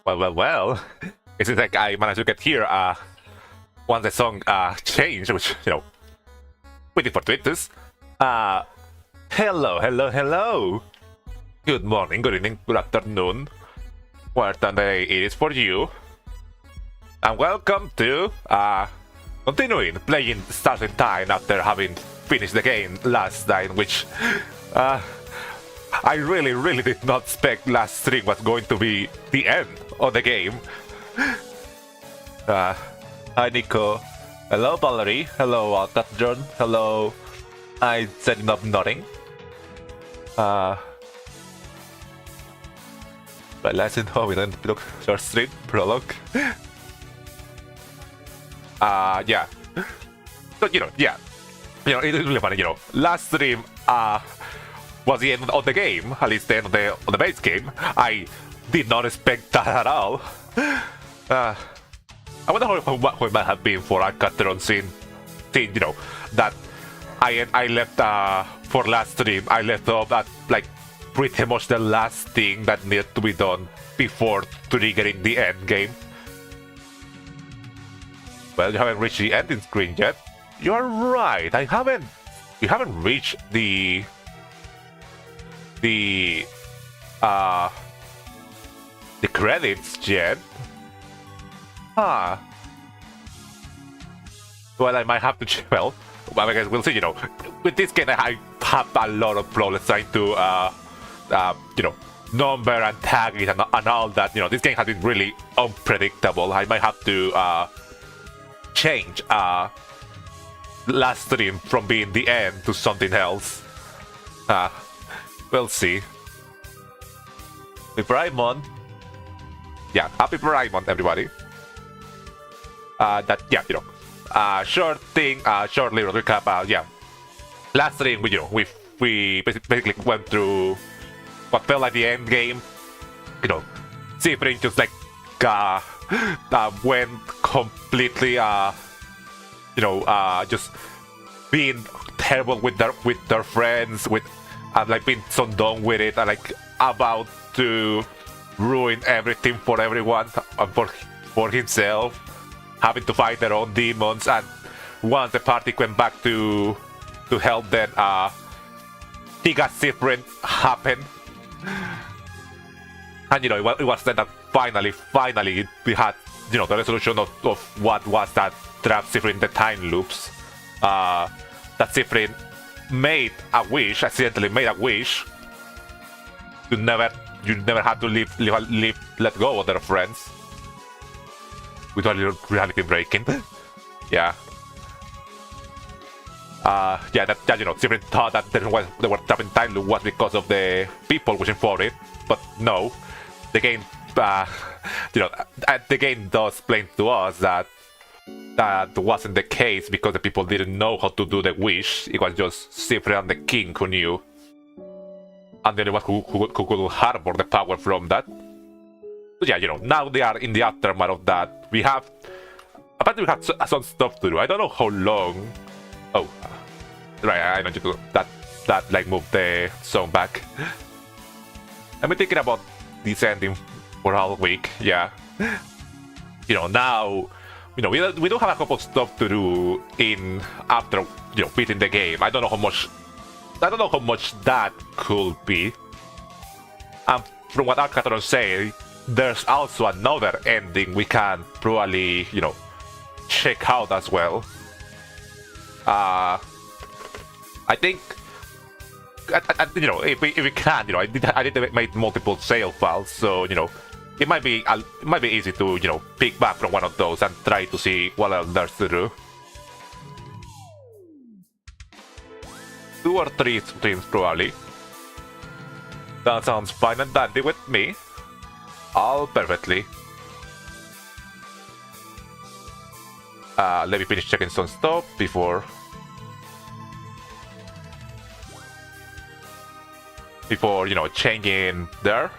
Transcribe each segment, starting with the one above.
Well. It seems like I managed to get here once the song changed, which, waiting for tweets. Hello. Good morning, good evening, good afternoon. What day it is for you. And welcome to continuing playing Stars in Time after having finished the game last night, which I really did not expect last stream was going to be the end of the game. Hi Nico. Hello Valerie. Hello DeltaTune. Hello. I setting up nothing. But let's know we don't look short stream prologue. Yeah. So yeah. It is really funny, last stream was the end of the game, at least the end of the base game. I did not expect that at all. I wonder how it might have been for Alcatron scene, you know, that I left for last stream. I left off at like pretty much the last thing that needed to be done before triggering the end game. Well, you haven't reached the ending screen yet. You're right. We haven't reached the credits yet. Huh. Well, I might have to. Well, I guess we'll see. You know, with this game, I have a lot of problems trying to, you know, number and tag it and all that. You know, this game has been really unpredictable. I might have to change last stream from being the end to something else. We'll see. Happy Pride Month. Yeah, happy Pride Month, everybody. That, yeah, you know, short thing, short little recap. Yeah, last stream, you know, we basically went through what felt like the end game. You know, Ziprin just like went completely, you know, just being terrible with their friends, and like being so done with it, and like about to ruin everything for everyone and for himself, having to fight their own demons. And once the party went back to help them, he got different happen. And you know, it was then that finally we had, you know, the resolution of what was that trap Ziprin in the time loops. That Ziprin made a wish, accidentally made a wish. You never had to let go of their friends. With a little reality breaking. Yeah. Yeah, that you know, Ziprin thought that the reason they were trapped in time loop was because of the people wishing for it, but no. The game, you know, the game does explain to us that wasn't the case because the people didn't know how to do the wish. It was just Ziprin and the king who knew, and then it was who could harbor the power from that. But yeah, you know, now they are in the aftermath of that. Apparently we have some stuff to do. I don't know how long. Oh, right, I know you do that like move the song back. I've been thinking about this ending for all week. Yeah, you know, now, you know, we do have a couple of stuff to do in after, you know, beating the game. I don't know how much that could be. And from what Alcatron say, there's also another ending we can probably, you know, check out as well. I think, you know, if we can, you know, I did make multiple save files, so you know, it might be easy to, you know, pick back from one of those and try to see what else there's to do. 2 or 3 streams probably. That sounds fine and dandy with me. All perfectly. Let me finish checking some stuff before you know, changing there.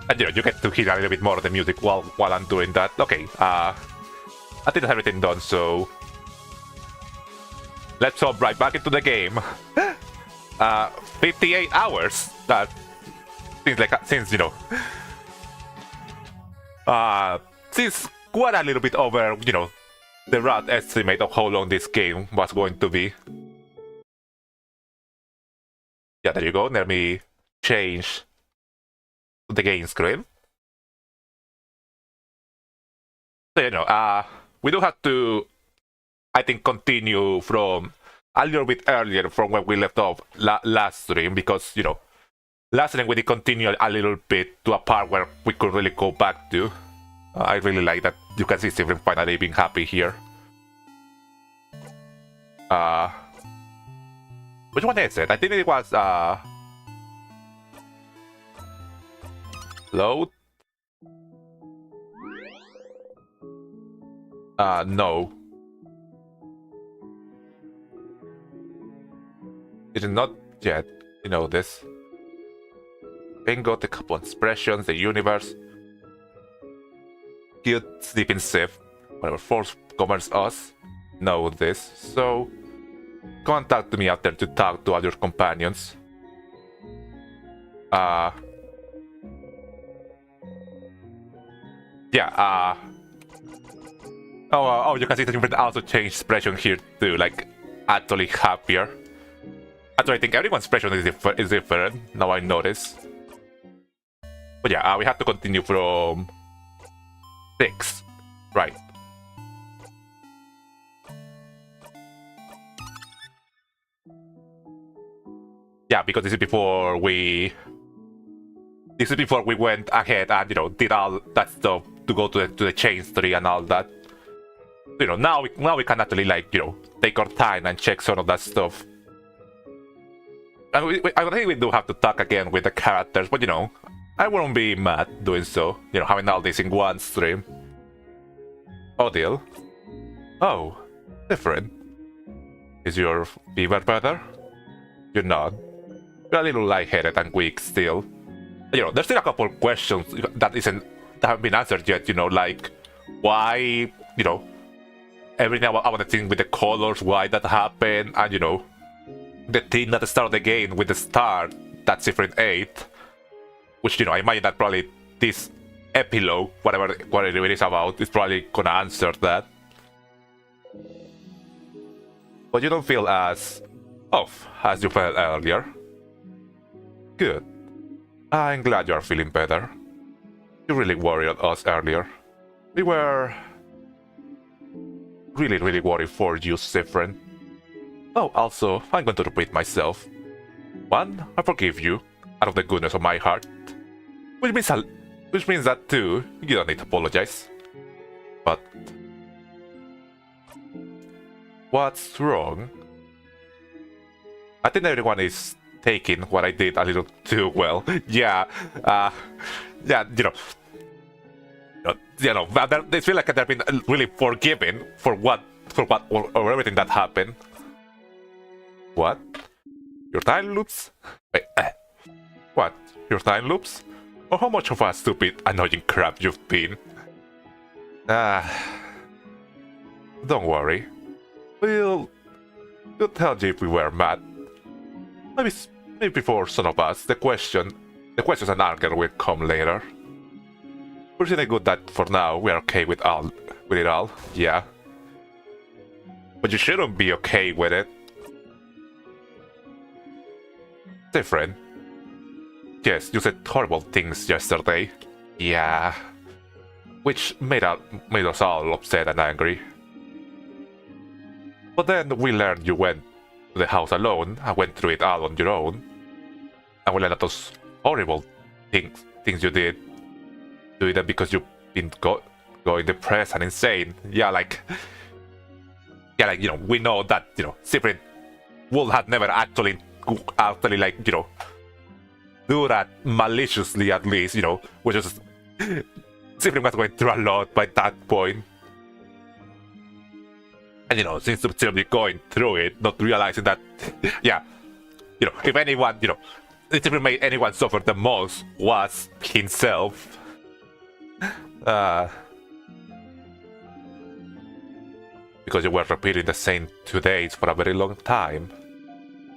And you know, you get to hear a little bit more of the music while I'm doing that. Okay, I think that's everything done, so let's hop right back into the game. 58 hours. That seems, you know, seems quite a little bit over, you know, the rough estimate of how long this game was going to be. Yeah, there you go. Let me change the game screen. So, you know, we do have to, I think, continue from a little bit earlier from where we left off last stream, because, you know, last stream we did continue a little bit to a part where we could really go back to. I really like that you can see Ziprin finally being happy here. Which one is it? I think it was load. No. It is not yet. You know this. Bingo, the couple expressions, the universe. Good, sleeping safe. Whatever force governs us. Know this. So, contact me after to talk to other companions. Yeah, oh, you can see that you can also change expression here too, like actually happier. Actually, I think everyone's expression is different, now I notice. But yeah, we have to continue from 6, right. Yeah, because this is before we went ahead and, you know, did all that stuff to go to the chains tree and all that. You know, now we can actually, like, you know, take our time and check some of that stuff. And I think we do have to talk again with the characters, but, you know, I wouldn't be mad doing so. You know, having all this in one stream. Odile. Oh, different. Is your fever better? You're not. You're a little lightheaded and weak still. You know, there's still a couple of questions that haven't been answered yet, you know, like why, you know, everything I want to think with the colors, why that happened, and, you know, the thing at the start of the game with the star, that's different 8, which, you know, I imagine that probably this epilogue, whatever it is about, is probably gonna answer that. But you don't feel as off as you felt earlier. Good. I'm glad you're feeling better. You really worried us earlier. We were really worried for you, Sifrin. Oh, also, I'm going to repeat myself. 1, I forgive you, out of the goodness of my heart. Which means that 2, you don't need to apologize. But what's wrong? I think everyone is taking what I did a little too well. Yeah, yeah, they feel like they've been really forgiven for everything that happened. What? Your time loops? Wait, what? Your time loops? Or how much of a stupid, annoying crap you've been? Don't worry. We'll tell you if we were mad. Maybe for some of us, the questions and anger will come later. We're feeling good that for now we're okay with it all, yeah. But you shouldn't be okay with it. Different. Yes, you said horrible things yesterday. Yeah. Which made us all upset and angry. But then we learned you went to the house alone and went through it all on your own. And we learned that those horrible things you did. Doing them because you've been going depressed and insane. Yeah, like, you know, we know that, you know, Sifrin would have never actually, like, you know, do that maliciously, at least, you know, which is Sifrin was going through a lot by that point. And, you know, since you're going through it, not realizing that, yeah, you know, if anyone, you know, Sifrin made anyone suffer the most was himself. Because you were repeating the same 2 days for a very long time.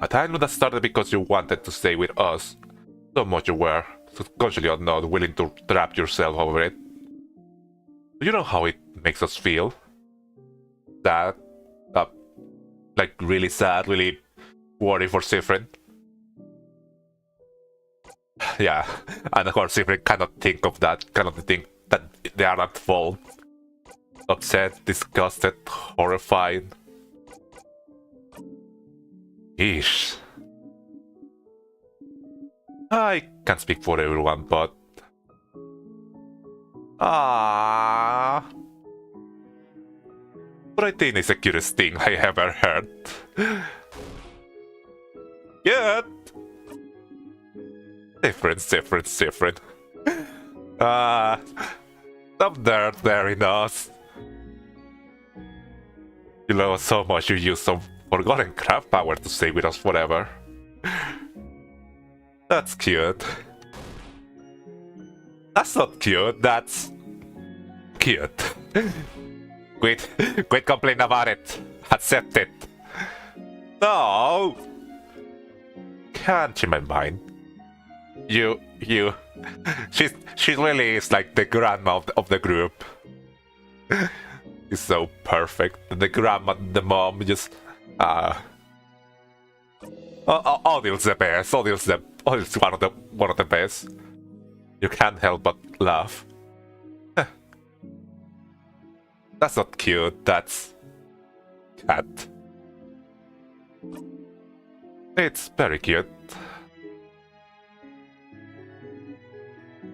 A time that started because you wanted to stay with us. So much you were, subconsciously or not, willing to trap yourself over it. Do you know how it makes us feel? Sad? Like really sad, really worried for Sifrin? Yeah, and of course Sifrin cannot think of that, cannot think that they are at fault. Upset, disgusted, horrified. Eesh. I can't speak for everyone, but... But I think it's the cutest thing I ever heard. Good! Different. Stop there in us. You love us so much you use some forgotten craft power to stay with us forever. That's cute. That's not cute, that's... cute. Quit complaining about it. Accept it. No! Can't change my mind. You... She really is like the grandma of the group. It's so perfect. The grandma, the mom, just... Odil's the best. Odil's one of the best. You can't help but laugh. That's not cute, that's... cat. It's very cute.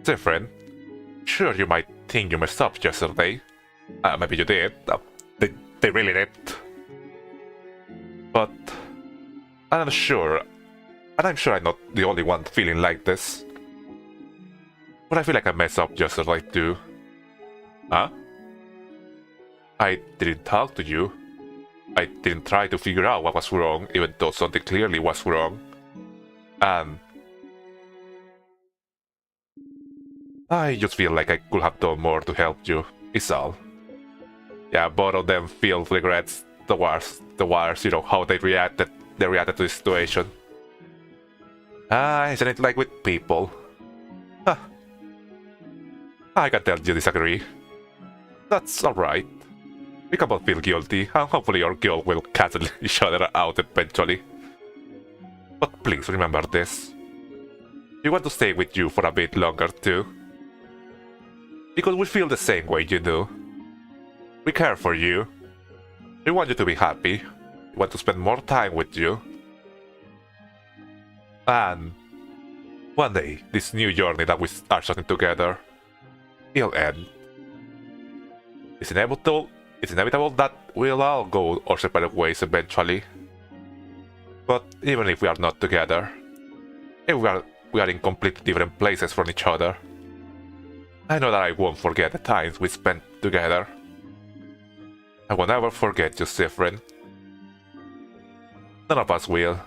Different. Sure, you might think you messed up yesterday. Maybe you did. They really did. But... I'm sure... and I'm sure I'm not the only one feeling like this. But I feel like I messed up yesterday too. Huh? I didn't talk to you. I didn't try to figure out what was wrong, even though something clearly was wrong. And... I just feel like I could have done more to help you, is all. Yeah, both of them feel regrets towards, you know, how they reacted to the situation. Isn't it like with people? Huh. I can tell you disagree. That's alright. We can both feel guilty, and hopefully your guilt will cancel each other out eventually. But please remember this. We want to stay with you for a bit longer too. Because we feel the same way you do. We care for you. We want you to be happy. We want to spend more time with you. And one day, this new journey that we are starting together will end. It's inevitable that we'll all go our separate ways eventually. But even if we are not together, if we are in completely different places from each other, I know that I won't forget the times we spent together. I will never forget you, Sifrin. None of us will.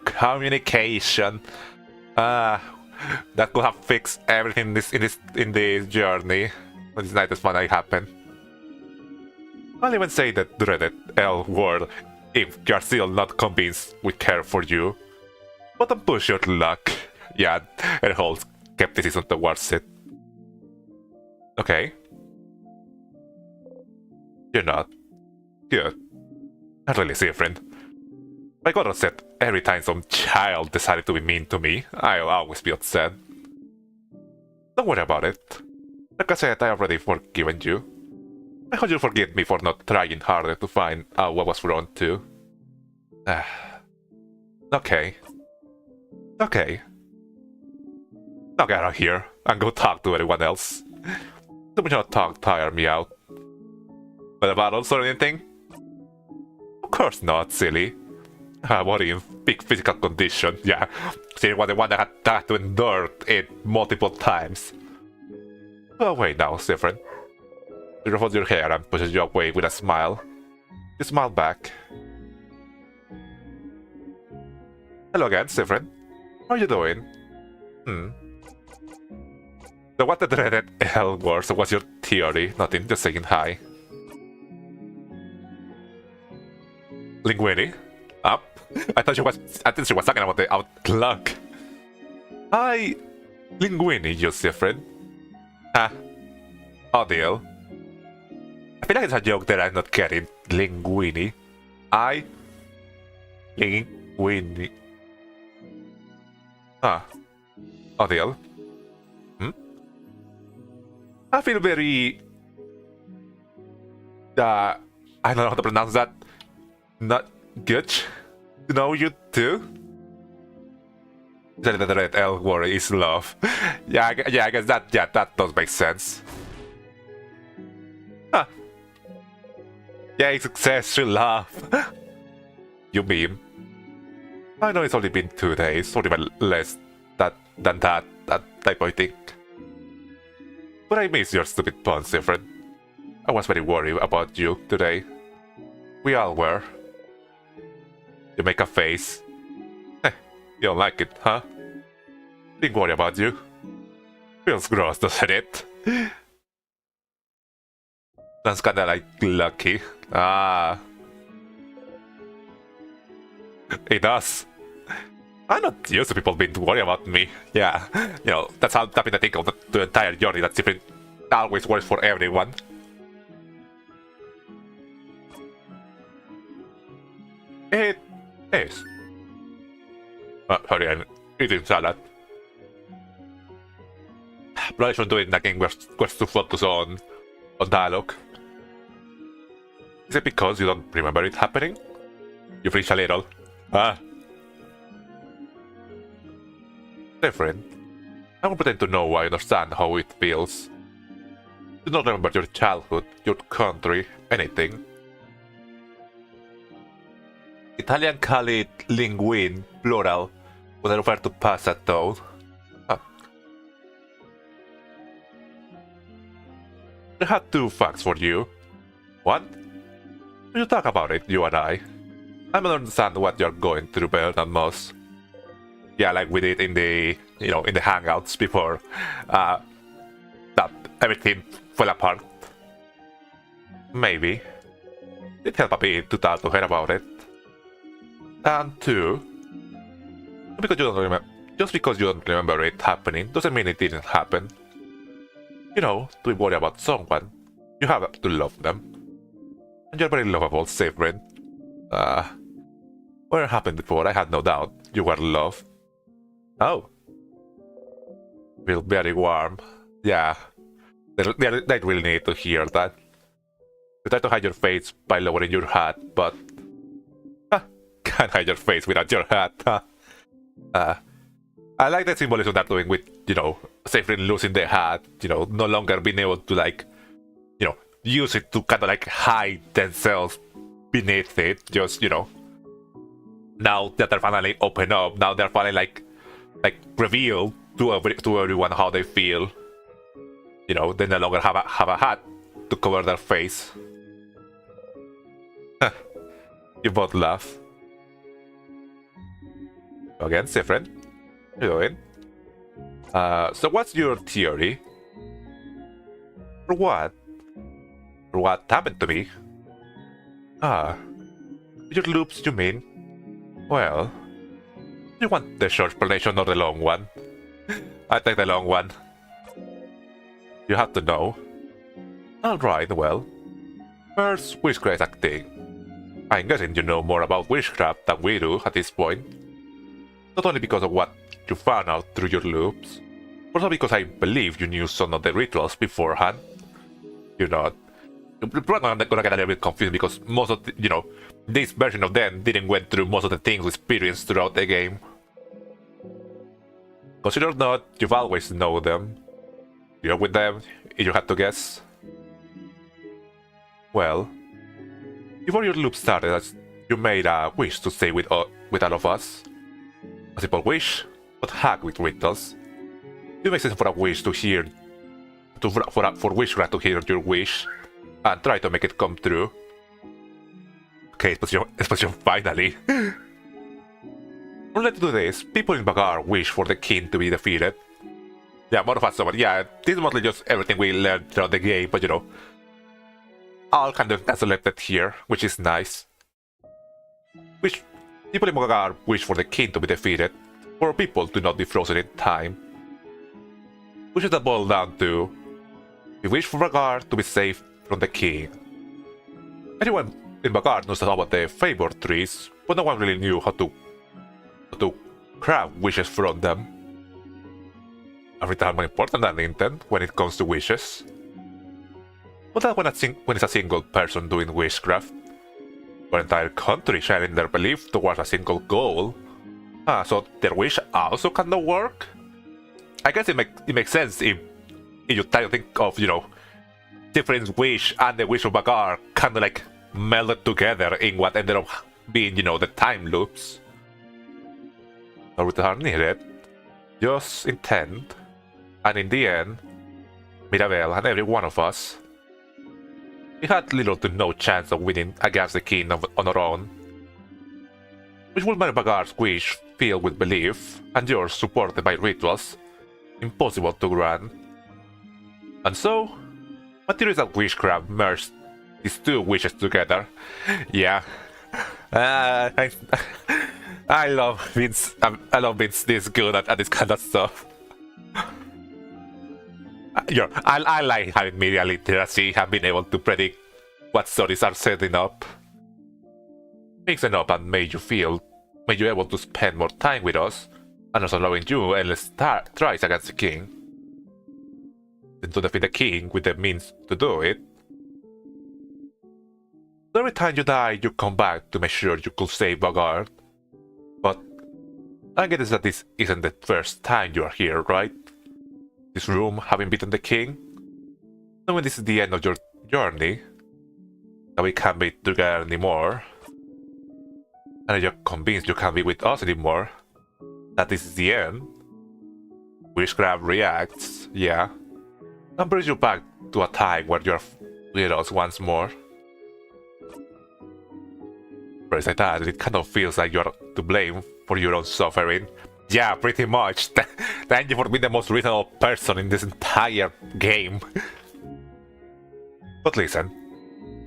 Communication. That could have fixed everything in this journey. But it's not as fun that happened. I'll even say the dreaded L word if you're still not convinced we care for you. But don't push your luck. Yeah, it holds skepticism towards it. Okay. You're not. Good. Not really different. I got upset every time some child decided to be mean to me. I'll always be upset. Don't worry about it. Like I said, I already forgiven you. I hope you forgive me for not trying harder to find out what was wrong too. Okay. Okay. Now get out of here and go talk to anyone else. Too much talk tire me out. But about also anything? Of course not, silly. I'm already in big physical condition, yeah. She was the one that had to endure it multiple times. Oh wait now, Sifrin. You ruffle your hair and pushes you away with a smile. You smile back. Hello again, Sifrin. How are you doing? So what the dreaded L word? So what's your theory? Nothing, just saying hi. Linguini? Up? I think she was talking about the outlook. Hi, Linguini, you Sifrin. Huh? Oh deal. I feel like it's a joke that I'm not getting. Linguini. Linguini. Ah. Oh deal. I feel very... I don't know how to pronounce that. Not good to know you too. The red L word is love. yeah, I guess that does make sense. Huh. Yay, success, you laugh. You meme. I know it's only been 2 days, or even less than that type of thing. But I miss your stupid puns, different. I was very worried about you today. We all were. You make a face. You don't like it, huh? Didn't worry about you. Feels gross, doesn't it? That's kinda like lucky. Ah. It does. I'm not used to people being worried about me. Yeah, you know, that's how I've been thinking of the entire journey. That's different. Always works for everyone. It is. Sorry, I'm eating salad. Probably should do it in that game where to focus on dialogue. Is it because you don't remember it happening? You flinch a little. Ah. Different. I won't pretend to know I understand how it feels. You don't remember your childhood, your country, anything. Italian call it linguine, plural, when I refer to pasta though. Ah. I had 2 facts for you. One, we should talk about it, you and I. I don't understand what you're going through better than most. Yeah, like we did in the, you know, in the hangouts before that everything fell apart. Maybe. It helped a bit to talk to her about it. And 2, because you don't remember, just because you don't remember it happening doesn't mean it didn't happen. You know, to be worried about someone, you have to love them. And you're very lovable, safe friend. What happened before, I had no doubt you were loved. Oh. Feel very warm. Yeah. They really need to hear that. You try to hide your face by lowering your hat, but... can't hide your face without your hat. I like the symbolism they're doing with, you know, safely losing the hat, you know, no longer being able to, like, you know, use it to kind of like hide themselves beneath it. Just, you know, now that they're finally open up, now they're finally like reveal to everyone how they feel. You know, they no longer have a hat to cover their face. You both laugh. Again, different. How you doing? So what's your theory? For what? For what happened to me? Ah, your loops, you mean? Well, you want the short explanation or the long one? I take the long one. You have to know. Alright, well. First, witchcraft acting. I'm guessing you know more about witchcraft than we do at this point. Not only because of what you found out through your loops, but also because I believe you knew some of the rituals beforehand. You're not. You're probably gonna get a little bit confused because most of the, you know, this version of them didn't went through most of the things we experienced throughout the game. Consider or not, you've always known them. You're with them, if you had to guess. Well, before your loop started, you made a wish to stay with all of us. A simple wish, but hacked with rituals. It makes sense for a wish to hear, for witchcraft to hear your wish and try to make it come true. Okay, exposition finally. Let's do this. People in Bagar wish for the king to be defeated. Yeah, more of us, yeah, this is mostly just everything we learned throughout the game, but you know, all kind of encapsulated here, which is nice. Which people in Bagar wish for the king to be defeated, for people to not be frozen in time. Which is the boil down to, we wish for Bagar to be safe from the king. Everyone in Bagar knows about the favor trees, but no one really knew how to craft wishes from them. Every time more important than intent when it comes to wishes. But that when it's a single person doing witchcraft, or entire country sharing their belief towards a single goal. So their wish also kinda work? I guess it makes sense if you try to think of, you know, different wish and the wish of Bagar kinda like melded together in what ended up being, the time loops. No return needed, just intent, and in the end, Mirabelle and every one of us, we had little to no chance of winning against the king on our own, which would make Bagar's wish filled with belief, and yours supported by rituals, impossible to grant. And so, Materials and Witchcraft merged these two wishes together. Yeah. I love Vince. I love Vince this good at this kind of stuff. I like having media literacy and being able to predict what stories are setting up. Mixing up and made you able to spend more time with us, and also allowing you endless tries against the king. Then to defeat the king with the means to do it. So every time you die, you come back to make sure you could save Bogart. But I guess that this isn't the first time you are here, right? This room, having beaten the king. And when this is the end of your journey, that we can't be together anymore, and you're convinced you can't be with us anymore, that this is the end, Witchcraft reacts, yeah, and brings you back to a time where you're with us once more. But like that, it kind of feels like you're to blame for your own suffering. Yeah, pretty much. Thank you for being the most reasonable person in this entire game. But listen,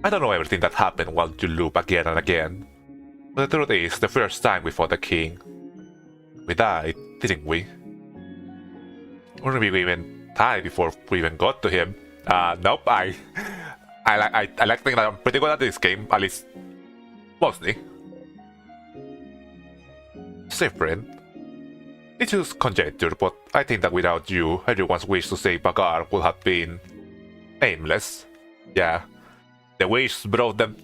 I don't know everything that happened while you loop again and again. But the truth is, the first time we fought the king, we died, didn't we? Or maybe we even died before we even got to him. Nope, I like to think that I'm pretty good at this game, at least mostly. Different. It's just conjecture, but I think that without you, everyone's wish to save Bagar would have been aimless. Yeah, the wish brought them.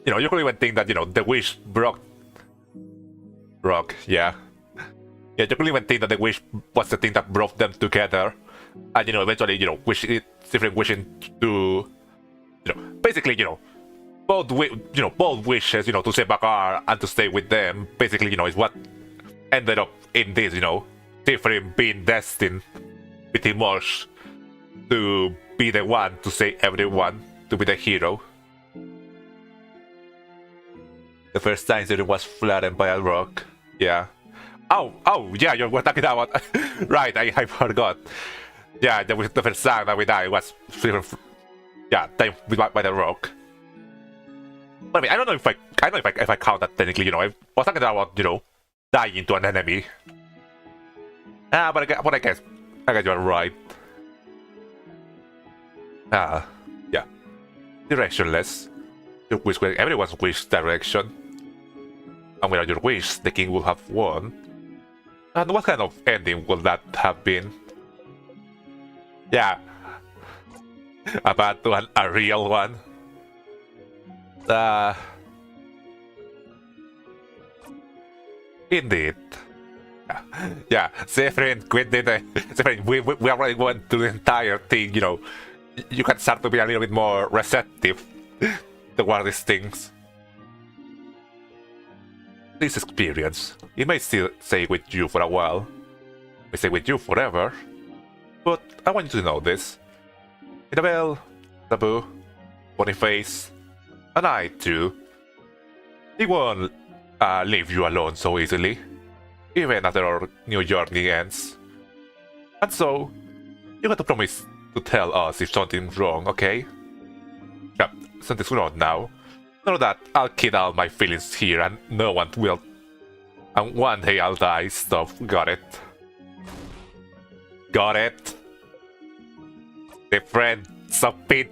You could even think that the wish broke. Yeah, you could even think that the wish was the thing that brought them together, and eventually different wishing to, basically both wishes to save Bagar and to stay with them. Basically is what ended up in this, different being destined pretty much to be the one to save everyone, to be the hero. The first time Zero was flattened by a rock. Yeah. Oh, yeah, you were talking about. Right, I forgot. Yeah, the first time that we died was by the rock. But I mean, I don't know if I count that technically. I was talking about dying to an enemy. But I guess you're right. Yeah. Directionless. You wish everyone's wish direction. And without your wish, the king would have won. And what kind of ending would that have been? Yeah. A bad one, a real one. Indeed. Yeah, Zephyrin quit it. Zephyrin, we already went through the entire thing, You can start to be a little bit more receptive toward these things. This experience, it may still stay with you for a while. It may stay with you forever. But I want you to know this. Isabel, Taboo, Boniface, and I too. It won't leave you alone so easily, even after our new journey ends. And so, you got to promise to tell us if something's wrong, okay? Yeah, something's wrong now. Know that I'll keep all my feelings here and no one will. And one day I'll die, stop, got it? Got it? The friend, stop being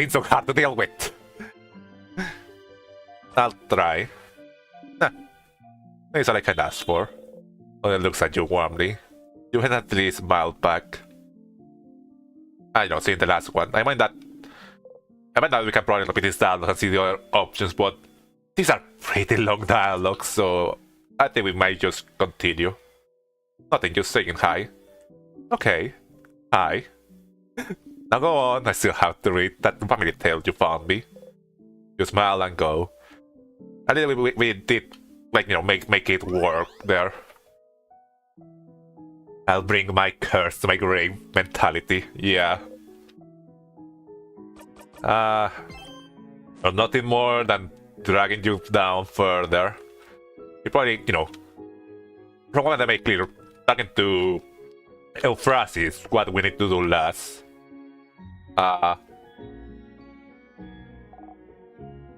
so hard to deal with. I'll try. That's all I can ask for. When it looks at you warmly, you had at least smiled back. I don't see the last one. I mind that we can probably repeat this dialogue and see the other options, but these are pretty long dialogues, so I think we might just continue. Nothing, just saying hi. Okay. Hi. Now go on, I still have to read that family tale you found me. You smile and go. And then we did, like, you know, make it work there. I'll bring my curse to my grave mentality, yeah. Nothing more than dragging you down further. You probably, you know, from what I make clear, talking to Euphrasis, what we need to do last.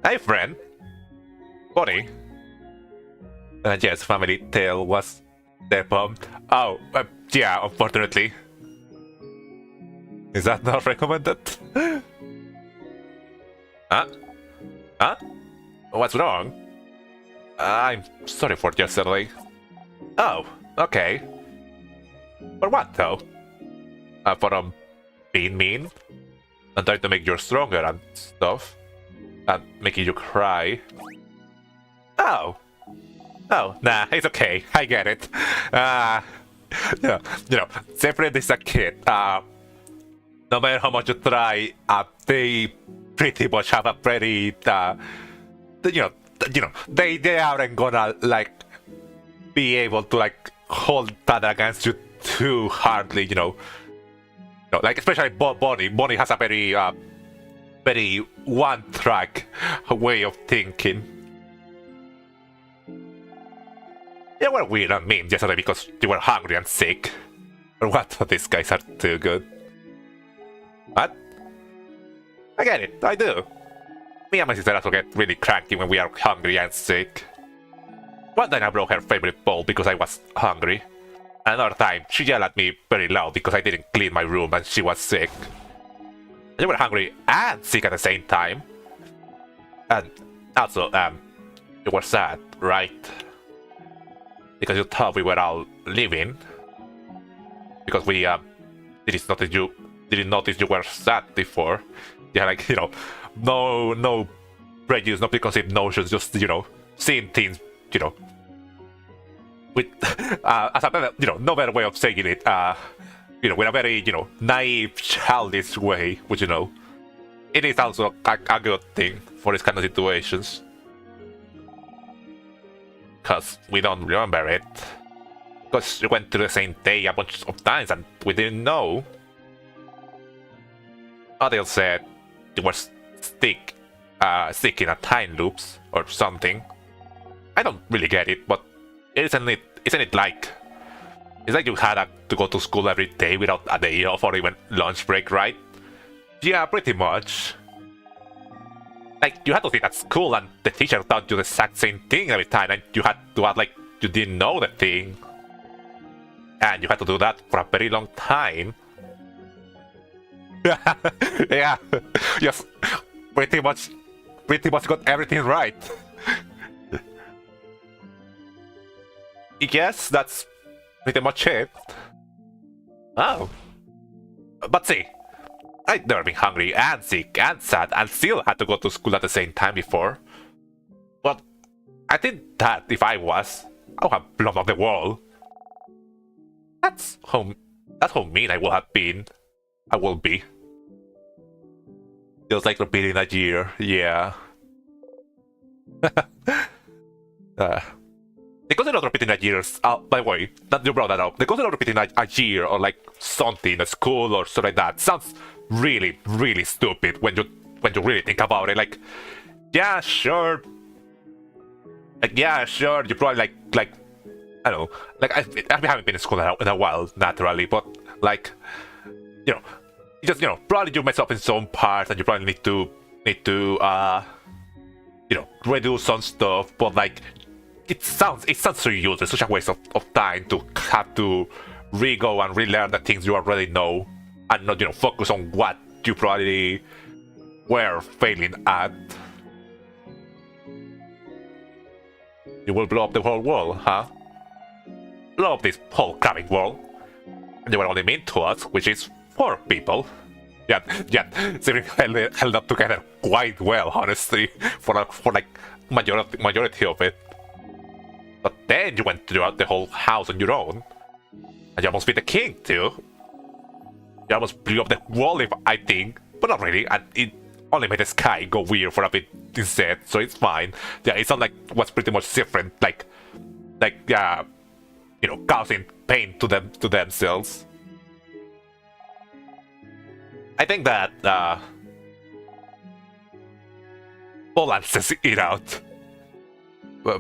Hey friend! Bonnie? Yes, family tale was their bomb. Oh, yeah, unfortunately. Is that not recommended? Huh? Huh? What's wrong? I'm sorry for yesterday. Oh, okay. For what though? For being mean? And trying to make you stronger and stuff? And making you cry? Oh! Oh, nah, it's okay. I get it. Yeah, you know, Separate is a kid. No matter how much you try, they pretty much have a pretty, you know, they aren't gonna like be able to like hold that against you too hardly, you know. Like especially Bonnie. Bonnie has a very, very one-track way of thinking. You were weird and mean yesterday because you were hungry and sick. Or what? These guys are too good. What? I get it, I do. Me and my sister also get really cranky when we are hungry and sick. One time I broke her favorite bowl because I was hungry. Another time, she yelled at me very loud because I didn't clean my room and she was sick. You were hungry and sick at the same time. And also, you were sad, right? Because you thought we were all leaving. Because we didn't notice you were sad before. Yeah, like, you know, no prejudice, no preconceived notions, just, you know, seeing things, you know, with, as a better, you know, no better way of saying it, you know, with a very, you know, naive, childish way, which, you know, it is also a good thing for these kind of situations. Because we don't remember it. Because we went to the same day a bunch of times and we didn't know. Adele said you were stuck in a time loops or something. I don't really get it, but isn't it like... It's like you had to go to school every day without a day off or even lunch break, right? Yeah, pretty much. Like, you had to sit at school and the teacher taught you the exact same thing every time and you had to act like you didn't know the thing. And you had to do that for a very long time. Yeah, just pretty much got everything right. Yes, that's pretty much it. Oh. But see, I'd never been hungry and sick and sad and still had to go to school at the same time before. But I think that if I was, I would have blown up the wall. That's how mean I will have been. I will be. Feels like repeating a year, yeah. The concept of repeating a year, by the way, that you brought that up, the concept of repeating a year or like something at school or something like that sounds really, really stupid when you really think about it. Like, yeah, sure. Like, yeah, sure, you probably like I don't know, like I haven't been in school in a while, naturally, but like, you know, just, you know, probably you mess up in some parts and you probably need to you know, redo some stuff, but like it sounds so useless, such a waste of time to have to re-go and relearn the things you already know and not, you know, focus on what you probably were failing at. You will blow up the whole world, huh? Blow up this whole crabbing world. They were only mean to us, which is 4 people. Yeah, they held up together quite well, honestly, for like majority of it. But then you went throughout the whole house on your own, and you almost beat the king too. You almost blew up the wall, I think, but not really. And only made the sky go weird for a bit instead, so it's fine. Yeah, it's not like what's pretty much different, causing pain to themselves. I think that balances it out.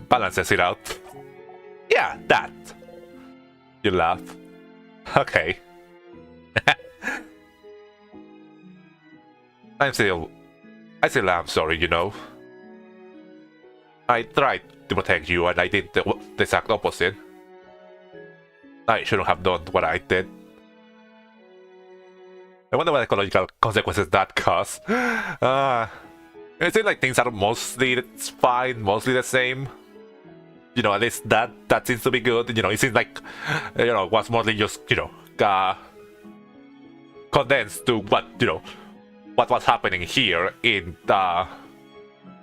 Balances it out. Yeah, that. You laugh. Okay. I still am sorry, you know. I tried to protect you and I did the exact opposite. I shouldn't have done what I did. I wonder what ecological consequences that caused. It seems like things are mostly fine, mostly the same. You know, at least that seems to be good. You know, it seems like, you know, was mostly just, you know, condensed to what, you know, what was happening here in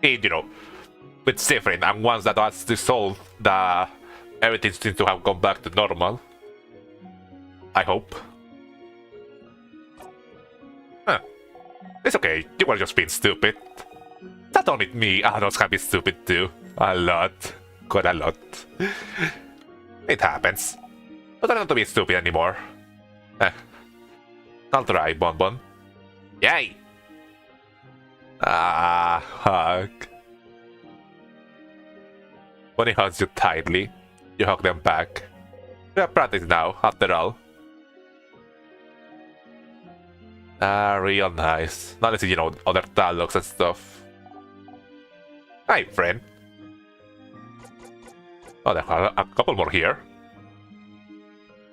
you know, with Sifrin, and once that was dissolved, everything seems to have gone back to normal. I hope. Huh. It's okay, you were just being stupid. Not only me, others can be stupid too. A lot. Quite a lot. It happens. But I don't want to be stupid anymore. I'll try, Bonbon. Yay! Hug. When he hugs you tightly, you hug them back. We have practice now, after all. Real nice. Not as you know, other dialogues and stuff. Hi, friend. Oh, there are a couple more here.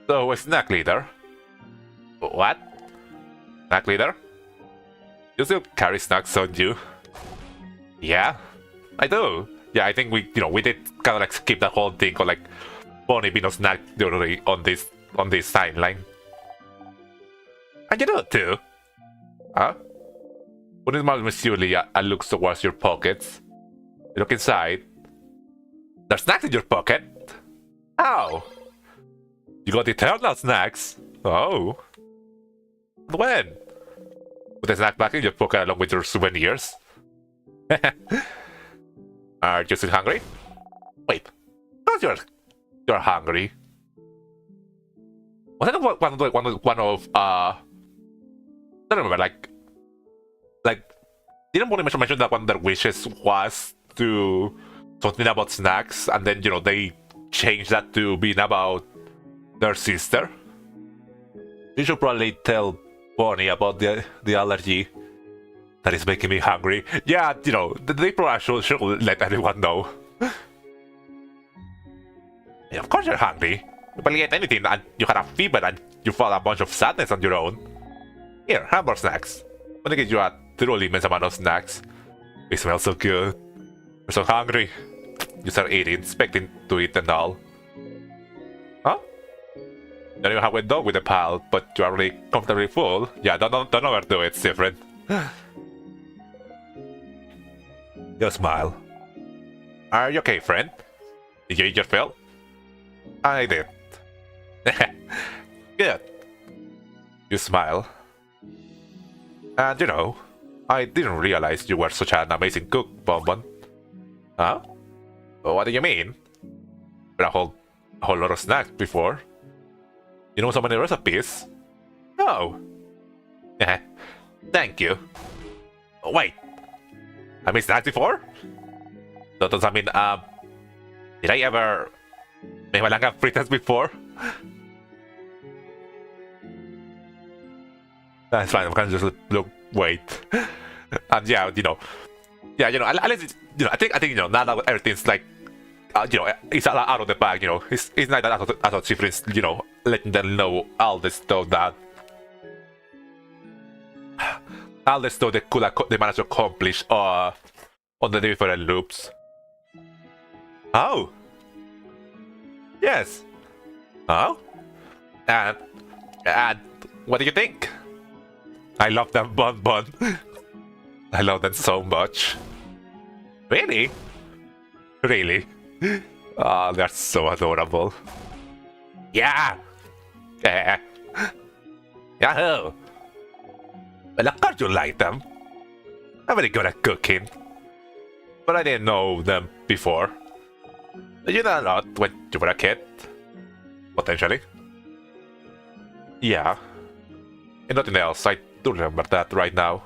So, a snack leader. What? Snack leader? You still carry snacks on you? Yeah, I do. Yeah, I think we did kind of like skip that whole thing of like Bonnie being a snack already on this timeline. And you do it too. Huh? Bonnie smiles mysteriously and looks towards your pockets. You look inside. There's snacks in your pocket. How? You got eternal snacks. Oh. When? Put the snack back in your pocket along with your souvenirs. Are you still hungry? Wait. How's you're hungry? Was that one of I don't remember, like didn't Bonnie mention that one of their wishes was to something about snacks, and then you know they changed that to being about their sister? You should probably tell Bonnie about the allergy that is making me hungry. Yeah, you know, they probably should let everyone know. Yeah, of course you're hungry. You barely ate anything and you had a fever and you felt a bunch of sadness on your own. Here, have more snacks. I'm gonna get you a truly immense amount of snacks. They smell so good. You're so hungry. You start eating, expecting to eat and all. Huh? You don't even have a dog with a pal, but you are really comfortably full. Yeah, don't overdo it, it's different. You smile. Are you okay, friend? Did you eat your fill? I did. Good. You smile. And you know, I didn't realize you were such an amazing cook, Bonbon. Huh? What do you mean? With a whole lot of snacks before. You know so many recipes? Oh. Thank you. Oh, wait. I made snacks before? That does I mean, did I ever make my langa fritters before? That's fine, I'm gonna just look, wait. And yeah, you know, at least, you know, I think, you know, now that everything's like, you know, it's out of the bag, you know, it's nice that out of difference, you know, letting them know all the stuff that, all the stuff they managed to accomplish on the different loops. Oh. Yes. Oh. And what do you think? I love them, Bonbon. I love them so much. Really? Really? Oh, they're so adorable. Yeah! Yeah! Yahoo! Well, of course you like them. I'm very good at cooking, but I didn't know them before. You know a lot when you were a kid, potentially. Yeah, and nothing else. I do remember that right now.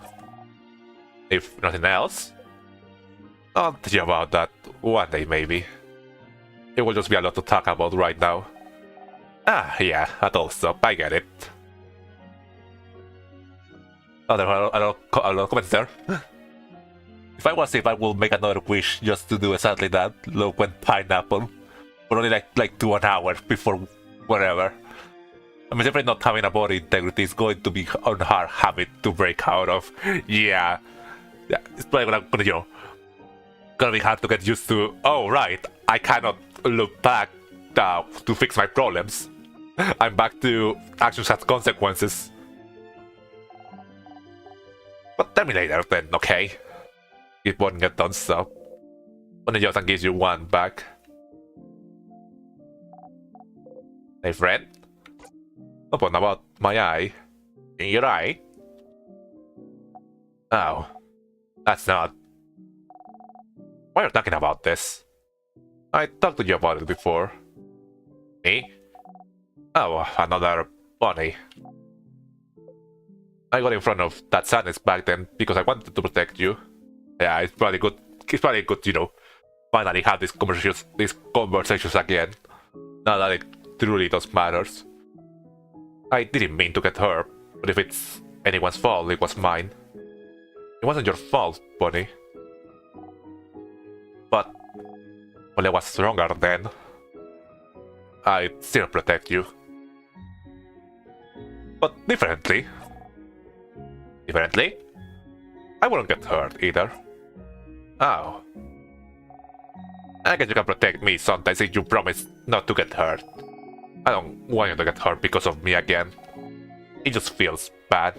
If nothing else, I'll tell you about that one day maybe. It will just be a lot to talk about right now. Ah, yeah, adult stuff, I get it. Oh, there are a lot of comments there. If I was if I will make another wish just to do exactly that, look when pineapple. For only like 2 hours before whatever. I mean, definitely not having a body integrity is going to be a hard habit to break out of. Yeah, it's probably gonna be hard to get used to. Oh right, I cannot look back to fix my problems. I'm back to actions has consequences. But tell me later then, okay? It won't get done so. When the Yosan gives you 1 back. Hey friend? What about my eye? In your eye? Oh. That's not... Why are you talking about this? I talked to you about it before. Me? Oh, another bunny. I got in front of that sadness back then because I wanted to protect you. Yeah, it's probably good. It's probably good, finally have these conversations again. Now that it truly does matters. I didn't mean to get hurt, but if it's anyone's fault, it was mine. It wasn't your fault, Bunny. But well, I was stronger then. I'd still protect you. But differently. Differently? I wouldn't get hurt either. Oh. I guess you can protect me sometimes if you promise not to get hurt. I don't want you to get hurt because of me again. It just feels bad.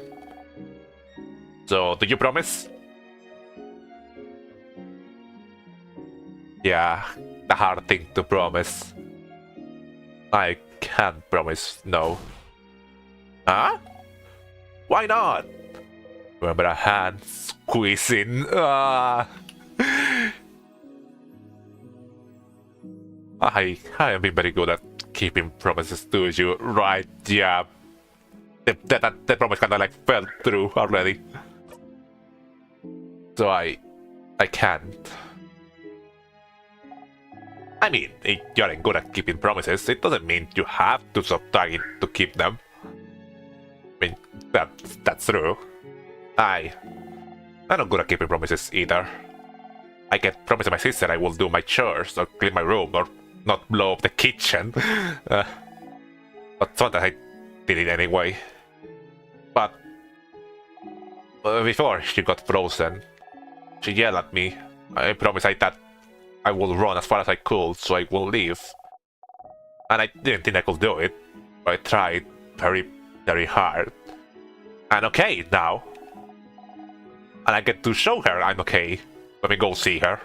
So, do you promise? Yeah, the hard thing to promise. I can't promise no. Huh? Why not? Remember a hand squeezing. I haven't been very good at keeping promises to you, right? Yeah. That promise kinda like fell through already. So I can't. I mean, if you're good at keeping promises, it doesn't mean you have to stop trying to keep them. I mean, that's true. I'm not good at keeping promises either. I can promise my sister I will do my chores or clean my room or not blow up the kitchen. But sometimes I did it anyway. But before she got frozen, she yelled at me. I promised that I will run as far as I could so I will leave. And I didn't think I could do it, but I tried very, very hard. And okay now. And I get to show her I'm okay when we go see her.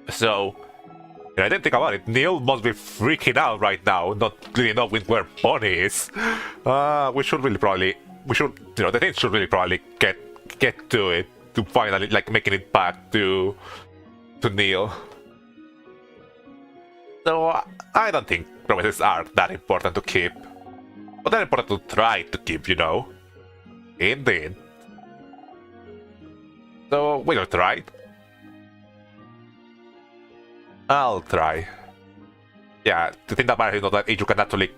So, I didn't think about it. Neil must be freaking out right now, not cleaning up with where Bonnie is. We should really probably, the team should really probably get to it to finally like making it back to Neil. So I don't think promises are that important to keep, but they're important to try to keep, Indeed. So we'll try. I'll try. Yeah, the thing that matters is that you can actually,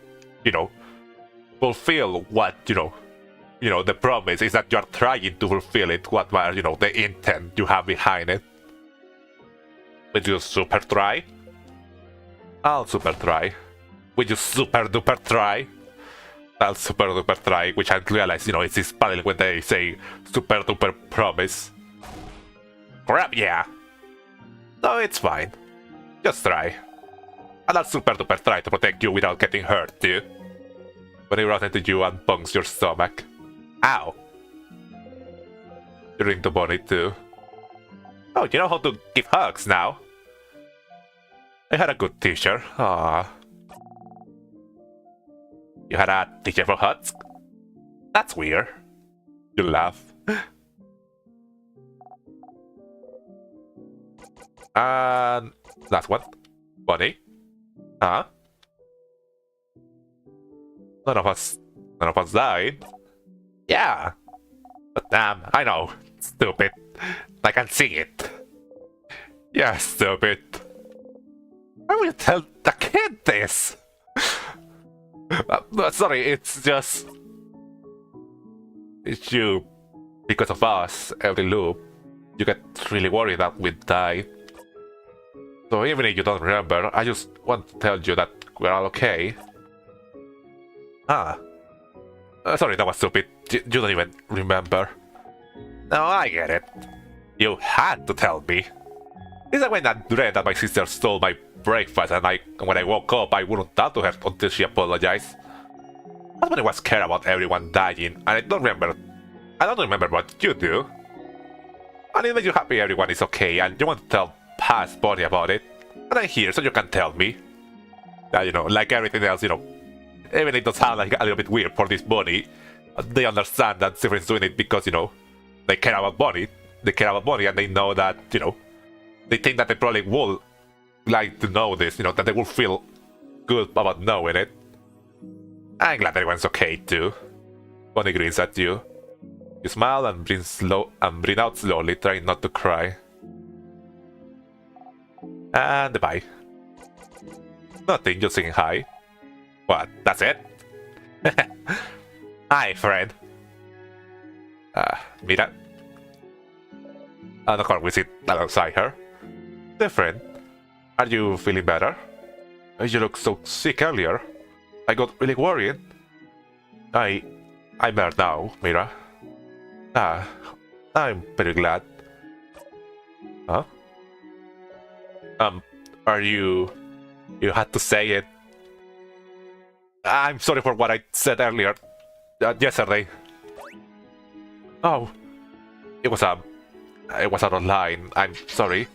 fulfill what, the promise is that you're trying to fulfill it, what matters, the intent you have behind it. Will you super try? I'll super try. Will you super duper try? I'll super duper try, which I realize, it's this spelling when they say super duper promise. Crap, yeah. No, it's fine. Just try. And I'll super duper try to protect you without getting hurt, too. When he runs into you and bungs your stomach. Ow. You're into Bonnie, too. Oh, you know how to give hugs now? I had a good teacher. Ah. You had a teacher for hugs? That's weird. You laugh. And last one. Bunny. Huh? None of us died. Yeah. But damn, I know. Stupid. I can see it. Yeah, stupid. Why would you tell the kid this? Sorry, it's just... It's you. Because of us, every loop, you get really worried that we die. So even if you don't remember, I just want to tell you that we're all okay. Ah. Sorry, that was stupid. You don't even remember. No, I get it. You had to tell me. It's like when I read that my sister stole my breakfast and when I woke up, I wouldn't talk to her until she apologized. But when I was scared about everyone dying, and I don't remember what you do. And it makes you happy everyone is okay, and you want to tell past Bonnie about it. And I'm here so you can tell me. You know, like everything else, you know, even if it does sound like a little bit weird for this Bonnie, they understand that Steven's doing it because, you know, they care about Bonnie. They care about Bonnie, and they know that, you know, they think that they probably will like to know this, you know, that they will feel good about knowing it. I'm glad everyone's okay too. Bonnie grins at you. You smile and breathe out slowly, trying not to cry. And bye. Nothing, just saying hi. What? That's it? Hi, friend. Mira. And of course we sit alongside her. Different. Are you feeling better? You looked so sick earlier. I got really worried. I'm better now, Mira. I'm very glad. Huh? Are you... You had to say it. I'm sorry for what I said earlier. Yesterday. Oh. It was out of line. I'm sorry.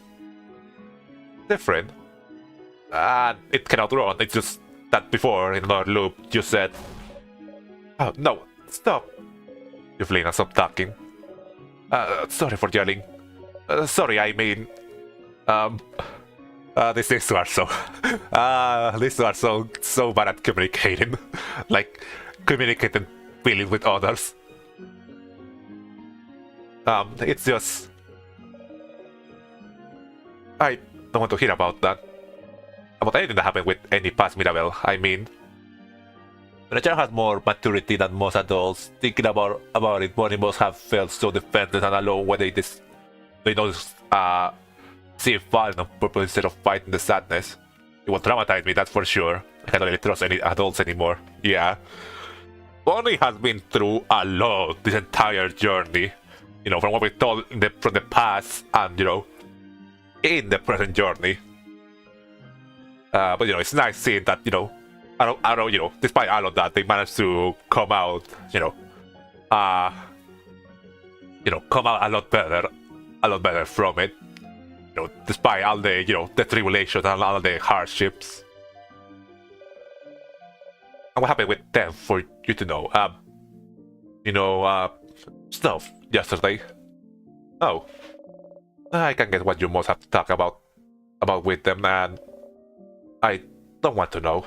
Different. It cannot run. It's just that before, in another loop, you said... Oh, no. Stop. Evelina, stop talking. Sorry for yelling. Sorry, I mean... these two are so... these two are so bad at communicating. Like, communicating feelings with others. It's just... I don't want to hear about that. About anything that happened with any past Mirabelle, I mean. When a child has more maturity than most adults, thinking about it, Bonnie must have felt so defenseless and alone when they noticed see it falling on purpose instead of fighting the sadness. It will traumatize me, that's for sure. I can't really trust any adults anymore. Yeah. Bonnie has been through a lot this entire journey. You know, from what we told from the past and, you know, in the present journey. But, you know, it's nice seeing that, you know, I don't know, you know, despite all of that, they managed to come out, you know, come out a lot better from it. You know, despite all the, you know, the tribulations and all the hardships. And what happened with them, for you to know? Stuff yesterday. Oh. I can get what you must have to talk about with them, and I don't want to know.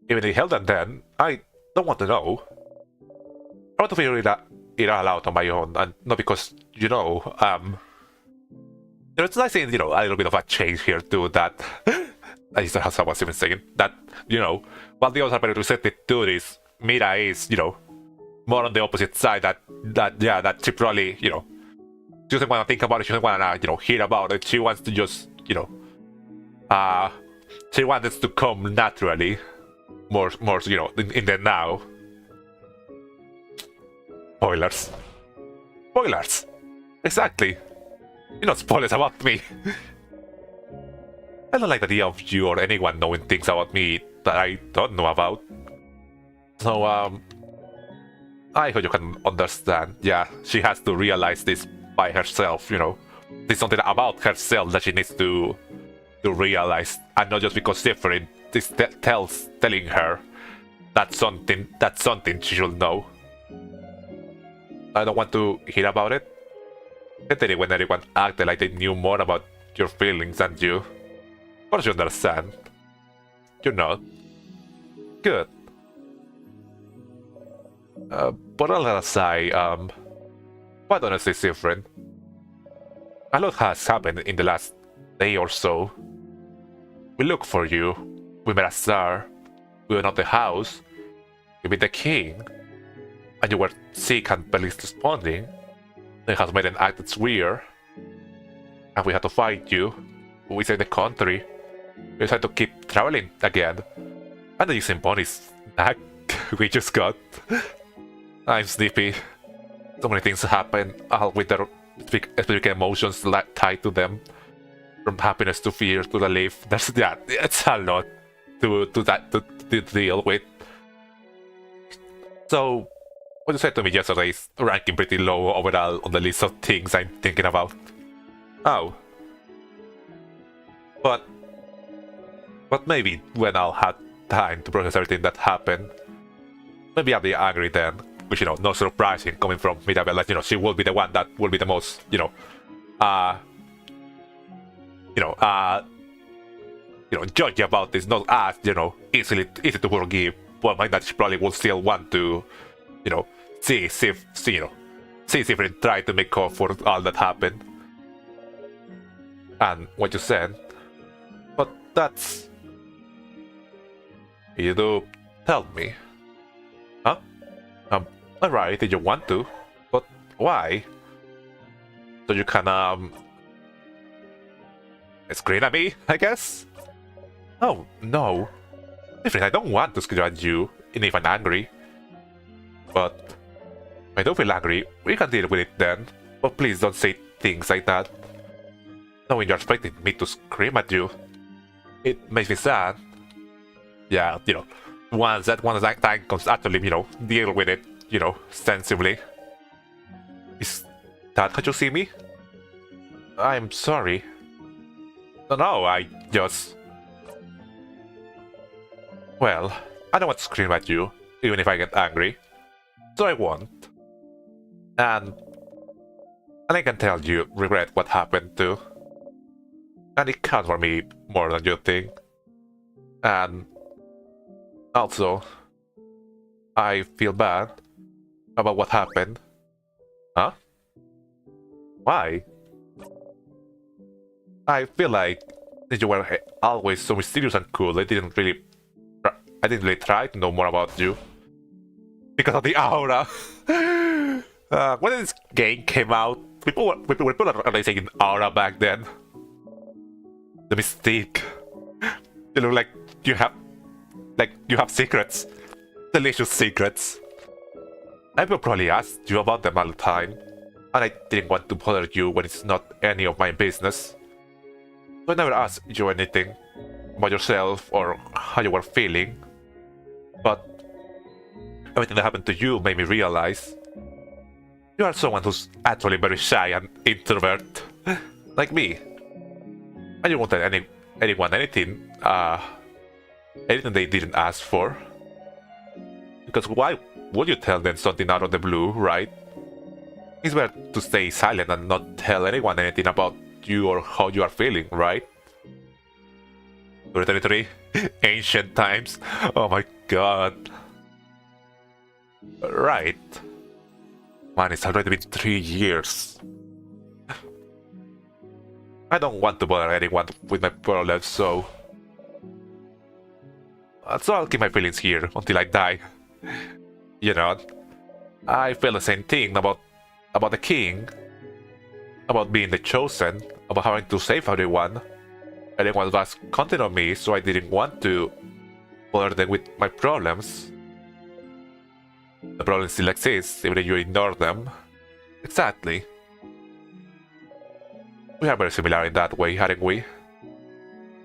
Even if held them then, I don't want to know. I want to figure it all out on my own, and not because, you know, it's nice seeing, you know, a little bit of a change here too, that, I used to have someone even saying, that, you know, while the others are very receptive to this, Mira is, you know, more on the opposite side, that she probably, you know, she doesn't want to think about it, she doesn't want to, you know, hear about it, she wants to just, you know, she wants it to come naturally, more, you know, in the now. Spoilers! Exactly! You're not spoilers about me! I don't like the idea of you or anyone knowing things about me that I don't know about. So, I hope you can understand. Yeah, she has to realize this by herself, you know. There's something about herself that she needs to realize, and not just because different. This telling her that's something she should know. I don't want to hear about it. Especially when everyone acted like they knew more about your feelings than you. Of course you understand. You're not. Good. But all that aside, quite honestly it's different. A lot has happened in the last day or so. We looked for you, we met a star, we went out the house, we met the king, and you were sick and barely responding. The housemaiden acted weird, and we had to fight you. We saved the country. We decided to keep traveling again. And the using bonus snack we just got. I'm sleepy. So many things happen, all with their specific emotions tied to them. From happiness to fear to relief. It's a lot to deal with. So, what you said to me yesterday is ranking pretty low overall on the list of things I'm thinking about. Oh. But maybe when I'll have time to process everything that happened, maybe I'll be angry then. Which, not surprising coming from Mirabelle, like, she will be the one that will be the most, judgy about this, not as, easy to forgive. But my dad probably will still want to, see if and try to make up for all that happened. And what you said. But that's... You do tell me. Huh? Alright, did you want to? But why? So you can, scream at me, I guess? Oh, no. Different, I don't want to scream at you, even if I'm angry. But if I don't feel angry, we can deal with it then. But please don't say things like that. Knowing you're expecting me to scream at you, it makes me sad. Yeah, once that time comes actually, deal with it, sensibly. Is that how you see me? I'm sorry. No, I just... Well, I don't want to scream at you, even if I get angry. So I won't. And I can tell you regret what happened too. And it counts for me more than you think. And also, I feel bad about what happened. Huh? Why? I feel like since you were always so mysterious and cool, I didn't really try to know more about you. Because of the aura. When this game came out, people were saying aura back then. The mystique. You look like you have secrets. Delicious secrets. I will probably ask you about them all the time, and I didn't want to bother you when it's not any of my business. So I never asked you anything about yourself or how you were feeling. But everything that happened to you made me realize you are someone who's actually very shy and introvert, like me. And you won't tell anyone anything they didn't ask for. Because why would you tell them something out of the blue, right? It's better to stay silent and not tell anyone anything about you or how you are feeling, right? 33 ancient times. Oh my god. Right. Man, it's already been 3 years. I don't want to bother anyone with my problems, so I'll keep my feelings here until I die. I feel the same thing about the king, about being the chosen, about having to save everyone. Everyone was counting on me, so I didn't want to bother them with my problems. The problems still exist, even if you ignore them. Exactly. We are very similar in that way, aren't we?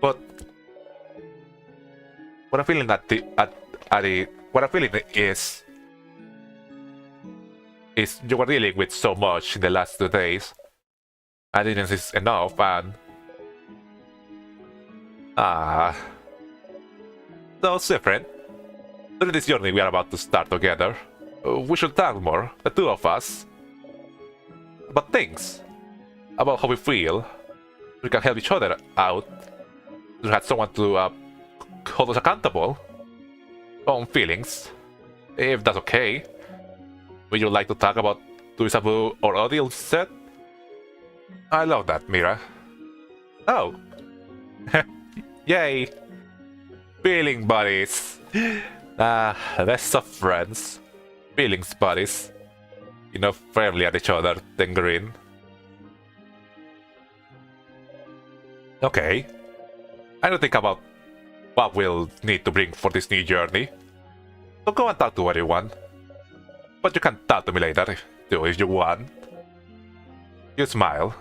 But what I'm feeling what I'm feeling is you were dealing with so much in the last 2 days. I didn't insist enough, and so it's different. During this journey we are about to start together, we should talk more, the two of us, about things. about how we feel. We can help each other out. We had someone to hold us accountable. Own feelings. If that's okay. Would you like to talk about Tuisabu or Odile said? I love that, Mira. Oh. Yay. Feeling buddies. Best of friends. Feelings buddies. You know, friendly at each other, then grin. Okay. I don't think about what we'll need to bring for this new journey. So go and talk to everyone. But you can talk to me later, too, if you want. You smile.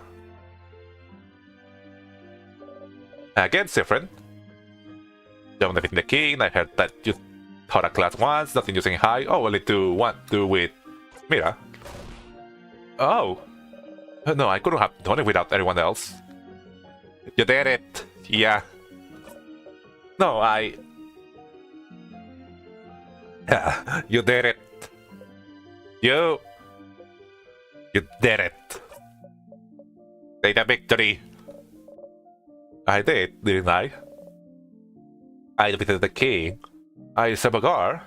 Again, Sifrin. Don't defeat the king. I heard that you taught a class once, nothing using high. Oh, only to want to with Mira. Oh. No, I couldn't have done it without anyone else. You did it. Yeah. No, you did it. You did it. Take a victory. I did, didn't I? I defeated the king. I say Bagar.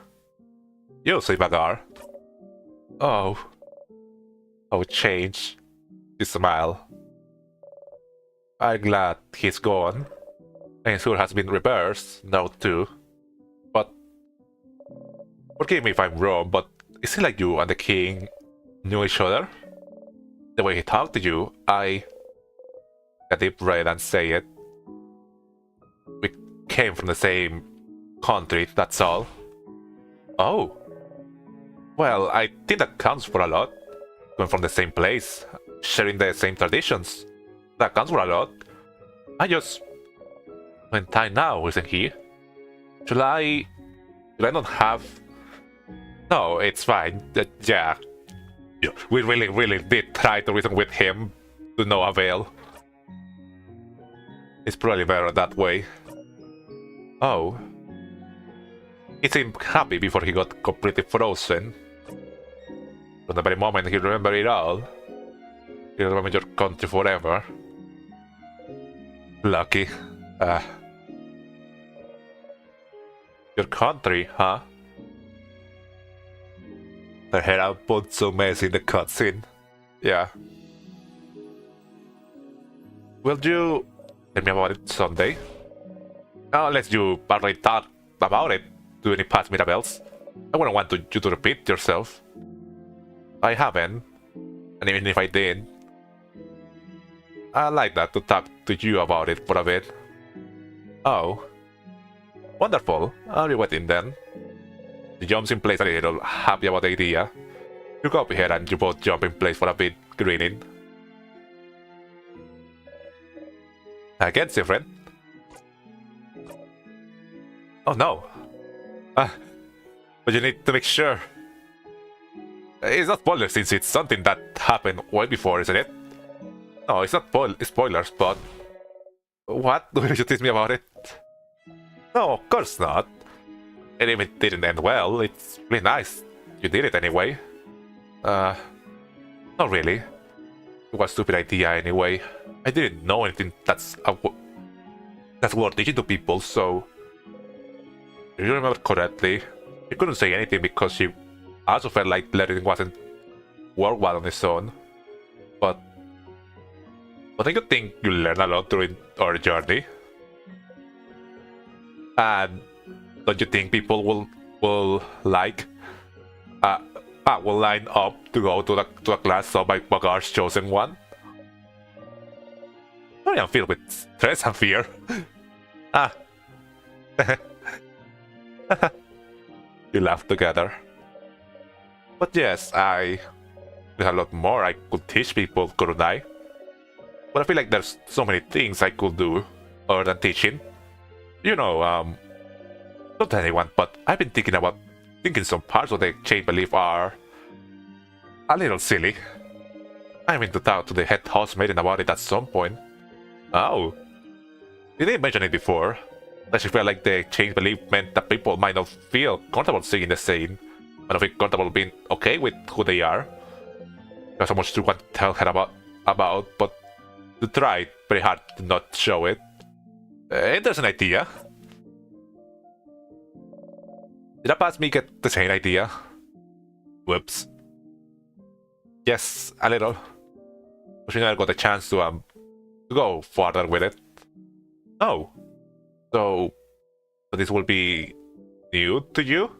You say Bagar. Oh. Oh, change. You smile. I'm glad he's gone. And Sur has been reversed now too. But forgive me if I'm wrong, but is it like you and the king knew each other? The way he talked to you, I got deep breath and say it. We came from the same country, that's all. Oh. Well, I think that counts for a lot. Going from the same place, sharing the same traditions. That counts for a lot. I just... in time now, isn't he? Should I not have... No, it's fine. Yeah. We really did try to reason with him to no avail. It's probably better that way. Oh. He seemed happy before he got completely frozen. From the very moment he remembered it all. He remembered your country forever. Lucky. Your country, huh? The head output so messy in the cutscene. Yeah. Will you tell me about it someday? Unless you already thought about it. Do any past Mirabelles? I wouldn't want you to repeat yourself. I haven't. And even if I did, I'd like that to talk to you about it for a bit. Oh. Wonderful. Are you waiting then? He jumps in place a little, happy about the idea. You go up here and you both jump in place for a bit, grinning. Again, friend. Oh no. But you need to make sure. It's not spoilers since it's something that happened way before, isn't it? No, it's not spoilers, but... What? Will you teach me about it? No, of course not. And if it didn't end well, it's really nice. You did it anyway. Not really. It was a stupid idea anyway. I didn't know anything that's worth teaching to people, so... If you remember correctly, she couldn't say anything because she also felt like learning wasn't worthwhile on its own. But don't you think you learn a lot during our journey? And don't you think people will like will line up to go to a class taught by Bagar's chosen one? I am filled with stress and fear. We laugh together. But yes, there's a lot more I could teach people, couldn't I? But I feel like there's so many things I could do other than teaching. You know, not anyone, but I've been thinking some parts of the exchange belief are a little silly. I mean to talk to the head housemaiden about it at some point. Oh, you didn't mention it before. That she felt like the exchange belief meant that people might not feel comfortable singing the same, might not feel comfortable being okay with who they are. There's so much to want to tell her about, but to try pretty hard to not show it. There's an idea. Did I pass me get the same idea? Whoops. Yes, a little. But she never got a chance to go further with it. Oh. So this will be new to you?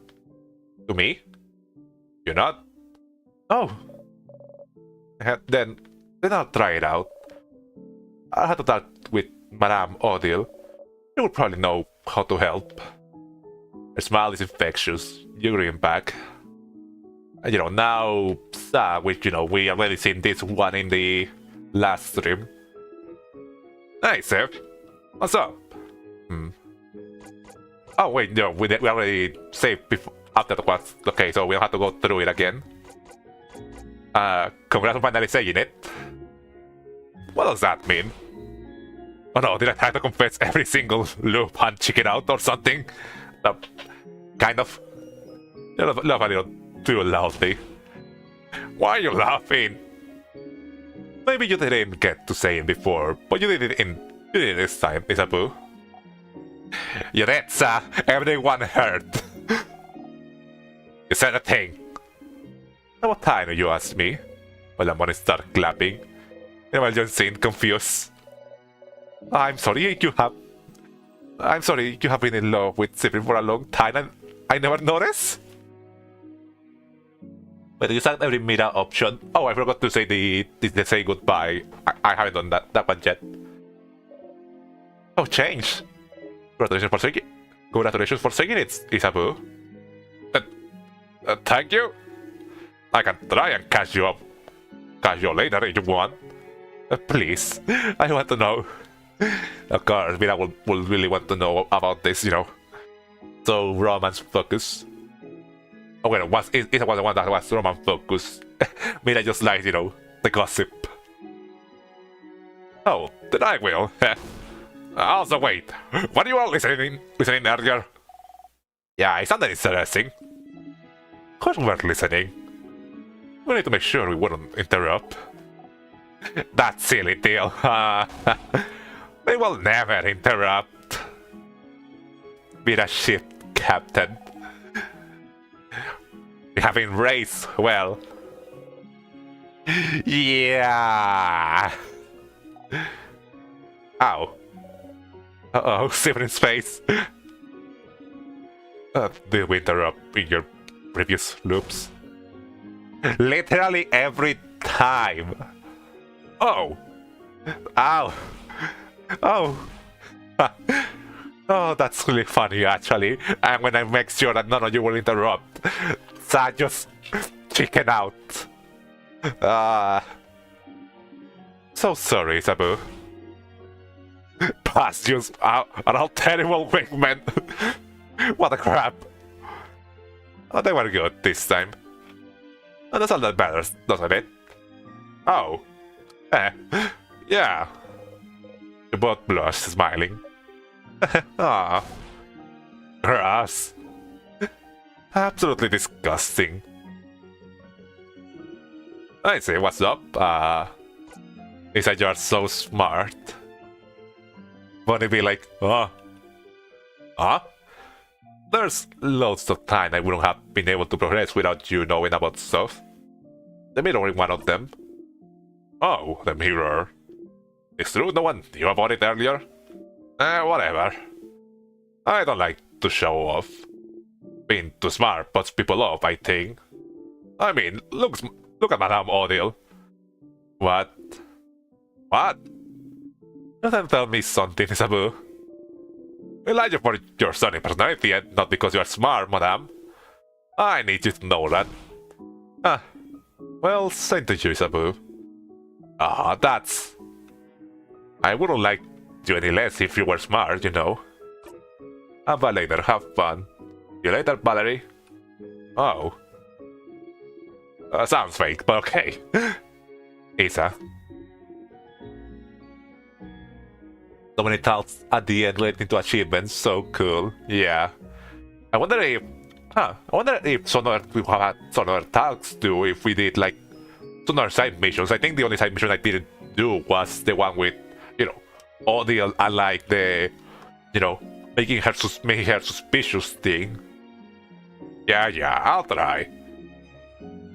To me? You're not? Oh. Then I'll try it out. I'll have to talk with Madame Odile. She will probably know how to help. Her smile is infectious. You grin back. And now, which, we already seen this one in the last stream. Hey, Seth. What's up? Oh, wait, no, we already saved before, after the quest. Okay, so we don't have to go through it again. Congrats on finally saying it. What does that mean? Oh no, did I have to confess every single loop and check it out or something? Kind of. You laugh a little too loudly. Why are you laughing? Maybe you didn't get to say it before, but you did it this time, Isabu. Yuretsa, everyone heard. You said a thing. What time you asked me? While I'm gonna start clapping. And while you seem confused. I'm sorry you have been in love with Cyprian for a long time and I never noticed? But you said every meta option. Oh, I forgot to say the say goodbye. I haven't done that one yet. Oh, change. Congratulations for saying it, Isabu. Thank you. I can try and catch you later if you want. Please, I want to know. Of course, Mira will really want to know about this, So, romance focus. Oh, wait, it was the one that was romance focus. Mira just likes, the gossip. Oh, then I will. Also, wait, what you all listening earlier? Yeah, it sounded interesting. Of course we're listening. We need to make sure we wouldn't interrupt. That silly deal. We will never interrupt. Be the ship, Captain. We have been raised well. Yeah. Ow. Uh-oh, Cyprian's face. Did we interrupt in your previous loops? Literally every time. Oh. Ow. Oh. Oh, that's really funny actually. And when I make sure that none of you will interrupt, so I just chicken out. So sorry, Sabu. Bastions are all terrible wingmen. What a crap. Oh, they were good this time. Oh, that's all that matters, doesn't it? Oh. Yeah. You both blush, smiling. Ah. Gross. Absolutely disgusting. I say, what's up? He said you're so smart. Bonnie be like, huh? Huh? There's loads of time I wouldn't have been able to progress without you knowing about stuff. The mirror is one of them. Oh, the mirror. It's true, no one knew about it earlier? Whatever. I don't like to show off. Being too smart puts people off, I think. I mean, look at Madame Odile. What? What? Don't tell me something, Isabu. I like you for your stunning personality and not because you are smart, Madame. I need you to know that. Well, same to you, Isabu. That's... I wouldn't like you any less if you were smart, But later, have fun. See you later, Valerie. Oh. Sounds fake, but okay. Isa. So many talks at the end relating to achievements, so cool. Yeah. I wonder if some other talks do if we did like some other side missions. I think the only side mission I didn't do was the one with, audio, unlike the, making her suspicious thing. Yeah, I'll try.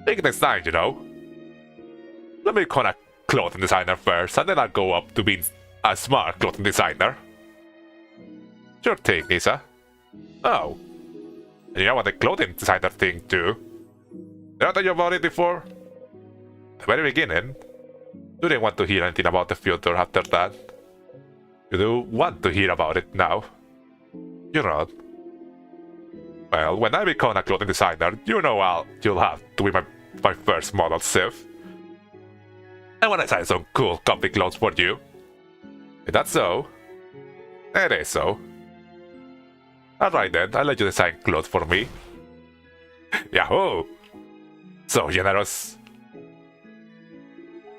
Take it next time, Let me become a clothing designer first, and then I'll go up to being a smart clothing designer. Sure thing, Lisa. Oh. And you know what the clothing designer thing too? Did I tell you about it before? The very beginning. You didn't want to hear anything about the future after that. You do want to hear about it now. You're not. Well, when I become a clothing designer, you'll have to be my first model self. I want to design some cool, comfy clothes for you. Is that so? It is so. Alright then, I'll let you design clothes for me. Yahoo! So generous.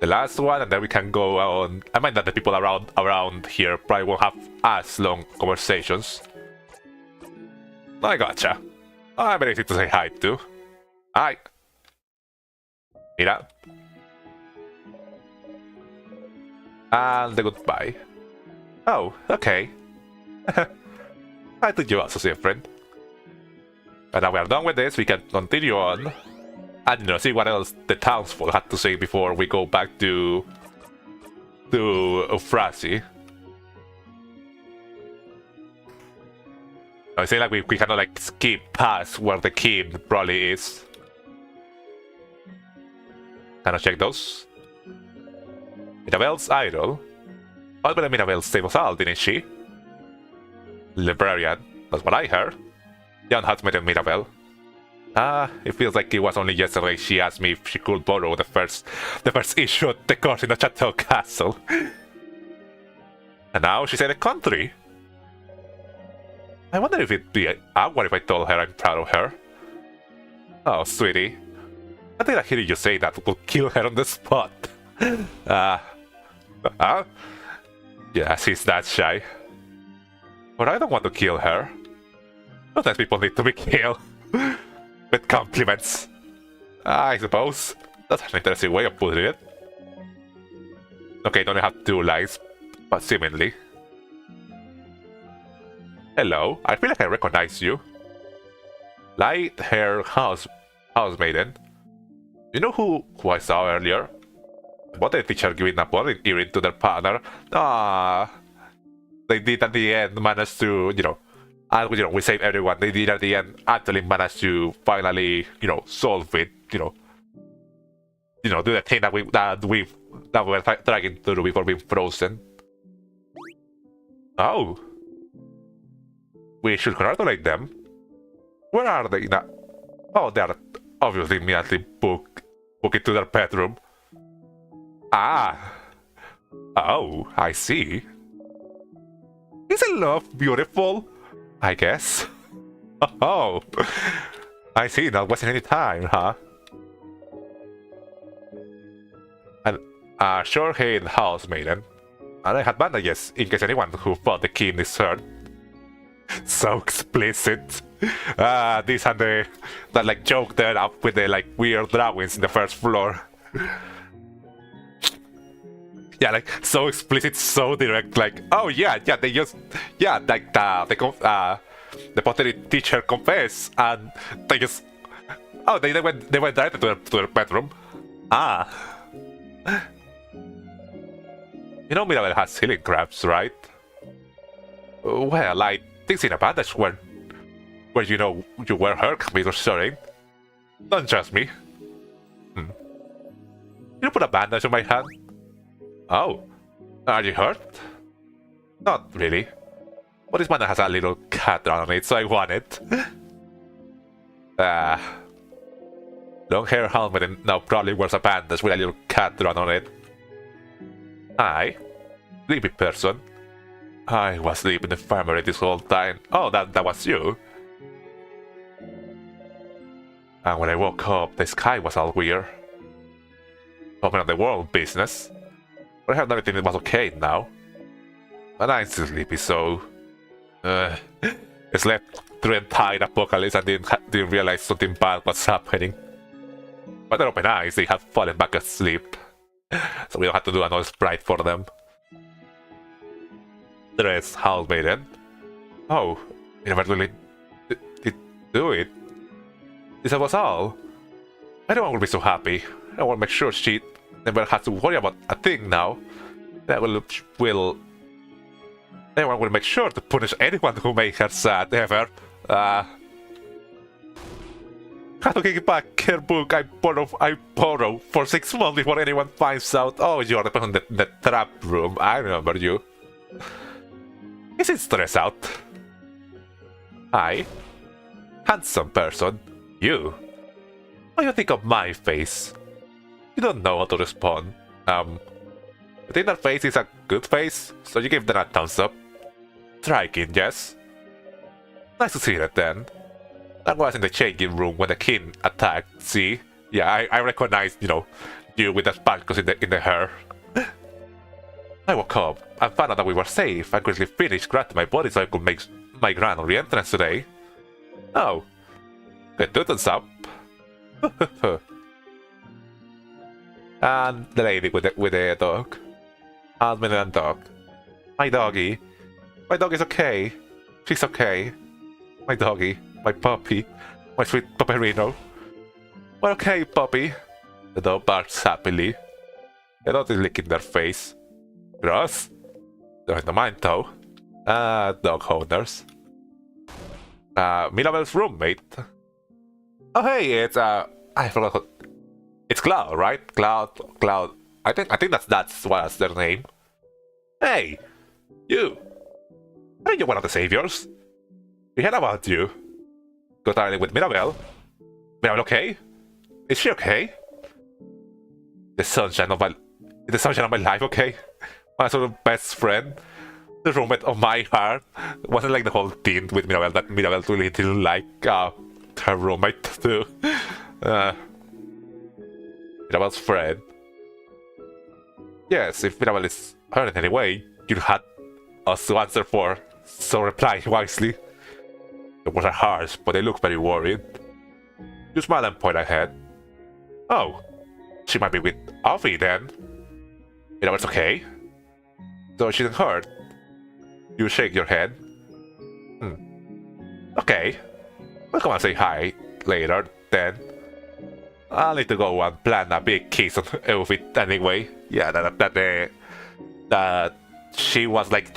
The last one, and then we can go on. I mind that the people around here probably won't have as long conversations. I gotcha. I'm very easy to say hi to. Hi. Mira. And the goodbye. Oh, okay. I think you also see a friend. And now we are done with this, we can continue on. And see what else the townsfolk had to say before we go back to Frasi. I say like we cannot like skip past where the king probably is. Can I check those? Mirabelle's idol. But Mirabelle saved us all, didn't she? Librarian. That's what I heard. Jan has met Mirabelle. It feels like it was only yesterday she asked me if she could borrow the first issue of the course in the Chateau Castle. And now she's in the country. I wonder if it'd be awkward if I told her I'm proud of her. Oh, sweetie. I think I hear you say that will kill her on the spot. Yeah, she's that shy. But I don't want to kill her. Sometimes people need to be killed. With compliments. I suppose. That's an interesting way of putting it. Okay, don't have 2 lines, but seemingly. Hello, I feel like I recognize you. Light-haired housemaiden. You know who I saw earlier? What the teacher giving a body earring to their partner. They did at the end manage to, and we saved everyone. They did at the end actually manage to finally, solve it. Do the thing that we were trying to do before being frozen. Oh, we should congratulate them. Where are they now? Oh, they are obviously immediately book it to their bedroom. Oh, I see. Isn't love beautiful? I guess. Oh, I see. Not wasting any time, huh? And short-haired housemaiden. And I had bandages in case anyone who thought the king is hurt. So explicit. This and that like joke there up with the like weird drawings in the first floor. Yeah, like so explicit, so direct. Like, oh yeah, they just like the pottery teacher confessed, and they just they went directly to their bedroom. Mirabelle has healing crabs, right? Well, I think in a bandage where you wear her can be reassuring. Don't trust me. You put a bandage on my hand. Oh, are you hurt? Not really. But this bandage has a little cat on it, so I want it. Long hair helmet and now probably wears a bandage with a little cat drawn on it. Hi, sleepy person. I was sleeping in the infirmary this whole time. Oh, that was you. And when I woke up, the sky was all weird. Open up the world business. But I heard everything was okay now. But I'm still sleepy, so... I slept through the entire apocalypse and didn't realize something bad was happening. By their open eyes, they had fallen back asleep. So we don't have to do another sprite for them. Dress housemaiden. Oh, you never really did do it. This was all. Everyone will be so happy. I will make sure she never has to worry about a thing now. Everyone will make sure to punish anyone who makes her sad ever. Have to give back her book I borrow for 6 months before anyone finds out. Oh, you're the person in the trap room. I remember you. Is it stressed out? Hi. Handsome person. You. What do you think of my face? You don't know how to respond. I think that face is a good face, so you give that a thumbs up. Striking, yes? Nice to see that then. That was in the changing room when the king attacked, see? Yeah, I recognized, you with the sparkles in the hair. I woke up and found out that we were safe. I quickly finished grabbing my body so I could make my grand re-entrance today. Oh. Good thumbs up. And the lady with the dog. Husband and dog. My doggy. My dog is okay. She's okay. My doggy. My puppy. My sweet Pupperino. We're okay, puppy. The dog barks happily. The dog is licking their face. Gross. Don't mind though. Dog owners. Mirabel's roommate. Oh hey, it's I forgot. It's Cloud, right? Cloud. I think that's what's their name. Hey, you. Aren't you one of the saviors? We heard about you. Got started with Mirabel. Mirabel okay? Is she okay? The sunshine of my life, okay? My sort of best friend. The roommate of my heart. Wasn't like the whole thing with Mirabel that Mirabel really didn't like her roommate too. Mirabel's friend. Yes, if Mirabel is hurt in any way, you had us to answer for, so reply wisely. The words are harsh, but they look very worried. You smile and point ahead. Oh, she might be with Offie then. Mirabel's okay. So she isn't hurt. You shake your head. Okay. We'll come and say hi later, then. I'll need to go and plan a big kiss on Offie anyway. Yeah, that she was like,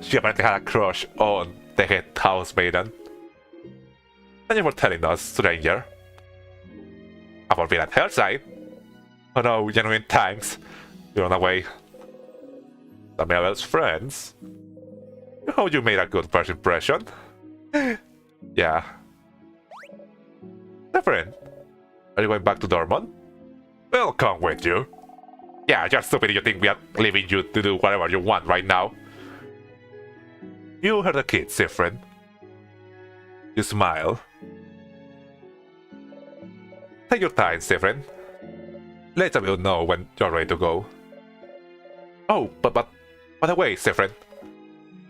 she apparently had a crush on the head housemaiden. And you were telling us, stranger. About being at her side. Oh no, genuine thanks. You're on the way. Mirabel's friends. How you made a good first impression? Yeah. My friend, are you going back to Dortmund? We'll come with you. Yeah, you're stupid if you think we are leaving you to do whatever you want right now. You heard the kid, Siffrin. You smile. Take your time, Siffrin. Later we'll know when you're ready to go. Oh, but by the way, Siffrin,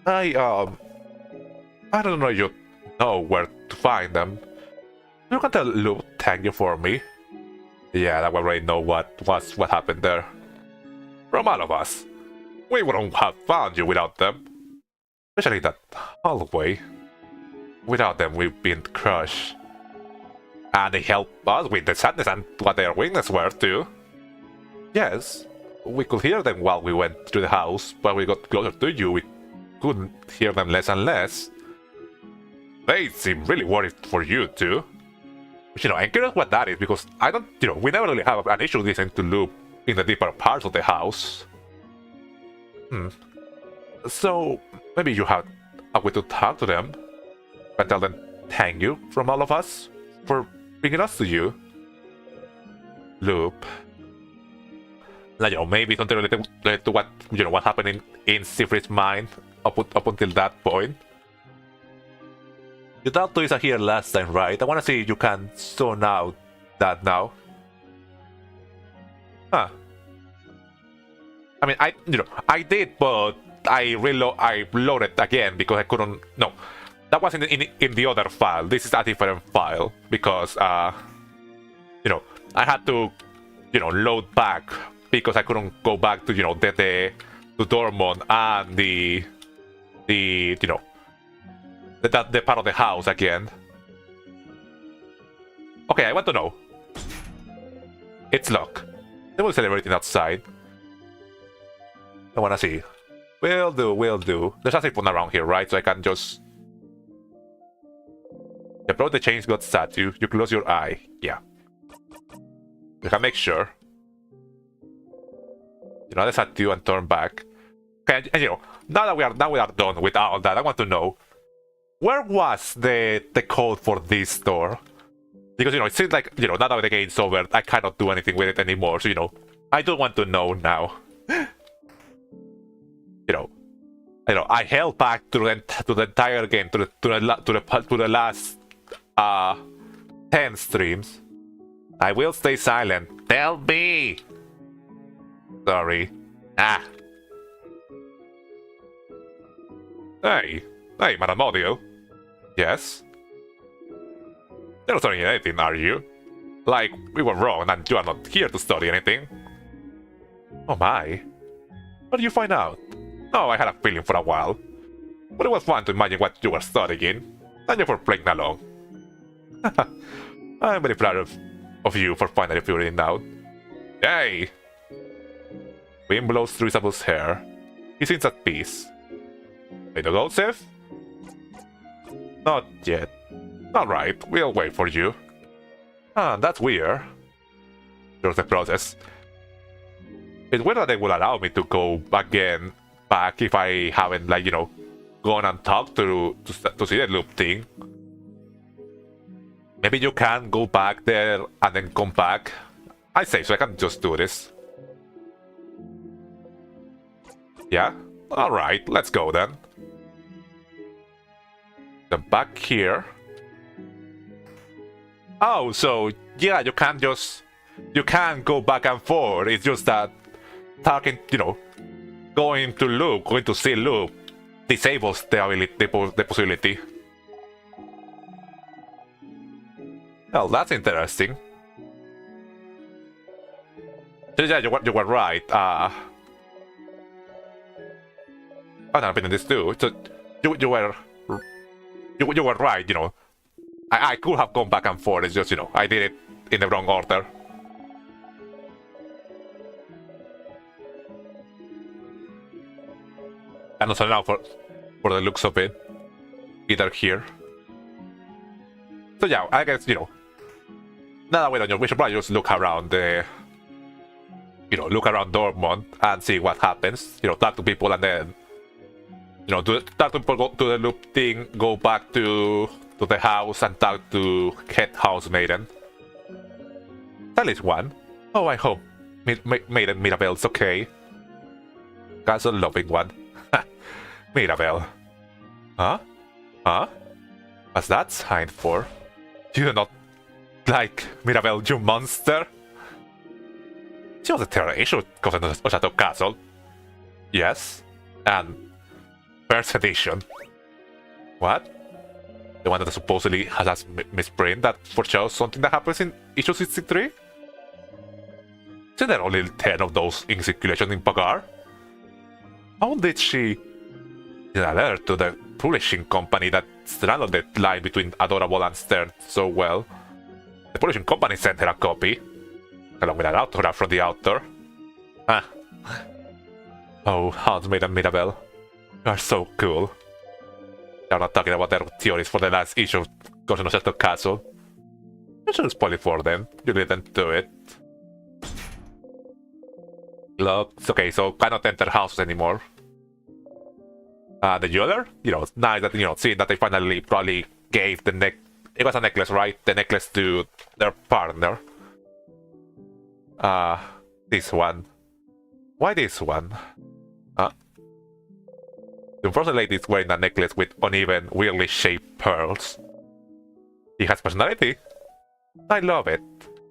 I don't know you know where to find them. You can tell Lou thank you for me. Yeah, that we already know what happened there. From all of us. We wouldn't have found you without them. Especially that hallway. Without them, we've been crushed. And they helped us with the sadness and what their weakness were too. Yes, we could hear them while we went to the house, but we got closer to you, we couldn't hear them less and less. They seem really worried for you too. I'm curious what that is, because I don't, we never really have an issue listening to Loop in the deeper parts of the house. So, maybe you have a way to talk to them and tell them thank you from all of us for bringing us to you. Loop. Now, maybe something related to what, what happened in Siegfried's mind up until that point. You talked to Isa here last time, right? I want to see if you can sort out that now. Huh. I mean, I did, but I loaded again because I couldn't. No, that was in the other file. This is a different file because I had to, load back because I couldn't go back to, you know, the Dortmund and the you know, the part of the house again. Okay, I want to know. It's locked. They will celebrating outside. I wanna see. Will do, will do. There's nothing fun around here, right? So I can just... You approach the Chains God statue, you close your eye. Yeah. You can make sure. You know the statue and turn back. Okay, and you know, now we are done with all that, I want to know, where was the code for this door? Because, you know, it seems like, you know, now that the game's over, I cannot do anything with it anymore. So, you know, I don't want to know now. You know, I held back to the entire game, to the last 10 streams. I will stay silent. Tell me. Sorry. Ah. Hey, Madam Audio. Yes. You're not studying anything, are you? Like, we were wrong and you are not here to study anything. Oh my. What did you find out? Oh, I had a feeling for a while. But it was fun to imagine what you were studying. Thank you for playing along. I'm very proud of you for finally figuring it out. Yay! Wind blows through Isabel's hair. He seems at peace. Way to go, Seth? Not yet. Alright, we'll wait for you. Ah, that's weird. There's the process. It's weird that they will allow me to go back if I haven't, like, you know, gone and talked to see the loop thing. Maybe you can go back there and then come back. I say so I can just do this. Yeah? Alright, let's go then. Then back here. Oh, so yeah, you can't go back and forth. It's just that talking, you know, going to see loop disables the possibility. Well, that's interesting. Yeah, you were right. I've been in this too. So you were right. You know, I could have gone back and forth. It's just, you know, I did it in the wrong order. And also now for the looks of it, either here. So yeah, I guess, you know, now that we don't know, we should probably just look around look around Dortmund and see what happens. You know, talk to people and then, you know, talk to people, go to the loop thing, go back to the house and talk to head housemaiden. At least one. Oh, I hope Maiden Mirabelle's okay. That's a loving one. Mirabelle. Huh? Huh? What's that sign for? You do not like Mirabelle, you monster? She was a terrorist goes into Oshato Castle. Yes. And first edition. What? The one that supposedly has a misprint that foreshadows something that happens in issue 63? Isn't there only 10 of those in circulation in Pagar? How did she alert to the publishing company that straddled the line between adorable and stern so well? The publishing company sent her a copy, along with an autograph from the author. Ah. Oh, Handmaiden Mirabelle. You are so cool. You're not talking about their theories for the last issue of Ghost in Oshato Castle. You shouldn't spoil it for them. You didn't do it. Look, okay, so cannot enter houses anymore. The jeweler? You know, it's nice that, you know, seeing that they finally probably gave the it was a necklace, right? The necklace to their partner. This one. Why this one? Huh? The unfortunate lady is wearing a necklace with uneven, weirdly shaped pearls. He has personality. I love it.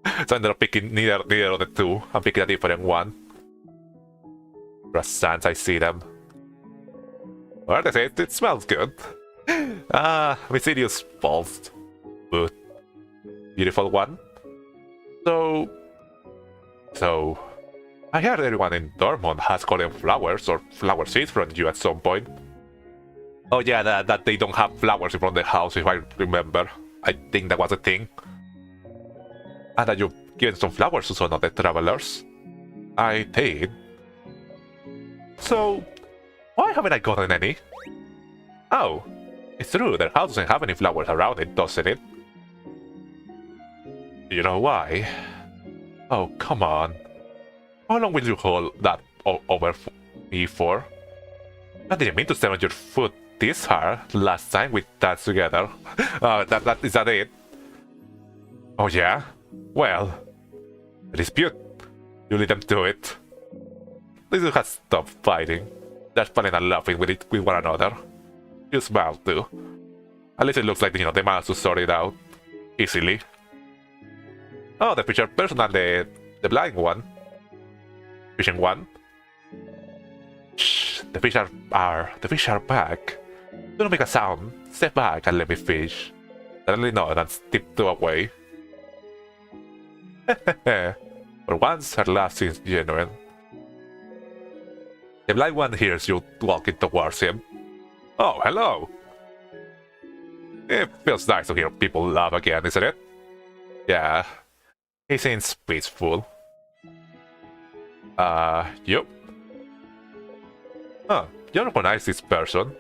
So I ended up picking neither of the two. I'm picking a different one. Sans, I see them. What they say, it smells good. Mysterious pulsed. But beautiful one. So I heard everyone in Dortmund has gotten flowers or flower seeds from you at some point. Oh yeah, that they don't have flowers in front of the house, if I remember. I think that was a thing. And that you've given some flowers to some of the travelers. I did. So, why haven't I gotten any? Oh, it's true, their house doesn't have any flowers around it, doesn't it? You know why? Oh, come on. How long will you hold that over me for? I didn't mean to step on your foot this hard last time we danced together. Is that it? Oh yeah? Well, dispute. You lead them to it. These two have stopped fighting. They're smiling and laughing with one another. You smile too. At least it looks like, they managed to sort it out easily. Oh, the featured person and the blind one. Fishing one. Shh, the fish are back. Don't make a sound. Step back and let me fish. Suddenly nod and tiptoe away. For once, her laugh seems genuine. The blind one hears you walking towards him. Oh, hello! It feels nice to hear people laugh again, isn't it? Yeah. He seems peaceful. Yup. Huh, you recognize this person.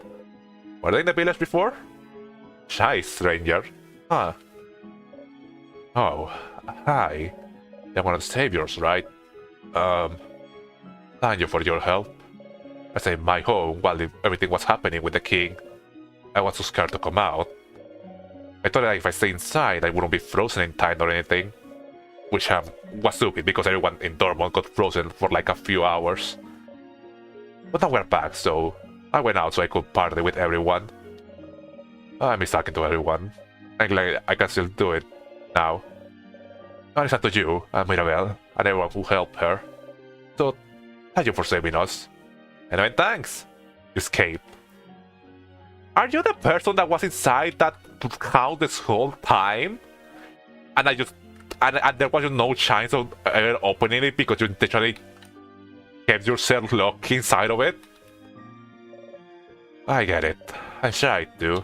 Were they in the village before? Shy stranger. Huh. Oh, hi. You're one of the saviors, right? Thank you for your help. I stayed in my home while everything was happening with the king. I was too scared to come out. I thought that if I stayed inside, I wouldn't be frozen in time or anything. Which was stupid because everyone in Dortmund got frozen for like a few hours. But now we're back, so I went out so I could party with everyone. I miss talking to everyone. I'm glad I can still do it now. And it's up to you, and Mirabelle, and everyone who helped her. So, thank you for saving us. And I mean, thanks! You escaped. Are you the person that was inside that house this whole time? And and there was no chance of ever opening it because you intentionally kept yourself locked inside of it? I get it. I'm shy too.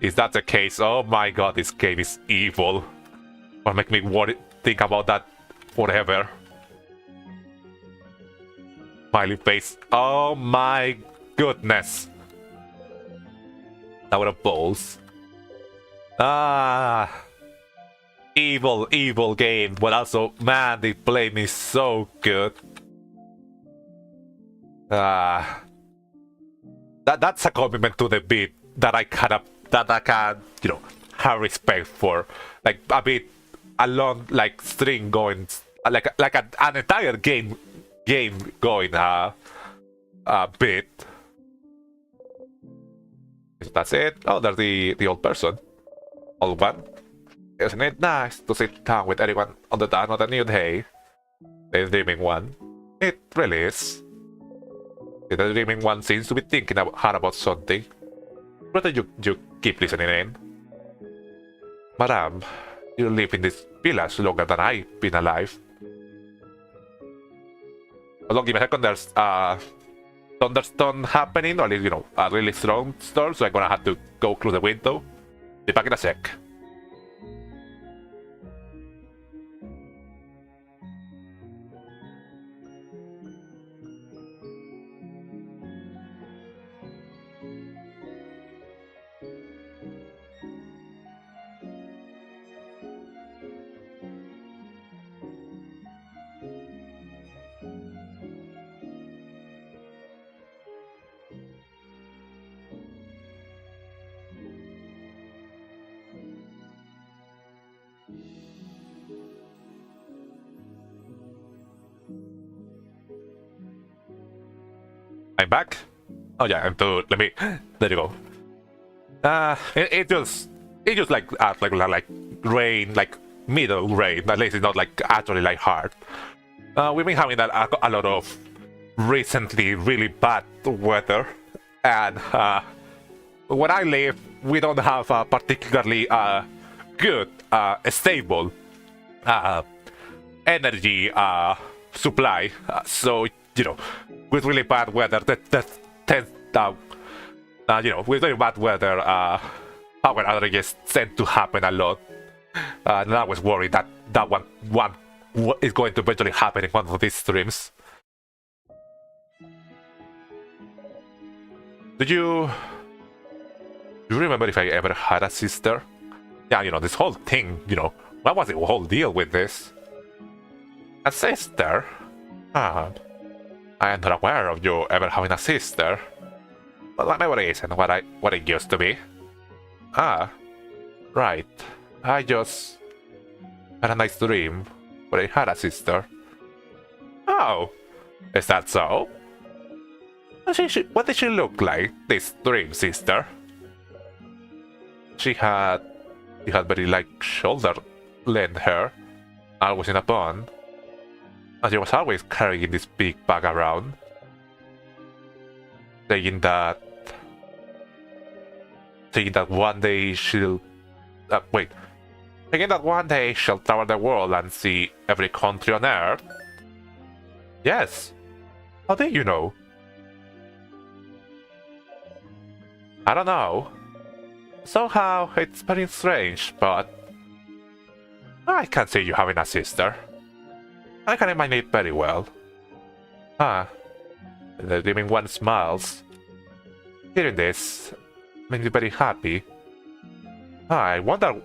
Is that the case? Oh my god, this game is evil. Or make me think about that forever. Smiley face. Oh my goodness. Now we're balls. Evil game, but also, man, they play me so good. That's a compliment to the beat that I can, have respect for. Like a bit, a long string going, like an entire game going bit. That's it. Oh, there's the old person, old one. Isn't it nice to sit down with everyone on the dawn of a new day? The dreaming one. It really is. The dreaming one seems to be thinking hard about something. Whether you keep listening in. Madame, you live in this village longer than I've been alive. Hold on, give me a second, there's thunderstorm happening, or at least, a really strong storm, so I'm gonna have to go through the window. Be back in a sec. I'm back. Oh yeah, let me. There you go. It just like rain, like middle rain. At least it's not actually hard. We've been having a lot of recently really bad weather, and where I live, we don't have a particularly good, stable energy supply. So, you know, with really bad weather, that tends with very bad weather, power outages tend to happen a lot. And I was worried that one is going to eventually happen in one of these streams. Do you remember if I ever had a sister? Yeah, this whole thing, what was the whole deal with this? A sister? I am not aware of you ever having a sister. But my memory isn't what it used to be. Ah, right. I just had a nice dream where I had a sister. Oh, is that so? What did she look like, this dream sister? She had very shoulder-length hair, always in a bun, and she was always carrying this big bag around, saying that one day she'll travel the world and see every country on Earth. Yes. How did you know? I don't know. Somehow it's very strange, but I can see you having a sister. I can imagine it very well. The dreaming one smiles. Hearing this makes me very happy. I wonder.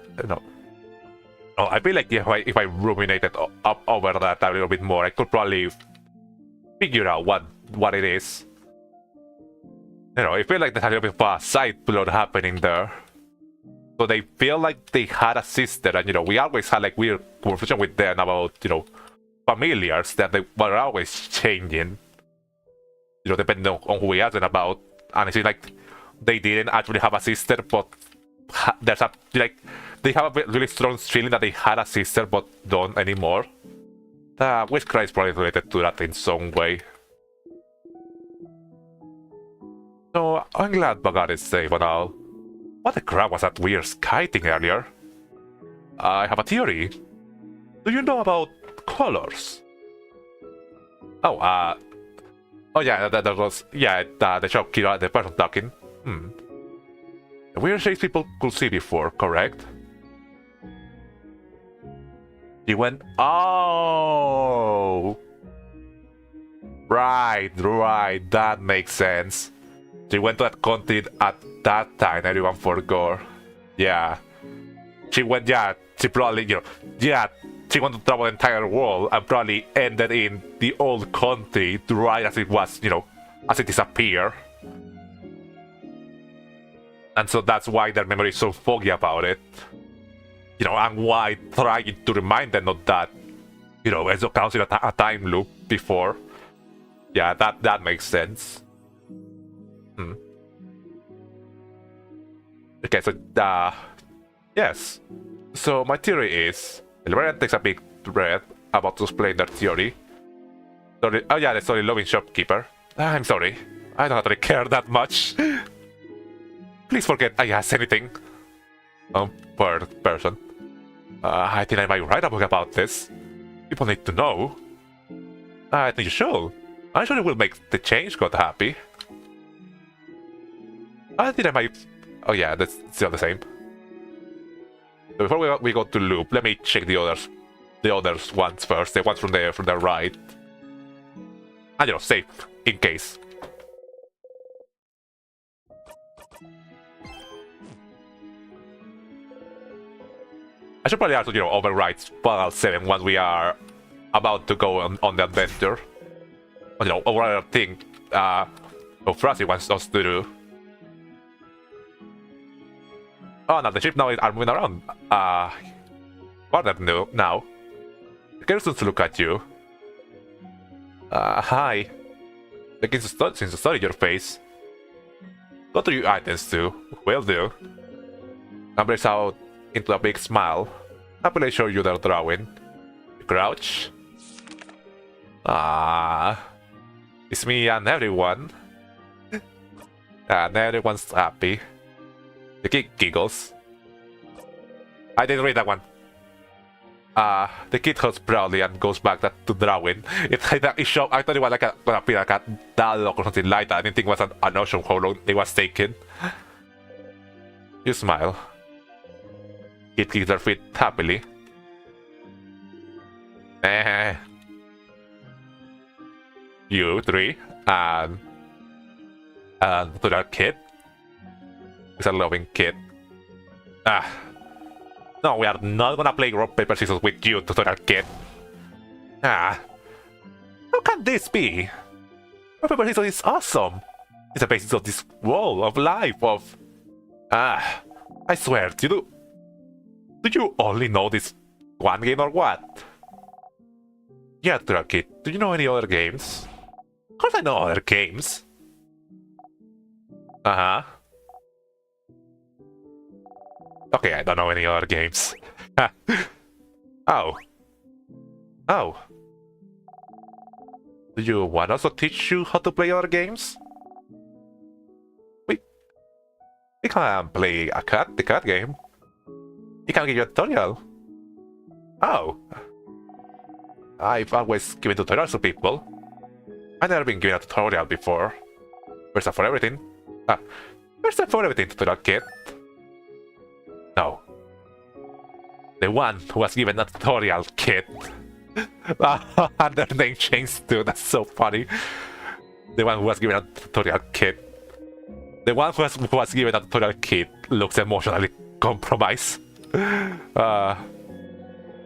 I feel like if I ruminated up over that a little bit more, I could probably figure out what it is. I feel like there's a little bit of a side plot happening there. So they feel like they had a sister, and we always had weird conversation with them about familiars that they were always changing. Depending on who we ask them about, and it seems like they didn't actually have a sister, but there's they have a really strong feeling that they had a sister, but don't anymore. Witchcraft is probably related to that in some way. So I'm glad Bagat is safe and all. What the crap was that weird sky thing earlier? I have a theory. Do you know about colors? Oh yeah, that was the shopkeeper, the person talking. The weird shapes people could see before, correct? He went, oh, right, that makes sense. She went to that country at that time, everyone forgot. Yeah. She went, she probably, she wanted to travel the entire world and probably ended in the old country right as it was, as it disappeared. And so that's why their memory is so foggy about it. And why trying to remind them of that, as considered a time loop before. Yeah, that makes sense. Okay, so, yes. So my theory is, the librarian takes a big breath about to explain their theory. Sorry, oh yeah, the sorry loving shopkeeper. I'm sorry, I don't really care that much. Please forget I asked anything. Per person. I think I might write a book about this. People need to know. I think you should. I'm sure it will make the change God happy. I think I might... Oh yeah, that's still the same. So before we go to loop, let me check the others ones first. The ones from the right. And save in case. I should probably also, overwrite Panel 7 once we are about to go on the adventure. Overall thing Frosty wants us to do. Oh no, the ship now are moving around. What that new now? The characters look at you. Hi. Begins to study your face. What do your items do? Will do. And breaks out into a big smile. Happily show you their drawing. You crouch. It's me and everyone. And everyone's happy. The kid giggles. I didn't read that one. The kid hugs proudly and goes back to drawing. I thought it was like gonna be like a dialogue or something like that. I didn't think it was an notion how long it was taken. You smile. Kid kicks their feet happily. You three and to that kid. It's a loving kid. No, we are not gonna play rock, paper, scissors with you, tutorial kid. How can this be? Rock, paper, scissors is awesome. It's the basis of this world, of life, of... I swear, do you only know this one game or what? Yeah, tutorial kid, do you know any other games? Of course I know other games. Okay, I don't know any other games. Oh. Do you want us to teach you how to play other games? We can play the card game. We can give you a tutorial. Oh. I've always given tutorials to people. I've never been given a tutorial before. First time for everything. First time for everything, tutorial kid. No. The one who was given a tutorial kid. And their name changed too, that's so funny. The one who was given a tutorial kid. The one who was given a tutorial kid looks emotionally compromised. The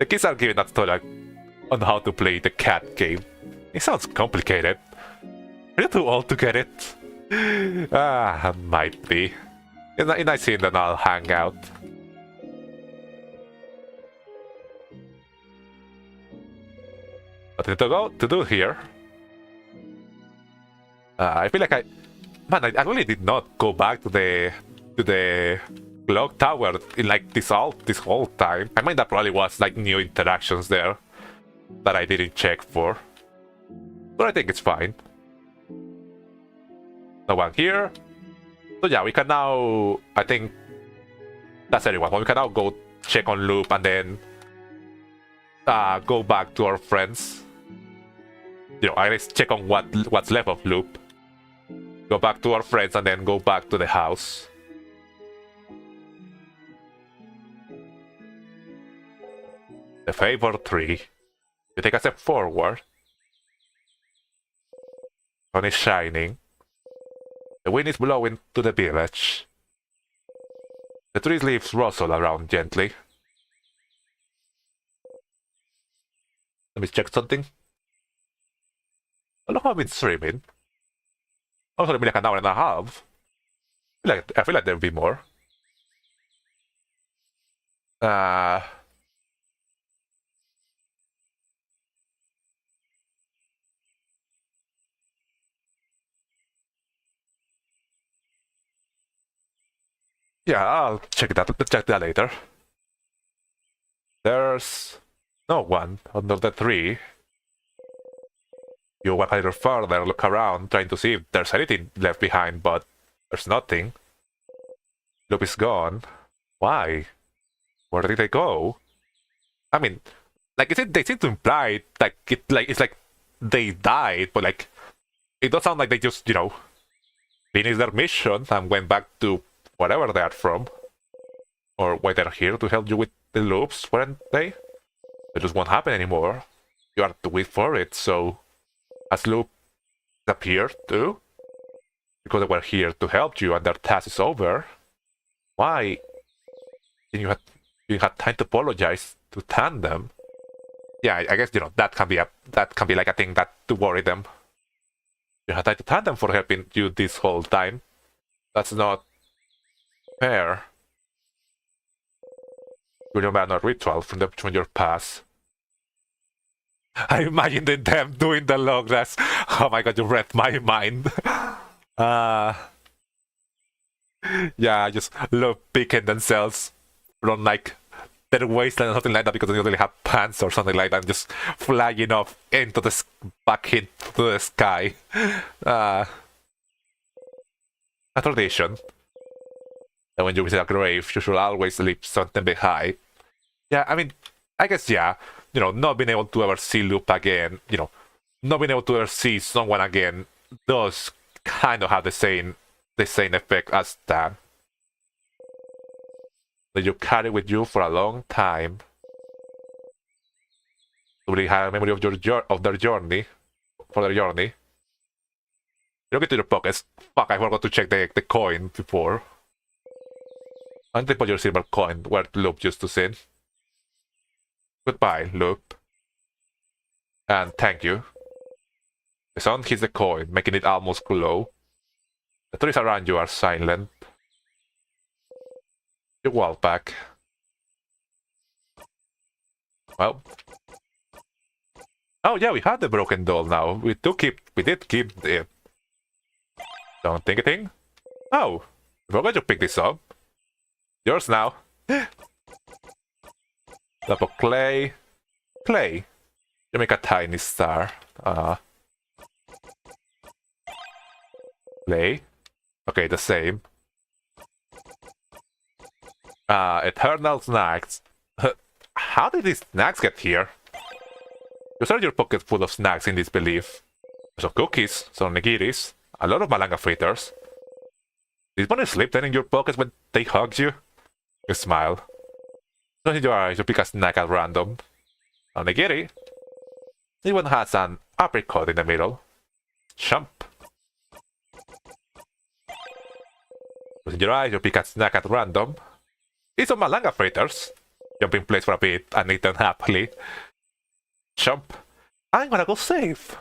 kids are given a tutorial on how to play the cat game. It sounds complicated. Are you too old to get it? Might be. In I see then I'll hang out. What to do here? I feel like I really did not go back to the clock tower in like this whole time. I mean, that probably was like new interactions there that I didn't check for, but I think it's fine. No one here. So yeah, we can now, I think that's everyone. We can now go check on Loop and then go back to our friends. You know, I guess check on what's left of Loop. Go back to our friends and then go back to the house. The favor tree. You take a step forward. Sun is shining. The wind is blowing to the village. The tree's leaves rustle around gently. Let me check something. How long have I been streaming? Also, maybe like an hour and a half. I feel like there'll be more. Yeah, I'll check that. Let's check that later. There's no one under the tree. You walk a little further, look around, trying to see if there's anything left behind, but there's nothing. Loop is gone. Why? Where did they go? I mean, like they seem to imply it's like they died, but like it does sound like they just, you know, finished their mission and went back to wherever they are from. Or why they're here to help you with the loops, weren't they? It just won't happen anymore. You are to wait for it, so has Loop appeared too? Because they were here to help you and their task is over. Why? You had time to apologize to Tandem. Yeah, I guess, you know, that can be like a thing that to worry them. You had time to Tandem for helping you this whole time. That's not fair. You remember a ritual from your past. I imagined them doing the long rest. Oh my god, you read my mind. Yeah, just love picking themselves from like their waistline or something like that because they don't really have pants or something like that, just flying off into the back into the sky. A tradition that when you visit a grave, you should always leave something behind. Yeah, I mean, I guess, yeah, not being able to ever see Loop again, not being able to ever see someone again does kind of have the same effect as that. That you carry with you for a long time. To really have a memory of their journey. For their journey. You get to your pockets. Fuck, I forgot to check the coin before. And they put your silver coin where Loop used to sit. Goodbye, Loop. And thank you. The sun hits the coin, making it almost glow. The trees around you are silent. You walk back. Well. Oh yeah, we had the broken doll now. We did keep it. Don't think a thing. Oh, we're going to pick this up. Yours now. Lump of clay. Clay. You make a tiny star. Clay. Okay, the same. Eternal snacks. How did these snacks get here? You start your pocket full of snacks in disbelief. Some cookies, some nigiris, a lot of malanga fritters. Did one slip then in your pockets when they hugged you? You smile. Closing your eyes, you pick a snack at random. A nigiri. This one has an apricot in the middle. Chomp. Closing your eyes, you pick a snack at random. It's some malanga fritters. Jump in place for a bit and eat them happily. Chomp. I'm gonna go save.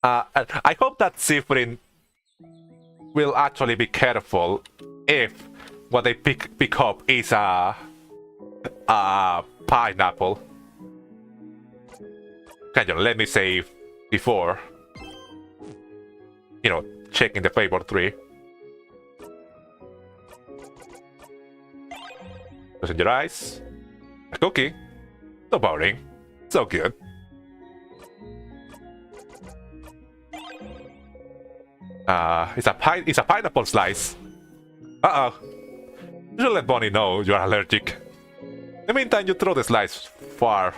I hope that Sifrin will actually be careful if what they pick up is a pineapple. Can you let me save before checking the favor tree? Closing your eyes. A cookie. So boring. So good. It's a pineapple slice. Uh-oh. You should let Bonnie know you are allergic. In the meantime, you throw the slice far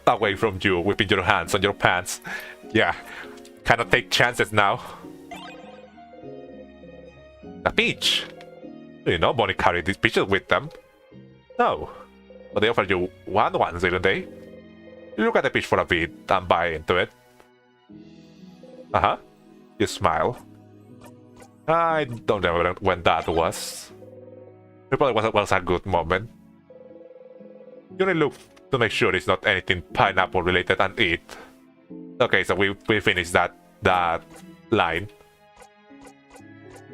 away from you, whipping your hands on your pants. Yeah, cannot take chances now. A peach. You know Bonnie carried these peaches with them. No. But they offered you one once, didn't they? You look at the peach for a bit and buy into it. Uh-huh. You smile. I don't remember when that was. It probably was a good moment. You only look to make sure it's not anything pineapple related and eat. Okay, so we finished that line.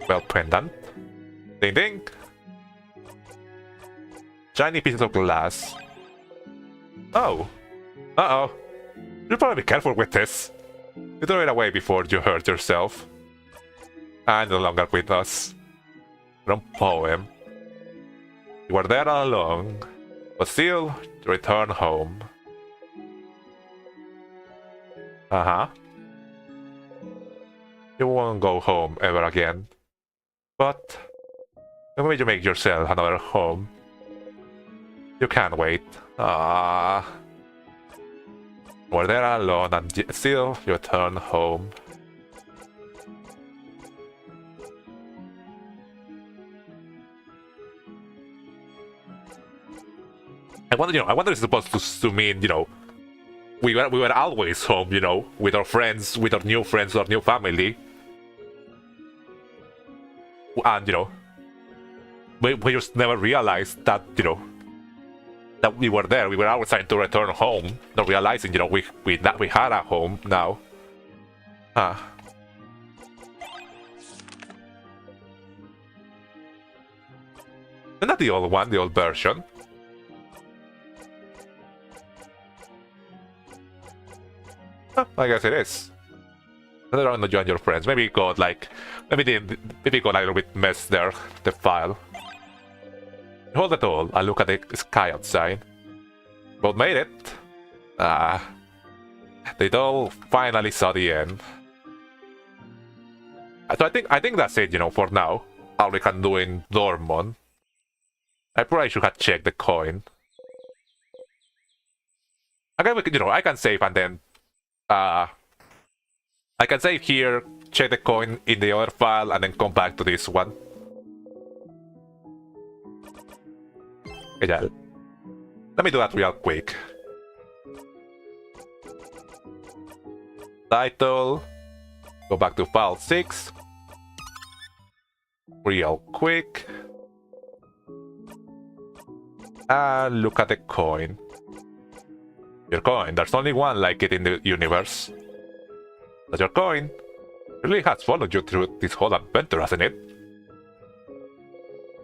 Well, pendant. Ding ding. Shiny pieces of glass. Oh. Uh-oh. You'll probably be careful with this. You throw it away before you hurt yourself. And no longer with us. From poem. You were there all along, but still you return home. Uh-huh. You won't go home ever again. But maybe you make yourself another home. You can't wait. Ah. You were there all alone and still you return home. I wonder if it's supposed to mean, we were always home, with our friends, with our new family. And, we just never realized that, that we were there. We were always trying to return home, not realizing, we had a home now. Ah. Isn't that the old one, the old version? I guess it is. Another round to join your friends. Maybe it got maybe it got a little bit messed there, the file. Hold it all and look at the sky outside. Both made it. They all finally saw the end. So I think that's it, for now. All we can do in Dormon. I probably should have checked the coin. I can save and then I can save here, check the coin in the other file, and then come back to this one. Okay, yeah. Let me do that real quick. Title. Go back to file 6. Real quick. And look at the coin. Your coin. There's only one like it in the universe. But your coin really has followed you through this whole adventure, hasn't it?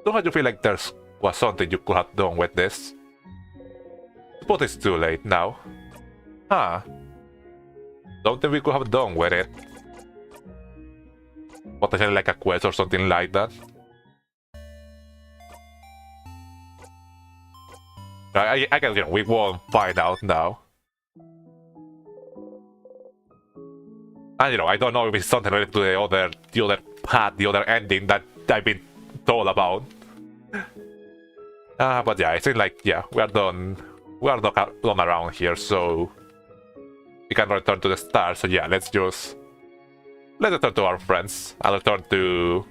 Don't you feel like there's was something you could have done with this? But it's too late now. Huh. Something we could have done with it. Potentially like a quest or something like that. I guess, you know, we won't find out now. And you know, I don't know if it's something related to the other path, the other ending that I've been told about. But yeah, it seems like, yeah, we are done around here, so we can return to the start. So yeah, let's return to our friends and return to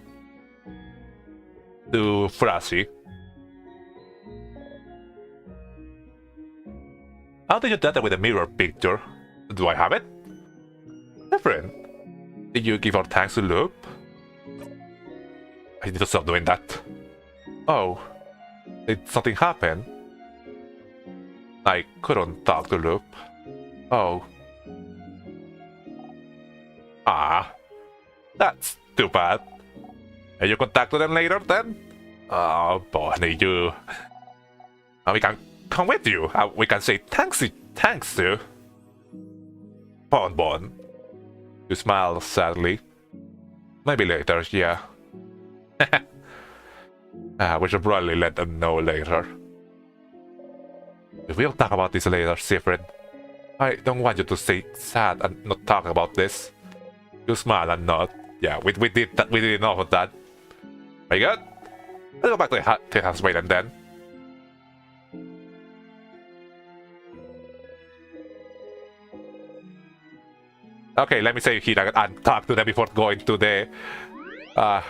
Frasi. How did you do that with a mirror picture? Do I have it? Different. Did you give our thanks to Loop? I need to stop doing that. Oh. Did something happen? I couldn't talk to Loop. Oh. Ah. That's too bad. Can you contact them later then? Oh, Bonnie, you... we can come with you. We can say thanks to... Bon. You smile sadly. Maybe later, yeah. We should probably let them know later. We'll talk about this later, Siegfried. I don't want you to stay sad and not talk about this. You smile and nod. Yeah, we did that. We did enough of that. Very good. Let's go back to the house and then. Okay, let me save here and talk to them before going to the... That's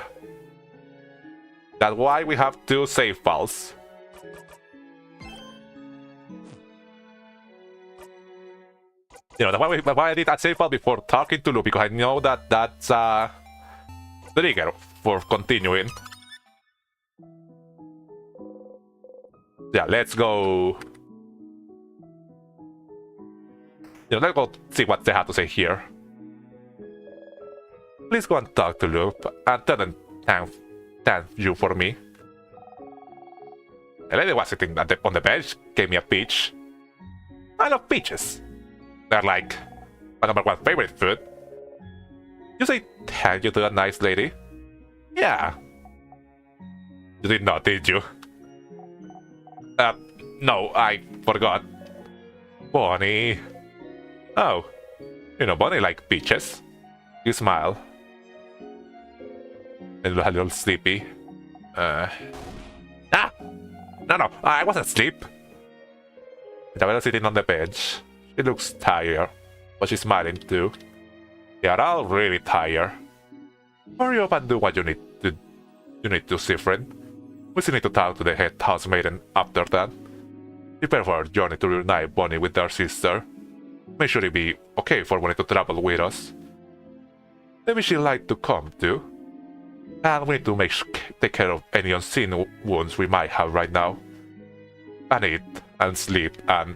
why we have two save files. You know, why I did that save file before talking to Lu, because I know that that's the trigger for continuing. Yeah, let's go. You know, let's go see what they have to say here. Please go and talk to Loop and tell them thank you for me. The lady was sitting on the bench, gave me a peach. I love peaches. They're like my #1 favorite food. You say thank you to a nice lady? Yeah. You did not, did you? No, I forgot. Bonnie. Oh. You know, Bonnie like peaches. You smile. And a little sleepy. No, I wasn't asleep. Isabella sitting on the bench. She looks tired, but she's smiling too. They are all really tired. Hurry up and do what you need to, Siegfried. We still need to talk to the head housemaiden after that. Prepare for our journey to reunite Bonnie with our sister. Make sure it'll be okay for Bonnie to travel with us. Maybe she'd like to come too. And we need to take care of any unseen wounds we might have right now. And eat and sleep and...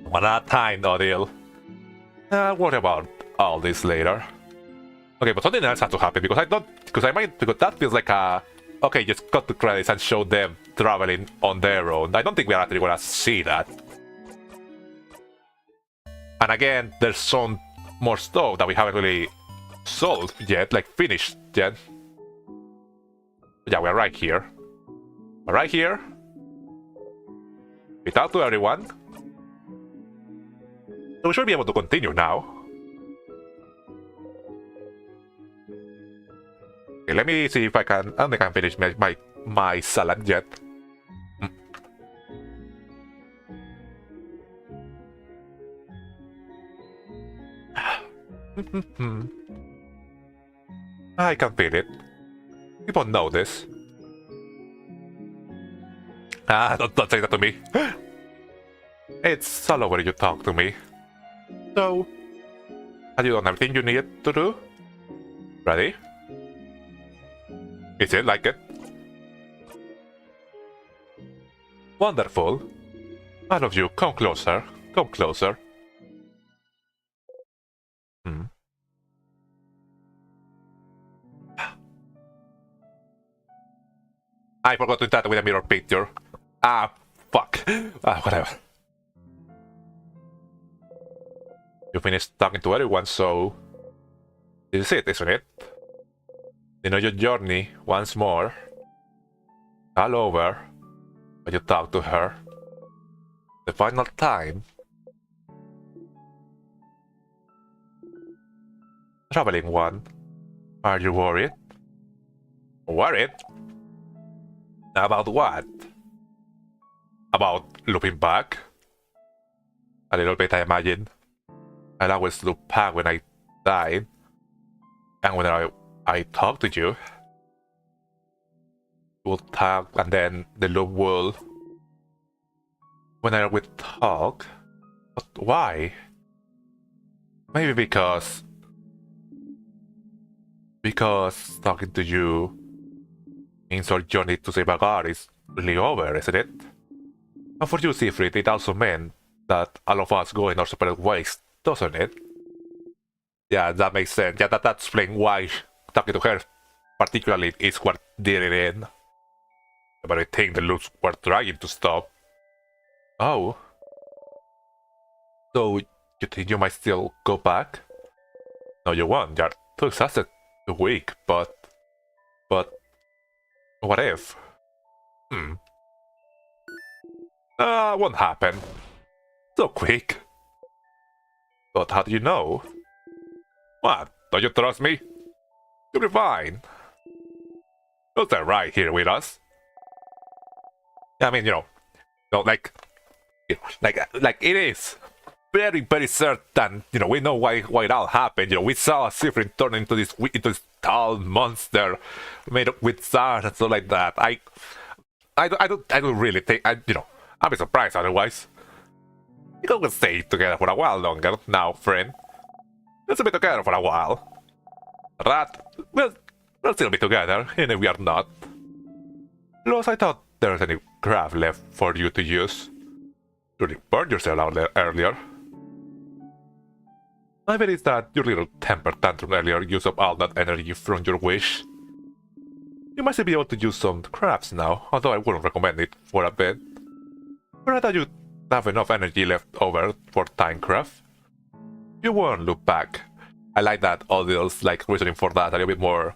one at a time, Odile. I'll worry about all this later. Okay, but something else has to happen because that feels like a... Okay, just cut the credits and show them traveling on their own. I don't think we're actually gonna see that. And again, there's some more stuff that we haven't really solved yet, like finished yet. Yeah, we're right here. We're right here. We talk to everyone. So we should be able to continue now. Okay, let me see if I can... I don't think I can finish my salad yet. I can feel it. People know this. Don't say that to me. It's all over you talk to me. So, have you done everything you need to do? Ready? Is it like it? Wonderful. All of you, come closer. Come closer. I forgot to do that with a mirror picture. Fuck. Whatever. You finished talking to everyone, so... This is it, isn't it? You know your journey once more. All over. But you talk to her. The final time. Traveling one. Are you worried? Worried? About what? About looping back? A little bit, I imagine. I'll always loop back when I die. And when I talk to you, we'll talk and then the loop will... When I will talk? But why? Maybe because talking to you means our journey to save a god is really over, isn't it? And for you, Siegfried, it also meant that all of us go in our separate ways, doesn't it? Yeah, that makes sense. Yeah, that explains why talking to her particularly is what did it in. But I think the loops were trying to stop. Oh. So, you think you might still go back? No, you won't. You're too exhausted, too weak, but... What if? Won't happen. So quick. But how do you know? What? Don't you trust me? You'll be fine. You'll stay right here with us. I mean, like it is very, very certain. We know why it all happened. We saw Siegfried turn into this tall monster made up with stars and stuff like that. I don't really think. I'd be surprised otherwise. We can stay together for a while longer now, friend. Let's be together for a while. We'll still be together, even if we are not. Plus, I thought there was any craft left for you to use. You really burned yourself out earlier. I bet it's that your little temper tantrum earlier used up all that energy from your wish. You might be able to use some crafts now, although I wouldn't recommend it for a bit. But I thought you'd have enough energy left over for Timecraft. You won't look back. I like that Odil's reasoning for that a little bit more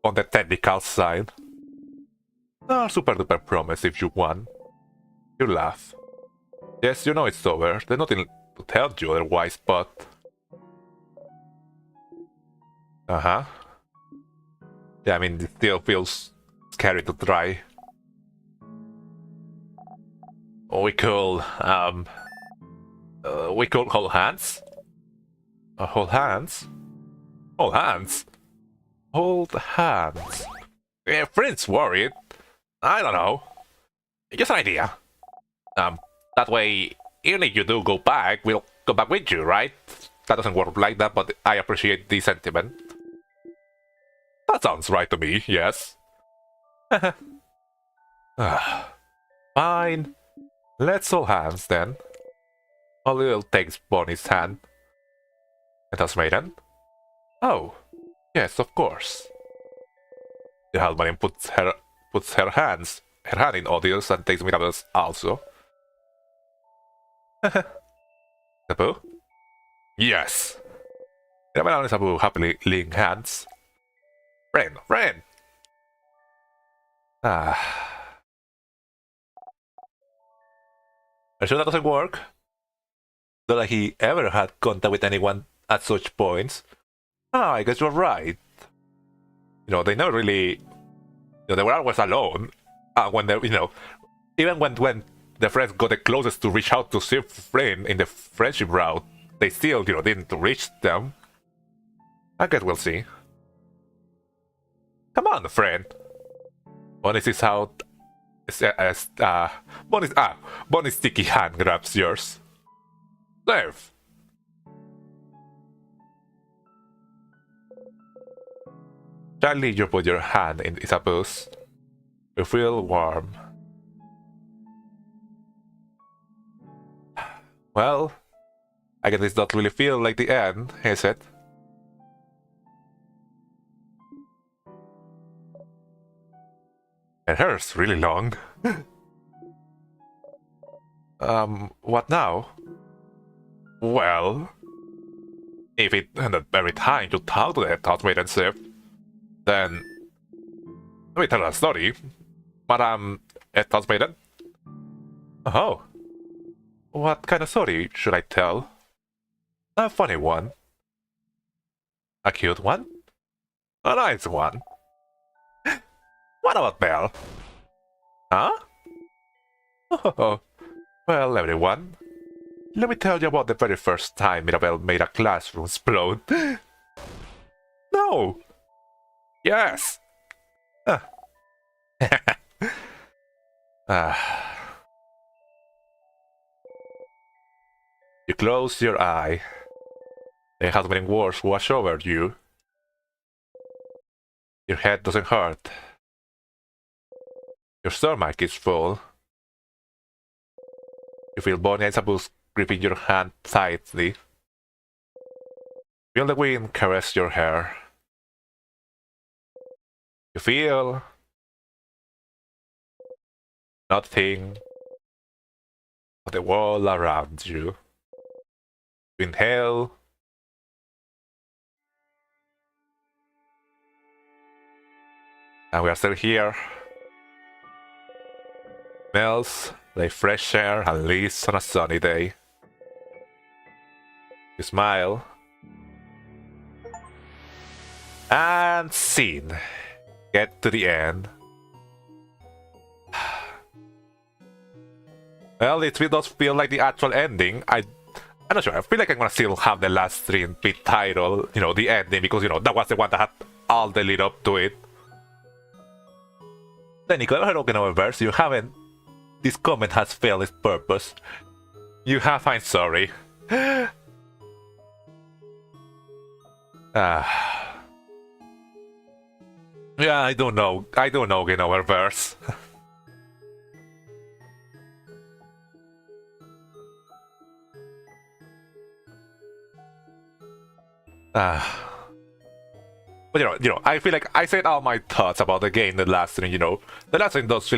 on the technical side. Super duper promise if you want. You laugh. Yes, you know it's over. There's nothing to tell you otherwise, but... Yeah, I mean, it still feels scary to try. We could hold hands? Hold hands? Hold hands? Hold hands. Yeah, friends worried. I don't know. Just an idea. That way, even if you do go back, we'll go back with you, right? That doesn't work like that, but I appreciate the sentiment. That sounds right to me, yes. Fine. Let's hold hands then. Oliver takes Bonnie's hand. And us, Maiden? Oh, yes, of course. The Halmarin puts her hand in Odil's and takes Mirabella's also. Sabu? Yes. Mirabella and Sabu happily link hands. Friend. Are you sure that doesn't work? Not like he ever had contact with anyone at such points. I guess you're right. They never really... they were always alone. When they, even when the friends got the closest to reach out to Siegfried in the friendship route, they still, didn't reach them. I guess we'll see. Come on, friend. Bonnie's is out. Bonnie's sticky hand grabs yours. Serve. Gently you put your hand in Isabeau's. You feel warm. Well, I guess this doesn't really feel like the end, is it? It hurts really long. What now? Well, if it ended every time you talk to that automated ship, then let me tell a story. Madam Maiden? Oh. What kind of story should I tell? A funny one. A cute one? A nice one. What about Belle? Huh? Oh, well, everyone. Let me tell you about the very first time Mirabelle made a classroom explode. No! Yes! You close your eye. The husband words wash over you. Your head doesn't hurt. Your stomach is full. You feel Bonnie and Sabu gripping your hand tightly. Feel the wind caress your hair. You feel nothing but the world around you. You inhale. And we are still here. Smells like fresh air and leaves on a sunny day. You smile. And scene. Get to the end. Well, it does feel like the actual ending. I'm not sure. I feel like I'm gonna still have the last stream bit title, you know, the ending, because, you know, that was the one that had all the lead up to it. Then, Nico, broken our verse, you haven't. This comment has failed its purpose. You have, I'm sorry. Yeah, I don't know in our verse. But you know, I feel like I said all my thoughts about the game the last stream, you know. The last stream does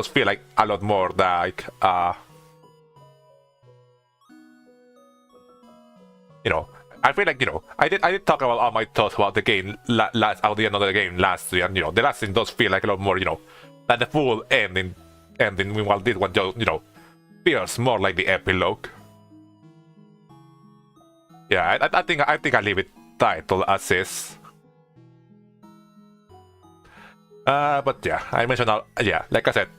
feel like a lot more like you know, I feel like, you know, I did talk about all my thoughts about the game last at the end of the game last stream, and you know, the last stream does feel like a lot more, you know, like the full ending while this one just, you know, feels more like the epilogue. Yeah, I think I leave it title as is. But yeah, I mentioned all, yeah, like I said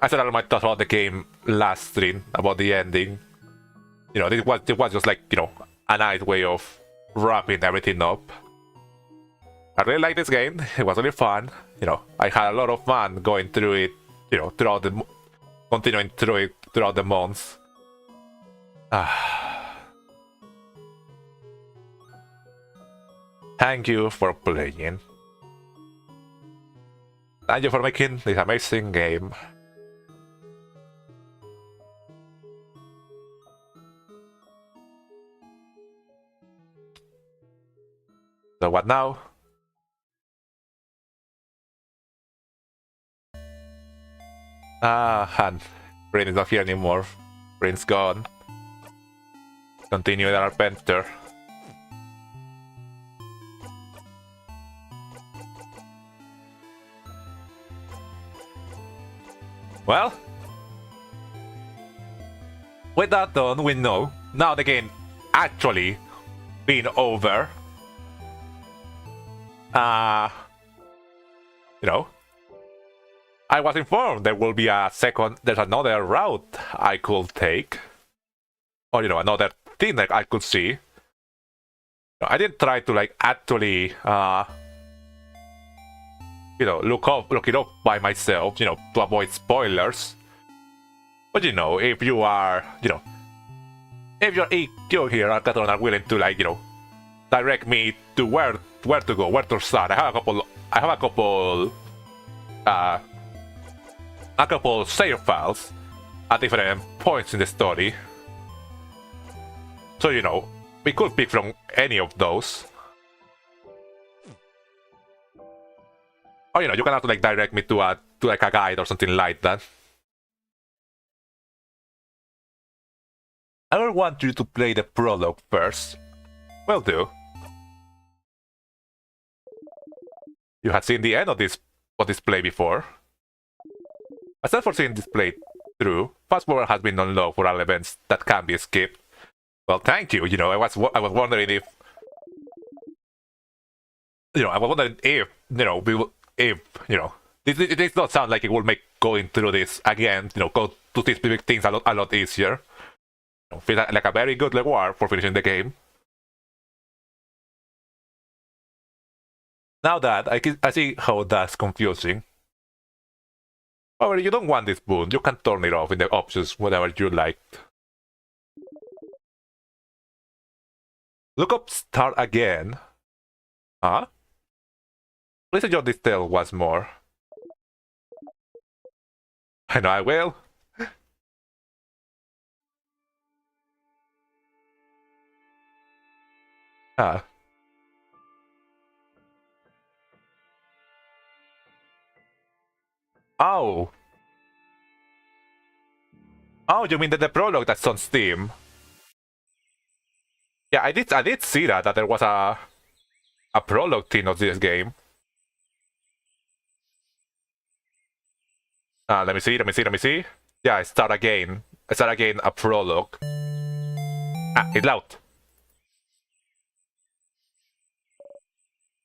all my thoughts about the game last stream, about the ending. You know, it was just like, you know, a nice way of wrapping everything up. I really like this game. It was really fun. You know, I had a lot of fun going through it, you know, continuing through it throughout the months. Thank you for playing. Thank you for making this amazing game. So what now? And Brain is not here anymore. Brain's gone. Continue our adventure. Well, with that done, we know now the game actually been over. You know, I was informed there will be there's another route I could take, or you know, another thing that I could see. I didn't try to like actually look it up by myself, to avoid spoilers. But if you are, if you're here at Catron are willing to like, direct me to where to go, where to start. I have a couple save files at different points in the story. So we could pick from any of those. Or you can have to like direct me to a guide or something like that. I will want you to play the prologue first. Will do. You had seen the end of this play before. Aside for seeing this play through, fast forward has been unlocked for all events that can be skipped. Well, thank you. I was wondering if this does not sound like it will make going through this again. Go to these specific things a lot easier. Feels like a very good reward for finishing the game. Now that I see how that's confusing. However, you don't want this boon. You can turn it off in the options whenever you like. Look up start again. Huh? Please enjoy this tale once more. I know I will. Ah. Oh. Oh, you mean the prologue that's on Steam? Yeah, I did see that there was a prologue thing of this game. Let me see. Yeah, start again, a prologue. It's loud.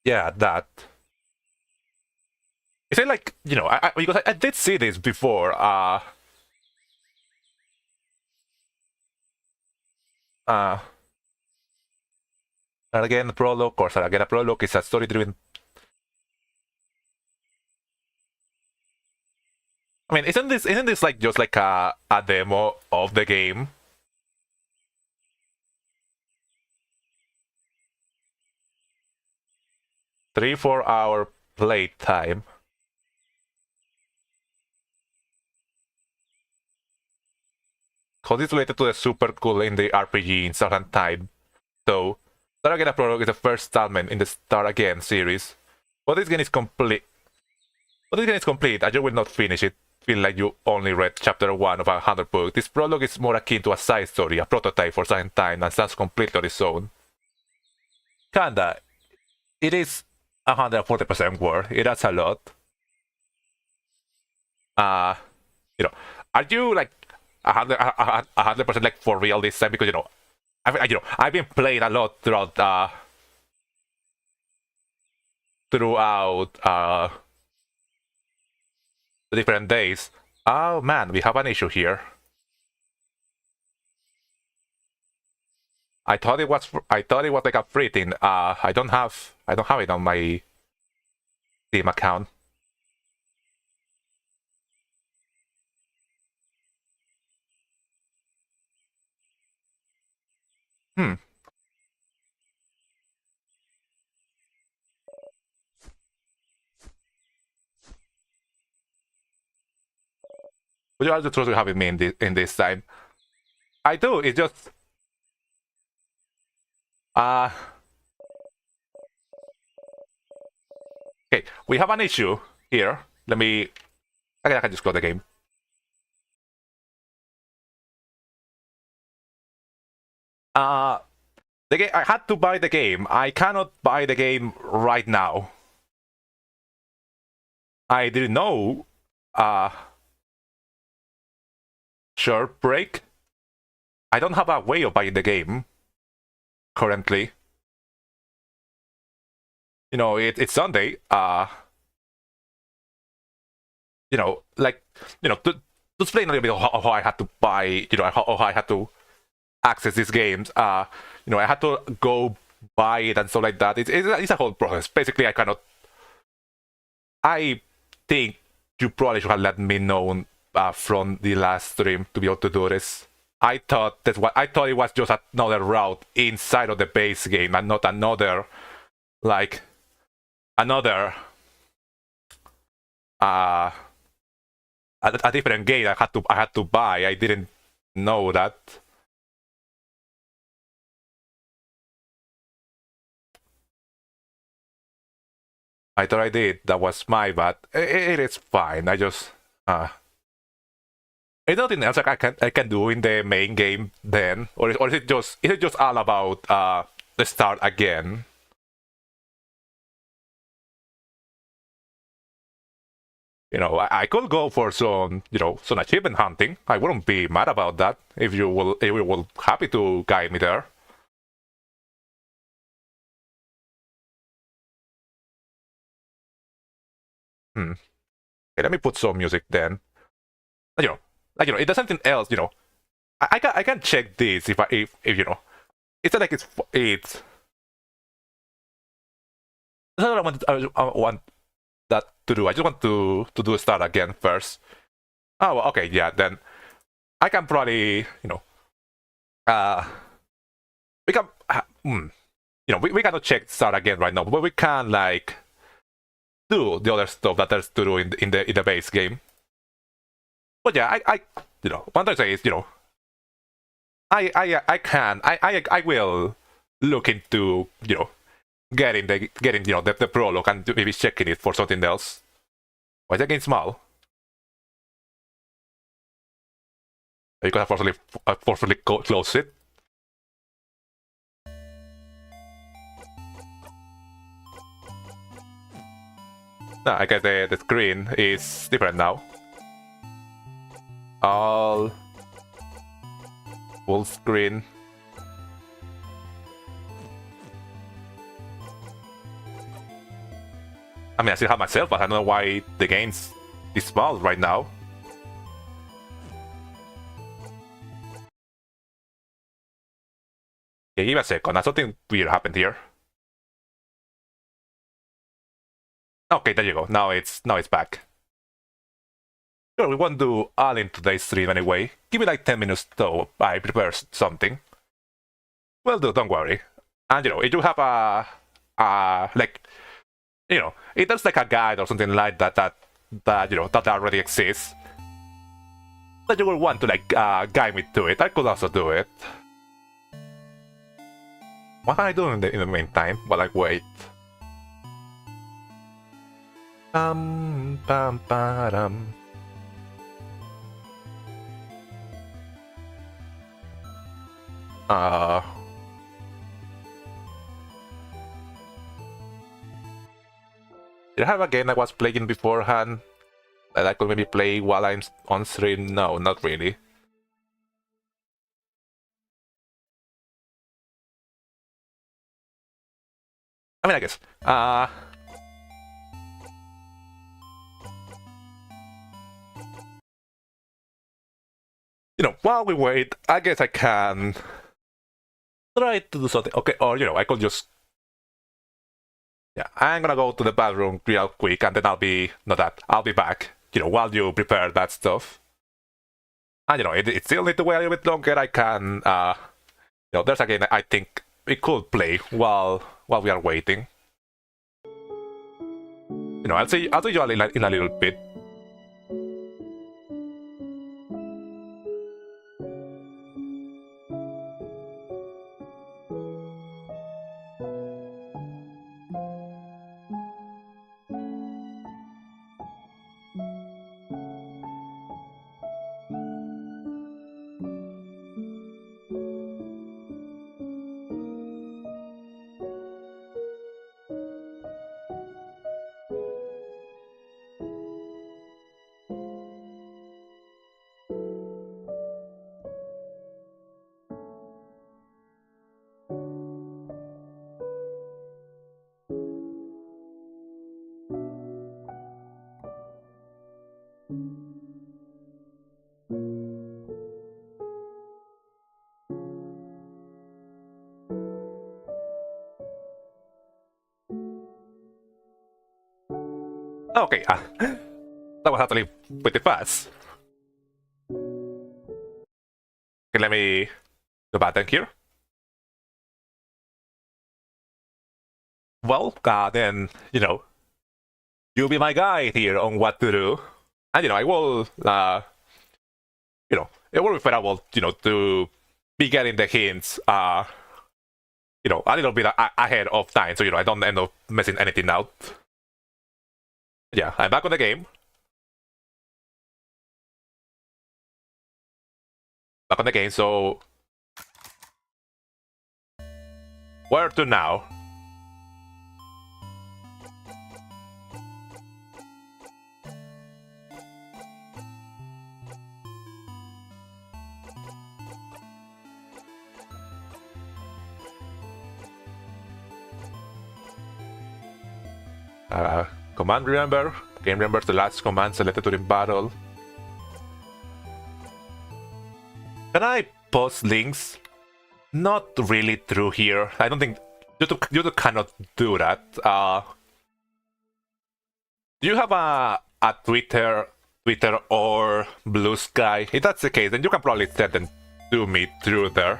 Yeah, that. Is it like, because I did see this before, and again, the prologue, or sorry, again, a prologue is a story-driven. I mean, isn't this like just like a demo of the game? Three, 4 hour playtime. Cause it's related to the super cool in the RPG in certain time. So, Start Again a Prologue is the first installment in the Start Again series. But this game is complete. And you will not finish it. Feel like you only read chapter 1 of 100 books. This prologue is more akin to a side story, a prototype for certain time, and stands completely on its own. Kinda. It is 140% worth. It adds a lot. Are you like 100% like for real this time? Because I've been playing a lot throughout the different days. Oh man, we have an issue here. I thought it was like a free thing. I don't have it on my Steam account. Hmm. Would you also trust to have me in this time? I do. It's just okay. We have an issue here. Let me. I can just close the game. The game. I had to buy the game. I cannot buy the game right now. I didn't know. Sure, break. I don't have a way of buying the game currently. It's Sunday. To explain a little bit of how I had to buy, how I had to access these games. I had to go buy it and stuff like that. It's a whole process. Basically, I cannot. I think you probably should have let me know from the last stream to be able to do this. I thought it was just another route inside of the base game and not another another a different game I had to buy. I didn't know that. I thought I did. That was my bad. It is fine. I just is there nothing else I can do in the main game then, or is it just all about the start again? You know, I could go for some achievement hunting. I wouldn't be mad about that if you will happy to guide me there. Okay, let me put some music then. If there's something else, I can check this if it's not like it's not what I want that to do. I just want to do a start again first. Oh, okay, yeah, then I can probably, we can, we cannot check start again right now, but we can do the other stuff that there's to do in the base game. But yeah, what I'm saying is, I will look into, getting the prologue and maybe checking it for something else. Why is that game small? Because I forcefully close it. No, I guess the screen is different now. All full screen. I mean, I still have myself, but I don't know why the game's this small right now. Yeah, give me a second. Something weird happened here. Okay, there you go. Now it's back. Sure, we won't do all in today's stream anyway. Give me like 10 minutes though. I prepare something. Well, don't worry. And if you have if there's like a guide or something like that already exists, that you will want to guide me to it, I could also do it. What am I doing in the meantime while I wait? Bam bam. Did I have a game I was playing beforehand that I could maybe play while I'm on stream? No, not really. I mean, I guess. While we wait, I guess I can try to do something. Okay, or I could just. Yeah, I'm gonna go to the bathroom real quick, and then I'll be back. While you prepare that stuff. And it still need to wait a little bit longer. I can. There's a game I think we could play while we are waiting. I'll see you all in a little bit. Okay, that was actually pretty fast. Okay, let me go button here. Well, then, you'll be my guide here on what to do. And, I will, it will be preferable, to be getting the hints, a little bit ahead of time, so, I don't end up messing anything out. Yeah, I'm back on the game. Back on the game, so... Where to now? Command remember. Game remembers the last command selected during battle. Can I post links? Not really through here. I don't think YouTube cannot do that. Do you have a Twitter or Blue Sky? If that's the case, then you can probably send them to me through there.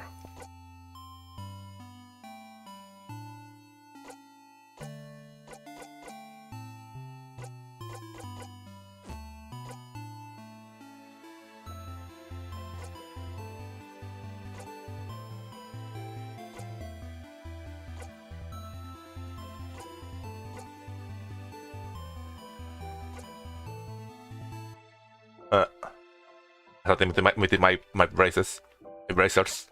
Something with my braces. My bracers.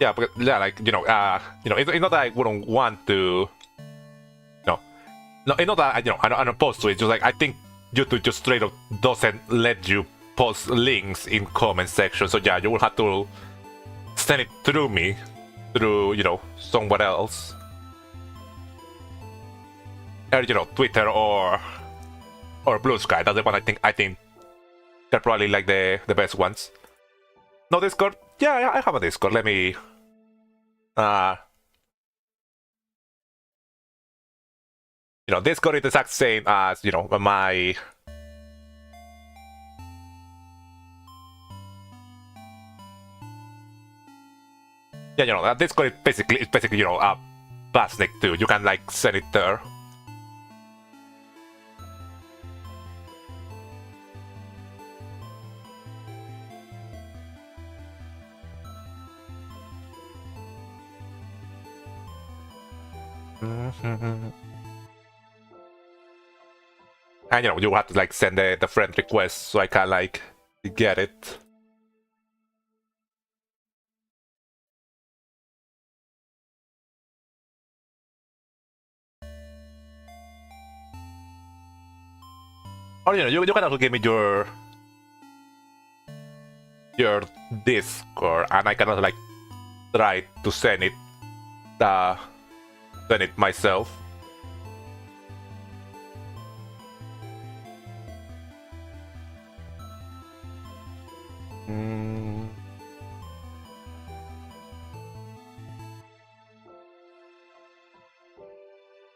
Yeah, but yeah, like it's not that I wouldn't want to. No, it's not that I'm opposed to it. Just like I think YouTube just straight up doesn't let you post links in comment section. So yeah, you will have to send it through me, through somewhere else, or Twitter or Blue Sky. That's the one I think they're probably like the best ones. No Discord? Yeah, I have a Discord. Let me. Discord is the exact same as my. Yeah, Discord is basically a Basnic too. You can like send it there. And you have to like send the friend request so I can like get it. Or you can also give me your Discord, and I can also like try to send it myself.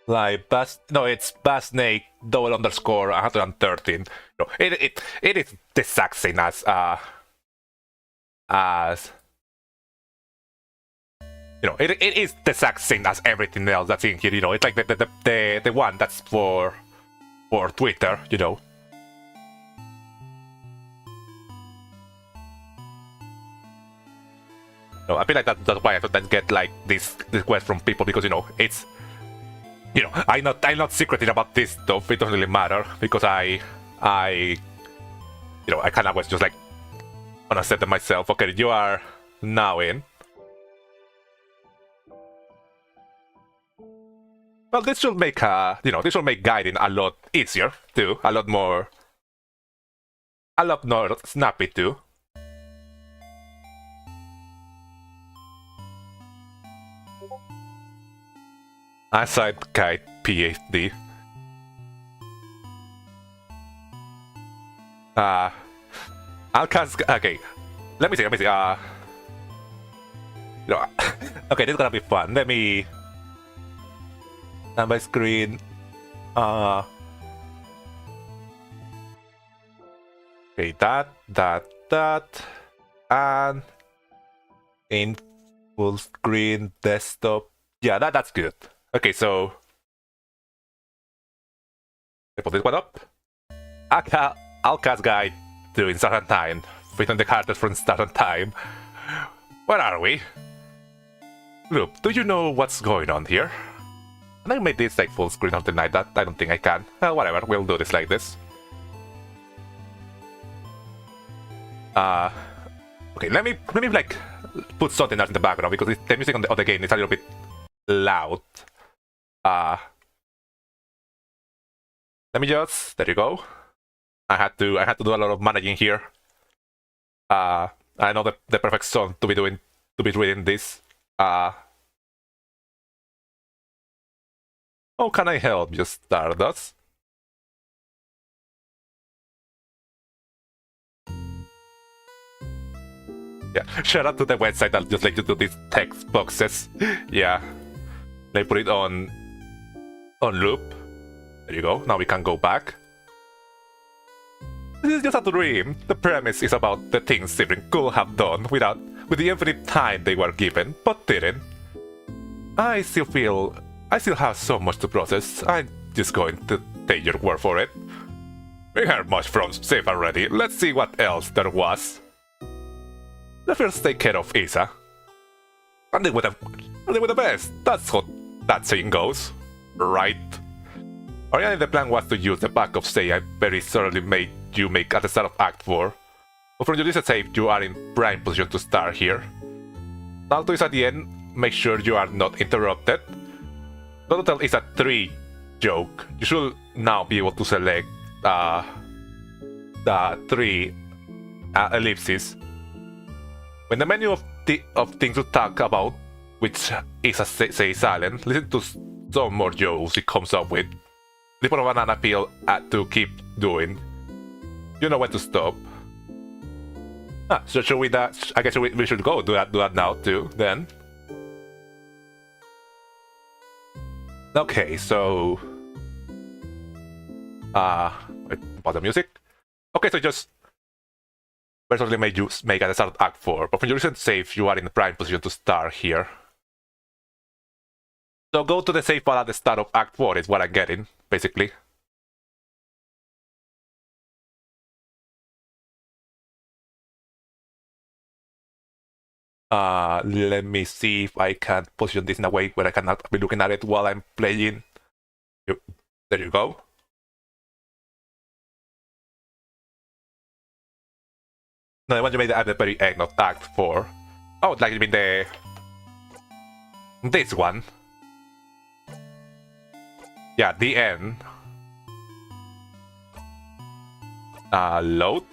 Like it's Basnake _113. It is the exact same as it is the exact same as everything else that's in here. It's like the one that's for Twitter. I feel like that's why I sometimes get like this request from people, because it's. I'm not secretive about this stuff. It doesn't really matter because I kind of was just like wanna set them myself. Okay, you are now in. Well, this should make guiding a lot easier too, a lot more snappy too. Aside Kite PhD. I'll cast. Okay, let me see. Let me see. You know, okay, this is gonna be fun. Let me. On my screen. Okay, that, and in full screen desktop. Yeah, that's good. Okay, so I put this one up. I'll cast guide doing Start on Time. Written the characters from Start on Time. Where are we? Look, do you know what's going on here? Can I make this like full screen or deny that? I don't think I can. Whatever, we'll do this like this. Okay, let me like put something else in the background because the music on the game is a little bit loud. Let me just, there you go. I had to do a lot of managing here. I know the perfect song to be reading this. How can I help you, Stardust? Yeah, shout out to the website that just like to do these text boxes. Yeah, they put it on loop. There you go. Now we can go back. This is just a dream. The premise is about the things children could have done with the infinite time they were given, but didn't. I still have so much to process. I'm just going to take your word for it. We heard much from Safe already. Let's see what else there was. Let's first take care of Isa. And they were the best. That's what that saying goes. Right. Originally the plan was to use the backup save I very thoroughly made you make at the start of Act 4. But from your list save, you are in prime position to start here. Salto is at the end, make sure you are not interrupted. Total is a 3 joke. You should now be able to select the 3 ellipses. When the menu of things to talk about, which is a say silent, listen to some more jokes it comes up with. Leave of an appeal to keep doing. You know when to stop. So should we that? I guess we should go do that now too. Then. Okay, so. About the music. Okay, so just. Personally made you make at the start of Act 4, but from your recent save, you are in the prime position to start here. So go to the save file at the start of Act 4 is what I'm getting, basically. Let me see if I can position this in a way where I cannot be looking at it while I'm playing. There you go. No, I want to make that at the very end of Act 4. Oh, like you mean this one. Yeah, the end. Load.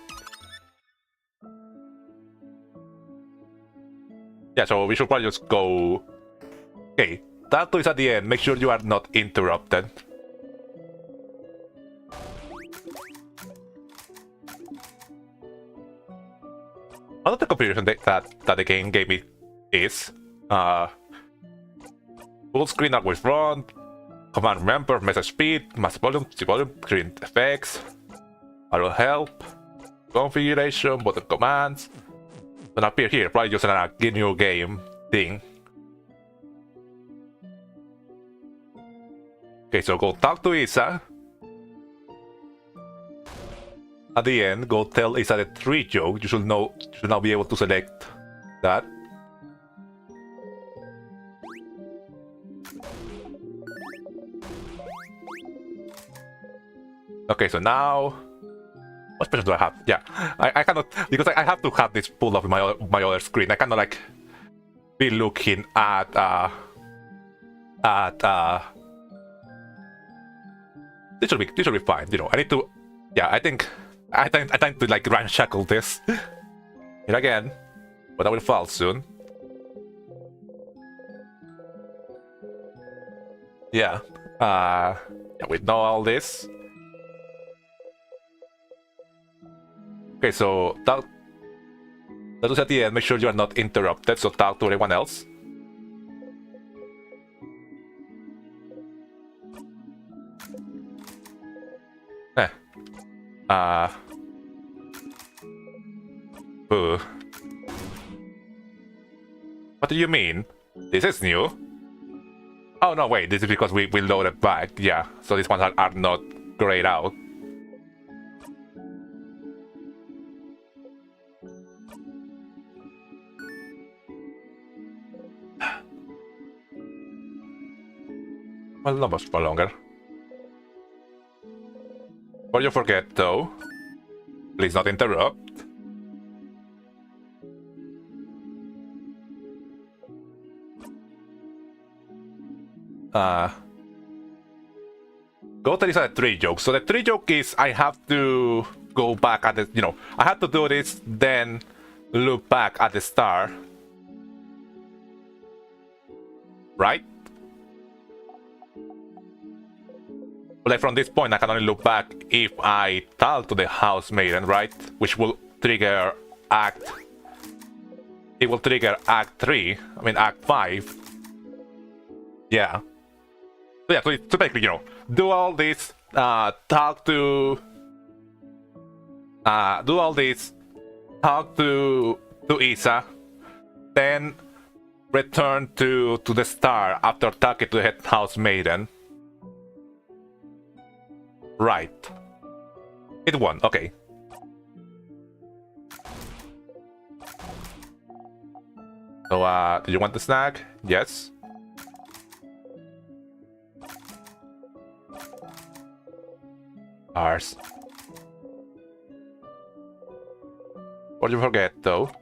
Yeah, so we should probably just go. Okay, that is at the end. Make sure you are not interrupted. Another configuration that the game gave me is full screen always front, command remember, message speed, mass volume, screen effects, arrow help, configuration, button commands. Don't appear here, probably just a new game thing. Okay, so go talk to Isa. At the end, go tell Isa the 3 joke. You should now be able to select that. Okay, so now what special do I have? Yeah, I cannot because I have to have this pulled up in my other screen. I cannot like be looking at this should be fine. You know, I need to. Yeah, I think to like ramshackle this. Here again, but I will fall soon. Yeah. Yeah, we know all this. Okay, so talk to at the end, make sure you are not interrupted, so talk to everyone else. What do you mean? This is new? Oh no, wait, this is because we loaded back, yeah. So these ones are not grayed out. Well, not much for longer. Before you forget though, please not interrupt. Go to this at 3 joke. So the 3 joke is I have to go back at the, I have to do this, then look back at the star. Right? Like from this point I can only look back if I talk to the house maiden, right? Which will trigger act... It will trigger act 3, I mean act 5. Yeah. So yeah, so basically, do all this, talk to... do all this, talk to Isa, then return to the star after talking to the head house maiden. Right. It won, okay. So, do you want the snack? Yes. Ours. What did you forget, though?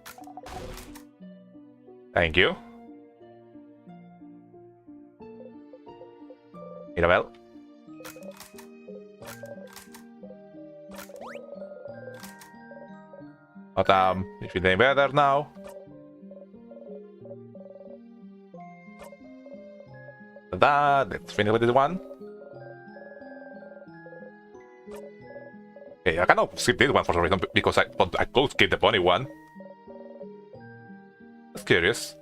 Thank you. Mirabel. But you feeling better now? Let's finish with this one. Okay, I cannot skip this one for some reason because I could skip the bunny one. That's curious.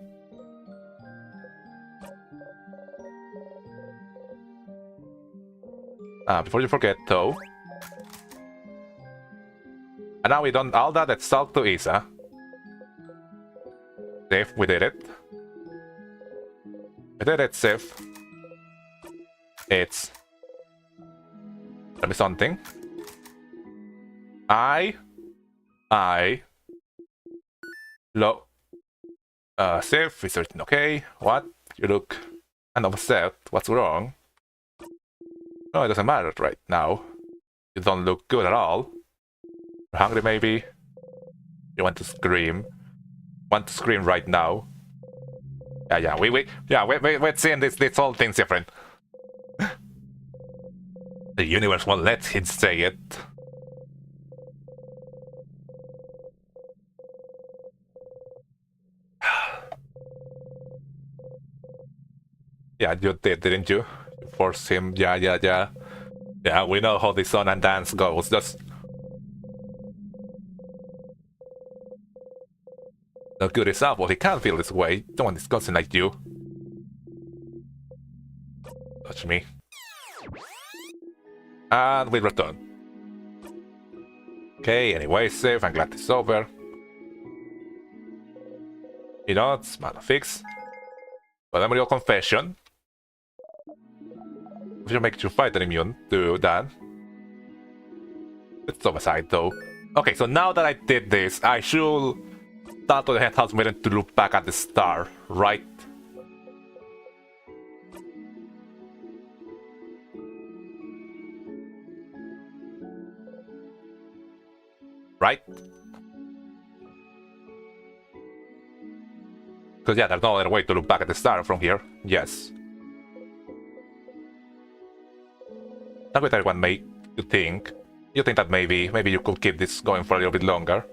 Before you forget though. And now we done all that, let's talk to Isa. Safe, we did it. We did it, safe. It's... Tell me something. Safe, is everything okay? What? You look kind of upset. What's wrong? No, it doesn't matter right now. You don't look good at all. You're hungry maybe? You want to scream? Want to scream right now? Yeah, we're seeing this whole thing's different. The universe won't let him say it. Yeah, you did, didn't you? You forced him, yeah. Yeah, we know how the song and dance goes, just... A good example, he can't feel this way, no one discussing like you. Touch me. And we return. Okay, anyway, safe, I'm glad it's over. You know, it's matter fix. But I'm real confession. If you make your fighter immune to that. It's oversight though. Okay, so now that I did this, I should start to the head house maiden to look back at the star, right? Right? Because yeah, there's no other way to look back at the star from here. Yes. Not what everyone may you think. You think that maybe you could keep this going for a little bit longer.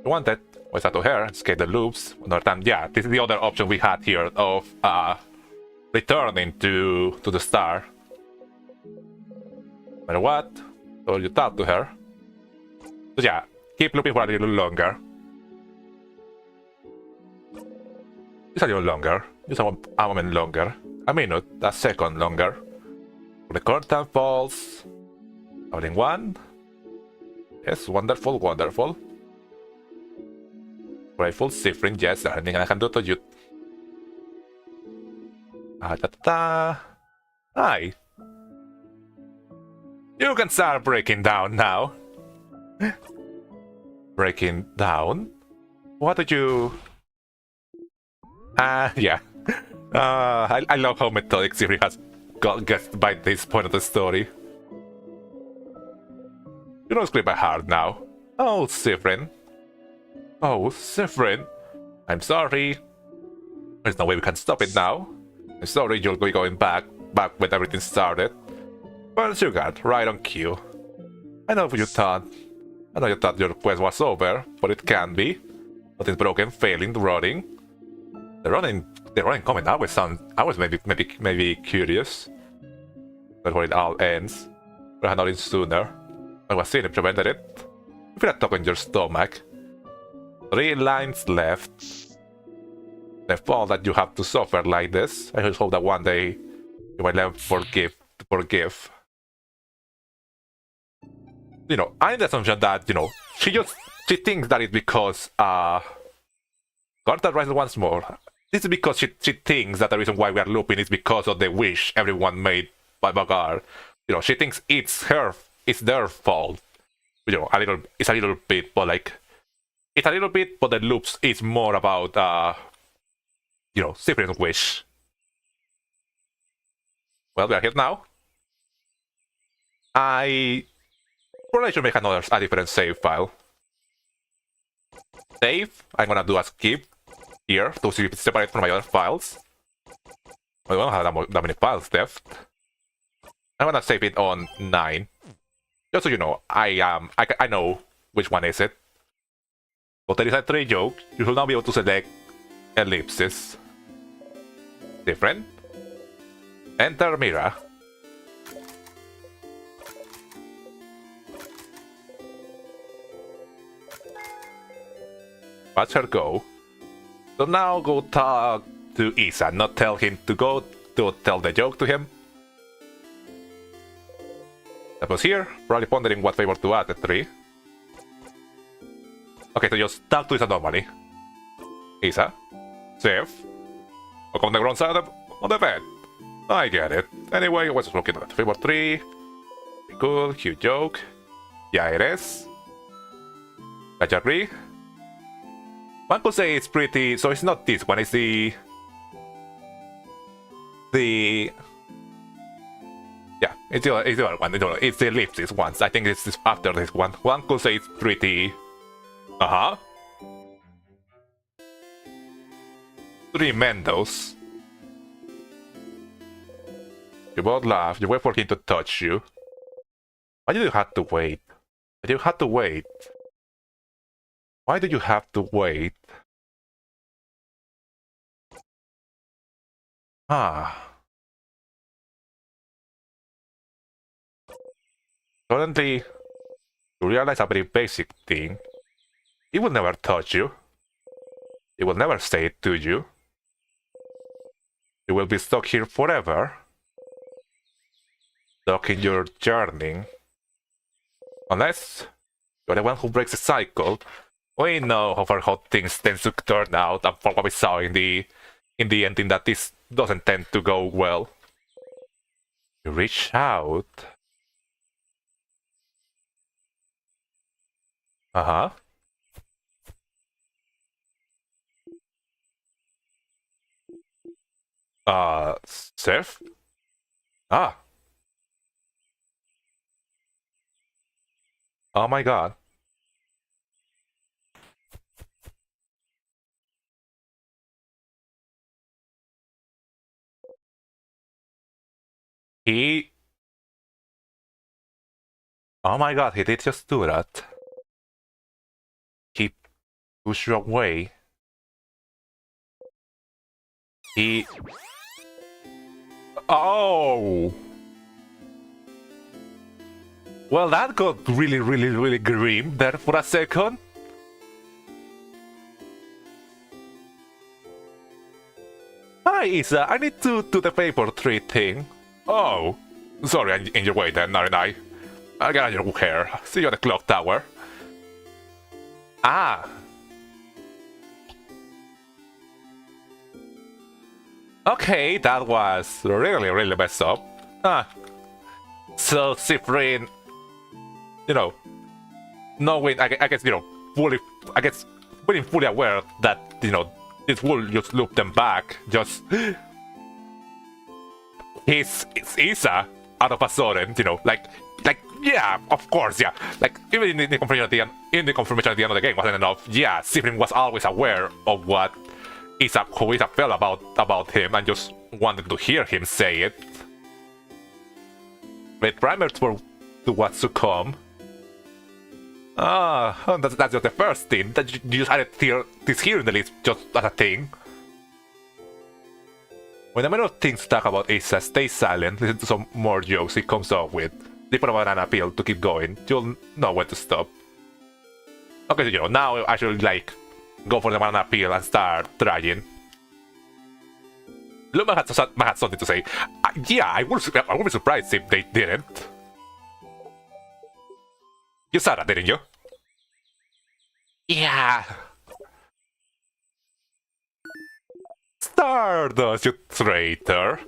You want that? What's that to her? Escape the loops. Another time, yeah, this is the other option we had here of returning to the star. No matter what, so you talk to her. So yeah, keep looping for a little longer. Just a little longer. Just a moment longer. A minute, a second longer. The curtain falls. Holding one. Yes, wonderful, wonderful. Grateful, Sifrin, yes, there's anything I can do to you. Ta-ta. Hi. You can start breaking down now. Breaking down? What did you... yeah. I love how methodic Sifrin has got by this point of the story. You don't scream by heart now. Oh, Sifrin. Oh, Sifrin. I'm sorry. There's no way we can stop it now. I'm sorry you'll be going back when everything started. But you got right on cue. I know you thought your quest was over, but it can be. Nothing's broken, failing, running. The running comment I was maybe curious. That's where it all ends. But I had nothing sooner. I was seeing it prevented it. You feel a tug in your stomach. 3 lines left. Left all that you have to suffer like this. I just hope that one day you might learn to forgive. You know, I'm the assumption that, you know, she thinks that it's because Carter rises once more. This is because she thinks that the reason why we are looping is because of the wish everyone made by Bagar. You know, she thinks it's their fault. You know, it's a little bit, but like it's a little bit, but the loops is more about you know, Cyprian's wish. Well, we are here now. I probably should make a different save file. Save. I'm gonna do a skip here to see if it's separate from my other files. I don't have that many files left. I'm gonna save it on 9. Just so you know, I know which one is it. But there is a 3 joke. You should now be able to select ellipsis. Different. Enter Mira. Watch her go. So now go talk to Isa, not tell him to go to tell the joke to him. That was here, probably pondering what favor to add at 3. Okay, so just talk to Isa normally. Isa? Safe? Look on the ground side of the bed. I get it. Anyway, I was just looking at favor 3. Cool, cute joke. Yeah, it is. I agree. One could say it's pretty, so it's not this one, it's the... Yeah, it's the other one, it's the ellipsis ones. I think it's after this one. One could say it's pretty... Uh-huh. Tremendous. You both laugh, you wait for him to touch you. Why did you have to wait? Why did you have to wait? Why do you have to wait? Ah. Suddenly, you realize a very basic thing. He will never touch you. He will never say it to you. You will be stuck here forever. Stuck in your journey. Unless you're the one who breaks the cycle. We know how things tend to turn out, and from what we saw in the ending, that this doesn't tend to go well. You reach out. Uh-huh. Surf? Ah. Oh my god. He... Oh my god, he did just do that. He pushed you away. He... Oh! Well, that got really grim there for a second. Hi, Isa, I need to do the paper 3 thing. Oh, sorry, I'm in your way then, aren't I? I got your hair. See you at the clock tower. Ah. Okay, that was really messed up. Ah. So, Cyprian, you know, knowing, I guess, you know, being fully aware that, you know, this will just loop them back, just... it's Isa out of a sudden, you know, like, yeah, of course, yeah. Like, even in the confirmation at the end of the game wasn't enough. Yeah, Cyprian was always aware of what how Isa felt about him and just wanted to hear him say it. Wait, primers for what's to come. Ah, that's just the first thing. That you just added this here in the list just as a thing. When a man of things talk about Isa, stay silent, listen to some more jokes he comes up with. Dip on a banana peel to keep going. You'll know when to stop. Okay, so you know, now I should like go for the banana peel and start trying. Luma had something to say. Yeah, I would be surprised if they didn't. You saw that, didn't you? Yeah. Stardust, you traitor.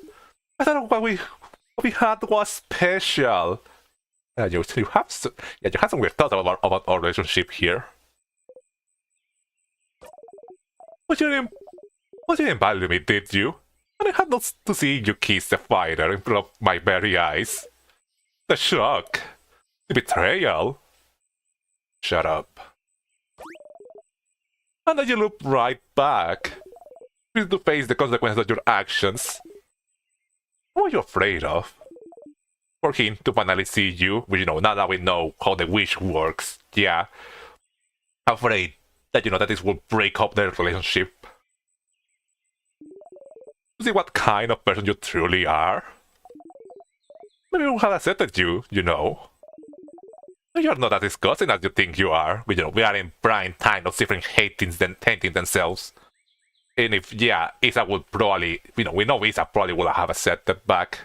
I thought what we had was special. You have some weird thoughts about our relationship here. But you didn't value me, did you? And I had not to see you kiss the fighter in front of my very eyes. The shock. The betrayal. Shut up. And then you look right back. You to face the consequences of your actions. What are you afraid of? For him to finally see you, well, you know, now that we know how the wish works, yeah. Afraid that, you know, that this will break up their relationship. See what kind of person you truly are? Maybe we have accepted you, you know. You're not as disgusting as you think you are. You know, we are in prime time of different hating themselves. And if, yeah, Isa would probably, you know, we know Isa probably will have accepted back.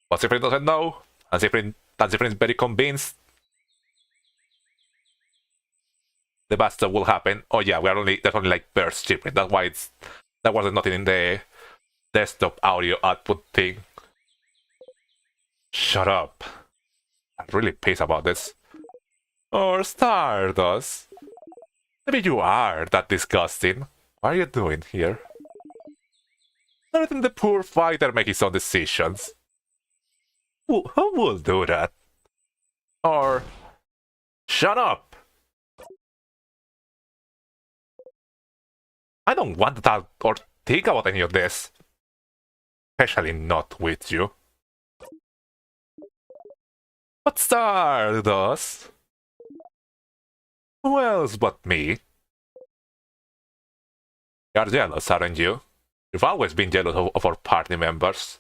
But Cyprian doesn't know, and Cyprian is very convinced. The bastard will happen. Oh yeah, there's only like burst Cyprian. That's why that wasn't nothing in the desktop audio output thing. Shut up. I'm really pissed about this. Or Stardust. Maybe you are that disgusting. What are you doing here? Letting the poor fighter make his own decisions. Who will do that? Or... shut up! I don't want to talk or think about any of this. Especially not with you. But Stardust? Who else but me? You're jealous, aren't you? You've always been jealous of our party members.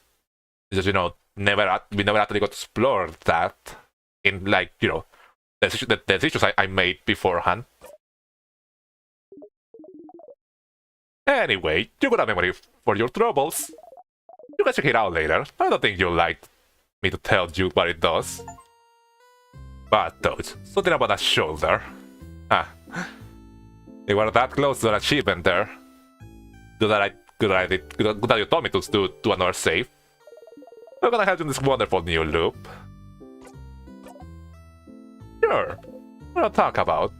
Because, you know, we never actually got to explore that in, like, you know, the decisions I made beforehand. Anyway, you got a memory for your troubles. You can check it out later. I don't think you'll like me to tell you what it does. But Toad, something about that shoulder. Ah, you were that close to an achievement there. Good that you told me to do another save. I'm gonna help you in this wonderful new loop. Sure. What do you talk about?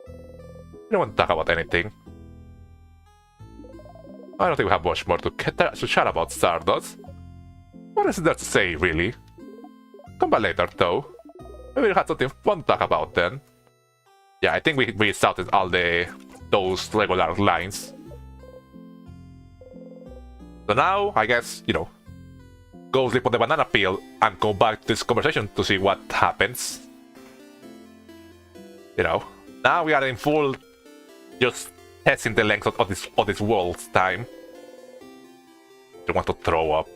You don't want to talk about anything. I don't think we have much more to chat about, Stardust. What is there to say, really? Come back later, though. Maybe we had something fun to talk about then. Yeah, I think we started all those regular lines. So now, I guess, you know, go sleep on the banana peel and go back to this conversation to see what happens. You know, now we are in full, just testing the length of this world's time. I want to throw up.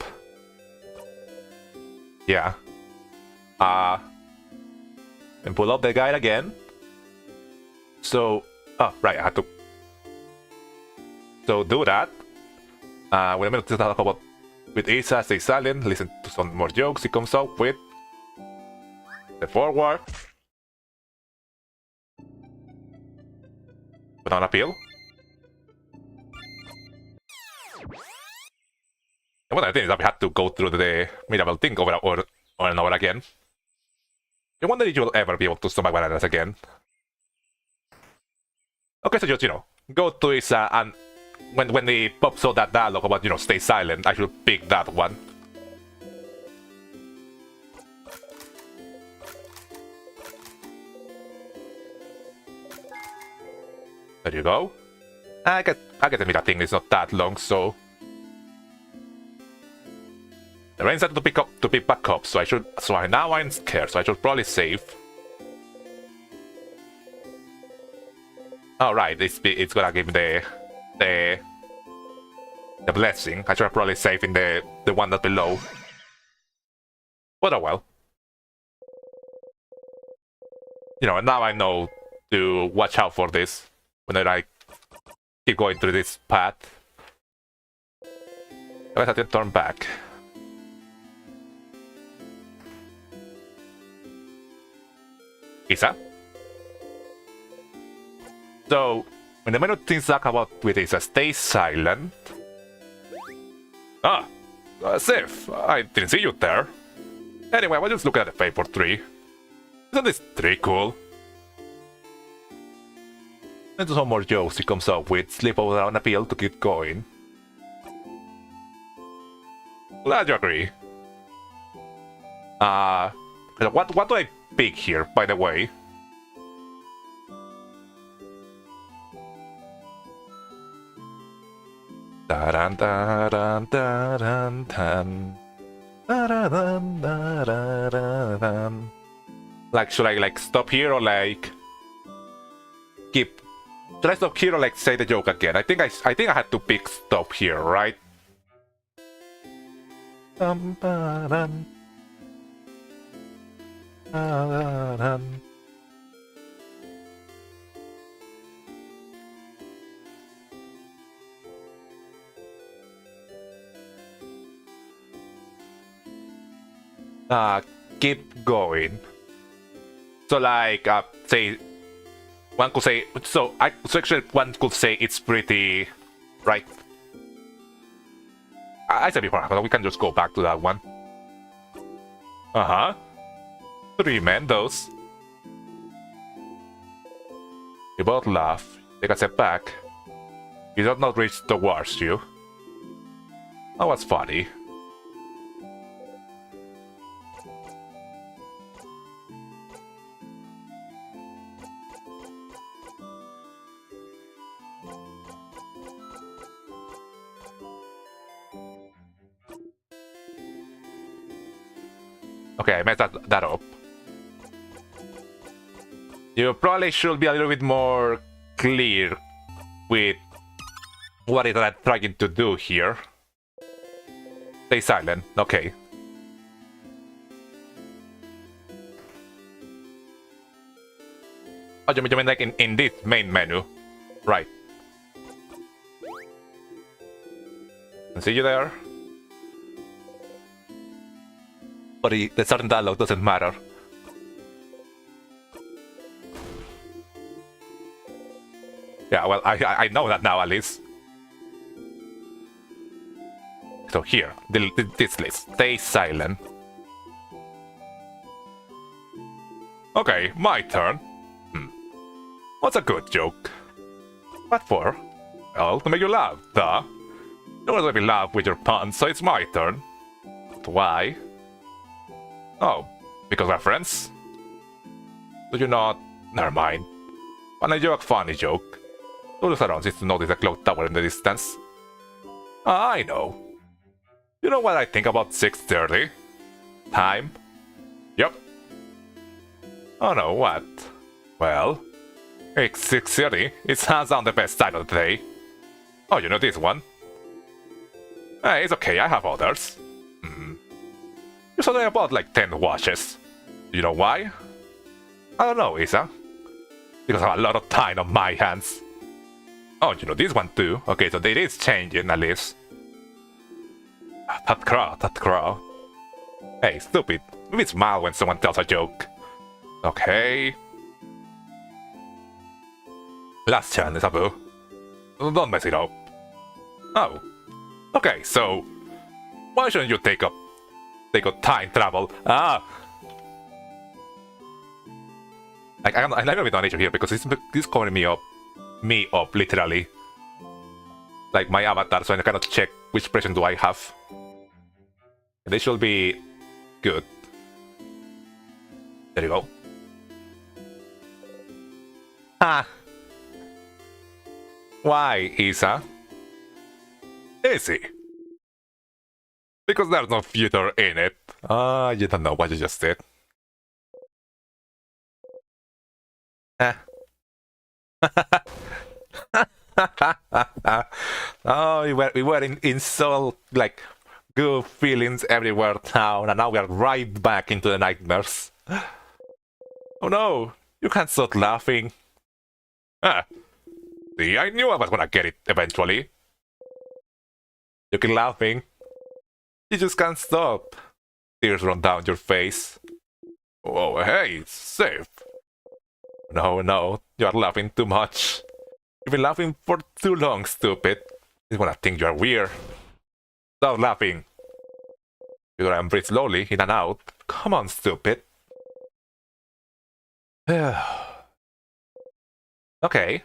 Yeah. and pull up the guide again. So, oh, right, I had to. So do that. Wait a minute to talk about with Isa, stay silent, listen to some more jokes he comes up with. The forward. Put on appeal. And one of the things is that we had to go through the medieval thing over and over again. I wonder if you'll ever be able to stomach bananas again. Okay, so just, go to Isa and when they pops out that dialogue about, stay silent, I should pick that one. There you go. I get the meta thing is not that long, so the rain started to pick back up, so now I'm scared, so I should probably save. Alright, it's gonna give me the blessing. I should probably save in the one that's below. But oh well. Now I know to watch out for this when I keep going through this path. I have to turn back. Isa? So, when the menu things talk about with Isa, stay silent. Ah, Sif, I didn't see you there. Anyway, I was just looking at the paper tree. Isn't this tree cool? And some more jokes he comes up with, slip over an appeal to keep going. Glad you agree. What do I pick here, by the way? Da-dun, da-dun, da-dun, dun. Da-dun, da-dun. Like, should I stop here or keep? Should I stop here or say the joke again? I think I had to pick stop here, right? Ba-dun. Da-dun. Keep going. So say one could say so actually one could say it's pretty right. I said before, we can just go back to that one. Uh-huh. 3 men those. You both laugh. Take a step back. You did not reach towards you. That was funny. Okay, I messed that up. You probably should be a little bit more clear with what it is I'm trying to do here. Stay silent, okay. Oh, you mean like in this main menu? Right. See you there? But the certain dialogue doesn't matter. Yeah, well, I know that now at least. So here, this list. Stay silent. Okay, my turn. What's a good joke? What for? Well, to make you laugh, duh. You always make me laugh with your puns, so it's my turn. But why? Oh, because we're friends? Do you not? Never mind. When I joke, funny joke. Who looks around seems to notice a clock tower in the distance. Ah, I know. You know what I think about 6:30? Time? Yup. Oh no, what? Well, it's 6:30. It's hands down the best time of the day. Oh, you know this one? Hey, it's okay, I have others. Usually I bought like 10 watches. You know why? I don't know, Isa. Because I have a lot of time on my hands. Oh, you know, this one too. Okay, so it is changing at least. That crow. Hey, stupid. Maybe smile when someone tells a joke. Okay. Last chance, Abu. Don't mess it up. Oh. Okay, so why shouldn't you take up time travel? Ah. I never been on nature here because this calling me up literally. Like my avatar, so I cannot check which expression do I have. This should be good. There you go. Ah. Why, Isa? Easy. Because there's no future in it. You don't know what you just did. Oh, we were in so like good feelings everywhere town, and now we are right back into the nightmares. Oh no, you can't stop laughing. See, I knew I was gonna get it eventually. You keep laughing. You just can't stop. Tears run down your face. Oh, hey, it's safe. No, you are laughing too much. You've been laughing for too long, stupid. He's gonna think you are weird. Stop laughing. You gotta breathe slowly, in and out. Come on, stupid. Okay.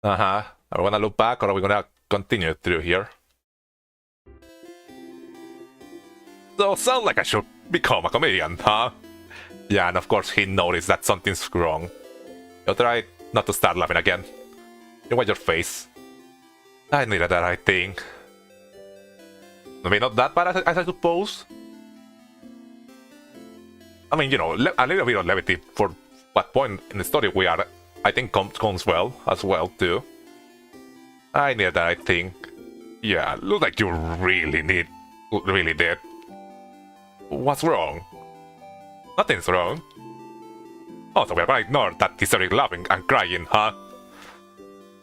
Are we gonna look back or are we gonna continue through here? So, sounds like I should become a comedian, huh? Yeah, and of course he noticed that something's wrong. You'll try not to start laughing again. You watch your face. I needed that, I think. Maybe not that bad as I suppose. I mean, you know, a little bit of levity for what point in the story we are, I think comes well, as well, too. I needed that, I think. Yeah, looks like you really did. What's wrong? Nothing's wrong. Oh, so we're gonna ignore that hysteric laughing and crying, huh?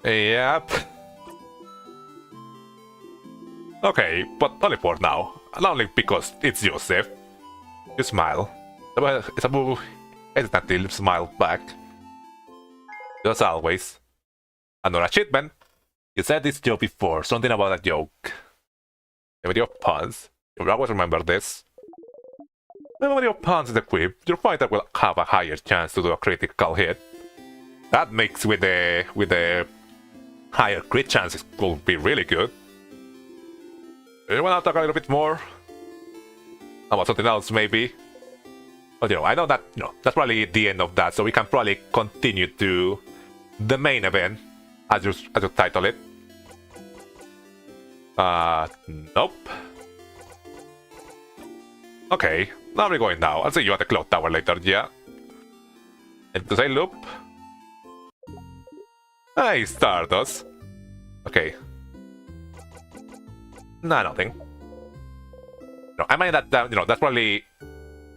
Yep. Okay, but only for now. And only because it's Joseph. You smile. Sabu hesitantly smiled back. As always. Another achievement. You said this joke before, something about a joke. Memory of puns. You'll always remember this. Memory of puns is equipped. Your fighter will have a higher chance to do a critical hit. That mixed with the higher crit chances will be really good. You wanna talk a little bit more about something else, maybe? But you know, I know that that's probably the end of that, so we can probably continue to the main event, as you title it. Nope. Okay, now we're going now. I'll see you at the clock tower later, yeah. And to say loop. Hey, Stardust. Okay. Nah, nothing. No, I mean that that's probably.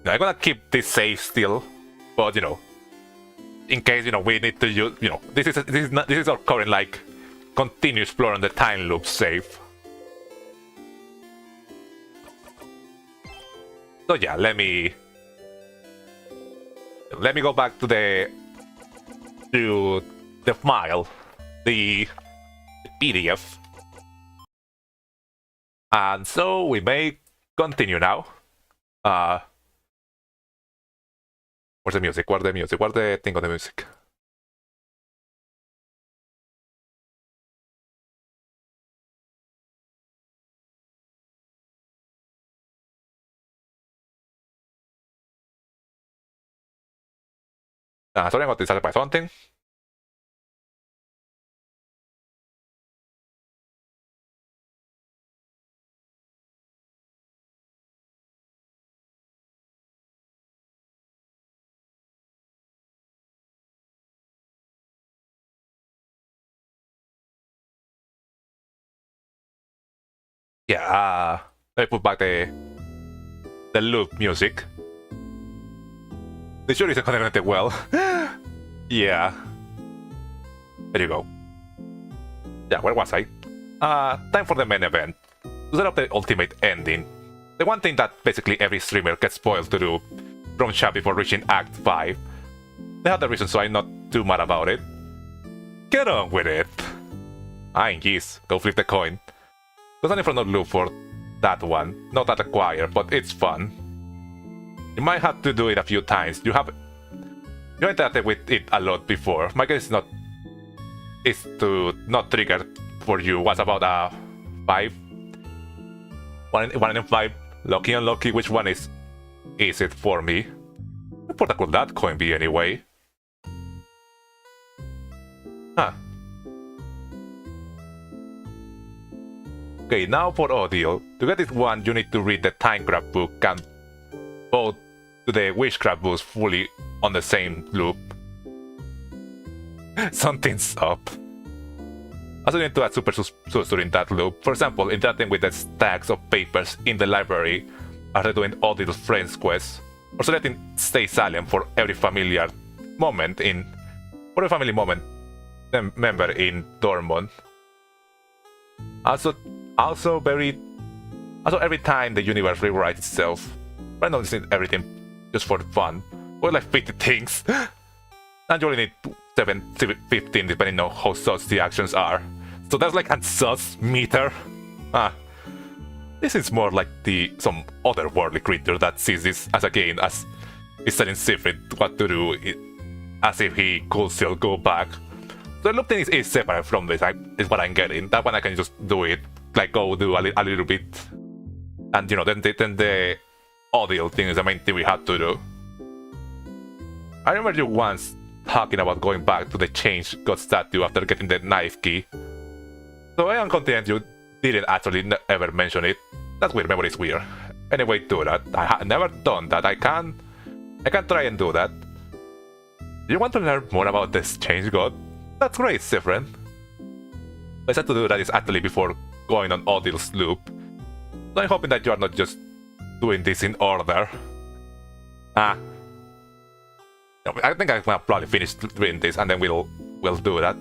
I'm gonna keep this safe still, but in case we need to use this is our current like continue exploring the time loop save. So yeah, let me go back to the file, the PDF, and so we may continue now. Where's the music? Where's the music? Where's the thing of the music? Sorry, I got distracted by something. Yeah, let me put back the loop music. This sure isn't connected well. Yeah. There you go. Yeah, where was I? Time for the main event. To set up the ultimate ending. The one thing that basically every streamer gets spoiled to do from chat before reaching Act 5. They had the reason, so I'm not too mad about it. Get on with it! Jeez, go flip the coin. There's only from no loop for that one. Not that acquire, but it's fun. You might have to do it a few times. You interacted with it a lot before. My guess is to not trigger for you was about a 5. 1 in 5. Lucky and lucky, which one is it for me? How important could that coin be anyway? Huh. Okay, now for audio. To get this one, you need to read the Timecraft book and go to the Witchcraft books fully on the same loop. Something's up. Also, you need to add super sus during that loop. For example, interacting with the stacks of papers in the library after doing all these friends quests. Or selecting stay silent for every familiar moment member in Dormont. Also every time the universe rewrites itself. I don't need everything just for fun. Or like 50 things. And you only need 15 depending on how sus the actions are. So that's like a sus meter. This is more like some otherworldly creature that sees this as a game as is telling Sifrit what to do as if he could still go back. So the loop thing is separate from this, is what I'm getting. That one I can just do it, like go do a little bit. And you know, then the audio thing is the main thing we had to do. I remember you once talking about going back to the changed god statue after getting the knife key. So I am content you didn't actually ever mention it. That weird memory is weird. Anyway, do that. I have never done that. I can try and do that. You want to learn more about this changed god? That's great, Sifren. I said to do that is actually before going on Odil's loop. So I'm hoping that you are not just doing this in order. I think I'm gonna probably finish doing this and then we'll do that.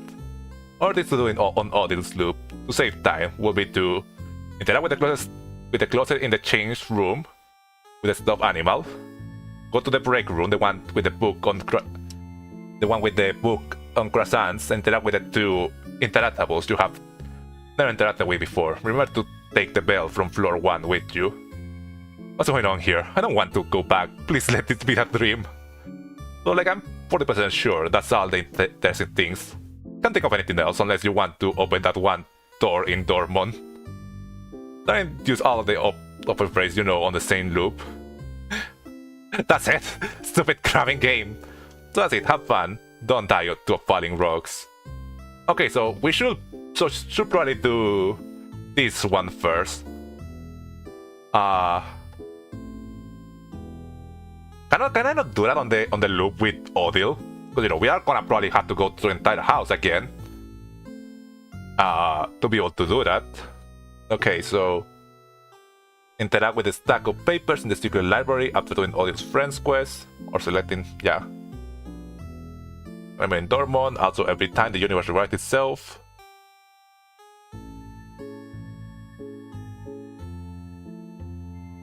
Or this to do on Odil's loop to save time will be to interact with the closet in the changed room with the stuffed animal. Go to the break room, the one with the book on croissants, interact with the 2 interactables you have never interacted with before. Remember to take the bell from floor 1 with you. What's going on here? I don't want to go back. Please let it be a dream. So like I'm 40% sure that's all the interesting things. Can't think of anything else unless you want to open that one door in Dormont. Try and use all of the open phrase you know on the same loop. That's it! Stupid cramming game! So that's it, have fun. Don't die to falling rocks. Okay, so we should probably do this one first. Can I not do that on the loop with Odil? Because you know we are gonna probably have to go through the entire house again. To be able to do that. Okay, so interact with the stack of papers in the secret library after doing Odil's friends quest or selecting I'm in Dormont, also every time the universe rewrites itself.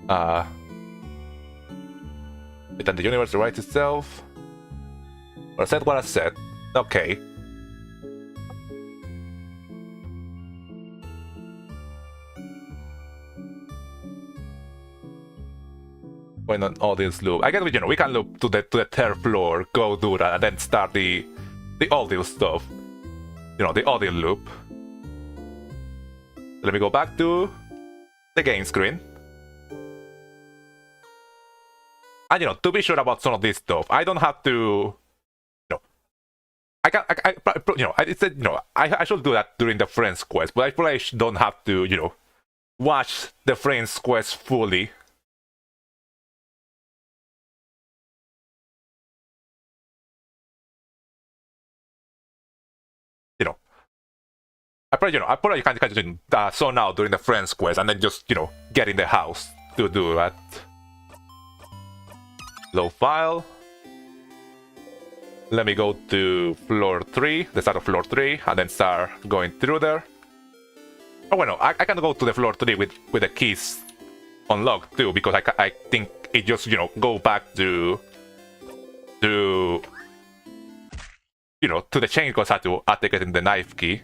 Every time the universe rewrites itself. Or said what I said. Okay. Going on all this loop. I guess we can loop to the 3rd floor, go do that, and then start the audio stuff. You know, the audio loop. Let me go back to the game screen. And you know, to be sure about some of this stuff, I don't have to. I should do that during the friends quest, but I probably don't have to, watch the friends quest fully. I probably can do so now during the friends quest and then just, get in the house to do that. Low file. Let me go to floor 3, the start of floor 3, and then start going through there. Oh, well, no, I can go to the floor 3 with the keys unlocked too, because I think it just, you know, go back to you know, to the chain because I had to get the knife key.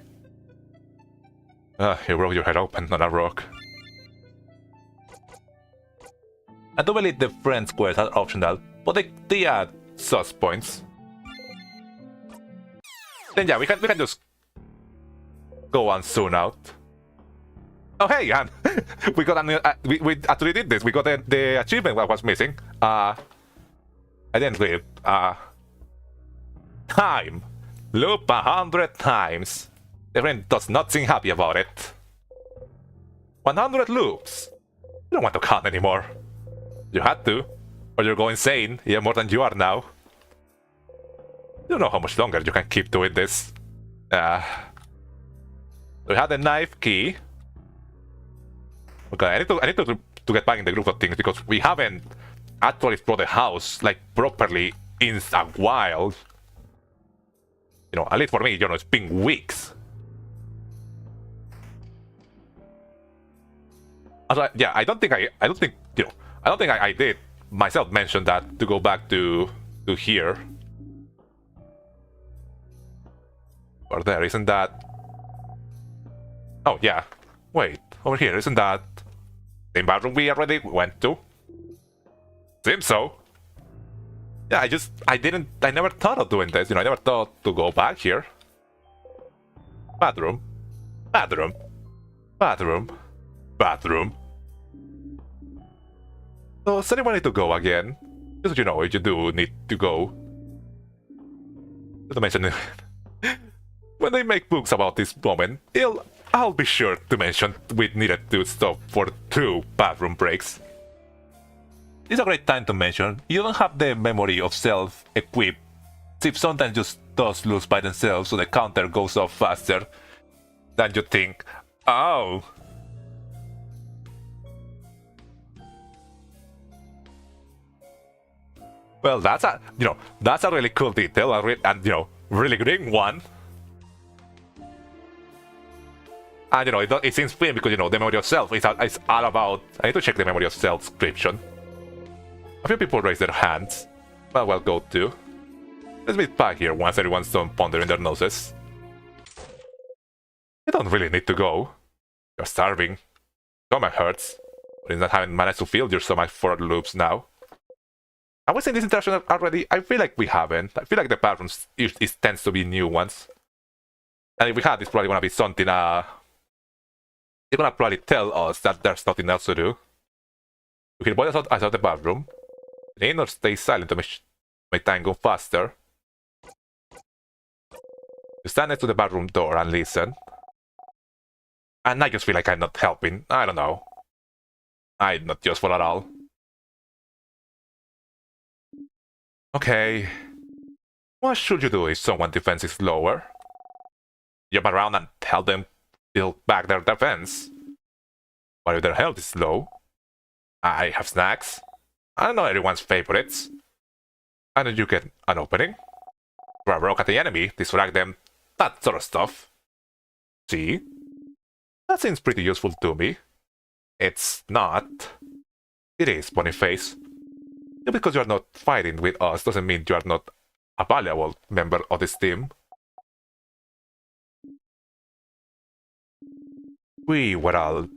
You broke your head open on a rock. I do believe the friend squares are optional, but they add sus points. Then yeah, we can just go and zoom out. Oh hey, and we got we actually did this. We got the achievement that was missing. I didn't read. Time. Loop 100 times. The friend does not seem happy about it. 100 loops. You don't want to count anymore. You had to, or you'll go insane, even more than you are now. You don't know how much longer you can keep doing this. We had the knife key. Okay, I need to get back in the group of things because we haven't actually explored the house like properly in a while. You know, at least for me, you know, it's been weeks. Yeah, I don't think I did myself mention that to go back to here. Or there, isn't that? Oh yeah, wait, over here, isn't that the bathroom we already went to? Seems so. Yeah, I never thought of doing this, you know, I never thought to go back here. Bathroom. Bathroom. Bathroom. Bathroom. So, does anyone need to go again? Just so you know, if you do need to go. Just to mention it. When they make books about this moment, I'll be sure to mention we needed to stop for 2 bathroom breaks. It's a great time to mention, you don't have the memory of self equipped. If sometimes just does lose by themselves so the counter goes off faster than you think. Oh. Well, that's a really cool detail and you know, really green one. And you know, it seems weird because you know the memory of self is all about. I need to check the memory of self description. A few people raise their hands. Well, we'll go to. Let's meet back here once everyone's done pondering their noses. You don't really need to go. You're starving. Stomach hurts. But not having managed to fill your stomach for loops now. Have we seen this interaction already? I feel like we haven't. I feel like the patterns tends to be new ones. And if we had, it's probably gonna be something, they're gonna probably tell us that there's nothing else to do. You can both outside the bathroom. In or stay silent to make time go faster. You stand next to the bathroom door and listen. And I just feel like I'm not helping. I don't know. I'm not useful at all. Okay. What should you do if someone's defense is lower? Jump around and help them build back their defense. But if their health is low, I have snacks. I don't know everyone's favorites. And then you get an opening. Throw a rock at the enemy, distract them, that sort of stuff. See? That seems pretty useful to me. It's not. It is, Boniface. Just because you are not fighting with us doesn't mean you are not a valuable member of this team. We were all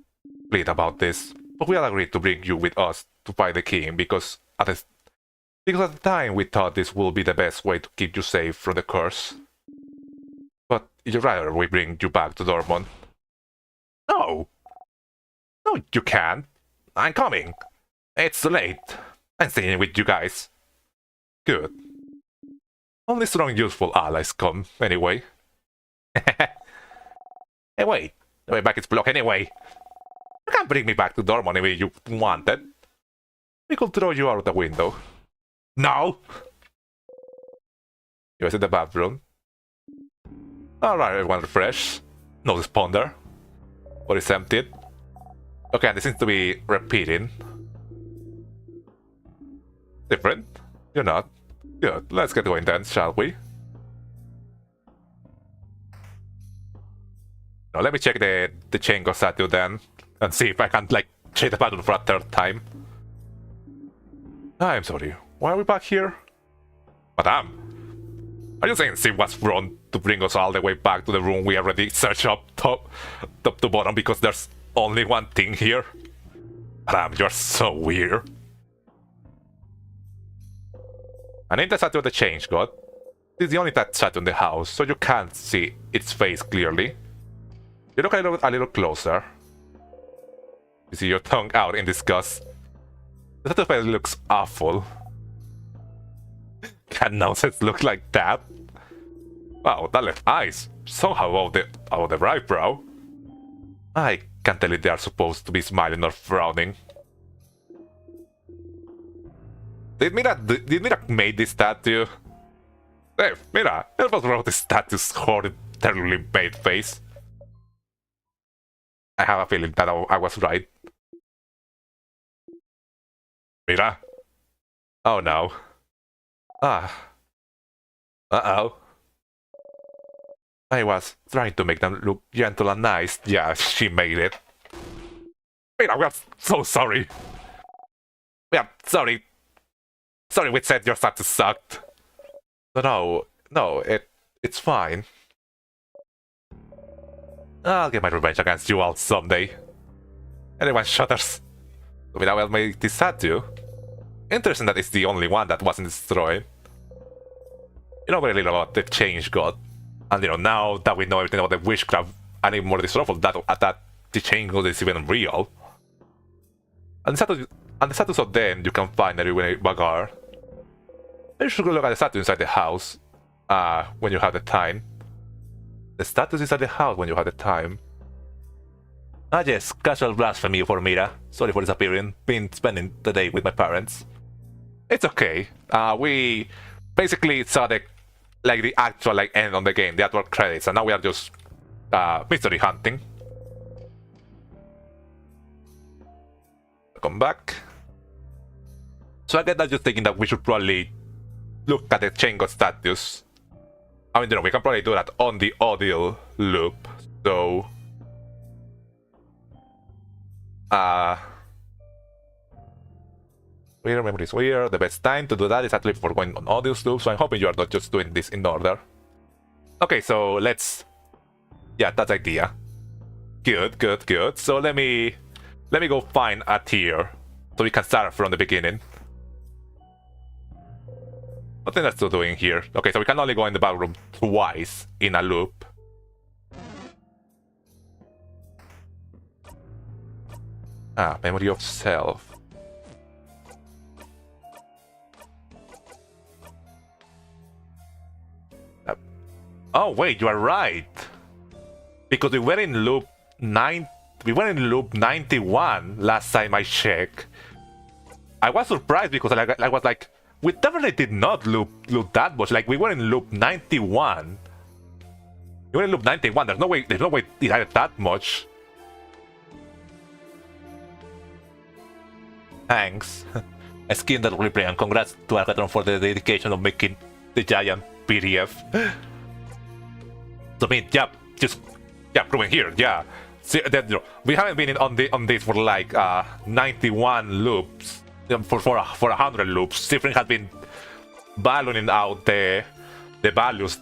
plead about this, but we all agreed to bring you with us to fight the king because at the time we thought this would be the best way to keep you safe from the curse. But you'd rather we bring you back to Dortmund. No! No, you can't. I'm coming. It's too late. I'm staying with you guys. Good. Only strong, useful allies come, anyway. Hey, wait. The way back is blocked anyway. You can't bring me back to Dortmund if you wanted. We could throw you out the window. No! You guys in the bathroom. Alright, everyone refresh. No responder. What is emptied? Okay, this seems to be repeating. Different? You're not. Good, let's get going then, shall we? Now let me check the Chengo statue then, and see if I can, like, change the pattern for a third time. I'm sorry, why are we back here? Madame, are you saying she was wrong to bring us all the way back to the room we already searched up top to bottom because there's only one thing here? Madame, you're so weird. And ain't the statue of the change god? It's the only statue in the house, so you can't see its face clearly. You look a little closer. You see your tongue out in disgust. The statue face looks awful. Can nonsense look like that? Wow, that left eyes. Somehow out the right brow. I can't tell if they are supposed to be smiling or frowning. Did Mira make this statue? Hey, Mira, help us wrote this statue's horrid, terribly made face. I have a feeling that I was right. Mira? Oh no. Ah. Uh-oh. I was trying to make them look gentle and nice. Yeah, she made it. Mira, we are so sorry. We are sorry. Sorry we said your statue sucked. No, it's fine. I'll get my revenge against you all someday. Anyone shudders. I mean, I will make this statue. Interesting that it's the only one that wasn't destroyed. You know very little about the change god. And you know, now that we know everything about the witchcraft and even more disruptive, that the change god is even real. And the statues of them you can find everywhere in Bagar. You should go look at the statue inside the house when you have the time. The statues inside the house when you have the time. Ah yes, casual blasphemy for Mira. Sorry for disappearing. Been spending the day with my parents. It's okay. We basically saw the actual end on the game, the actual credits, and now we are just mystery hunting. Come back. So I get that you're thinking that we should probably look at the Chengo statues. I mean, you know, we can probably do that on the audio loop. So we remember this weird. The best time to do that is actually for going on audio loop. So I'm hoping you are not just doing this in order. Okay, so let's. Yeah, that's the idea. Good. So let me go find a tier so we can start from the beginning. Nothing that's still doing here. Okay, so we can only go in the back room twice in a loop. Memory of self. Oh wait, you are right. Because we were in loop 9. We were in loop 91 last time I checked. I was surprised because I was like, we definitely did not loop that much. Like we were in loop 91. We were in loop 91. There's no way it had that much. Thanks. I skimmed that replay and congrats to Arcatron for the dedication of making the giant PDF. So I mean, yeah, proving here, yeah. See, that, you know, we haven't been on this for like 91 loops. For 100 loops, Sifrin has been ballooning out the values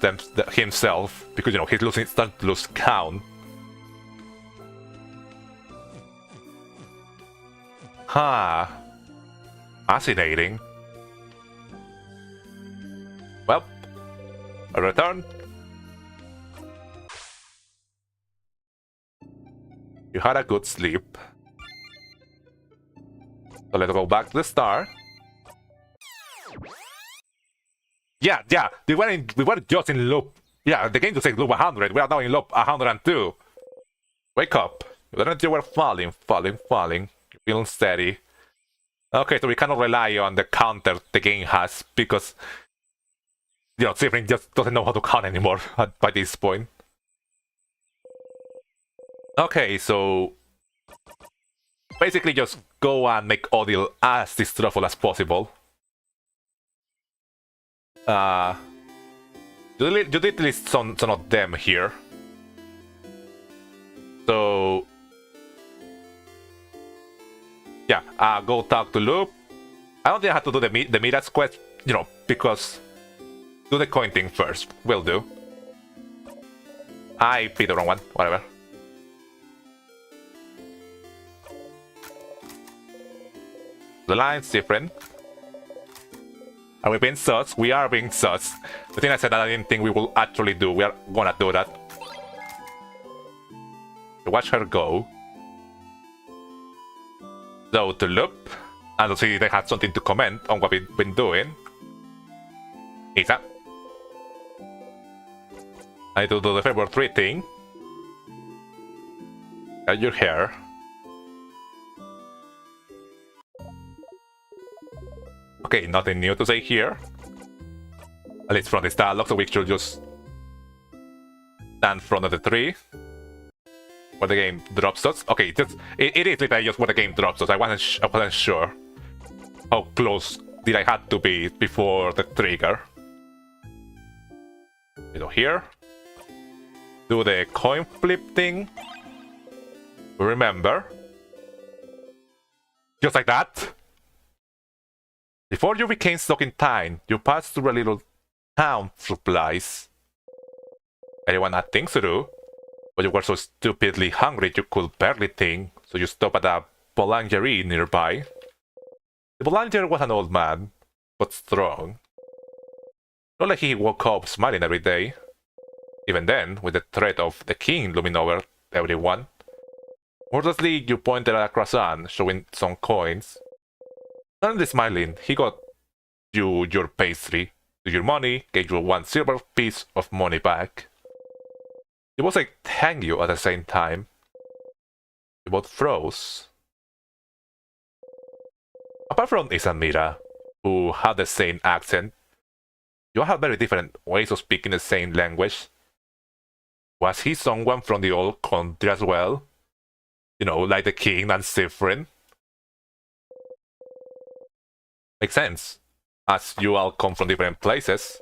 himself because you know he's starting to lose count. Fascinating. Well, I return. You had a good sleep. So let's go back to the start. Yeah. We were just in loop. Yeah, the game just says loop 100. We are now in loop 102. Wake up. You were falling. You're feeling steady. Okay, so we cannot rely on the counter the game has because you know Sifrin just doesn't know how to count anymore by this point. Okay, so basically just go and make Odile as destructive as possible. Uh, you did list some of them here. So yeah, go talk to Loop. I don't think I have to do the Midas quest, because do the coin thing first. Will do. I picked the wrong one. Whatever. The line's different. Are we being sus? We are being sus. The thing I said that I didn't think we will actually do, we are gonna do that. Watch her go. So to Loop, and to see if they had something to comment on what we've been doing. Isa. I need to do the February 3 thing. Cut your hair. Okay, nothing new to say here. At least from this dialogue, so we should just stand in front of the tree where the game drops us. Okay, it is literally just where the game drops us. I wasn't sure how close did I have to be before the trigger. So here, do the coin flip thing. Remember, just like that. Before you became stuck in time, you passed through a little town of supplies. Everyone had things to do, but you were so stupidly hungry you could barely think, so you stopped at a boulangerie nearby. The boulanger was an old man, but strong. Not like he woke up smiling every day. Even then, with the threat of the king looming over everyone. Wordlessly, you pointed at a croissant, showing some coins. Suddenly smiling, he got you your pastry, took your money, gave you 1 silver piece of money back. It was like thank you at the same time. You both froze. Apart from Isamira, who had the same accent, you all have very different ways of speaking the same language. Was he someone from the old country as well? Like the king and Sifrin? Makes sense, as you all come from different places.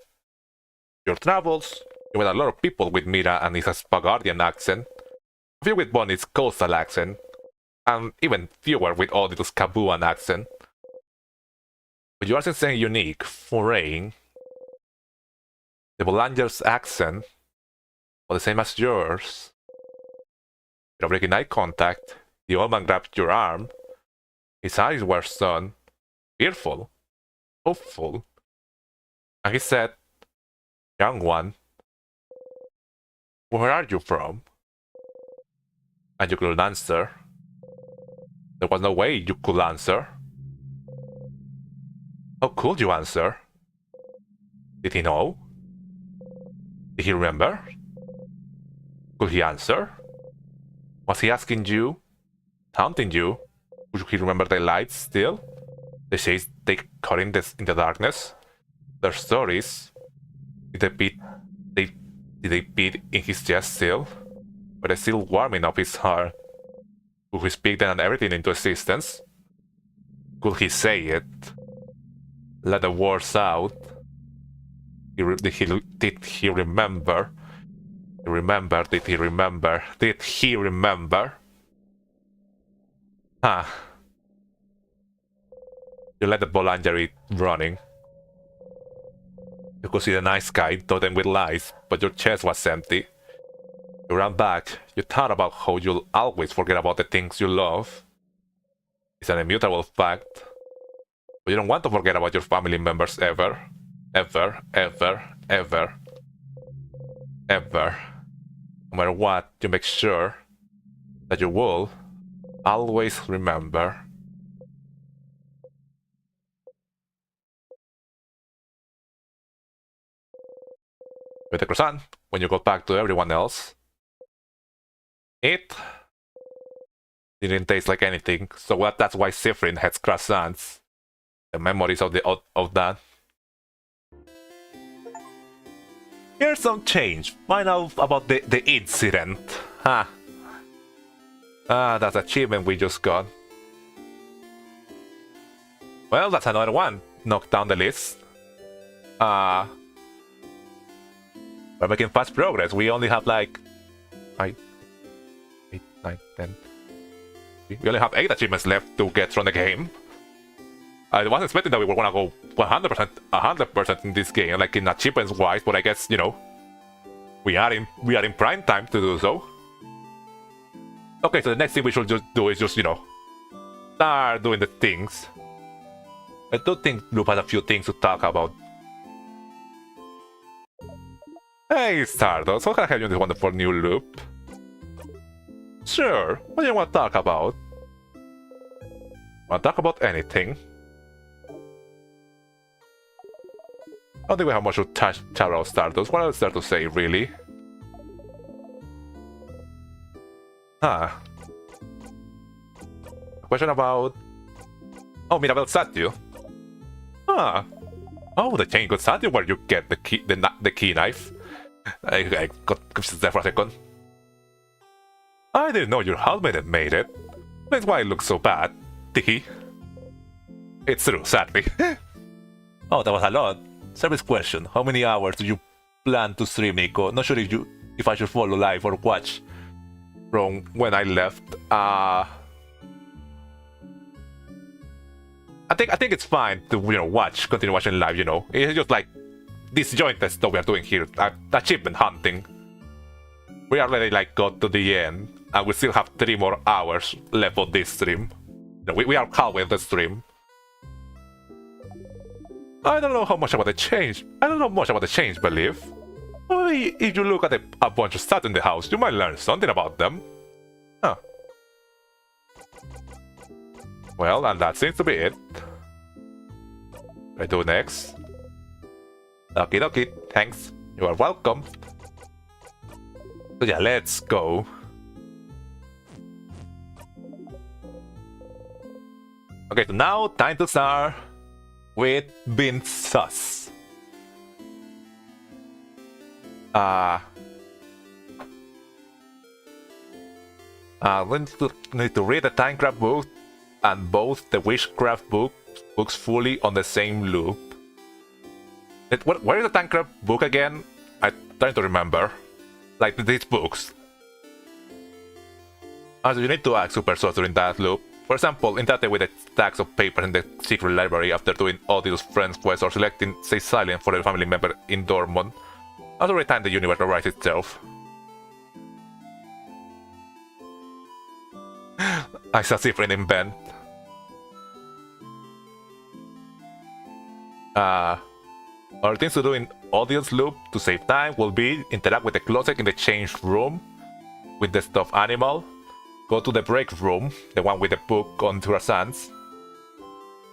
Your travels, you met a lot of people with Mira and Isa's Pagardian accent, a few with Bonnie's coastal accent, and even fewer with Audito's Cabuan accent. But yours is saying unique, foreign. The Boulanger's accent was the same as yours. Without breaking eye contact, the old man grabbed your arm. His eyes were stunned, fearful, hopeful, and he said, "Young one, where are you from?" And you couldn't answer. There was no way you could answer. How could you answer? Did he know? Did he remember? Could he answer? Was he asking you? Taunting you? Could he remember the lights still? The shades they caught in the darkness? Their stories? Did they beat in his chest still? Were they still warming up his heart? Could he speak them and everything into existence? Could he say it? Let the words out? Did he remember? Did he remember? Did he remember? Huh. You let the boulangerie running. You could see the night sky dotted with lights, but your chest was empty. You ran back. You thought about how you'll always forget about the things you love. It's an immutable fact. But you don't want to forget about your family members ever. Ever, ever, ever. Ever. No matter what, you make sure that you will always remember. With the croissant, when you got back to everyone else, it didn't taste like anything, so that's why Sifrin has croissants. The memories of that. Here's some change. Find out about the incident. Huh. That's achievement we just got. Well, that's another one. Knock down the list. we're making fast progress. We only have like 5, 8, 9, 10. We only have 8 achievements left to get from the game. I wasn't expecting that we were gonna go 100% in this game, like in achievements wise, but I guess, you know, we are in prime time to do so. Okay, so the next thing we should just do is just, you know, start doing the things. I do think Loop has a few things to talk about. Hey, Stardust, how can I help you in this wonderful new loop? Sure, what do you want to talk about? Want to talk about anything? I don't think we have much to chat about Stardust. What else is there to say, really? Huh. A question about... Oh, Mirabelle statue. Huh. Oh, the chain good statue where you get the key knife. I got confused there for a second. I didn't know your housemaid made it. That's why it looks so bad. Tiki. It's true, sadly. Oh, that was a lot. Service question. How many hours do you plan to stream, Nico? Not sure if I should follow live or watch from when I left. I think it's fine to, you know, continue watching live, you know. It's just like disjointed stuff we are doing here. Achievement hunting. We already like got to the end, and we still have 3 more hours left on this stream. We are halfway on the stream. I don't know much about the change, believe. Maybe if you look at a bunch of stats in the house, you might learn something about them. Huh. Well, and that seems to be it. What do I do next? Okie dokie, thanks. You are welcome. So yeah, let's go. Okay, so now time to start with being sus. We need to read the Timecraft book and both the Witchcraft books fully on the same loop. Where is the Timecraft book again? I'm trying to remember. Like these books. So you need to act super sus during that loop. For example, in that day with the stacks of papers in the secret library after doing all these friends quests or selecting Stay Silent for a family member in Dortmund. As every time the universe arises itself. I saw different invent. Other things to do in audience loop to save time will be interact with the closet in the change room with the stuffed animal. Go to the break room, the one with the book on croissants.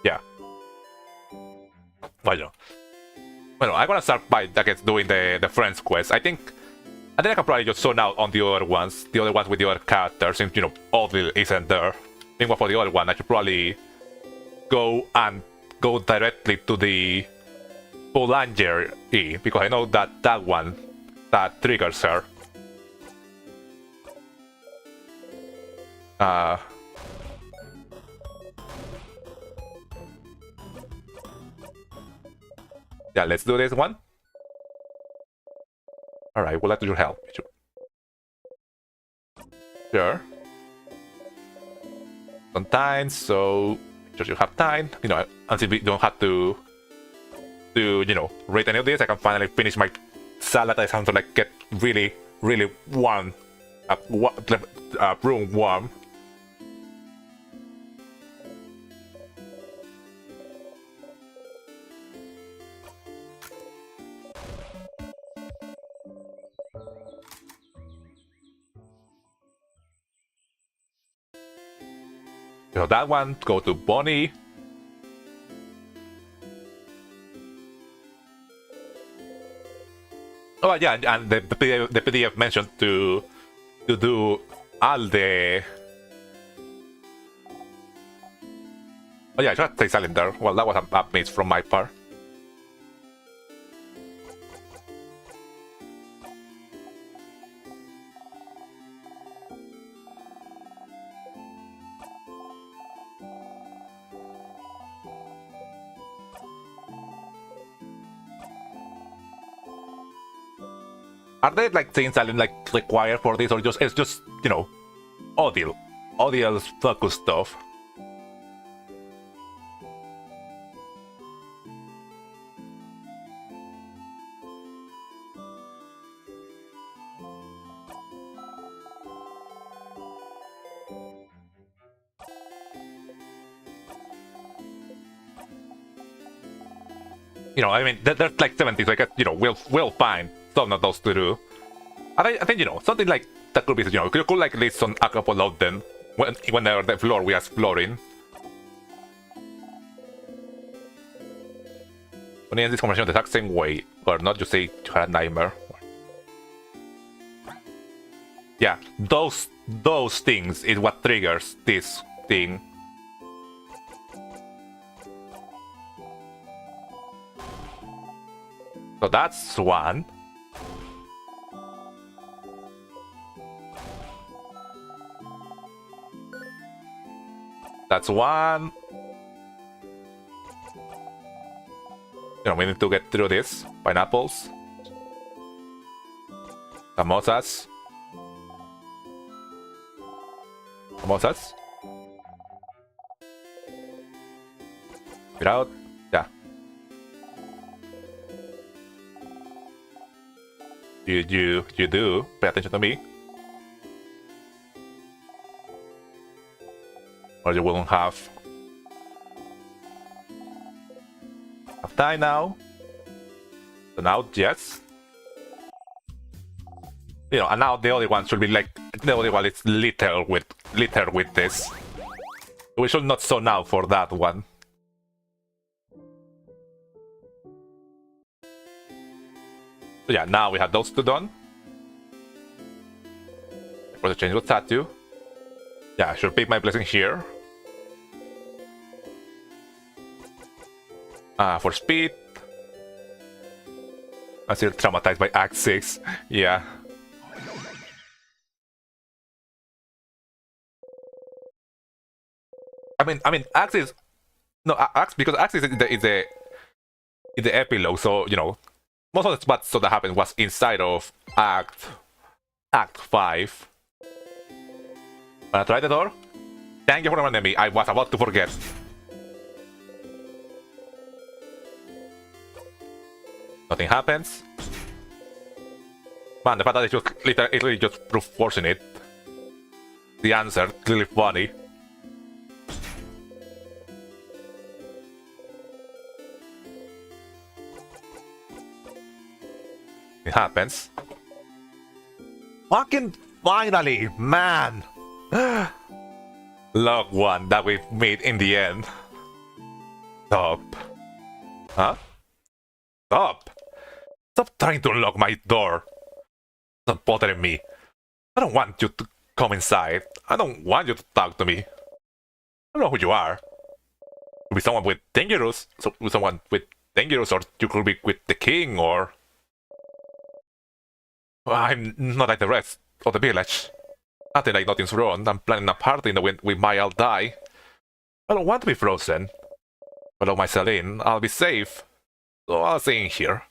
Yeah. Well, I'm gonna start by, I guess, doing the friends quest. I think I can probably just zone out on the other ones with the other characters, since, you know, Odile isn't there. Meanwhile, for the other one, I should probably go directly to the Boulanger E, because I know that one that triggers her. Yeah, let's do this one. Alright, we'll let you help. Sure. Sometimes, so just you have time, you know, until we don't have to you know, rate any of this. I can finally finish my salad. I sound to like get really warm, room warm. So that one, go to Bonnie. Oh yeah, and the PDF mentioned to do all the... Oh yeah, I should stay silent there. Well, that was a miss from my part. Are there like things that like required for this, or just it's just, you know, Odil's focus stuff? You know, I mean, there's like 70, so I guess, you know, we'll find some of those to do. I think, you know, something like that could be, you know, you could like list on a couple of them whenever the floor we are exploring. When you end this conversation the exact same way, or not, you say you had a nightmare. Yeah, those things is what triggers this thing. So that's one. That's one. You know, we need to get through this. Pineapples. Samosas. Samosas. Get out. Yeah. You do. Pay attention to me. Or you won't have time now. So now, yes. You know, and now the other one should be like, the other one is littered with this. We should not zone out for that one. So yeah, now we have those two done. For the change of statue. Yeah, I should pick my blessing here. For speed. I'm still traumatized by Act 6. Yeah. I mean, Act is no Act, because Act is the epilogue. So you know, most of the spots that happened was inside of Act 5. Wanna try the door? Thank you for reminding me. I was about to forget. Nothing happens. Man, the fact that it's just literally just brute forcing it. The answer, clearly funny. It happens. Fucking finally, man! Log one that we made in the end. Stop. Huh? Stop! Stop trying to unlock my door. Stop bothering me. I don't want you to come inside. I don't want you to talk to me. I don't know who you are. You could be someone with dangerous, or you could be with the king, or I'm not like the rest of the village. Nothing like nothing's wrong. I'm planning a party in the wind. We might all die. I don't want to be frozen. Follow myself in. I'll be safe. So I'll stay in here.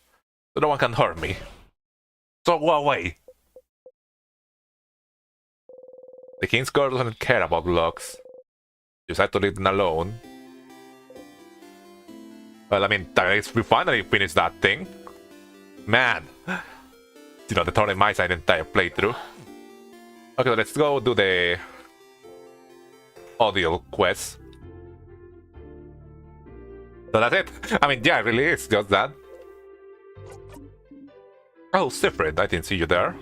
So no one can hurt me. So go away. The king's guard doesn't care about locks. You decide to leave them alone. Well, I mean, we finally finished that thing. Man. You know, the thorn in my side entire playthrough. Okay, let's go do the audio quest. So that's it. I mean, yeah, it really is just that. Oh, Sifrid, I didn't see you there.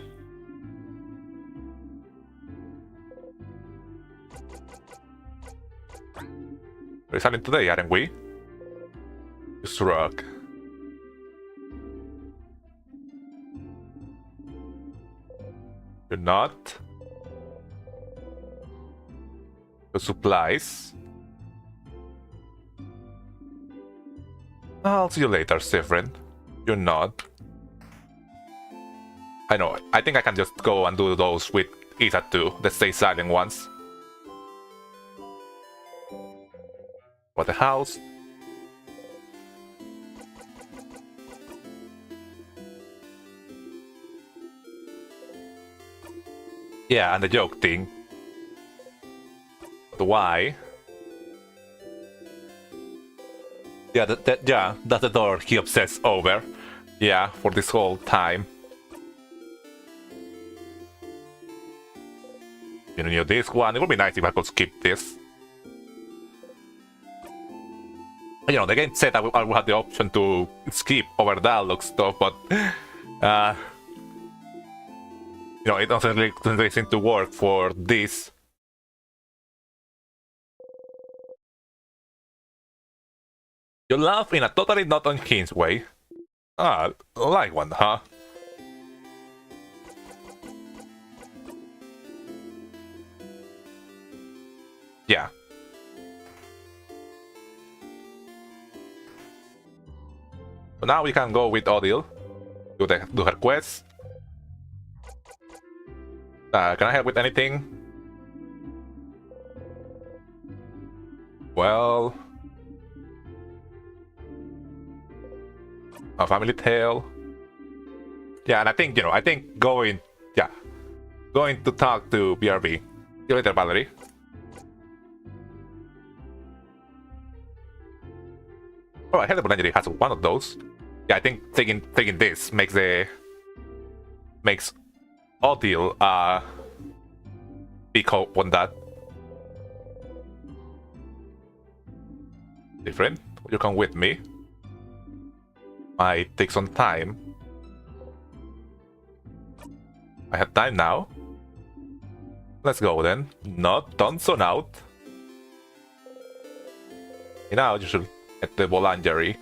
We're signing today, aren't we? Shrug. You're not. The supplies. I'll see you later, Sifrin. You're not. I know. I think I can just go and do those with Isa too, the stay silent ones. For the house. Yeah, and the joke thing. But why? Yeah, that's the door he obsessed over. Yeah, for this whole time. You know, this one, it would be nice if I could skip this. You know, the game said I would have the option to skip over dialogue stuff, but you know, it doesn't really seem to work for this. You laugh in a totally not unhinged way. Ah, like one, huh? Yeah. So now we can go with Odile. Do her quest. Can I help with anything? Well... a family tale. Yeah, and I think, you know, going to talk to BRB. See you later, Valerie. Oh, I heard the Boulangerie has one of those. Yeah, I think taking this makes Odile big hope on that. Different. You come with me. Might take some time. I have time now. Let's go then. Not done so out. Now you should get the Boulangerie.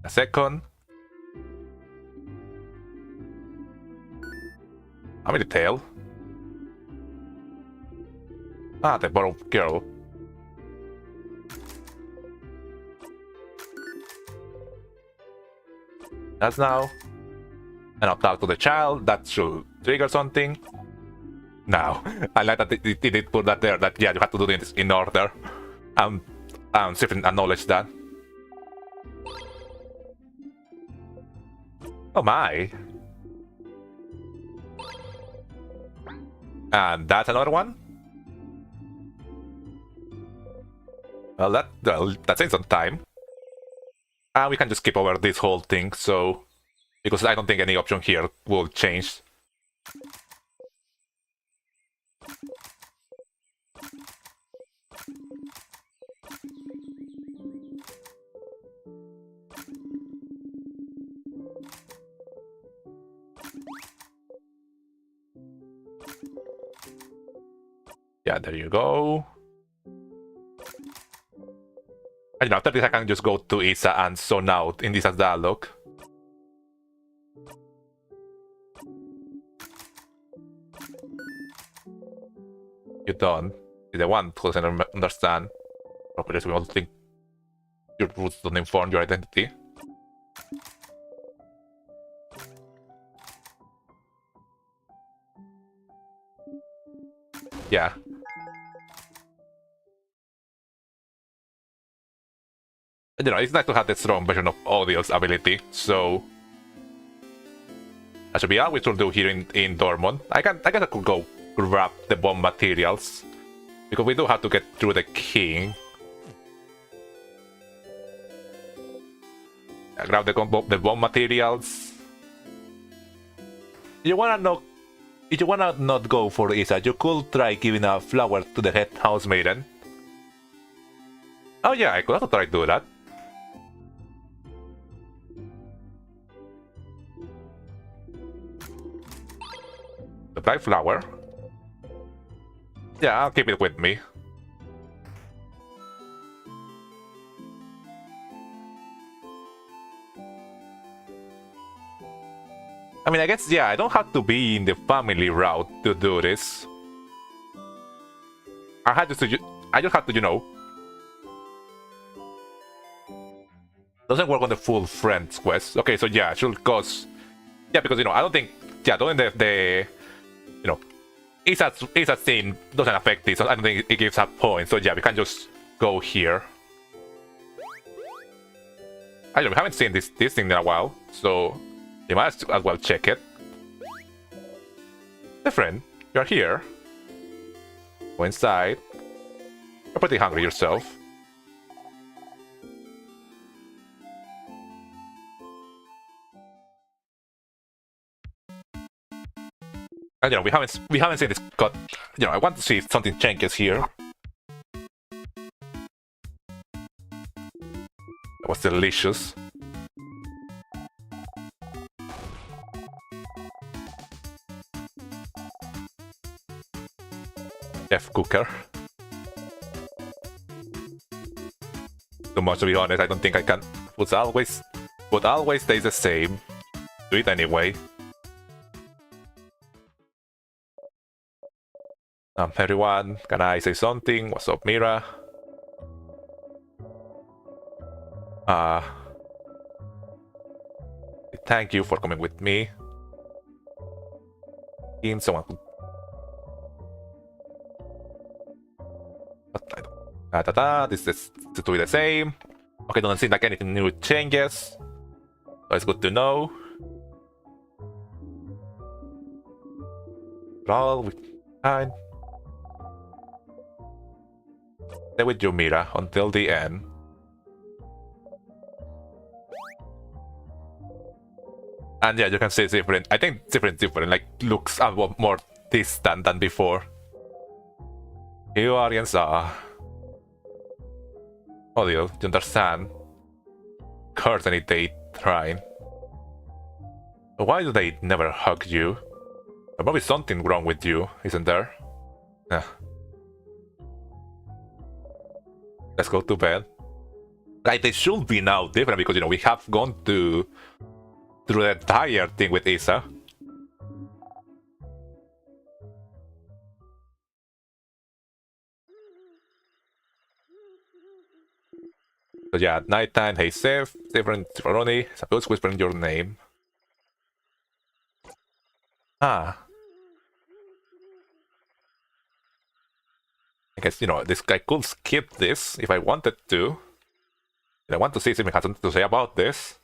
A second. How many tail? Ah, the borrowed girl. That's now. And I'll talk to the child. That should trigger something. Now, I like that it did put that there. That yeah, you have to do this in order. Stephen acknowledged that. Oh my! And that's another one. Well, that's in some time. And we can just skip over this whole thing, so... because I don't think any option here will change. Yeah, there you go. And you know, after this I can just go to Isa and zone out in this as dialogue. You don't. You're the one who doesn't understand. Probably we also think your roots don't inform your identity. Yeah. And, you know, it's nice to have the strong version of Odile's ability, so... that should be all we should do here in Dortmund. I guess I could go grab the bomb materials, because we do have to get through the king. I grab the bomb materials. You wanna know? If you wanna not go for Isa, you could try giving a flower to the head housemaiden. Oh yeah, I could also try to do that. The black flower. Yeah, I'll keep it with me. I mean, I guess, yeah, I don't have to be in the family route to do this. I just have to, you know... doesn't work on the full friends quest. Okay, so yeah, it should cost... yeah, because, you know, I don't think... yeah, doing the you know... Isa's thing doesn't affect this, so I don't think it gives up points. So yeah, we can just go here. I don't know, we haven't seen this thing in a while, so you might as well check it. Hey friend, you're here. Go inside. You're pretty hungry yourself. And you know, we haven't seen this cut. You know, I want to see if something changes here. That was delicious. F cooker. Too much to be honest, I don't think I can. Food always stays the same. Do it anyway. Everyone, can I say something? What's up, Mira? Thank you for coming with me. In someone who... This is to be the same. Okay, doesn't seem like anything new changes. So it's good to know. All fine. Stay with you, Mira, until the end. And yeah, you can see it's different. I think different, like looks a lot more distant than before. You audience are... Oh, you understand? Certainly they trying. Why do they never hug you? There's probably something wrong with you, isn't there? Yeah. Let's go to bed. Like, they should be now different because, you know, we have gone through the entire thing with Isa. So yeah, at nighttime, hey Seth, different Ronnie, suppose whispering your name. Ah. I guess, you know, this guy could skip this if I wanted to. And I want to see if he has something to say about this.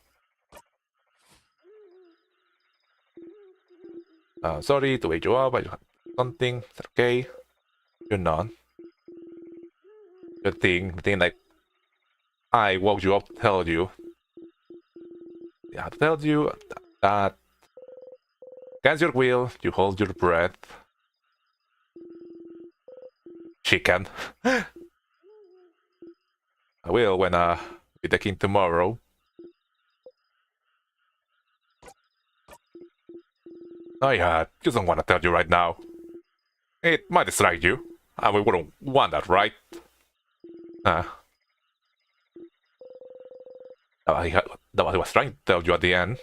Sorry to wake you up, but you have something. Is that okay? You're not. The thing like I woke you up to tell you. Yeah, to tell you that against your will, you hold your breath. Chicken. I will when be the king tomorrow. Oh yeah, just don't want to tell you right now. It might distract you, and we wouldn't want that, right? That what I was trying to tell you at the end,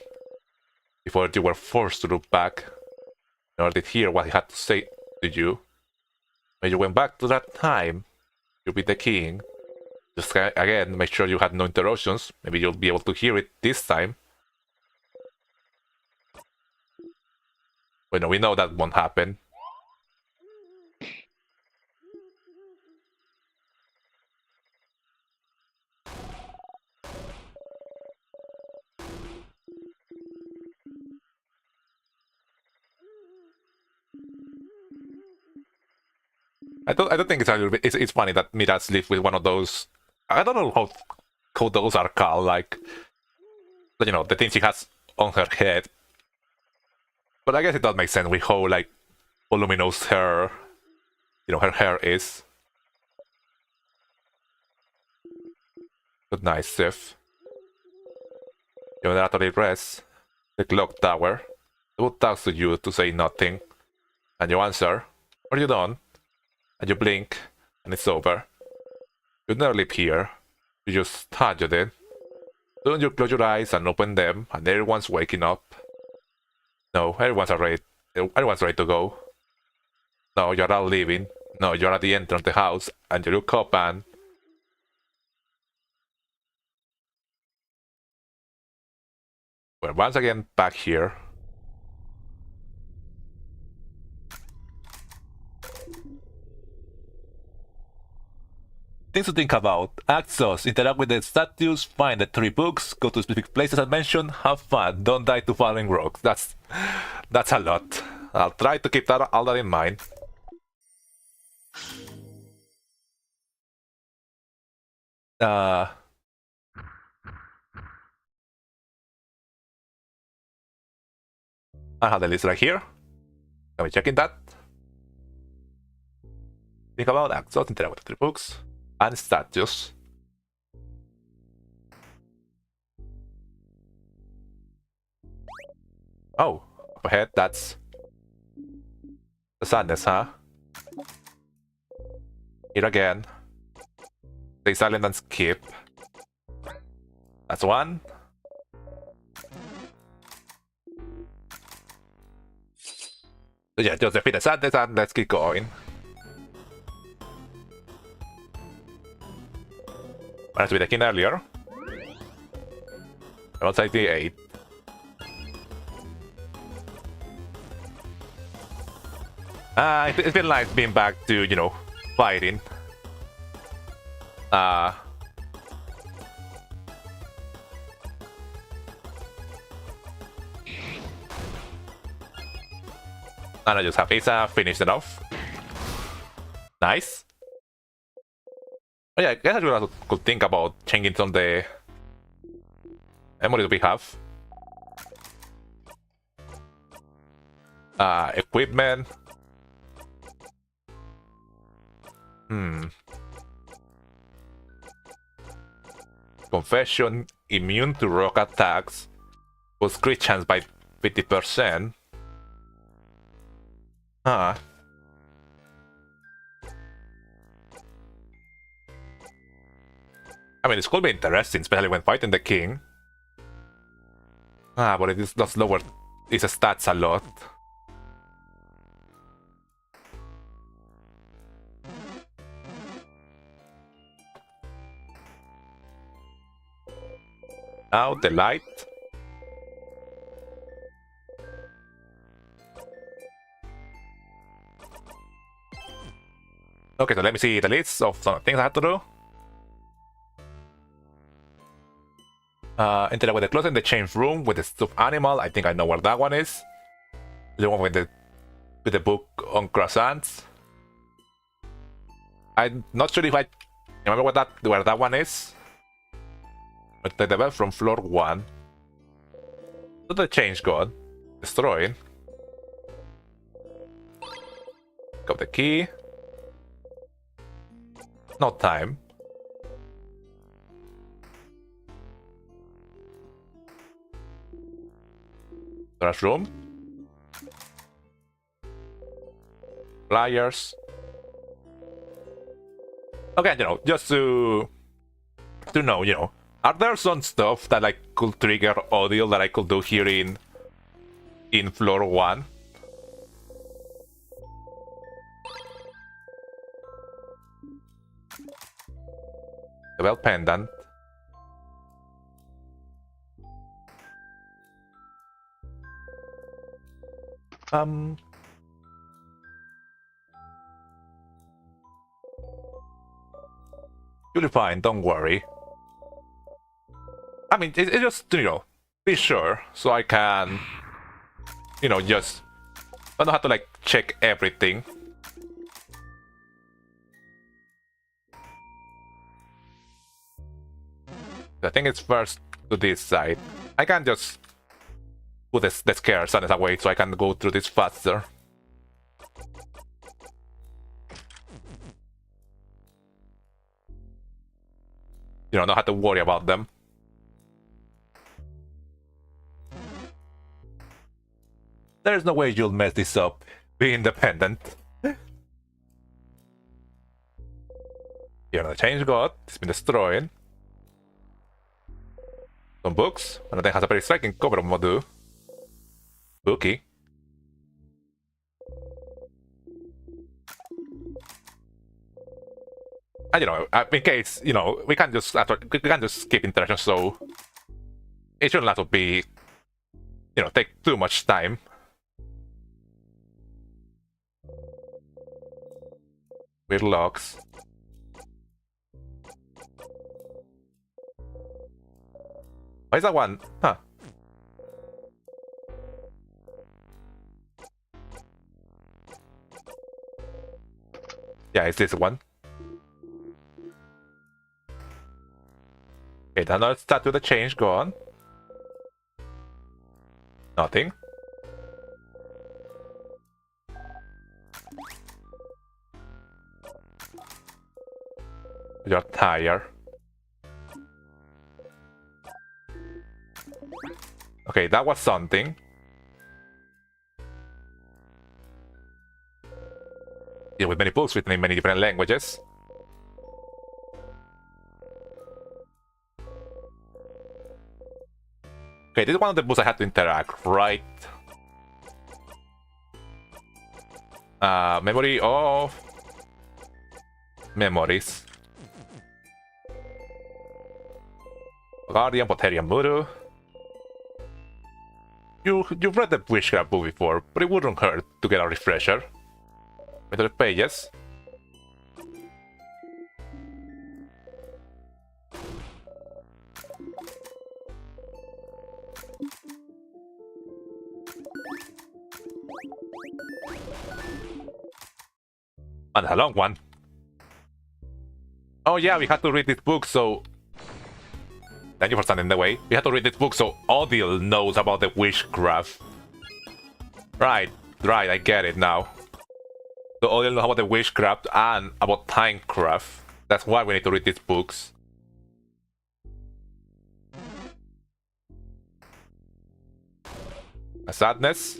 before you were forced to look back, in order to hear what he had to say to you. When you went back to that time, you'll be the king. Just again, make sure you had no interruptions. Maybe you'll be able to hear it this time. But no, we know that won't happen. I don't think it's a little bit. It's funny that Mira sleeps with one of those. I don't know how those are called. Like, you know, the thing she has on her head. But I guess it does make sense with how like voluminous her, you know, her hair is. Good night, Sif. You naturally rest. The clock tower. It will talk to you to say nothing, and you answer, "Are you done?" And you blink, and it's over. You never leave here. You just touch it. Soon you close your eyes and open them, and everyone's waking up. No, everyone's ready to go. No, you're not leaving. No, you're at the entrance of the house, and you look up and... We're once again back here. Things to think about. Axos. Interact with the statues, find the 3 books, go to specific places as mentioned, have fun, don't die to falling rocks. That's a lot. I'll try to keep all that in mind. I have the list right here. Can we check in that? Think about Axos, interact with the 3 books, and statues. Oh, up ahead, that's the sadness, huh? Here again. Stay silent and skip. That's one. So yeah, just defeat the sadness and let's keep going. As we taken earlier. Level 88. It's been nice being back to, you know, fighting. And I just have Asa finished it off. Nice. Oh yeah, I guess I also could think about changing some of the memories we have. Equipment. Confession, immune to rock attacks, boost crit chance by 50%. I mean, this could be interesting, especially when fighting the king. But it does lower his stats a lot. Now the light. Okay, so let me see the list of some things I have to do. Interact with the closet in the change room with the stuffed animal. I think I know where that one is. The one with the book on croissants. I'm not sure if I remember where that one is. But the bell from floor 1. So the change god. Destroying. Got the key. No time. Trash room. Flyers. Okay, you know, just to know, you know, are there some stuff that I could trigger audio that I could do here in floor 1? The bell pendant. You'll be fine, don't worry. I mean, it's just, you know, be sure, so I can, you know, just, I don't have to, like, check everything. I think it's first to this side. I can just put the scare sadness away so I can go through this faster. You know, not have to worry about them. There's no way you'll mess this up. Be independent. Here, the change god. It's been destroyed. Some books. And then has a very striking cover of Modu. Bookie. And you know, in case, you know, we can just skip interaction, so it shouldn't have to be, you know, take too much time. Weird locks. Why is that one? Huh. Yeah, it's this one. Okay, then let's start with the change. Go on. Nothing. You're tired. Okay, that was something. Yeah, with many books written in many different languages. Okay, this is one of the books I had to interact, right? Memory of memories. Guardian, Poterian Voodoo. You've read the Witchcraft book before, but it wouldn't hurt to get a refresher. Into the pages. And a long one. Oh yeah, we had to read this book, so... Thank you for standing in the way. We had to read this book so Odile knows about the witchcraft. Right, I get it now. So Odile knows about the witchcraft and about timecraft. That's why we need to read these books. A sadness.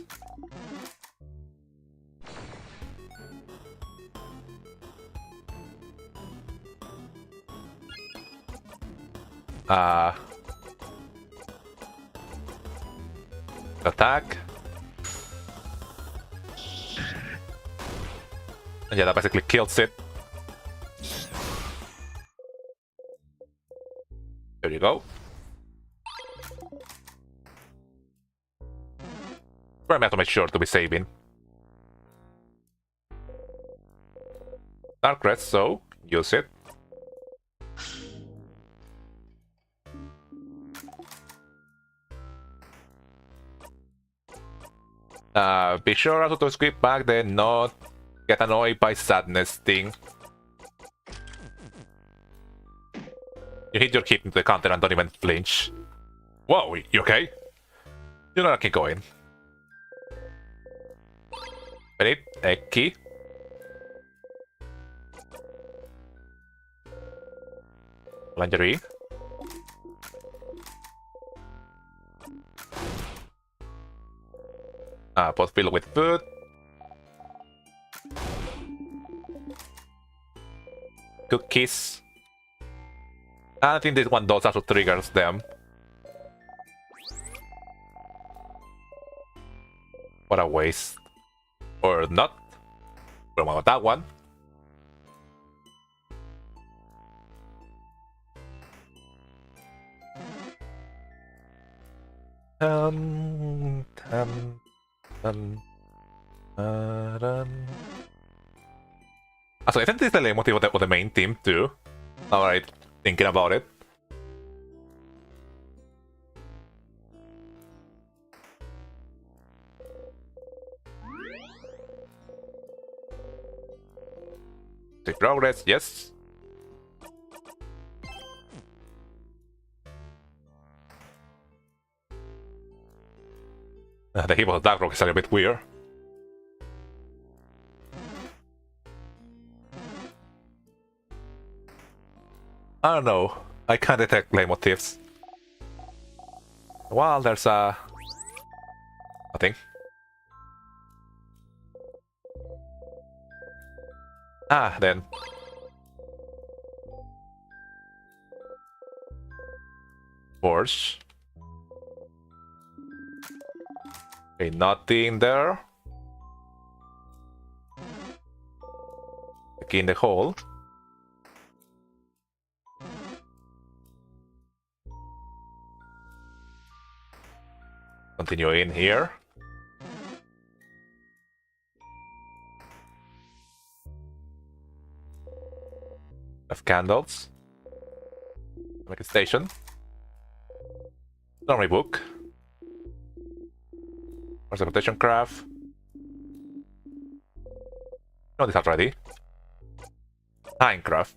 Attack. And yeah, that basically kills it. There you go. But I have to make sure to be saving. Dark Red, so use it. Be sure also to script back then, not get annoyed by sadness thing. You hit your kid into the counter and don't even flinch. Whoa, you okay? You're gonna keep going. Ready? A key. Lingerie. Pot filled with food. Cookies. I think this one does also triggers them. What a waste. Or not. But about that one. So isn't this the leitmotif of the main theme too? Alright, thinking about it. Take progress, yes. The heap of Dark Rock is a bit weird. I don't know. I can't detect leitmotifs. Well, there's a... nothing. Then. Forge. Okay, nothing there. The key in the hole. Continue in here. Have candles. Make a station. Summary book. Where's the protection craft? No, this already. Minecraft.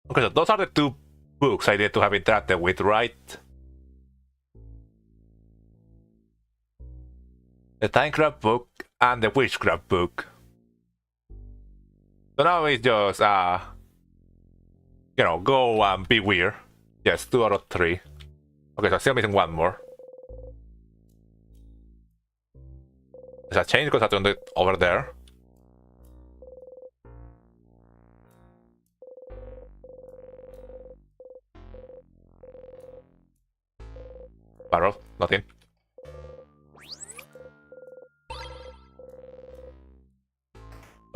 Okay, so those are the two books I need to have interacted with, right? The Minecraft book and the Witchcraft book. So now it's just, you know, go and be weird. Yes, 2 out of 3. Okay, so I'm still missing one more. There's a change because I turned it over there. Barrel, nothing.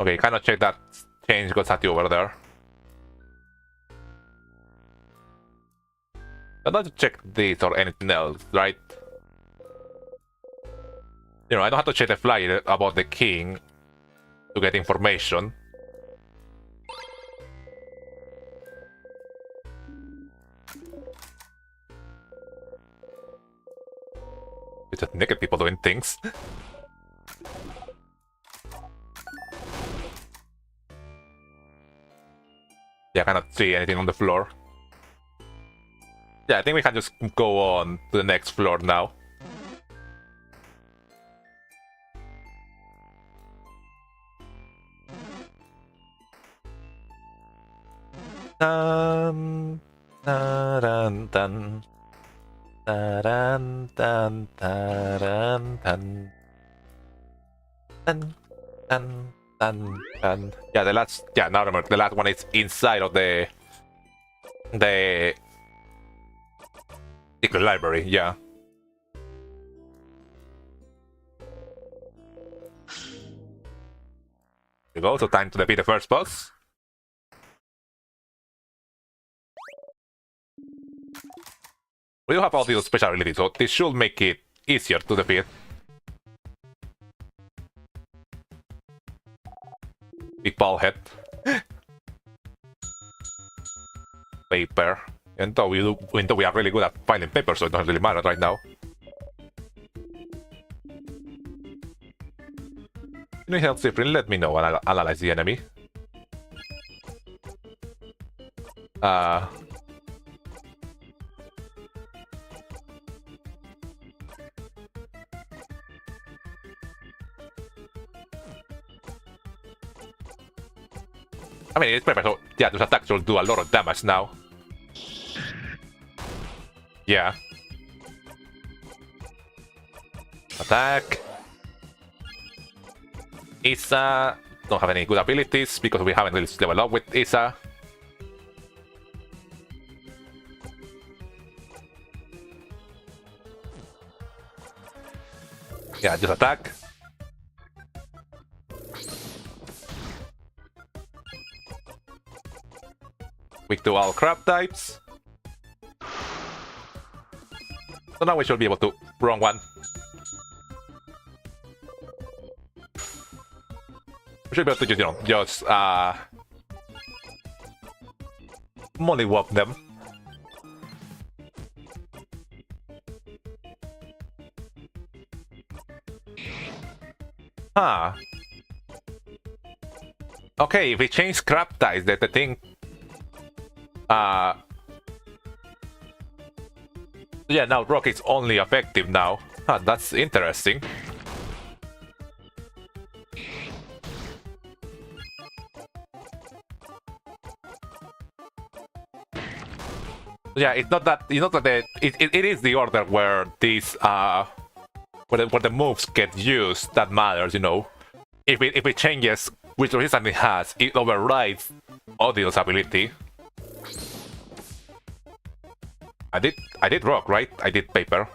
Okay, cannot check that change got Sati over there. I don't have to check this or anything else, right? You know, I don't have to check the flyer about the king to get information. It's just naked people doing things. Yeah, I cannot see anything on the floor. Yeah, I think we can just go on to the next floor now. Dun, dun, dun, dun, dun, dun, dun, dun, dun, dun, dun. Yeah, the last. Yeah, now remember the last one is inside of the secret library. Yeah. Here we go. So time to defeat the first boss. We do have all these special abilities, so this should make it easier to defeat. Big ball head. Paper. Even though we are really good at finding paper, so it doesn't really matter right now. If you need help, Sifrin, let me know and I'll analyze the enemy. I mean, it's paper, so yeah, those attacks will do a lot of damage now. Yeah. Attack. Isa. Don't have any good abilities because we haven't really leveled up with Isa. Yeah, just attack. Weak to all crab types. So now we should be able to... Wrong one. We should be able to just, you know, just... mollywop them. Huh. Okay, if we change crab types, that the thing... yeah, now rock is only effective now. Huh, that's interesting. Yeah, it's not that it is the order where these where the moves get used that matters, you know. If it changes which resistance it has, it overrides Odil's ability. I did rock, right? I did paper.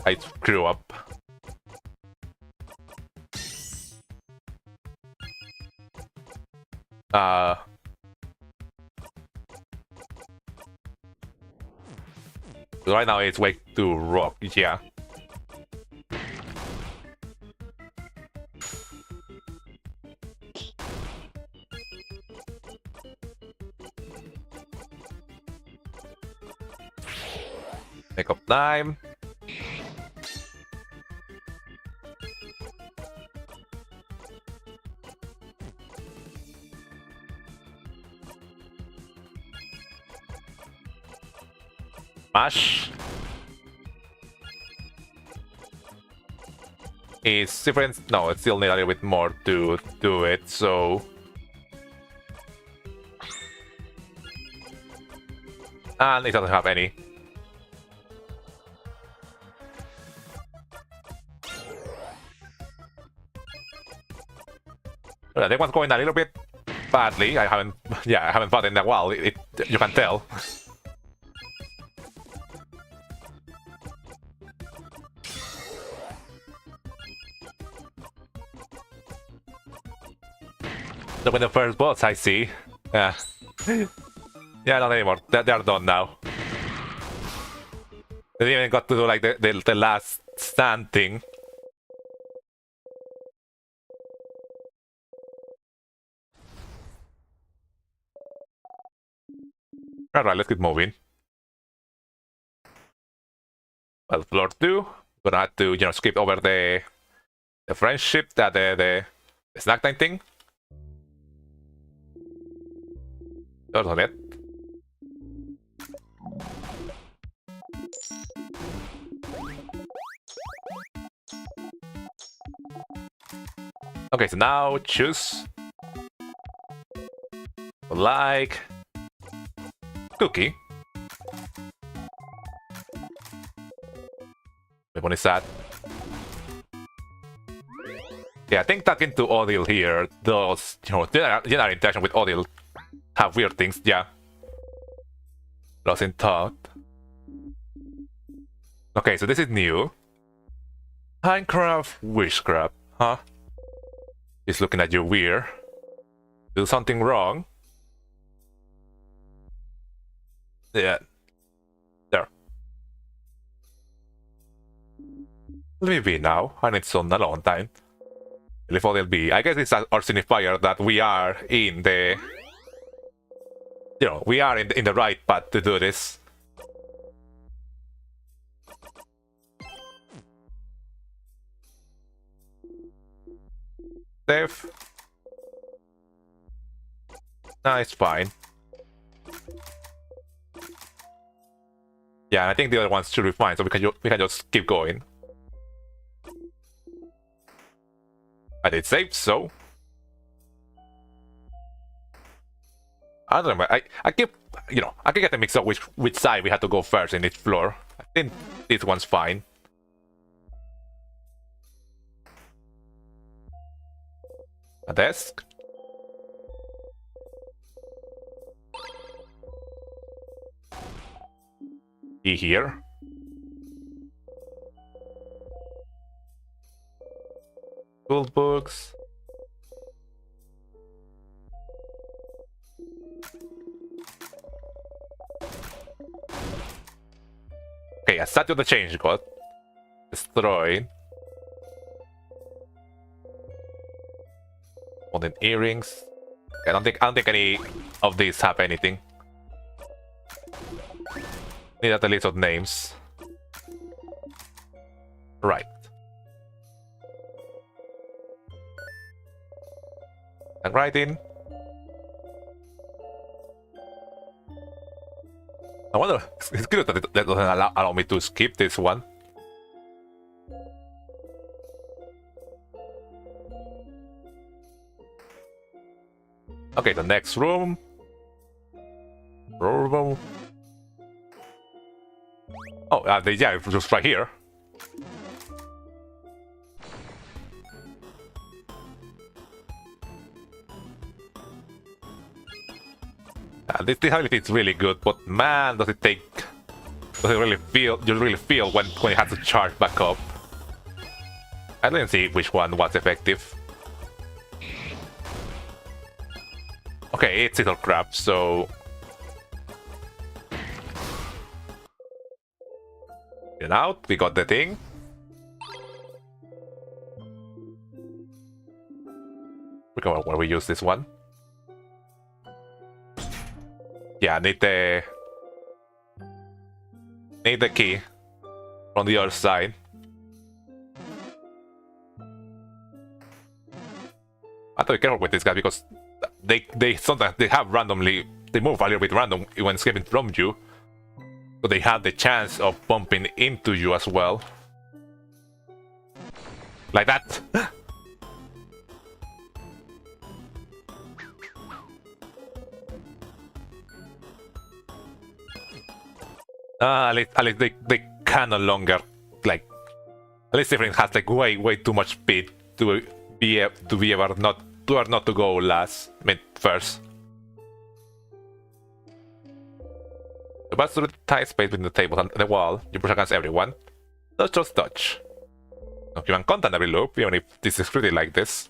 I screw up. Right now it's way to rock, yeah. time. Smash. It's different. No, it still need a little bit more to do it, so. And it doesn't have any. I think one's going a little bit badly. I haven't fought in a while. You can tell. Look at the first boss, I see. Yeah. Yeah, not anymore. They're done now. They didn't even got to do like the last stand thing. Alright, let's keep moving. Well, floor 2. Gonna have to, skip over the friendship, the snack time thing. That's on it. Okay, so now choose. Like cookie. Which one is that? Yeah, I think talking to Odile here, those general interaction with Odile have weird things, yeah. Lost in thought. Okay, so this is new. Handcraft witchcraft, huh? He's looking at you weird. Do something wrong. Yeah. There. Let me be now. I need some a long time. Before they'll be. I guess it's our signifier that we are in the. We are in the right path to do this. Save. Nah, it's fine. Yeah, I think the other ones should be fine, so we can just keep going. I did save, so I don't know. I keep I can get the mix up which side we had to go first in each floor. I think this one's fine. A desk. E here. School books. Okay, a statue of the change got destroyed. Modern earrings. I don't think any of these have anything. Need at the list of names. Right. And writing. I wonder, it's good that it doesn't allow me to skip this one. Okay, the next room. Oh, yeah, it's just right here. This ability is really good, but man, does it really feel? You really feel when it has to charge back up. I didn't see which one was effective. Okay, it's little crap, so get out. We got the thing. We go where we use this one. Yeah, need the key. from the other side. I have to be careful with this guy because they sometimes they have randomly they move a little bit random when escaping from you. So they have the chance of bumping into you as well. Like that. At least they can no longer like. At least everything has like way too much speed to be ever not to go last. I mean first. You pass through the tight space between the table and the wall. You push against everyone. Just touch. No human contact every loop, even if this is pretty like this.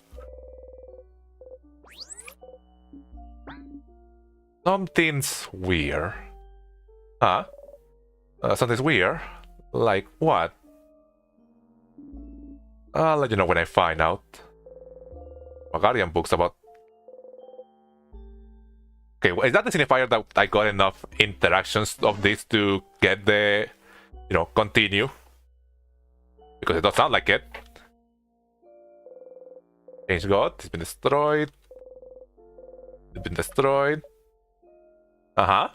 Something's weird. Huh? Something's weird? Like what? I'll let you know when I find out. Guardian books about... Okay, is that the signifier that I got enough interactions of this to get the... You know, continue? Because it does sound like it. Change God, it's been destroyed. It's been destroyed. Uh-huh.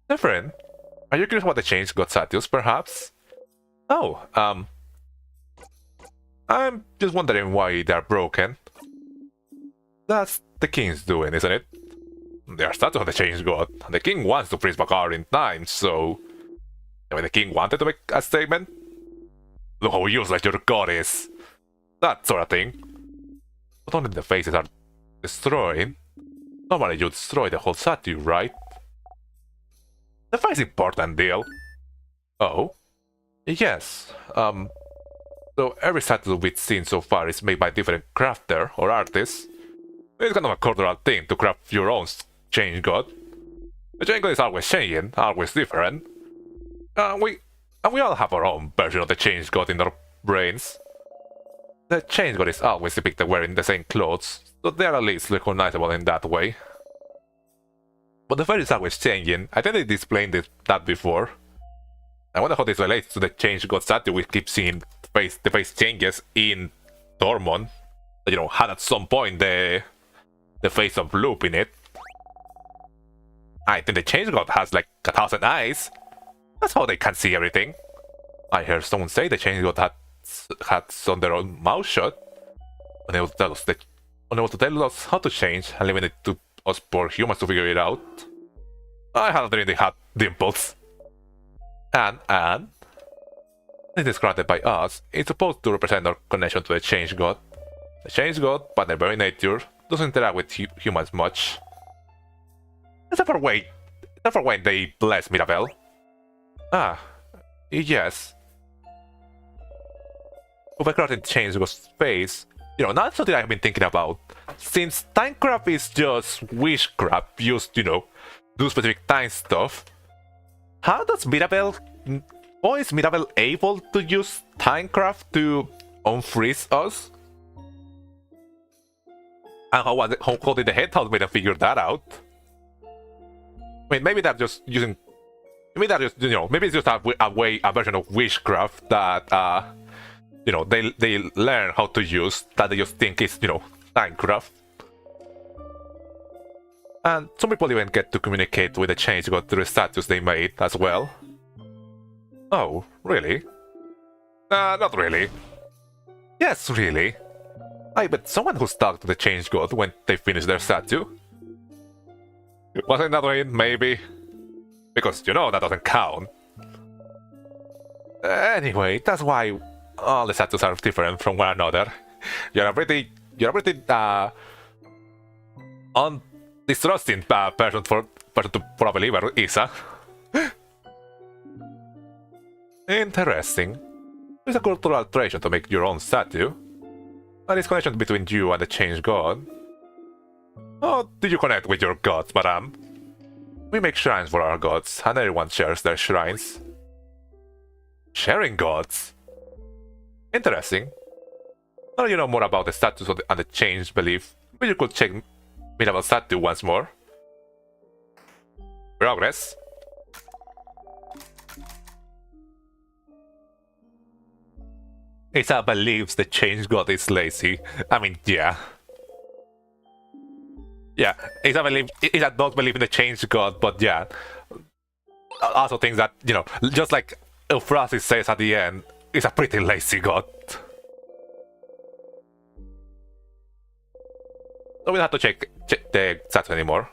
Different. Are you curious about the change God status, perhaps? Oh, I'm just wondering why they're broken. That's the king's doing, isn't it? They are status of the change God. The king wants to freeze back our in time, so... I mean, the king wanted to make a statement? Look how useless your god is. That sort of thing. Not only the faces are destroyed. Normally you destroy the whole statue, right? The face important deal. Oh? Yes. So every statue we've seen so far is made by different crafter or artists. It's kind of a cultural thing to craft your own change god. The change god is always changing, always different. We all have our own version of the change god in our brains. The change god is always depicted wearing the same clothes, so they are at least recognizable in that way. But the face is always changing. I think they displayed that before. I wonder how this relates to the change god statue we keep seeing the face changes in Tormund. You know, had at some point the face of Loop in it. I think the change god has like 1,000 eyes. That's how they can see everything. I heard someone say the change god had on their own mouth shut. Unable to tell us how to change and leaving it to us poor humans to figure it out. I had a dream they had dimples. And it is granted by us. It's supposed to represent our connection to the change god. The change god, by their very nature, doesn't interact with humans much. Except for when they bless Mirabelle. Ah, yes. Overcrowded change god's face. You know, that's something I've been thinking about. Since Timecraft is just witchcraft used, you know, do specific time stuff. How does Mirabelle... How is Mirabelle able to use Timecraft to unfreeze us? And how did the Headhouse make them figure that out? I mean, maybe they're just using... Maybe they're just, you know, maybe it's just a version of witchcraft that, you know, they learn how to use, that they just think is, you know, Timecraft. And some people even get to communicate with the change god through the statues they made as well. Oh, really? Not really. Yes, really. I bet someone who's talked to the change god when they finish their statue. Wasn't that right? Maybe. Because, you know, that doesn't count. Anyway, that's why all the statues are different from one another. You're a pretty undistrusting person for a believer, Isa. Interesting. It's a cultural tradition to make your own statue. And it's connection between you and the change god. How do you connect with your gods, madame? We make shrines for our gods, and everyone shares their shrines. Sharing gods? Interesting. Now you know more about the status of and the change belief, but you could check Mirabelle's statue once more. Progress. Isa believes the change god is lazy. I mean, yeah. Yeah, Isa don't believe in the change god, but yeah. Also thinks that, you know, just like Euphrasis says at the end, is a pretty lazy god. So we don't have to check the stats anymore.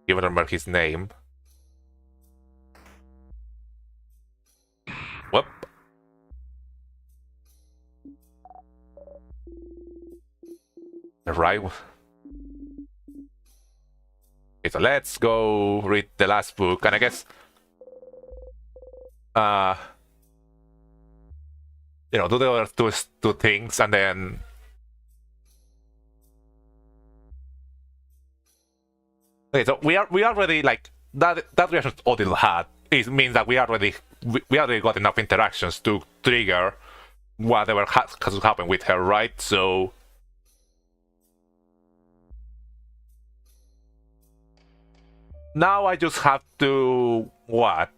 Even remember his name. Whoop. Right. Okay, so let's go read the last book, and I guess you know, do the other two things, and then okay, so we already like that reaction Odil had. It means that we already got enough interactions to trigger whatever has to happen with her, right? So now I just have to what?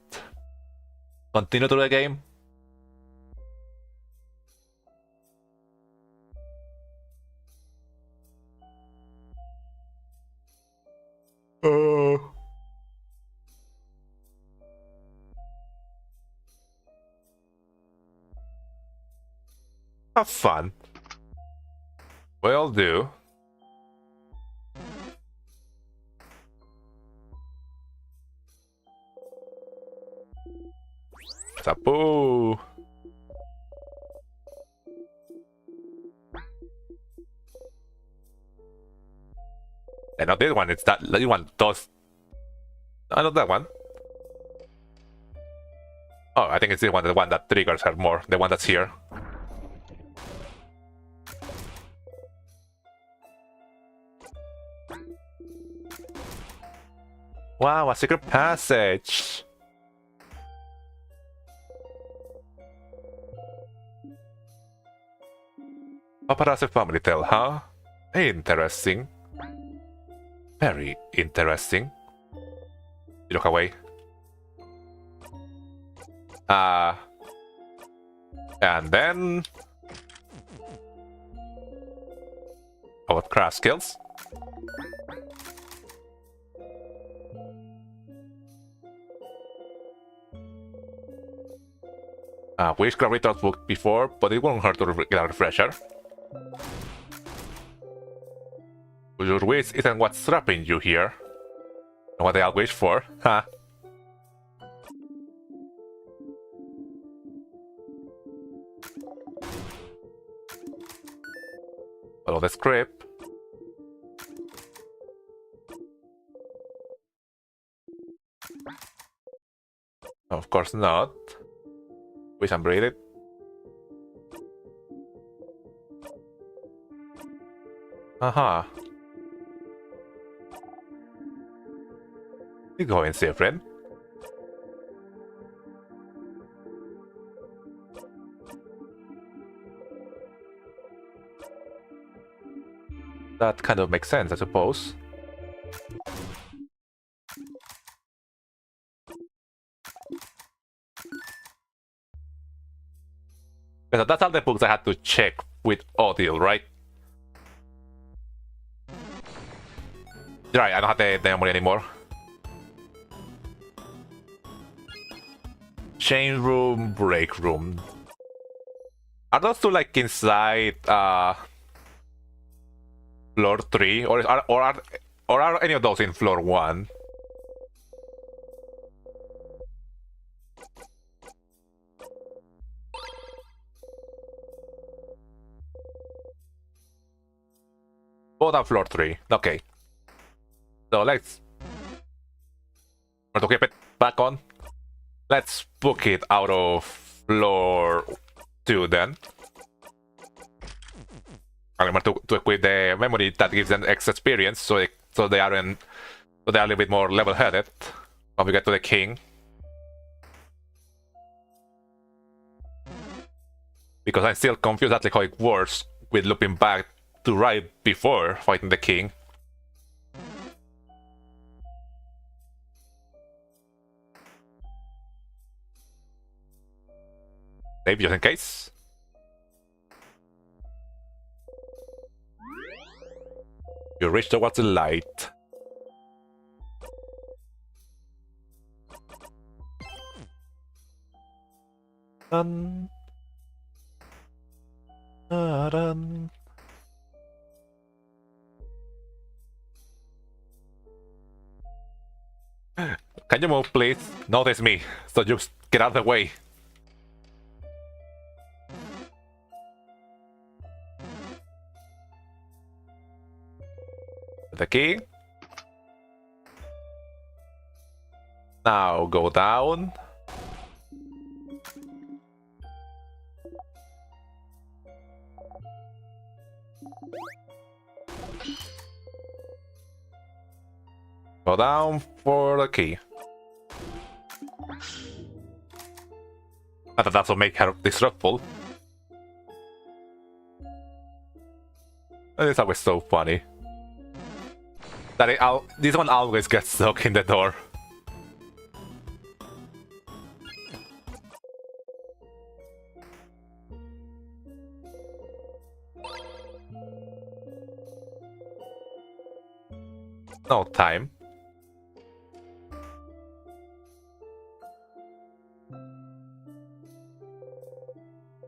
Continue to the game? Have fun. Will do. Tapu. And not this one, it's that one does. No, not that one. Oh, I think it's the one that triggers her more, the one that's here. Wow, a secret passage! Paparazzi family tale, huh? Interesting. Very interesting. You look away. And then... About craft skills. Witchcraft rituals book before, but it won't hurt to get a refresher. Your wish isn't what's trapping you here. And what they all wish for, huh? Follow the script. Of course not. Wish and breathe it. Aha. You go and see a friend. That kind of makes sense, I suppose. So that's all the books I had to check with Odile, right? Right, I don't have the memory anymore. Chain room, break room. Are those two like inside floor 3, or are any of those in floor 1? Both on floor 3. Okay. So let's to keep it back on. Let's book it out of floor 2 then. I remember to equip the memory that gives them extra experience, so they are a little bit more level-headed when we get to the king. Because I'm still confused at like how it works with looping back to right before fighting the king. save just in case. You reach towards the light. Dun. Dun. Can you move, please? Notice me, so you get out of the way. The key. Now go down. Go down for the key. I thought that would make her disruptful. It's always so funny. That this one always gets stuck in the door. No time.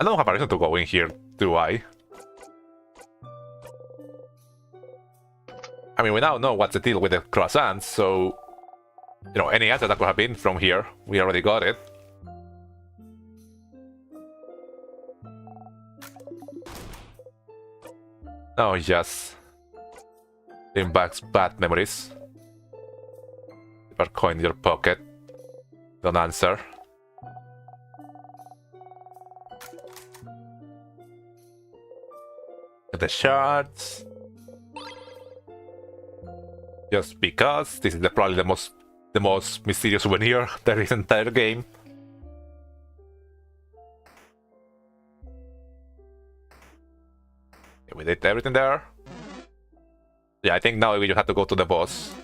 I don't have a reason to go in here, do I? I mean, we now know what's the deal with the croissants, so... You know, any answer that could have been from here, we already got it. No, just... bring back bad memories. Keep a coin in your pocket. Don't answer. The shards. Just because this is probably the most mysterious souvenir there is in the entire game. Okay, we did everything there. Yeah, I think now we just have to go to the boss.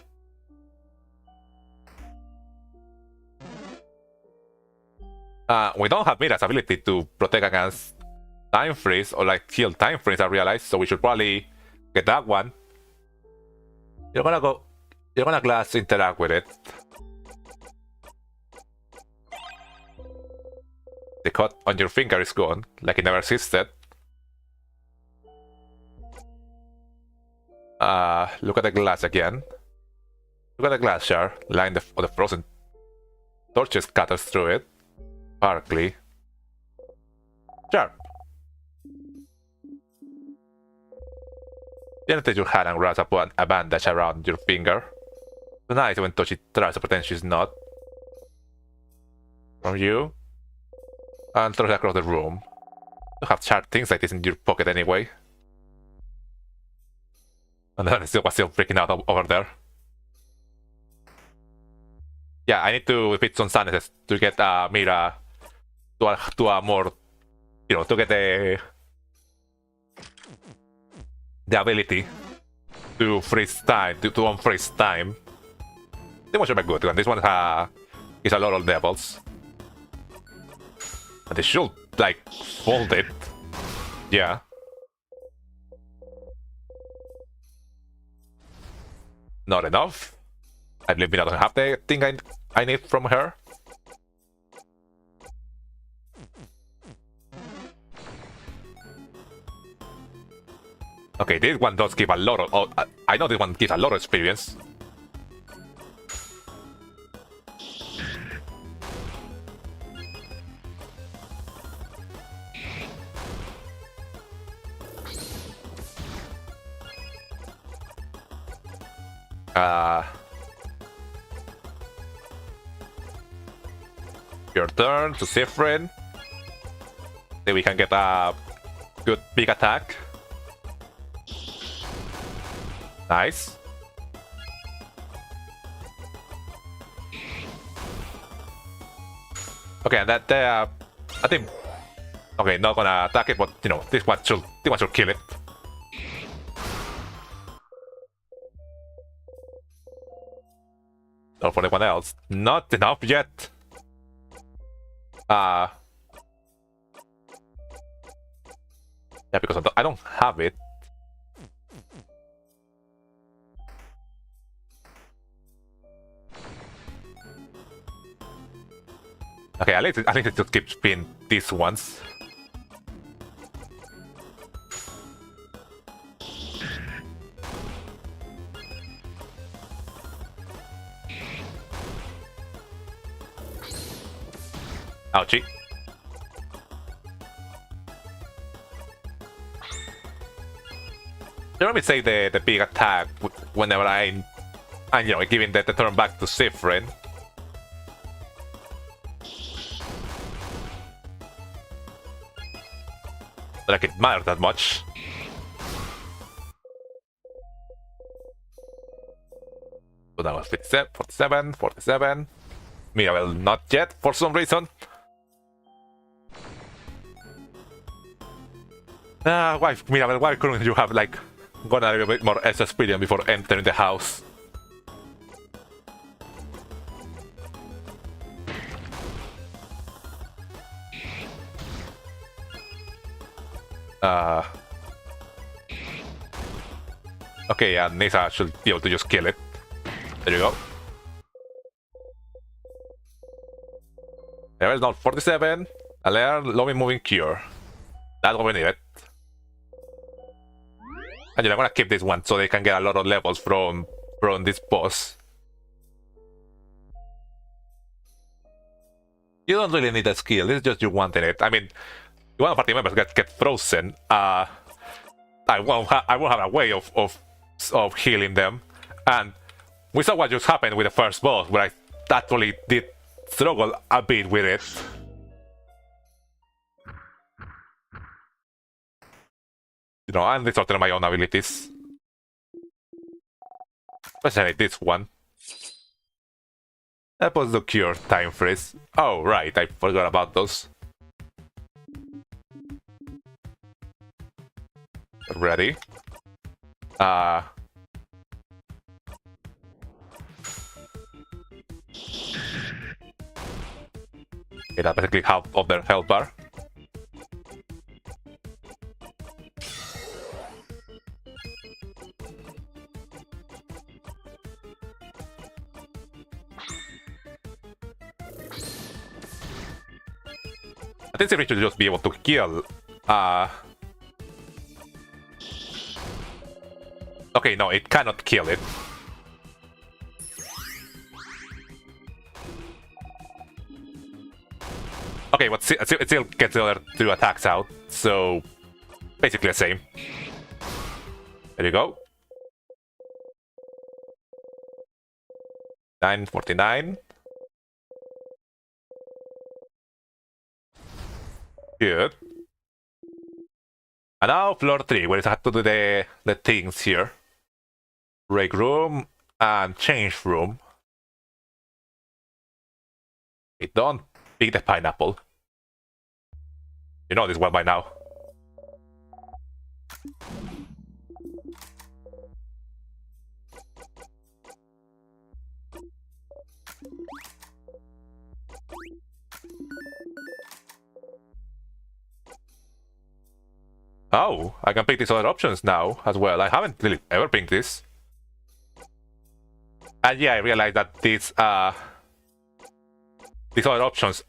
We don't have Mira's ability to protect against time freeze or like heal time freeze, I realized, so we should probably get that one. You're gonna glass interact with it. The cut on your finger is gone, like it never existed. Look at the glass again. Look at the glass jar, line of the frozen torches scatters through it. Sparkly. Sharp. Gently your hand and wraps a bandage around your finger. So nice when Toshi tries to pretend she's not. From you. And throws it across the room. You have sharp things like this in your pocket anyway. And then was still freaking out over there. Yeah, I need to defeat some Sunnesses to get Mira to a more, you know, to get the ability to freeze time, to unfreeze time. This one should be good. This one is a lot of levels. And they should, like, fold it. Yeah. Not enough. I believe Mira doesn't have the thing I need from her. Okay, this one does give a lot of... Oh, I know this one gives a lot of experience. Your turn to Sifrin. Then we can get a good big attack. Nice. Okay, and that I think. Okay, not gonna attack it, but you know, this one should kill it. Not for anyone else. Not enough yet. Yeah, because I don't have it. Okay, I need to just keep spin these ones. Ouchie. You know me say the big attack whenever I'm you know, giving the turn back to Sifrin. Like it matters that much. So that was 57, 47, 47. Mirabel not yet for some reason. Why, Mirabel, why couldn't you have like gone a little bit more SS Pillion before entering the house? Okay, yeah, Nisa should be able to just kill it. There you go. There is not 47. Alert, Lomi moving cure. That's what we need it. And I'm gonna keep this one so they can get a lot of levels from this boss. You don't really need a skill, it's just you wanting it. I mean, if one of party members get frozen, I won't have a way of healing them. And we saw what just happened with the first boss, where I actually did struggle a bit with it. You know, I'm resorting on my own abilities. Especially this one. That was the cure time freeze. Oh, right, I forgot about those. Ready? Okay, that's basically half of their health bar. I think they should just be able to kill. Okay, no, it cannot kill it. Okay, but it still gets the other two attacks out, so basically the same. There you go. 949. Good. And now floor 3, where I have to do the things here. Break room and change room. It don't pick the pineapple. You know this well by now. Oh, I can pick these other options now as well. I haven't really ever picked this. And yeah, I realized that these other options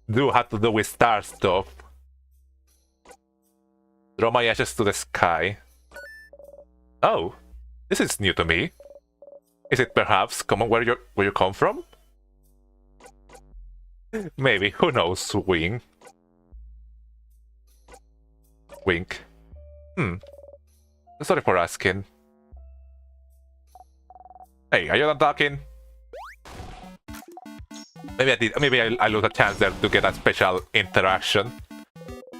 do have to do with star stuff. Draw my ashes to the sky. Oh, this is new to me. Is it perhaps common where you come from? Maybe, who knows, Wing. Wink. Sorry for asking. Hey, are you done talking? Maybe I lose a chance there to get a special interaction.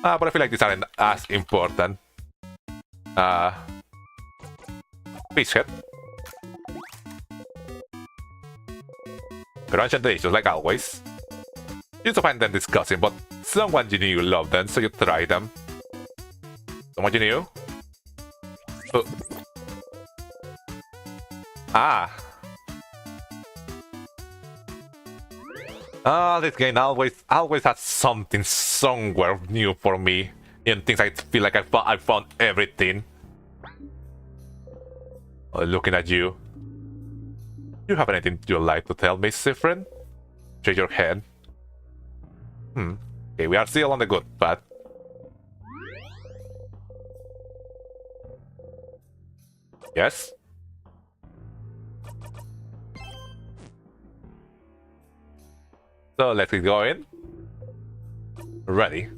But I feel like these aren't as important. Fish head. Crunch and delicious, like always. You used to find them disgusting, but someone you knew loved them, so you try them. Someone you knew? This game always has something somewhere new for me In things I feel like I found everything. Oh, looking at you. Do you have anything you'd like to tell me, Sifrin? Shake your head. Okay, we are still on the good path. Yes? So let's get going. Ready.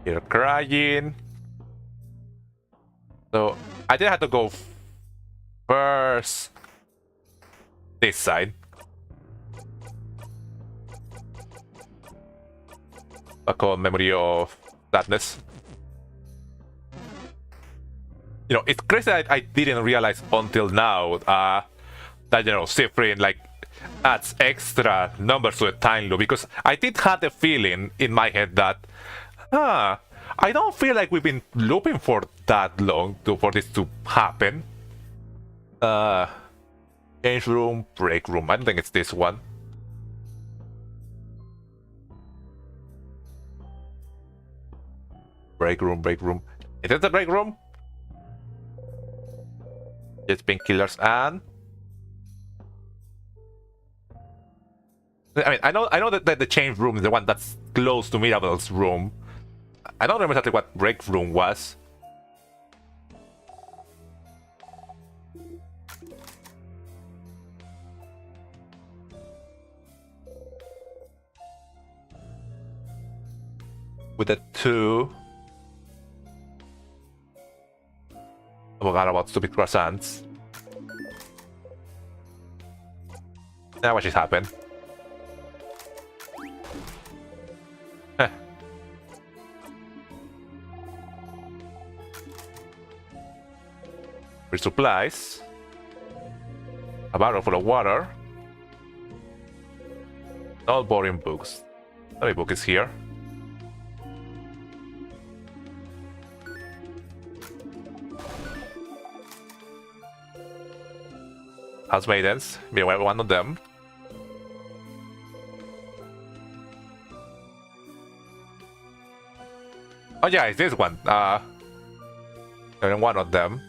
You're crying. So I did have to go first this side. A core memory of sadness. You know, it's crazy that I didn't realize until now that, you know, Sifrin like adds extra numbers to the time loop, because I did have the feeling in my head that I don't feel like we've been looping for that long for this to happen. Change room, break room. I don't think it's this one. Break room, break room. Is it the break room? It's painkillers and I mean, I know that the change room is the one that's close to Mirabel's room. I don't remember exactly what break room was. With the two. I forgot about stupid croissants. Now what just happened? Heh. Free supplies. A barrel full of water. All boring books. Every book is here. House maidens, be one of them. Oh yeah, it's this one. One of them.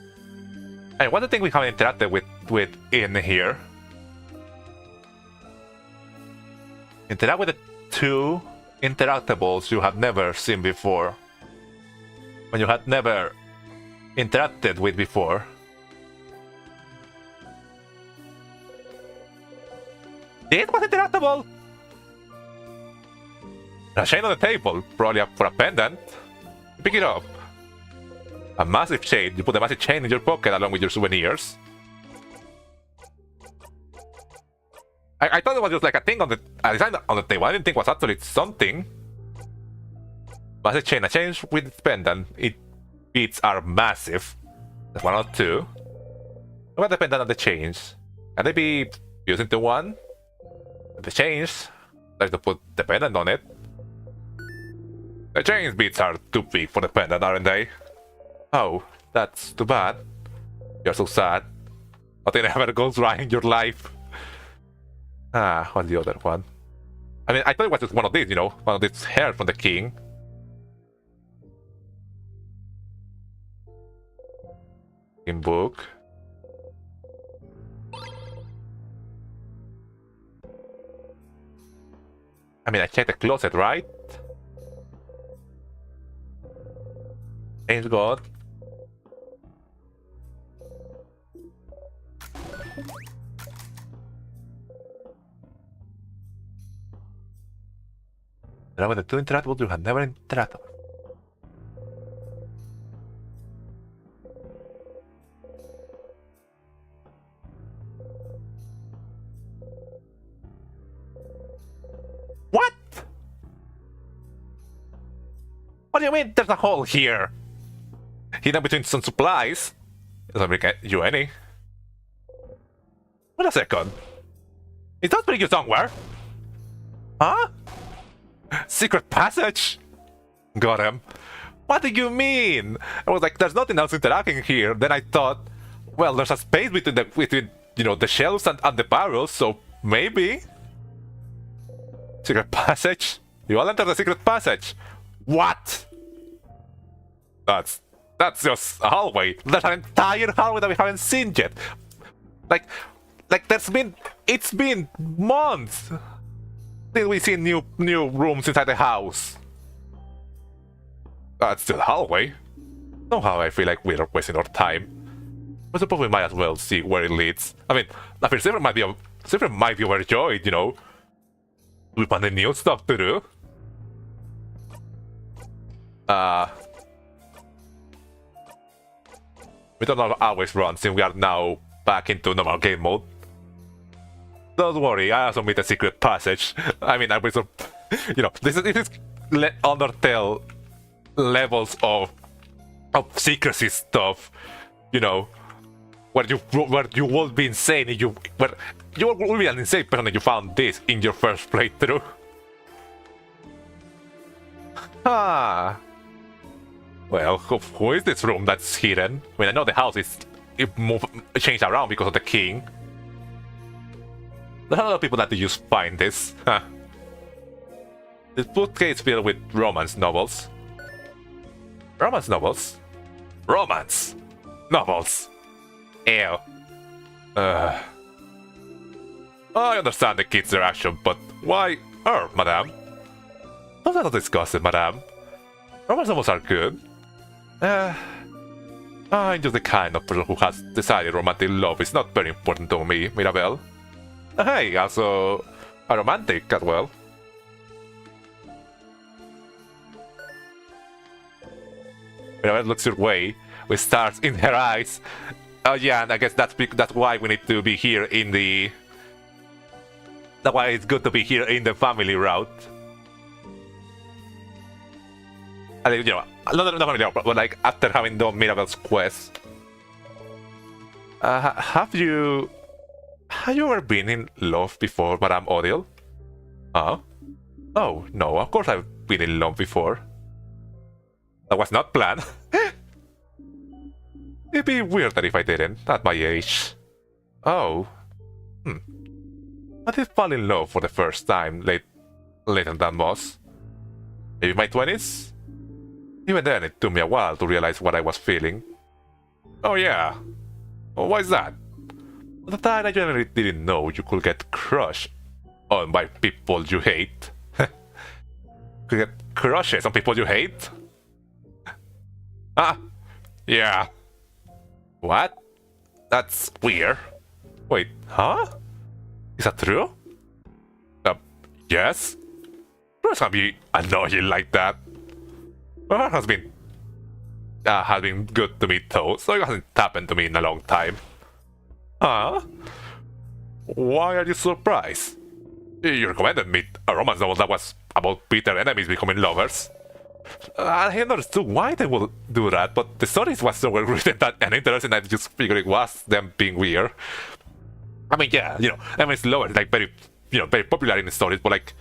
And one of the things we haven't interacted with in here. Interact with the two interactables you have never seen before. When you had never interacted with before. This was interactable! A chain on the table, probably for a pendant. Pick it up. A massive chain. You put a massive chain in your pocket along with your souvenirs. I thought it was just like a thing on the design on the table. I didn't think it was actually something. Massive chain. A chain with its pendant. Its beats are massive. That's one or two. What about the pendant and the chains? Can they be used into one? The chains, like to put the pendant on it. The chains beats are too big for the pendant, aren't they? Oh, that's too bad. You're so sad. Nothing ever goes right in your life. What's the other one? I mean, I thought it was just one of these, you know, one of these hairs from the king. In book. I mean, I checked the closet, right? Thank God. There were the two interactables you had never interacted. What? What do you mean there's a hole here? Hidden between some supplies? Doesn't bring you any. Wait a second. It does bring you somewhere. Huh? Secret passage? Got him. What do you mean? I was like, there's nothing else interacting here. Then I thought, well, there's a space between you know, the shelves and the barrels, so maybe. Secret passage? You all enter the secret passage. What? That's just a hallway. There's an entire hallway that we haven't seen yet. Like it's been months since we see new rooms inside the house. That's still a hallway. Somehow I feel like we're wasting our time. I suppose we might as well see where it leads. I mean, I feel Silver might be overjoyed, you know. We found the new stuff to do. We don't always run since we are now back into normal game mode. Don't worry, I also made a secret passage. I mean, I was, you know, this is Undertale levels of secrecy stuff, you know, where you will be insane if you will be an insane person if you found this in your first playthrough. Ah. Well, who is this room that's hidden? I mean, I know the house is changed around because of the king. There are a lot of people that just find this. Huh. This bookcase filled with romance novels. Romance novels? Romance novels. Ew. I understand the kids' reaction, but why her, madame? Don't let us discuss it, madame. Romance novels are good. I'm just the kind of person who has decided romantic love is not very important to me, Mirabelle. Hey, also a romantic as well. Mirabelle looks your way with stars in her eyes. Oh yeah, and I guess that's why we need to be here in the... That's why it's good to be here in the family route. I mean, you know, not family route, but like after having done Mirabelle's quest. Have you ever been in love before, Madame Odile? Huh? Oh, no, of course I've been in love before. That was not planned. It'd be weird if I didn't, at my age. Oh. I did fall in love for the first time later than most. Maybe my 20s? Even then, it took me a while to realize what I was feeling. Oh yeah. Why is that? At the time, I generally didn't know you could get crushed on by people you hate. Could get crushes on people you hate? Ah, yeah. What? That's weird. Wait, huh? Is that true? Yes? Girls can be annoying like that. Her has been good to me though, so it hasn't happened to me in a long time. Huh? Why are you surprised? You recommended me a romance novel that was about bitter enemies becoming lovers. I understood why they would do that, but the story was so well written and interesting that I just figured it was them being weird. I mean, yeah, you know, enemies lovers like very popular in the stories, but like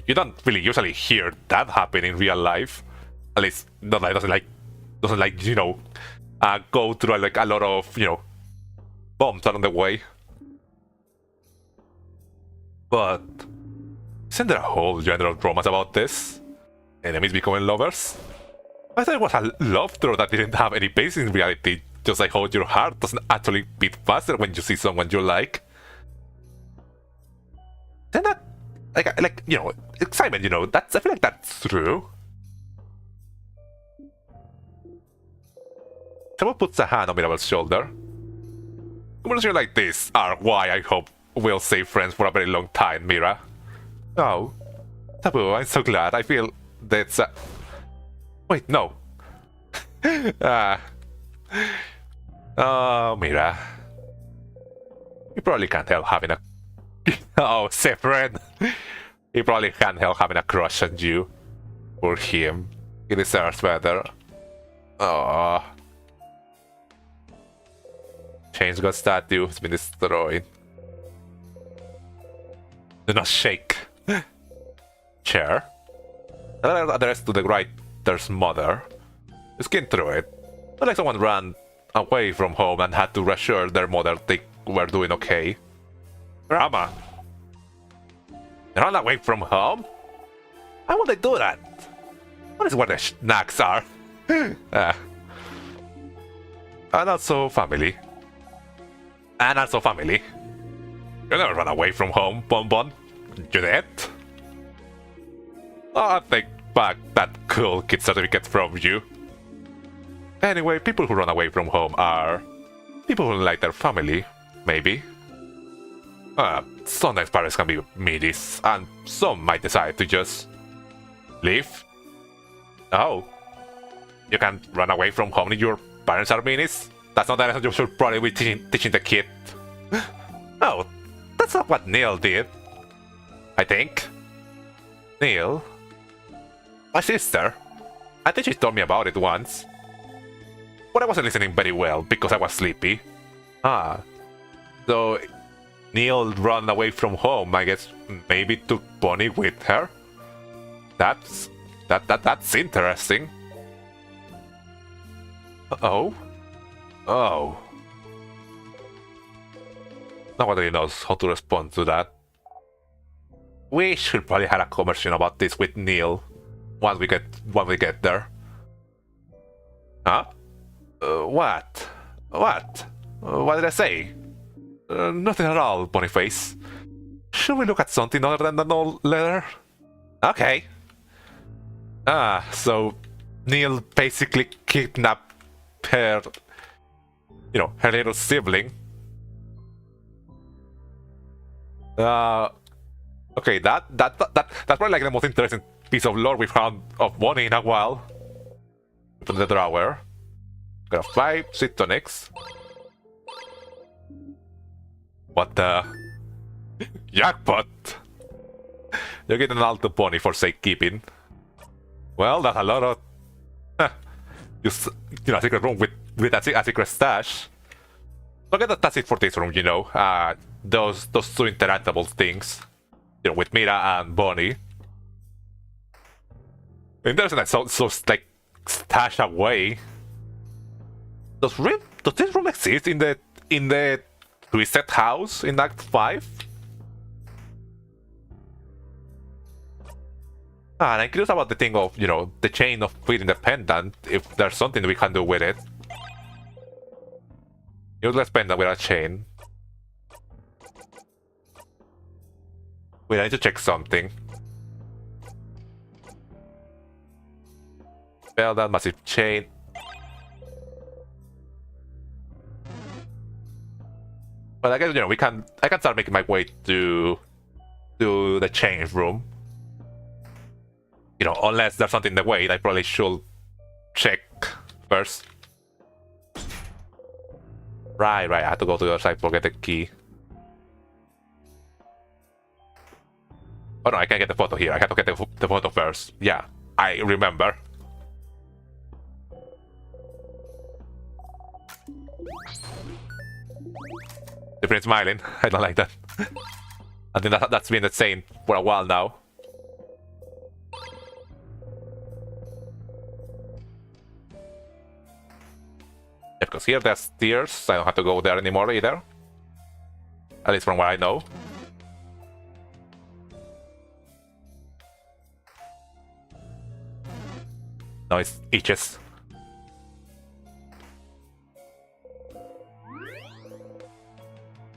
you don't really usually hear that happen in real life. At least not like doesn't like you know go through like a lot of bumps along the way. But isn't there a whole genre of romance about this? Enemies becoming lovers? I thought it was a love story that didn't have any basis in reality, just like how your heart doesn't actually beat faster when you see someone you like. Isn't that like excitement, I feel like that's true. Someone puts a hand on Mirabelle's shoulder. Conversations like this are why I hope we'll stay friends for a very long time, Mira. Oh. Taboo, I'm so glad. I feel that's wait, no. Oh, Mira. You probably can't help having a... Oh, Sephron. He probably can't help having a crush on you. Or him. He deserves better. Oh. Chains God statue has been destroyed. Do not shake. Chair. Addressed to the writer's mother. Skin through it. Not like someone ran away from home and had to reassure their mother they were doing okay. Grandma. Ran away from home? Why would they do that? What is where the snacks are? And also family. And also family. You never run away from home, Bonbon. Juliet. Oh, I'll take back that cool kid certificate from you. Anyway, people who run away from home are people who like their family, maybe. Sometimes parents can be meanies, and some might decide to just leave. Oh, you can run away from home if your parents are meanies? That's not the lesson you should probably be teaching the kid. Oh, that's not what Neil did. I think. Neil? My sister? I think she told me about it once. But I wasn't listening very well because I was sleepy. So Neil ran away from home, I guess maybe took Bonnie with her? That's interesting. Oh? Oh. Nobody knows how to respond to that. We should probably have a conversation about this with Neil once we get there. Huh? What? What? What did I say? Nothing at all, Boniface. Should we look at something other than the no letter? Okay. So Neil basically kidnapped her, her little sibling. Okay, that's probably like the most interesting piece of lore we've found of Bonnie in a while. Put in the drawer. Got 5 sweet tonics. What the? Jackpot! You're getting an alto Bonnie for safekeeping. Well, that's a lot of... a secret room with a secret stash. Okay, that's it for this room, those two interactable things. With Mira and Bonnie. Interesting that so like stashed away. Does this room exist in the Twisted house in Act 5? And I'm curious about the thing of, the chain of feeling independent, if there's something we can do with it. Useless pendant with a chain. Wait, I need to check something. Well, that massive chain. But I guess, I can start making my way to the change room. Unless there's something in the way, I probably should check first. Right, I have to go to the other side to get the key. Oh no, I can't get the photo here. I have to get the photo first. Yeah, I remember. Different smiling. I don't like that. I think that's been the same for a while now. Yeah, because here there's stairs. I don't have to go there anymore either. At least from what I know. No, it's itches.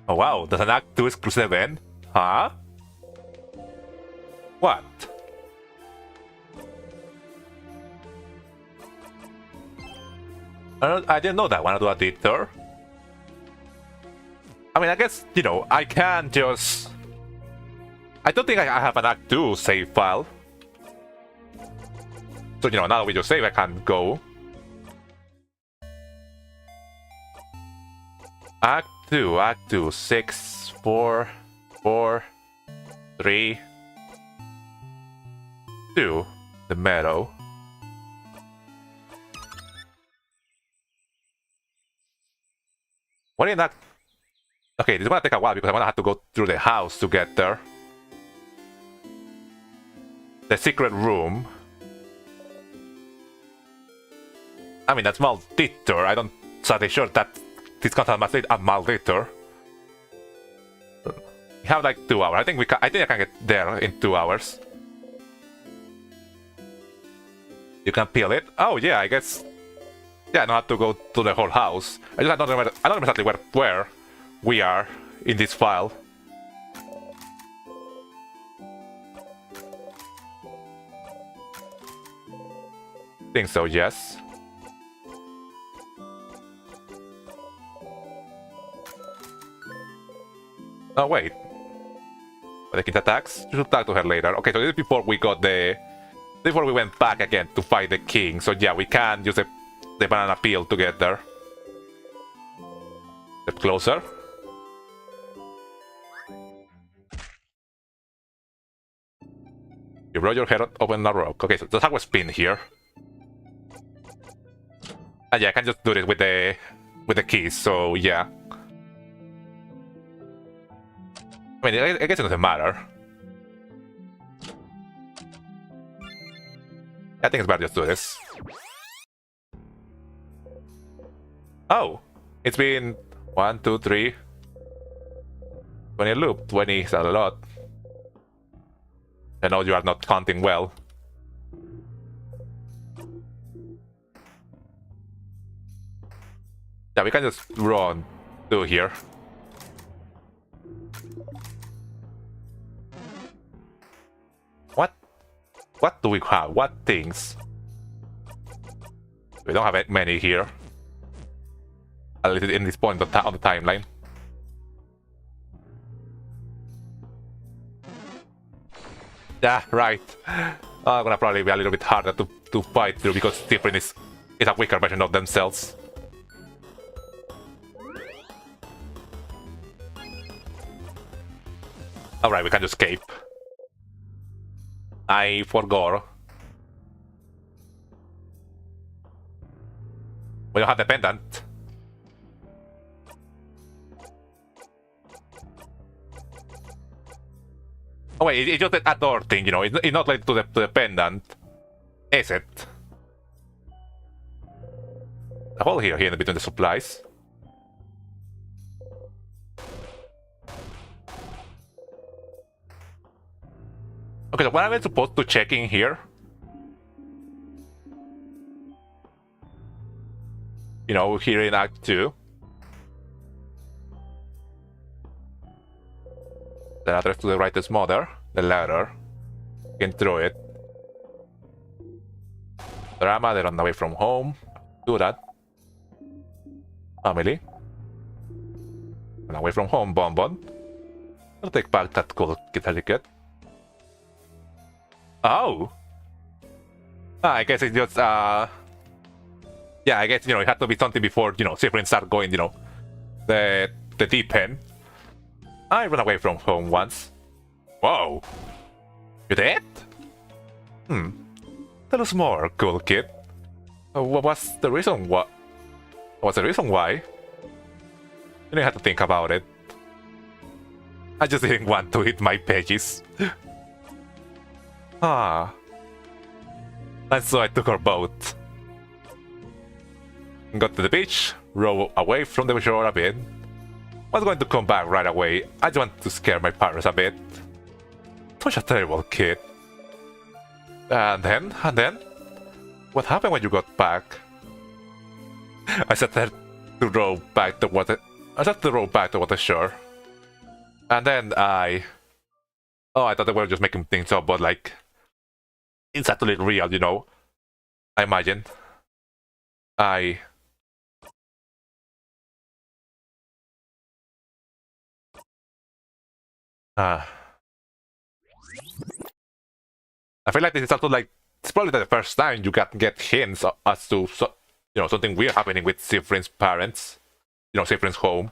Oh wow, there's an Act 2 exclusive event? Huh? What? I didn't know that. Wanna do a detour? I mean, I guess, I can just... I don't think I have an Act 2 save file. So, now that we just save, I can go. Act 2, 6, 4, 4, 3, 2, the meadow. What in that? Okay, this is gonna take a while because I'm gonna have to go through the house to get there. The secret room. I mean, that's Malditor. I don't exactly sure that this content must be a Malditor. We have like 2 hours. I think I can get there in 2 hours. You can peel it. Oh yeah, I guess. Yeah, I don't have to go to the whole house. I don't remember exactly where we are in this file. Think so, yes. Oh wait. Taking attacks? You should talk to her later. Okay, so this is before we got the... Before we went back again to fight the king. So yeah, we can use the banana peel together. Step closer. You roll your head open a rock. Okay, so that's how I spin here. And yeah, I can just do this with the keys, so yeah. I mean, I guess it doesn't matter. I think it's better just do this. Oh! It's been 1, 2, 3... 20 loop. 20 is a lot. I know you are not counting well. Yeah, we can just run through here. What do we have? What things? We don't have many here. At least in this point on the timeline. Yeah, right. Gonna probably be a little bit harder to fight through because Different is a weaker version of themselves. Alright, we can just escape. I forgot. We don't have the pendant. Oh wait, it's just a door thing, you know. It's not like to the pendant, is it? A hole here in between the supplies. Okay, so what am I supposed to check in here? You know, here in Act 2. The address to the writer's mother, the letter. You can throw it. Drama, they run away from home. Do that. Family. Run away from home, Bonbon. I'll take back that cool certificate. Oh! I guess it's just, yeah, I guess, you know, it had to be something before, you know, Cyprian start going, you know, the deep end. I ran away from home once. Whoa! You dead? Tell us more, cool kid. What was the reason? What's the reason why? You didn't have to think about it. I just didn't want to hit my pages. Ah. And so I took our boat. Got to the beach, rowed away from the shore a bit. Was going to come back right away. I just wanted to scare my parents a bit. Such a terrible kid. And then? What happened when you got back? I started to row back towards the shore. And then oh, I thought they were just making things up, but like... It's actually real, you know. I imagine. I feel like this is also like it's probably the first time you get hints as to you know, something weird happening with Cyprian's parents. You know, Cyprian's home.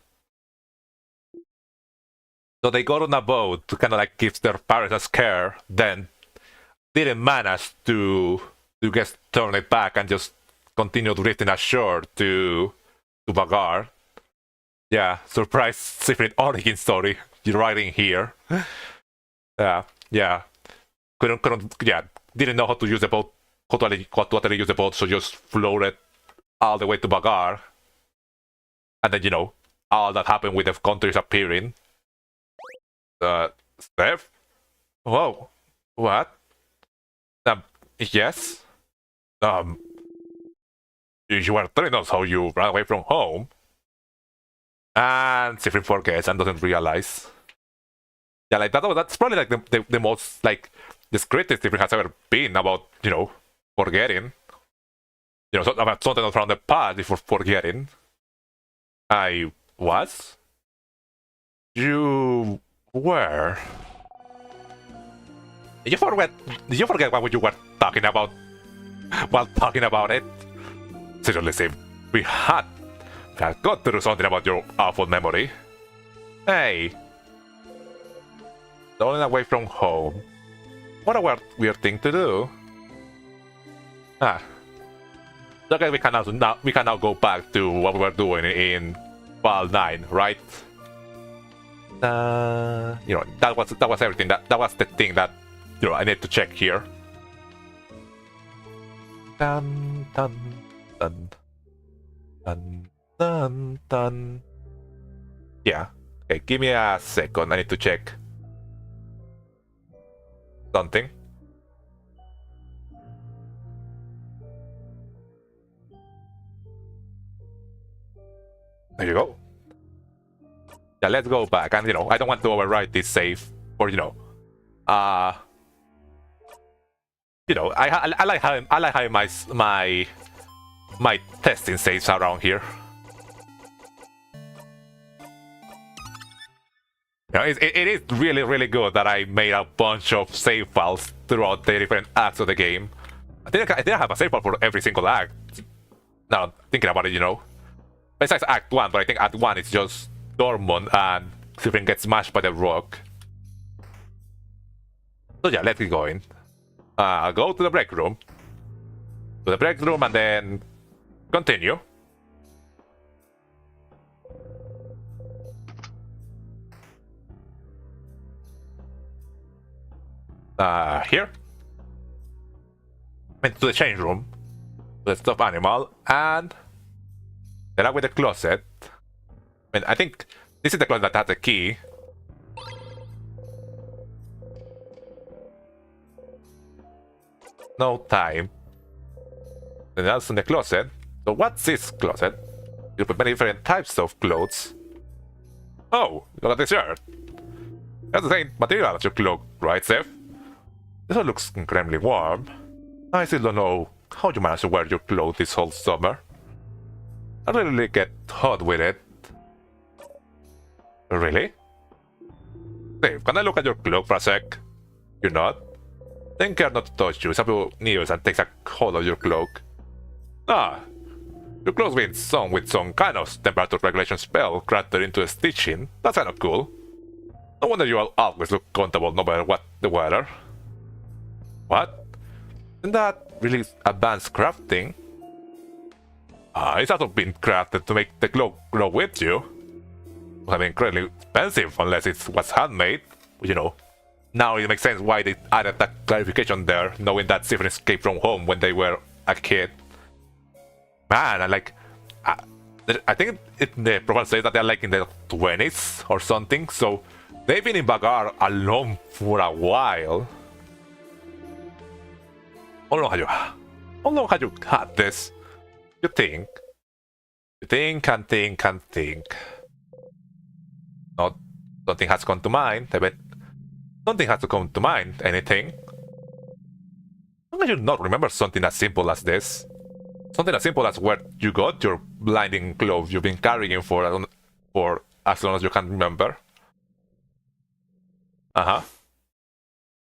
So they got on a boat to kind of like give their parents a scare, then didn't manage to just turn it back and just continue drifting ashore to Bagar. Yeah, surprise Cyprian origin story. You're writing here. Yeah. Didn't know how to use the boat, how to actually use the boat, so just floated all the way to Bagar. And then, you know, all that happened with the countries appearing. Steph? Whoa. What? Yes? You were telling us how you ran away from home. And Sifrin forgets and doesn't realize. Yeah, like that's probably like the most like discreetest Sifrin has ever been about, forgetting. So about something from the past before forgetting. I was? You were? Did you forget what you were talking about while talking about it? Seriously, Sim, we had got to do something about your awful memory. Hey. Running away from home. What a weird thing to do. Okay, we can now go back to what we were doing in Val 9, right? That was everything. That was the thing that I need to check here. Dun dun dun dun dun dun. Yeah. Okay, give me a second. I need to check something. There you go. Yeah, let's go back. And I don't want to overwrite this save for I like how my testing saves around here. It is really good that I made a bunch of save files throughout the different acts of the game. I think I have a save file for every single act. Now thinking about it, besides Act 1, but I think Act 1 is just Dortmund and Sifrin gets smashed by the rock. So yeah, let's get going. I'll go to the break room. And then continue. Here. Into the change room. The stuffed animal and then up with the closet. I think this is the closet that has the key. No time. Then else in the closet. So what's this closet? You put many different types of clothes. Oh, look at this shirt. That's the same material as your cloak, right, Seth? This one looks incredibly warm. I still don't know how you manage to wear your clothes this whole summer. I really get hot with it. Really? Dave, can I look at your cloak for a sec? You're not? Take care not to touch you. Sabu kneels and takes a hold of your cloak. Your clothes being sewn with some kind of temperature regulation spell granted into a stitching. That's kind of cool. No wonder you all always look comfortable no matter what the weather. What? Isn't that really advanced crafting? It's also been crafted to make the cloak grow with you. It would have been incredibly expensive unless it was handmade. Now it makes sense why they added that clarification there, knowing that Sifrin escaped from home when they were a kid. Man, I think the profile says that they're like in their 20s or something, so they've been in Bagar alone for a while. How long have you had this? You think and think and think. Nothing has come to mind. I bet something has to come to mind. Anything? How can you not remember something as simple as this? Something as simple as where you got your blinding clothes you've been carrying for as long as you can remember. Ah!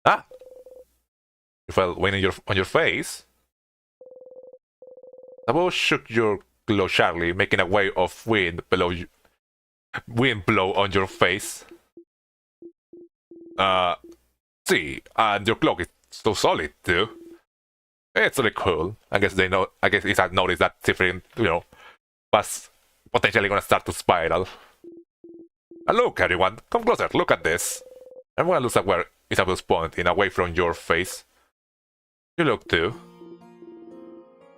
You felt wind on your face. Sabu shook your clothes sharply, making a wave of wind below you. Wind blow on your face. See, and your cloak is so solid too. It's really cool. I guess it's had noticed that Sifrin, was potentially gonna start to spiral. And look, everyone, come closer, look at this. Everyone looks at where Isabel's pointing, away from your face. You look too.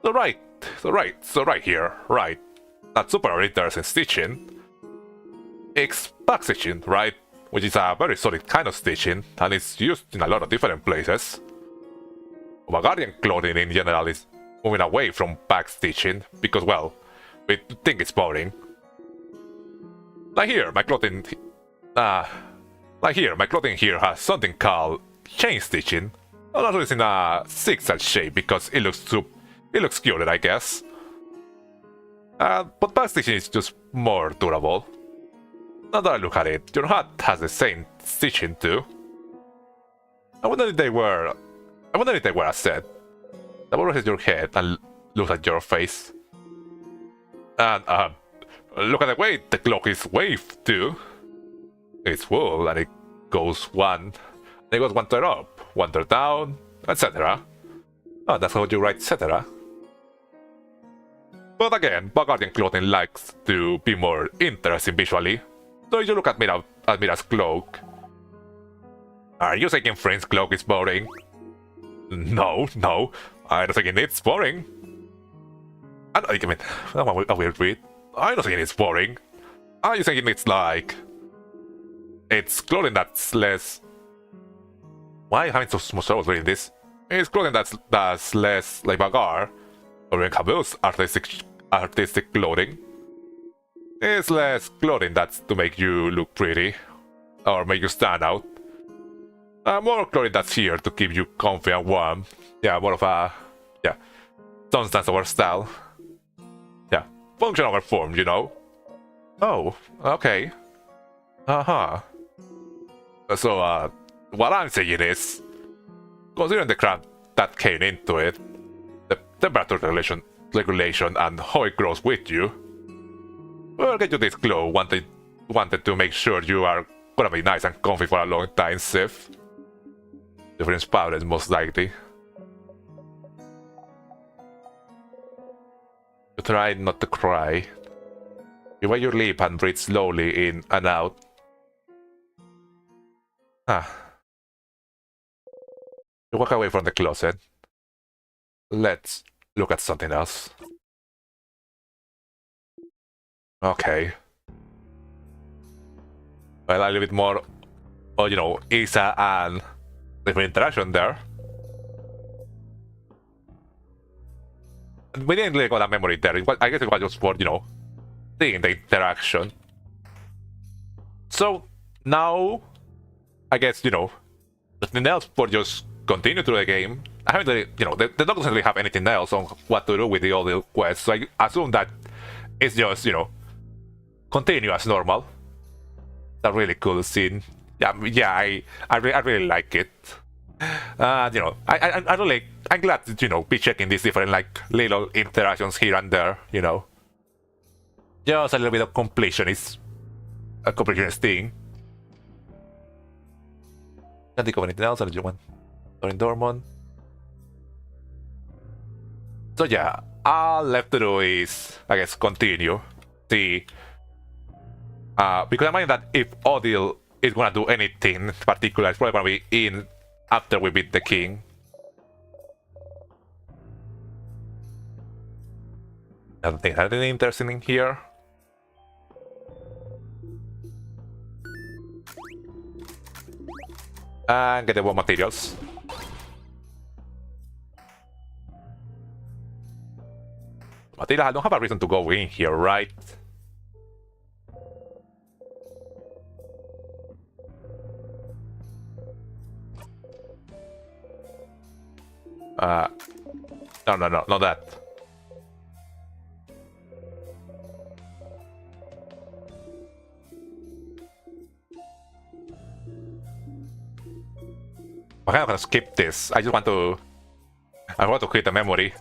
So right here, right. Not super interesting stitching. It's back stitching, right? Which is a very solid kind of stitching, and it's used in a lot of different places. Bulgarian clothing in general is moving away from backstitching because, well, we think it's boring. Like here, my clothing here has something called chain stitching. Also, it's in a zigzag shape because it looks cuter, I guess. But backstitching is just more durable. Now that I look at it, your hat has the same stitching too. I wonder if they were a set. That will raise your head and look at your face. And look at the way the clock is waved too. It's full and it goes one turn up, one turn down, etc. Oh, that's how you write etc. But again, Guardian clothing likes to be more interesting visually. So if you look at Mira's cloak, are you saying Friend's cloak is boring? No, I don't think it's boring. I mean, a weird read. I don't think it's boring. Are you thinking it's like... It's clothing that's less... Why am I having so much trouble reading this? It's clothing that's less like Bagar, or in Kabul's artistic clothing. It's less clothing that's to make you look pretty, or make you stand out. More clothing that's here to keep you comfy and warm. Yeah, more of a... Yeah, substance over style. Yeah, function over form, you know? Oh, okay. Uh-huh. So, what I'm saying is, considering the crap that came into it, the temperature regulation and how it grows with you, we'll get you this glow. Wanted to make sure you are gonna be nice and comfy for a long time, Sif. Different powders, most likely. You try not to cry. You wet your lip and breathe slowly in and out. You walk away from the closet. Let's look at something else. Okay. Well, a little bit more, you know, Isa and different interaction there. We didn't really got a memory there. I guess it was just for, you know, seeing the interaction. So now, I guess, you know, nothing else for just continue through the game. I haven't really, you know, they don't really have anything else on what to do with the other quests, so I assume that it's just, you know, continue as normal. That's a really cool scene. Yeah, I really like it. You know, I'm glad to, you know, be checking these different, like, little interactions here and there, you know. Just a little bit of completionist thing. Can't think of anything else. Did you want? Dorin Dormon. So yeah, all left to do is, I guess, continue. See, because I mind that if Odile is gonna do anything particular, it's probably gonna be in after we beat the king. I don't think anything interesting in here. And get the raw materials. Material, I don't have a reason to go in here, right? No, not that. Okay, I'm gonna skip this. I want to create the memory.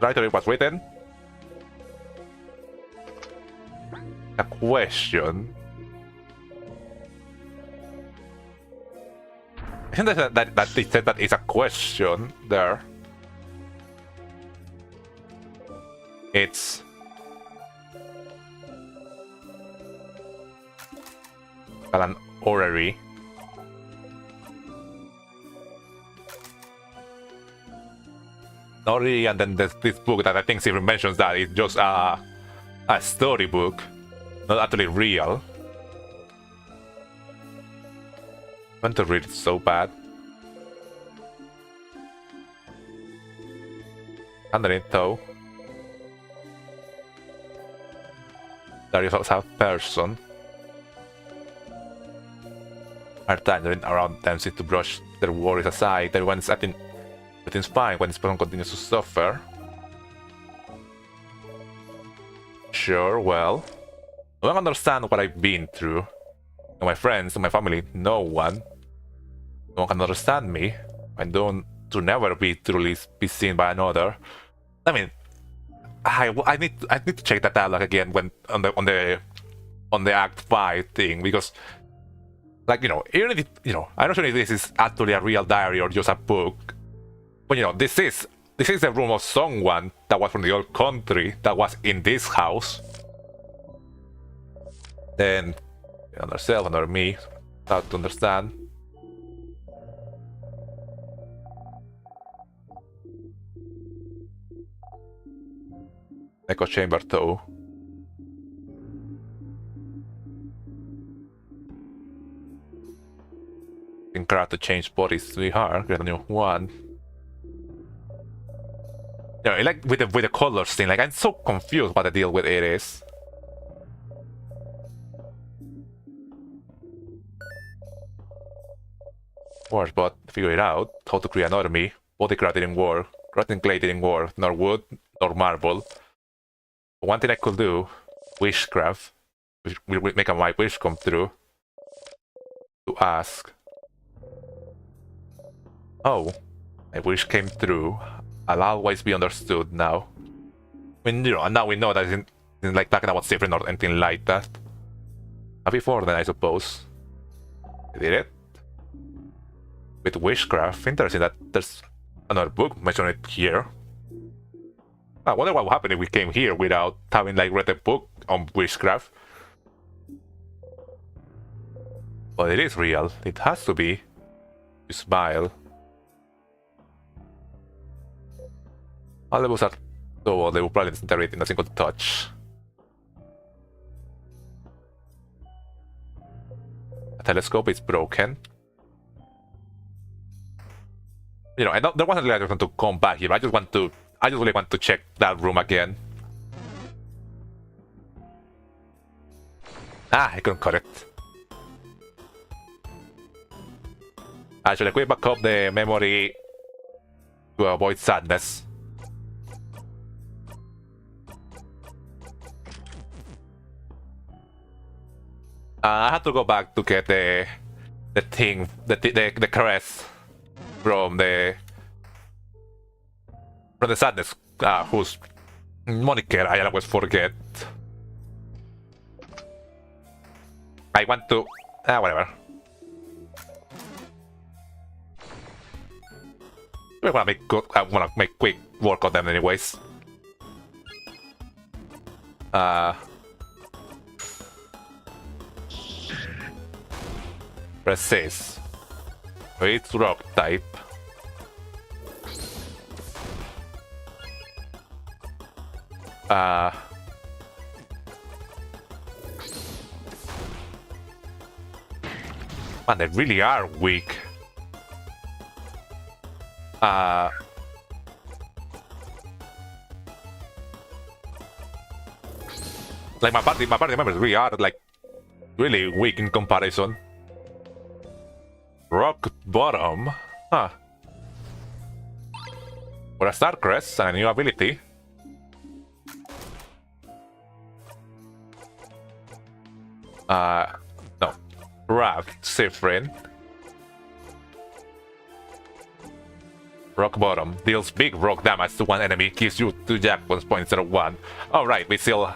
Right, it was written. A question. I think that they said that it's a question there. It's an orrery. Nori, and then there's this book that I think Sivir mentions that it's just a storybook, not actually real. I want to read it so bad. Underneath though, there is also a person. Our time around them seems to brush their worries aside. Everyone's acting everything's fine when this person continues to suffer. Sure, well, no one understands what I've been through. And my friends, and my family, no one. No one can understand me. I don't to never be truly be seen by another. I mean, I need to check that dialogue again when on the Act 5 thing, because, like, you know, even if I'm not sure if this is actually a real diary or just a book, but you know, this is the room of someone that was from the old country that was in this house. Then another self, another me, hard to understand. Echo chamber though. Encourage to change bodies really hard, get a new one. You know, like with the colors thing, like I'm so confused what the deal with it is. Worse, but figure it out. How to create another me. Body craft didn't work. Crafting clay didn't work. Nor wood, nor marble. One thing I could do, wishcraft, which will make my wish come true. To ask. Oh, my wish came true. I'll always be understood now. I mean, you know, and now we know that it isn't like talking about different or anything like that. But before then, I suppose. I did it. With wishcraft, interesting that there's another book mentioned it here. I wonder what would happen if we came here without having like read a book on witchcraft. But it is real. It has to be. You smile. All levels are so old, they will probably disintegrate in a single touch. A telescope is broken. You know, there wasn't really a reason to come back here. I just really want to check that room again. Ah, I couldn't cut it. Actually, quick back up the memory to avoid sadness. I had to go back to get the thing, the crest from the sadness, whose moniker I always forget. I want to whatever. I wanna make quick work on them anyways. Press this. It's rock type. Man, they really are weak. Like my party members really are like really weak in comparison. Rock bottom, huh? For a star crest and a new ability. No. Raft, Sifrin. Rock bottom deals big rock damage to one enemy, gives you 2 jackpots points instead of 1. Alright, we still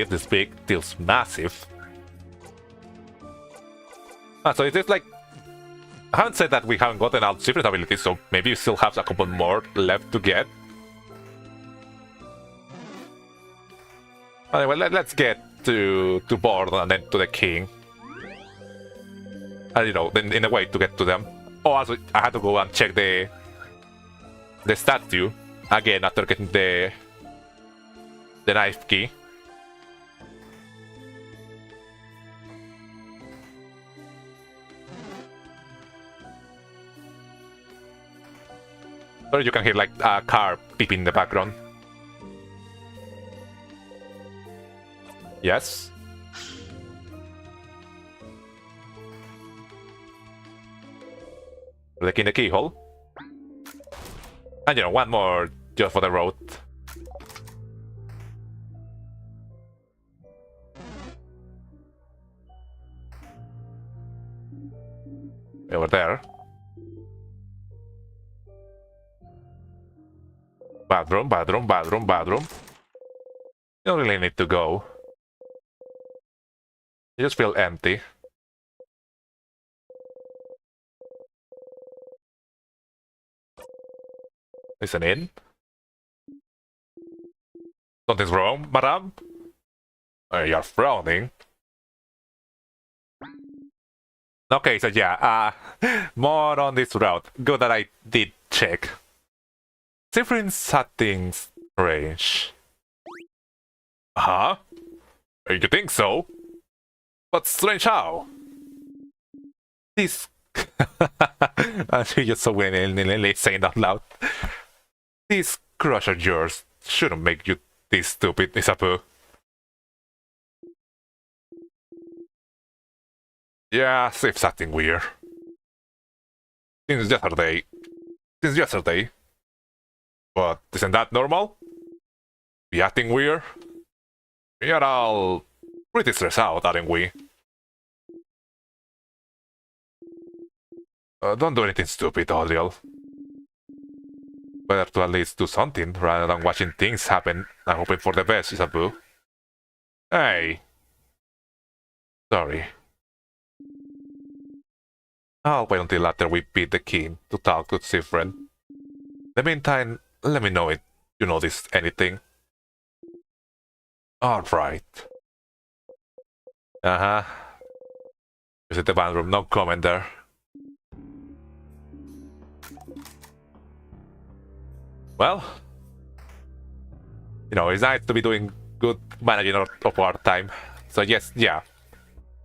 this big deals massive. So it is like, I haven't said that we haven't gotten out different abilities, so maybe you still have a couple more left to get. Anyway, let's get to board and then to the king. And you know, then in a way to get to them. Oh, also I had to go and check the statue again after getting the knife key. Or you can hear like a car beeping in the background. Yes. Looking the keyhole. And you know, one more just for the road. Over there. Bathroom, bathroom, bathroom, bathroom. You don't really need to go. You just feel empty. Listen in. Something's wrong, madam? You're frowning. Okay, so yeah, more on this route. Good that I did check. Different settings range. Huh? You think so? But strange how? This... You're just so willingly saying that loud. This crush of yours shouldn't make you this stupid, Isapu. Yeah, seems acting weird. Since yesterday. But isn't that normal? Be acting weird? We are all pretty stressed out, aren't we? Don't do anything stupid, Odriel. Better to at least do something rather than watching things happen and hoping for the best, Isabu. Hey. Sorry. I'll wait until after we beat the king to talk to Sifren. In the meantime, let me know if you notice anything. Alright. Visit the bathroom, no comment there. Well, you know, it's nice to be doing good managing of our time. So yes, yeah.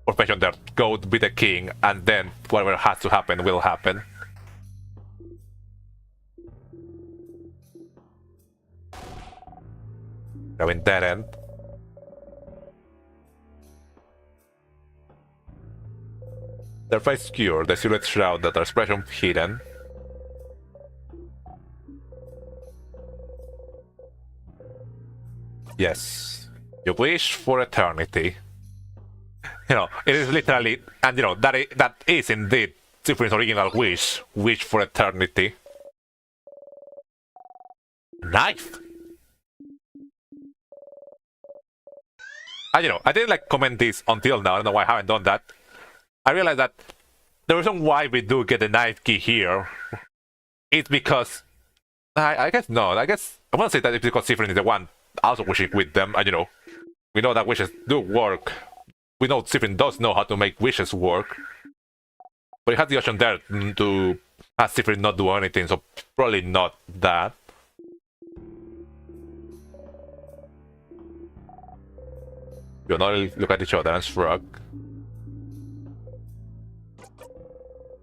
Profession there, go be the king, and then whatever has to happen will happen. Going dead end. Their face secure, the silhouette shroud that are expression hidden. Yes. You wish for eternity. You know, it is literally, and you know, that is indeed Sifrin's original wish. Wish for eternity. Knife! And you know, I didn't like comment this until now, I don't know why I haven't done that. I realized that the reason why we do get the knife key here is because I guess I wanna say that it's because Sifrin is the one also wishing with them, and you know, we know that wishes do work. We know Sifrin does know how to make wishes work. But he had the option there to have Sifrin not do anything, so probably not that. You not look at each other and shrug.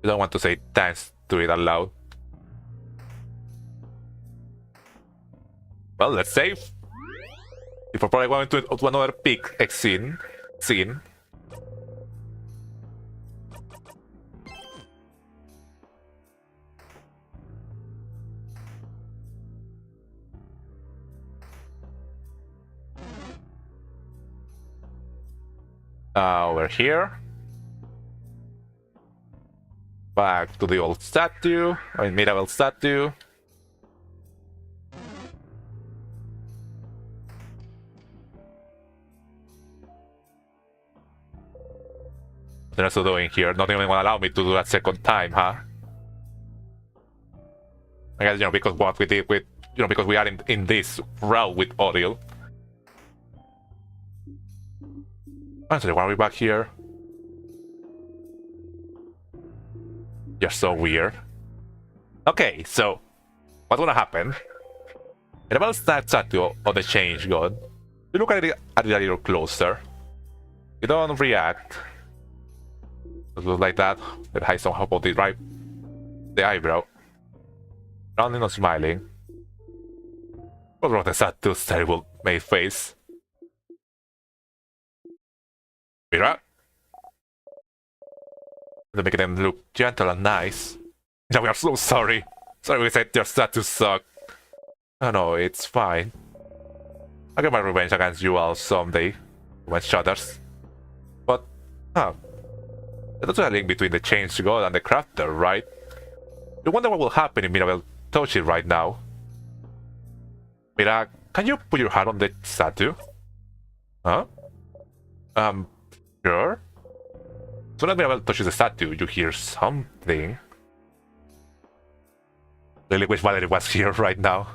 You don't want to say thanks to it aloud. Well, let's save. If we're probably going to another big scene. We're here. Back to the old statue, I mean medieval statue. What are you doing here? Not even gonna allow me to do that second time, huh? I guess, you know, because what we did with, you know, because we are in this route with Odil. Honestly, why are we back here? You're so weird. Okay, so what's gonna happen? And about that statue of the change god, you look at it a little closer. You don't react. It looks like that. It hides somehow about the eyebrow. Rounding or smiling. What's wrong with the statue's terrible made face? Mira? They're making them look gentle and nice. Yeah, we are so sorry. Sorry we said your statues suck. Oh no, it's fine. I'll get my revenge against you all someday. When shudders. But, there's a link between the change god and the crafter, right? You wonder what will happen if Mirabelle touches it right now. Mira, can you put your hand on the statue? Huh? Sure? So when Mirabelle touches the statue, you hear something. Really wish Valerie was here right now.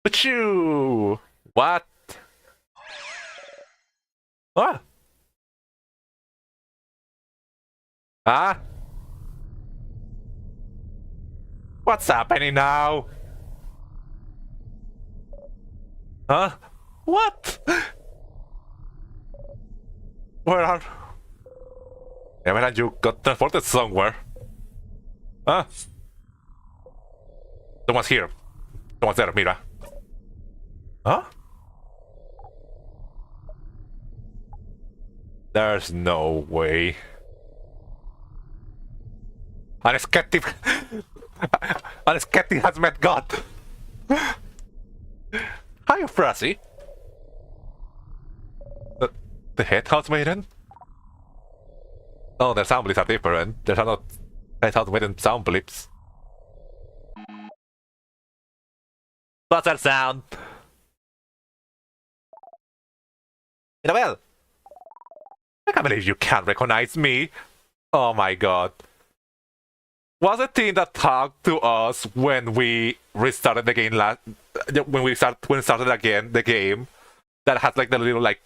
Achoo! What? Ah! Ah? What's happening now? Huh? What? Where are... Haven't you got transported somewhere? Huh? Someone's here. Someone's there, Mira. Huh? There's no way. An skeptic... An skeptic has met God. Hi, Frosty. The head house maiden? Oh, their sound blips are different. There's not head house maiden sound blips. What's that sound? Isabel! I can't believe you can't recognize me. Oh my god. Was the team that talked to us when we restarted the game when we started again the game that has like the little like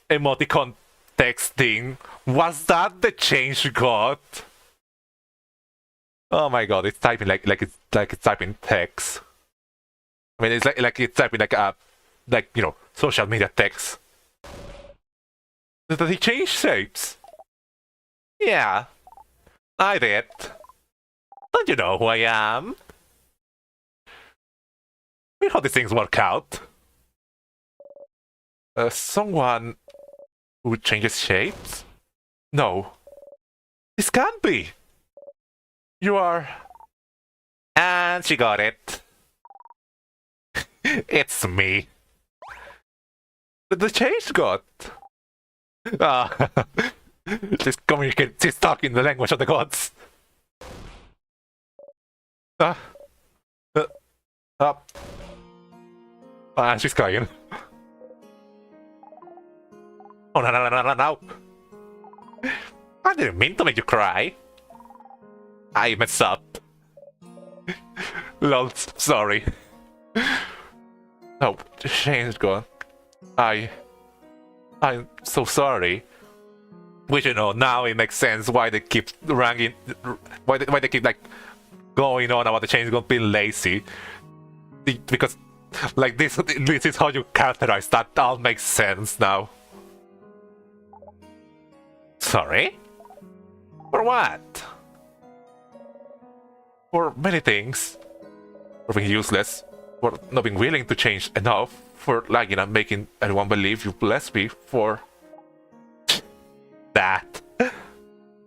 emoticon text thing? Was that the change god? Oh my god, it's typing like it's typing text. I mean it's like it's typing like you know, social media text. Did he change shapes? Yeah. I did. Don't you know who I am? We know how these things work out. Someone who changes shapes? No. This can't be. You are... And she got it. It's me. The change god. Ah. She's talking the language of the gods. She's crying. Oh no. I didn't mean to make you cry. I messed up. Lol, sorry. Oh, Shane's gone. I'm so sorry. Which, you know, now it makes sense why they keep ranking, why they keep like going on about the change gonna be lazy. Because like this is how you characterize that. All makes sense now. Sorry? For what? For many things. For being useless. For not being willing to change enough. For like, you know, making everyone believe you bless me. For that.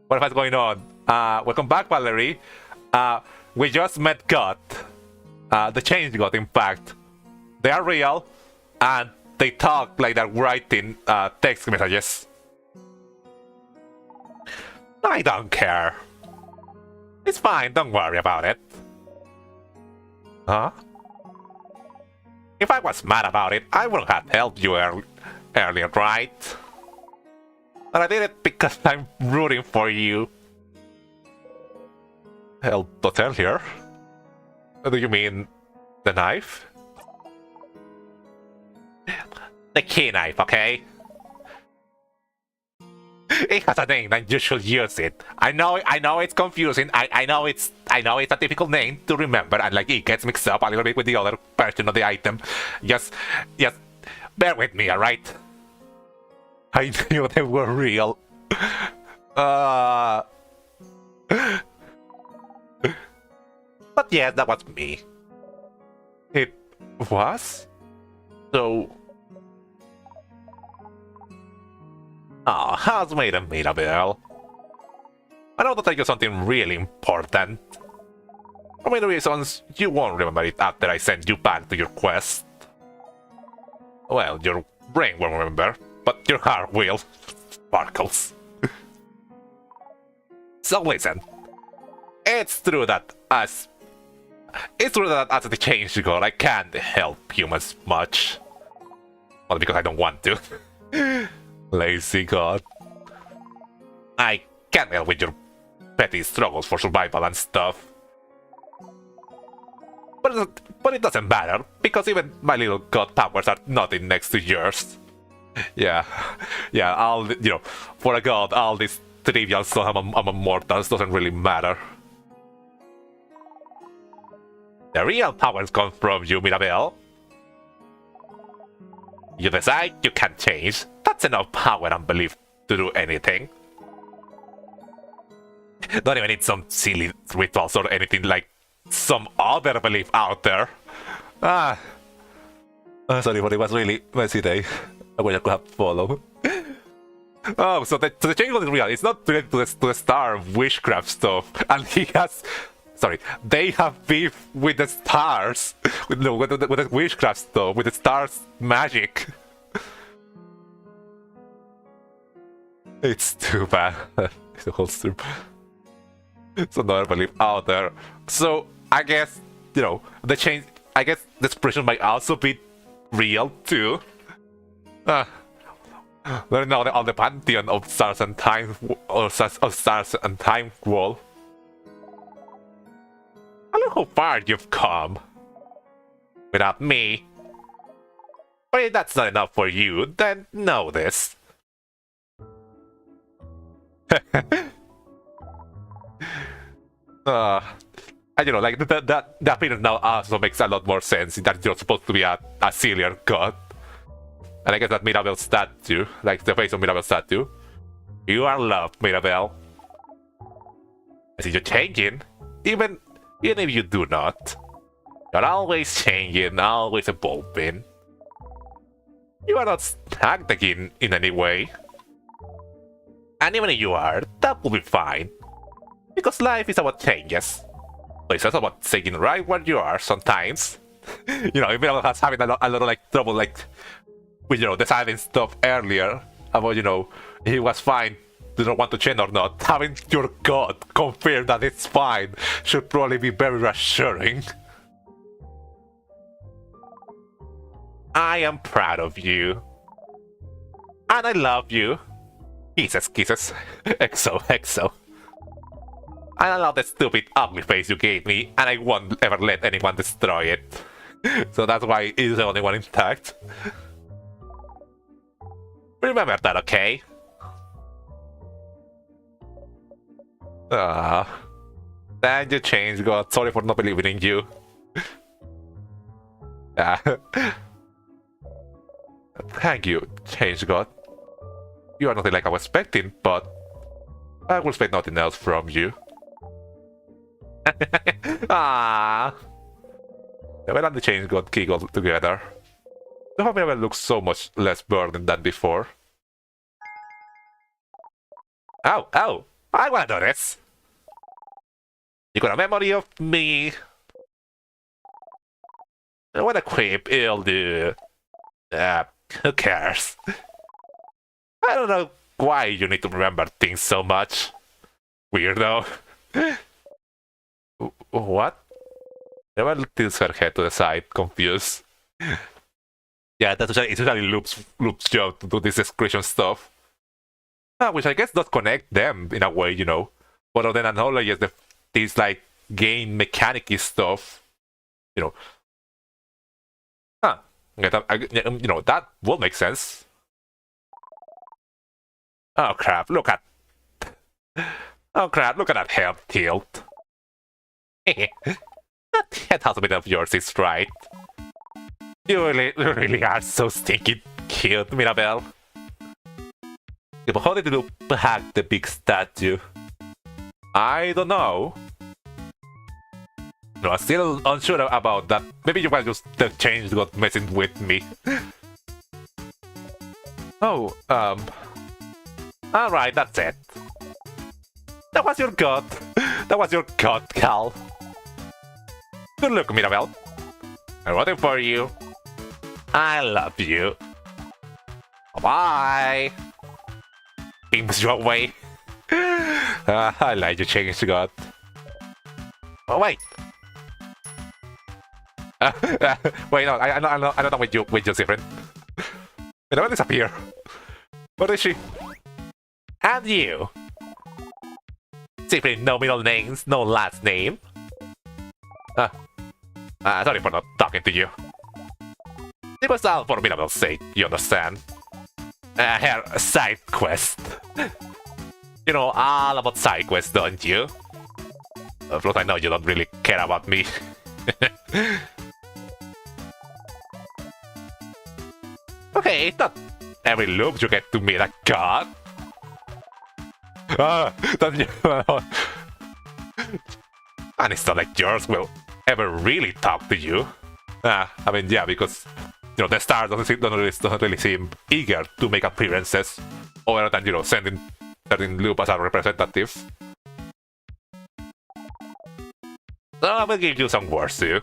What is going on? Welcome back, Valerie. We just met God. The change God, in fact. They are real, and they talk like they're writing text messages. I don't care. It's fine, don't worry about it. Huh? If I was mad about it, I would have helped you earlier, right? But I did it because I'm rooting for you. Help the tell here? Do you mean the knife? The key knife, okay? It has a name and you should use it. I know it's confusing. I know it's a difficult name to remember and like it gets mixed up a little bit with the other version of the item. Just bear with me, alright? I knew they were real. But yeah, that was me. It was? So... Ah, how's made a Mirabelle? I know that I got something really important. For many reasons, you won't remember it after I send you back to your quest. Well, your brain won't remember, but your heart will. Sparkles. So listen. It's true that as the change god, I can't help humans much. Not because I don't want to. Lazy god. I can't help with your petty struggles for survival and stuff. But it doesn't matter, because even my little god powers are nothing next to yours. Yeah, for a god, all this trivial stuff among mortals doesn't really matter. The real powers come from you, Mirabelle. You decide you can't change. That's enough power and belief to do anything. Don't even need some silly rituals or anything like some other belief out there. Sorry, but it was really messy day. I wish I could have followed. Oh, so the change is real. It's not related to the star witchcraft stuff. And he has... Sorry, they have beef with the stars. with the witchcraft stuff, with the stars magic. It's too bad. It's the whole stream. It's another belief out there. So, I guess, the change... I guess the expression might also be real, too. They're now on the pantheon of stars and time... Or of stars and time wall. I look how far you've come. Without me. But if that's not enough for you, then know this. Like that appearance now also makes a lot more sense that you're supposed to be a sillier god. And I guess that Mirabelle statue, like the face of Mirabelle statue. You are loved, Mirabelle. I see you're changing, even if you do not. You're always changing, always evolving. You are not stagnating in any way. And even if you are, that will be fine. Because life is about changes. So it's also about staying right where you are sometimes. If Mirabelle has having a lot of like trouble like with deciding stuff earlier about he was fine, do not want to change or not. Having your god confirm that it's fine should probably be very reassuring. I am proud of you. And I love you. Kisses, kisses. XO. And I love that stupid ugly face you gave me, and I won't ever let anyone destroy it. So that's why it's the only one intact. Remember that, okay? Thank you, change god. Sorry for not believing in you. Thank you, change god. You are nothing like I was expecting, but I will expect nothing else from you. Ah, well, and the change god giggled together. The whole level looks so much less burdened than before. Oh! I wanna do this! You got a memory of me? What a creep, you'll do. Who cares? I don't know why you need to remember things so much. Weirdo. What? Never tilts her head to the side, confused. Yeah, it usually loops Joe to do this discretion stuff. Which I guess does connect them in a way, But then acknowledges this like game mechanic-y stuff. You know, that will make sense. Oh crap, look at... Oh crap, look at that head tilt. That head has a bit of yours is right. You really are so stinky cute, Mirabelle. But how did you hack the big statue? I don't know. No, I'm still unsure about that. Maybe you might just the change got messing with me. Oh, alright, that's it. That was your god. That was your god, Cal. Good luck, Mirabelle. I'm waiting for you. I love you. Bye. Beams your way. I like your change, god. Oh wait. Wait, no, I don't know with you different. Mirabelle disappear. Where is she? And you. Simply no middle names, no last name. Sorry for not talking to you. It was all for Mirabelle's sake, you understand? Her side quest. You know all about side quests, don't you? Plus, I know you don't really care about me. Okay, not every loop you get to meet a god. Don't you? And it's not like yours will ever really talk to you. I mean, yeah, because you know the stars don't really seem eager to make appearances, other than, you know, sending certain loop as a representative. So I will give you some words too.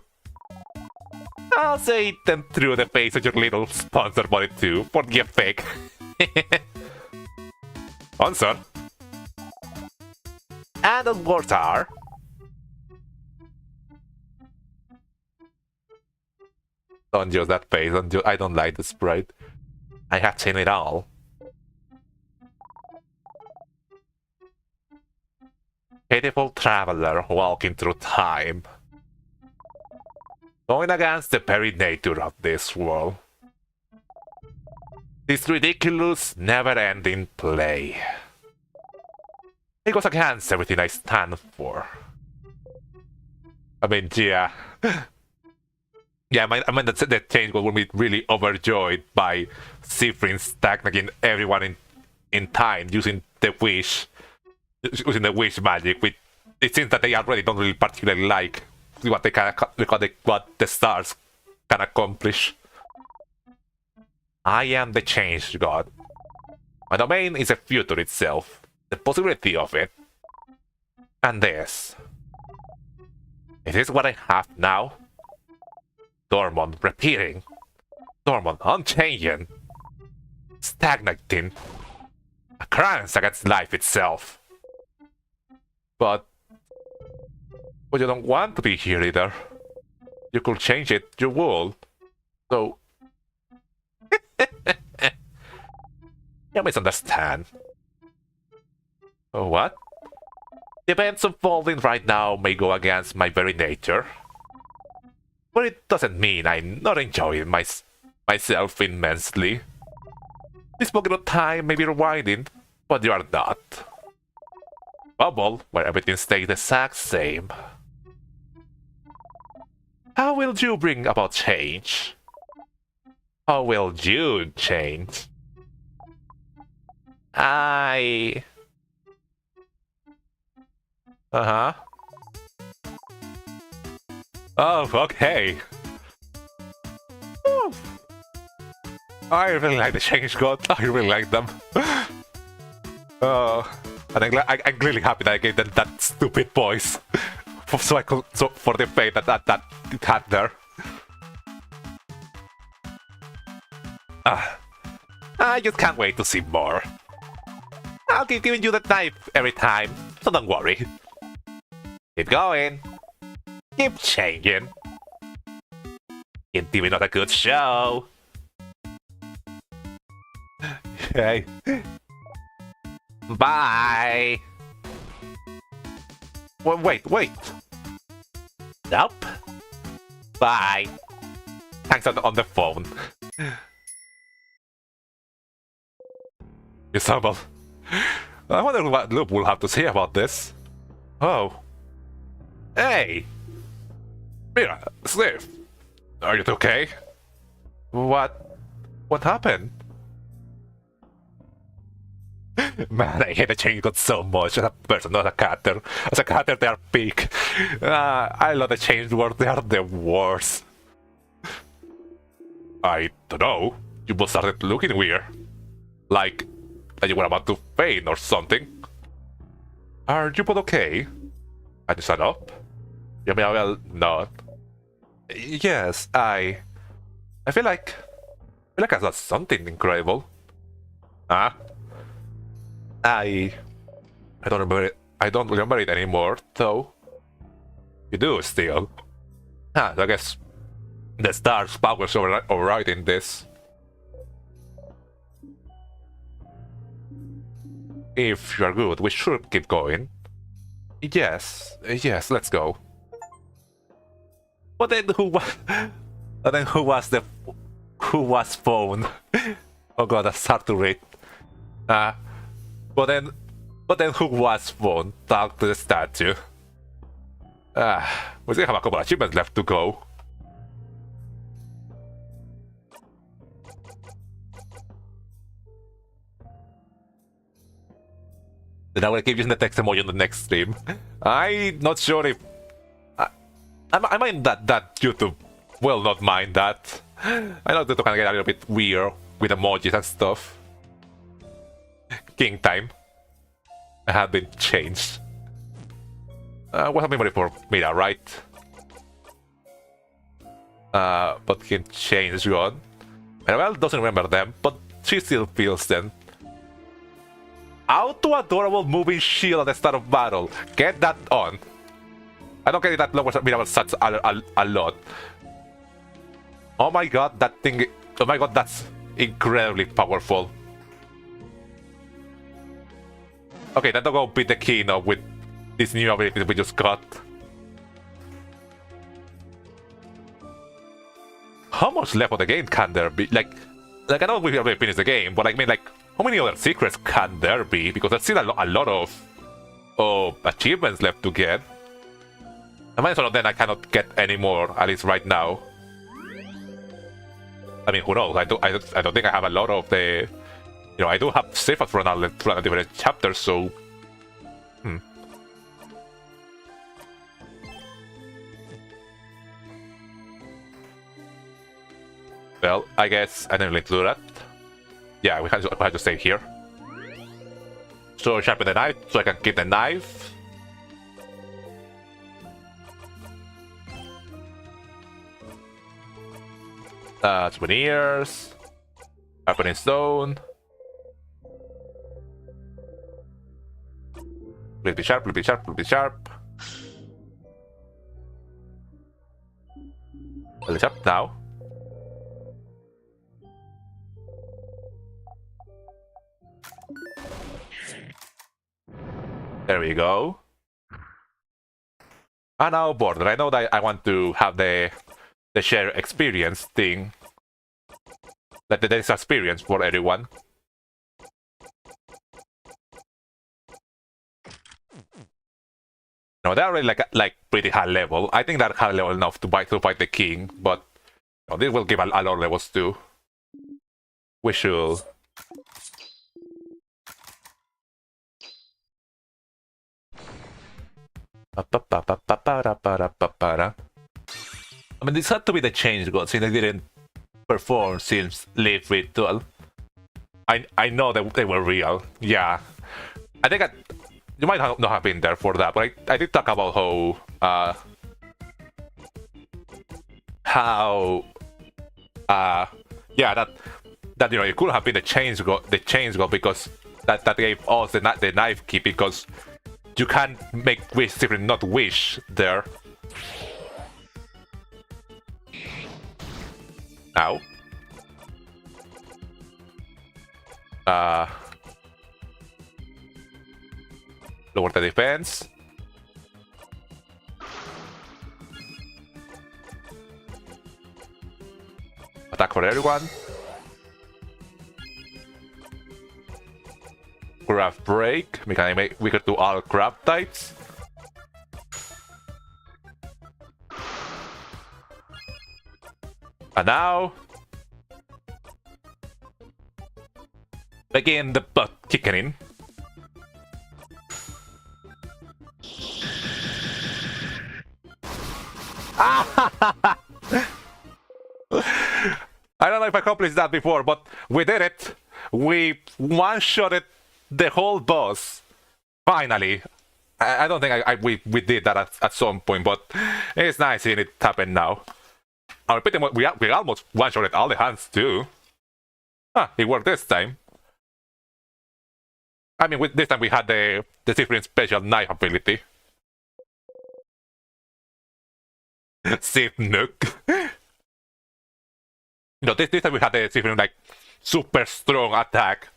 I'll say them through the face of your little sponsor body too, for the effect. Answer. And the words are... Don't use that face, I don't like the sprite. I have seen it all. Pitiful traveler walking through time. Going against the very nature of this world. This ridiculous, never-ending play. It goes against everything I stand for. I mean, yeah. Yeah, I mean the change will be really overjoyed by Siffrin stagnating everyone in time using the wish magic. Which it seems that they already don't really particularly like what the stars can accomplish. I am the change god. My domain is the future itself, the possibility of it, and this. Is this what I have now? Dormant repeating, dormant unchanging, stagnating, a crime against life itself. But you don't want to be here either. You could change it, you would. So you misunderstand. Oh, what? The events unfolding right now may go against my very nature. But it doesn't mean I'm not enjoying myself immensely. This pocket of time may be rewinding, but you are not. Bubble, where everything stays the exact same. How will you bring about change? How will you change? Oh, okay. Oh. I really like the change god. I really like them. And I'm really happy that I gave them that stupid voice, so for the fate that it had there. I just can't wait to see more. I'll keep giving you the knife every time, so don't worry. Keep going. Keep changing. Keep giving not a good show. Okay. Bye. Wait. Nope. Bye. hangs out on the phone. Ensemble. I wonder what Loop will have to say about this. Oh. Hey! Mira, Sniff. Are you okay? What happened? Man, I hate the change got so much as a person, not a character. As a character, they are peak. I love the change words, they are the worst. I don't know. You both started looking weird. Like you were about to faint or something. Are you both okay? Can you stand up? You may well not. Yes, I feel like I saw something incredible. Huh? I don't remember it. I don't remember it anymore, though. You do still. So I guess the star's powers overriding this. If you are good, we should keep going. Yes, let's go. But then who was phone? Oh god, that's hard to read. But then who was phone? Talk to the statue. We still have a couple of achievements left to go. Then I will keep using the text emoji on the next stream. I'm not sure if I mind that YouTube will not mind that. I know YouTube can get a little bit weird with emojis and stuff. King time. I have been changed. What's a memory for Mira, right? But King changed gone. Well, doesn't remember them, but she still feels them. Auto adorable moving shield at the start of battle. Get that on. I don't get it that lowers Mira such a lot. Oh my god, that thing. Oh my god, that's incredibly powerful. Okay, then don't go beat the king up with this new ability we just got. How much left of the game can there be? Like I know we already finished the game, but I mean, like, how many other secrets can there be? Because there's still a lot of achievements left to get. I might as well then I cannot get any more, at least right now. I mean, who knows? I don't think I have a lot of the. You know, I do have safe from a different chapters, so. Well, I guess I didn't need to do that. Yeah, we have to stay here. So sharpen the knife, so I can keep the knife. Souvenirs. Sharpening stone. Please be sharp, please be sharp, please be sharp. Really sharp now. There we go. And now border. I know that I want to have the share experience thing. That there is experience for everyone. No, they're already like pretty high level. I think they're high level enough to fight the king, but you know, this will give a lot of levels too. We should. I mean, this had to be the change god since they didn't perform since Leaf Ritual. I know that they were real. Yeah, I think you might not have been there for that, but I did talk about yeah, that you know, it could have been the change god because that gave us the knife key, because you can't make wish different, not wish there. Now. Lower the defense. attack for everyone. Grab break. We can make weaker to all grab types. And now begin the butt kicking in. I don't know if I accomplished that before, but we did it. We one-shotted the whole boss. Finally. I don't think we did that at some point, but it's nice seeing it happen now. I mean, we almost one-shotted all the hands too. Huh, it worked this time. I mean, this time we had the different special knife ability. Save Nook. No, this time we had a different, like, super strong attack.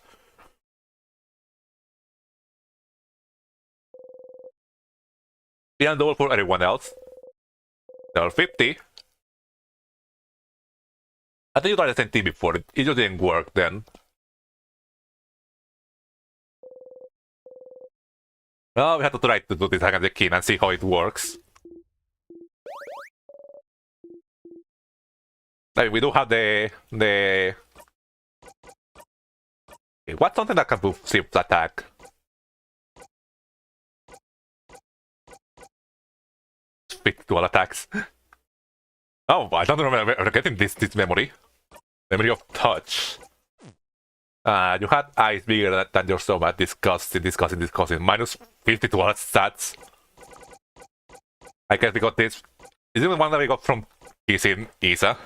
And double for everyone else. Level 50. I think you tried the same thing before. It just didn't work then. Well, we have to try to do this against the king and see how it works. I mean, we do have the... What's something that can boost Sif's attack? Speak to all attacks. Oh, I don't remember getting this memory. Memory of touch. You had eyes bigger than your stomach. Disgusting. Minus 50 to all stats. I guess we got this. Is it the one that we got from kissing Isa?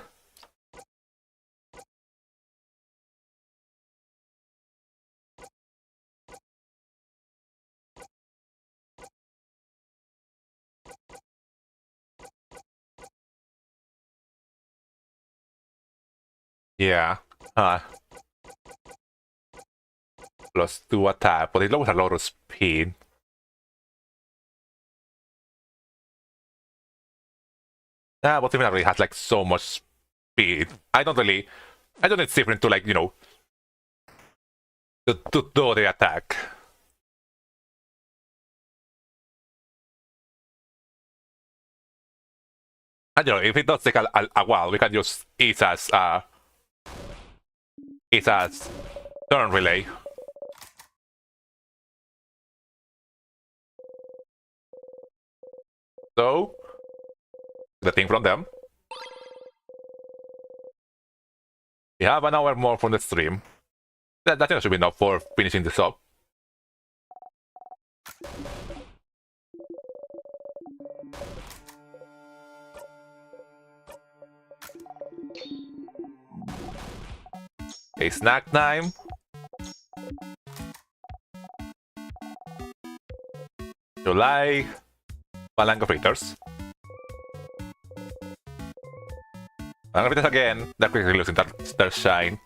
Yeah. Plus 2 attack, but it lowers a lot of speed. But even really has like so much speed. I don't need different to, like, you know, to do the attack. And you know, if it does take a while, we can use Isa's turn relay. So, the thing from them. We have an hour more from the stream. That should be enough for finishing this up. Okay, snack time. July. Palanga fritters. Palanga fritters again. They're quickly losing their shine.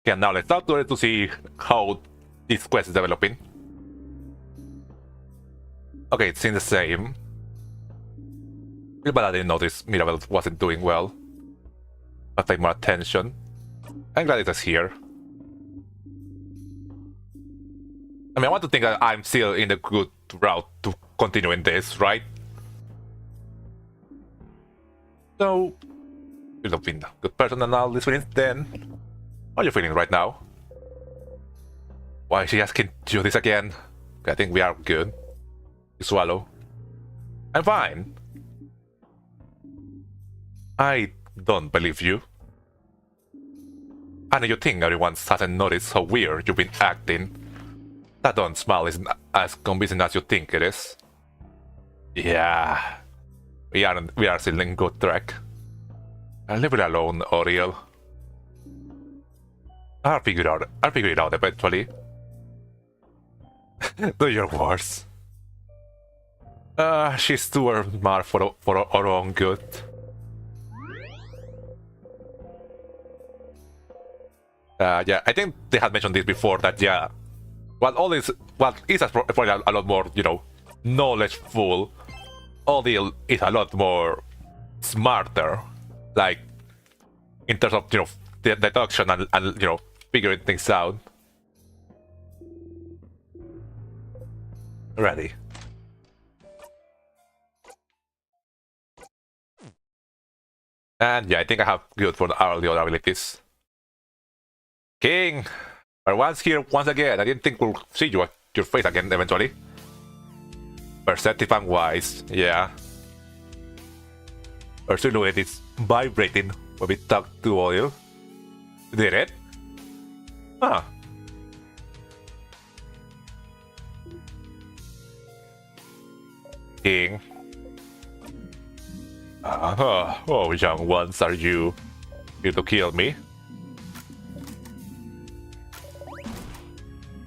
Okay, now let's start to see how this quest is developing. Okay, it seems the same. But I didn't notice Mirabelle wasn't doing well. I pay more attention. I'm glad it is here. I mean, I want to think that I'm still in the good route to continuing this, right? So, you've not been a good person and all this feelings then. How are you feeling right now? Why is she asking to do this again? Okay, I think we are good. You swallow. I'm fine. I don't believe you. And you think everyone hasn't noticed how weird you've been acting. That don't smile isn't as convincing as you think it is. Yeah. We are still in good track. I'll leave it alone, Oriel. I'll figure it out eventually. Do your worst. She's too smart for her own good. Yeah, I think they had mentioned this before, that yeah, what is probably a lot more, you know, knowledgeful. Odile is a lot more smarter, like in terms of, you know, the deduction and you know, figuring things out. Ready. And yeah, I think I have good for the other abilities. King! But once here, once again, I didn't think we'll see you at your face again eventually. Perceptive and wise, yeah. Our silhouette is vibrating when we talk to Odile. Did it? Huh. King. Oh, young ones, are you here to kill me?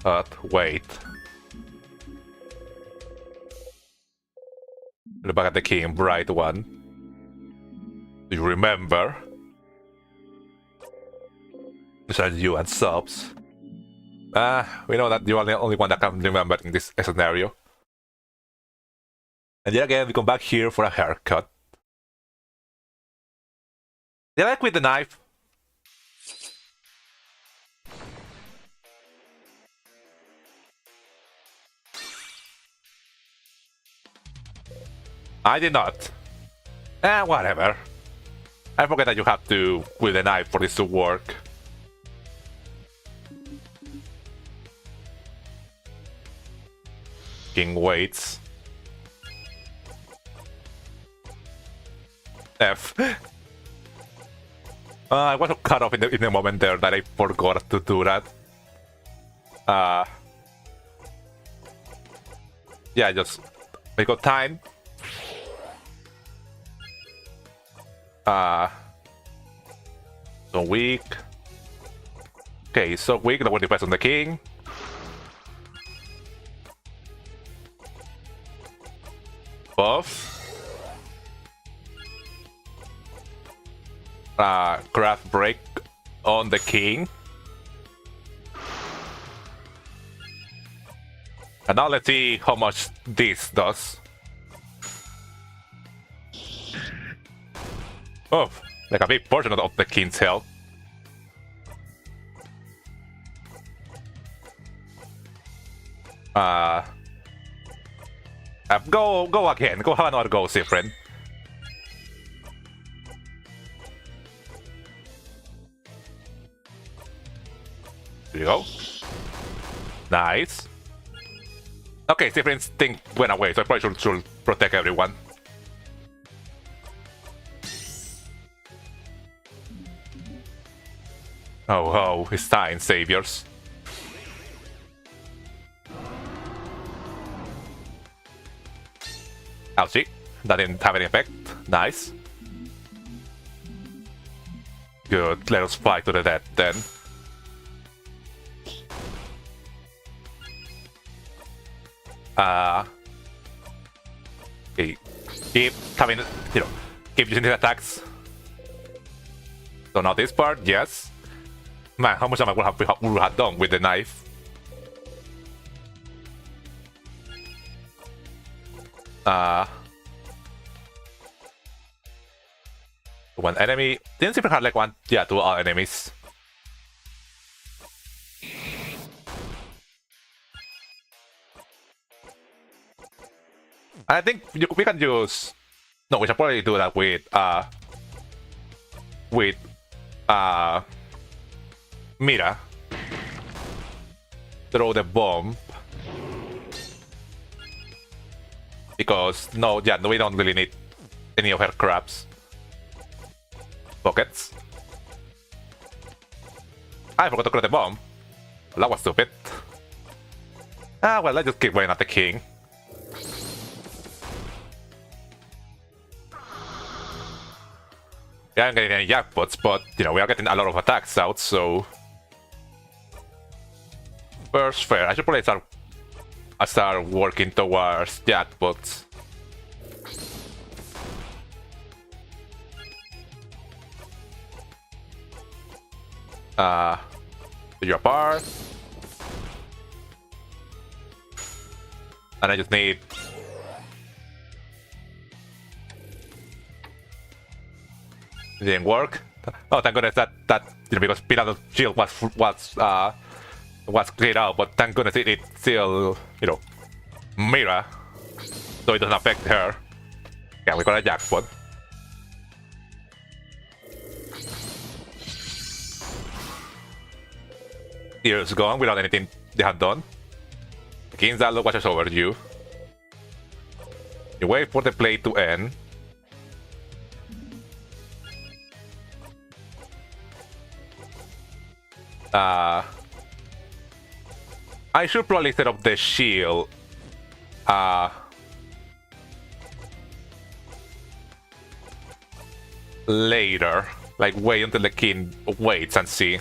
But wait. Look back at the king, bright one. Do you remember? Besides you and subs. We know that you are the only one that can remember in this scenario. And yet again, we come back here for a haircut. Did I quit the knife? I did not. Whatever. I forget that you have to with the knife for this to work. King waits. F. I was cut off in the moment there that I forgot to do that. Yeah, just we got time. So weak. Okay, so weak, that would depend on the king. Buff. Craft break on the king. And now let's see how much this does. Oh, like a big portion of the king's health. Go again. Go have another go, Sifrin. There you go. Nice. Okay, Sifrin's thing went away, so I probably should protect everyone. Oh, it's time, saviors. Ouchie, that didn't have any effect. Nice. Good, let us fight to the death then. Okay, keep having, you know, keep using the attacks. So now this part, yes. Man, how much am I would have done with the knife? One enemy. Didn't seem to have like one, yeah, two enemies. I think we can use. No, we should probably do that with Mira. Throw the bomb. Because no, we don't really need any of her crabs. Pockets. I forgot to create the bomb. That was stupid. Well, let's just keep going at the king. We aren't getting any jackpots, but you know, we are getting a lot of attacks out, so first fair. I should probably start working towards jackpots. Do your part. And I just need... It didn't work. Oh, thank goodness that because Piranha's shield was cleared out, but thank goodness it still, mirror, so it doesn't affect her. Yeah, we got a jackpot. Years gone without anything they had done. The King's Outlook watches over you. You wait for the play to end. I should probably set up the shield. Later. Like, wait until the king waits and see.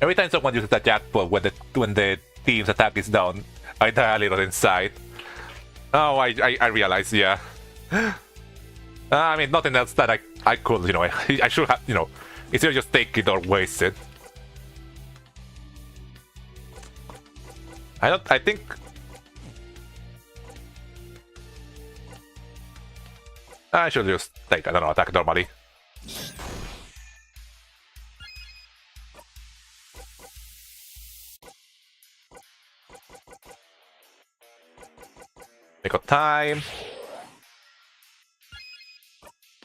Every time someone uses a jackpot when the team's attack is down, I die a little inside. Oh, I realize, yeah. I mean, nothing else that I could, I should have, instead of just take it or waste it. I think... I should just take, I don't know, attack normally. Take up time.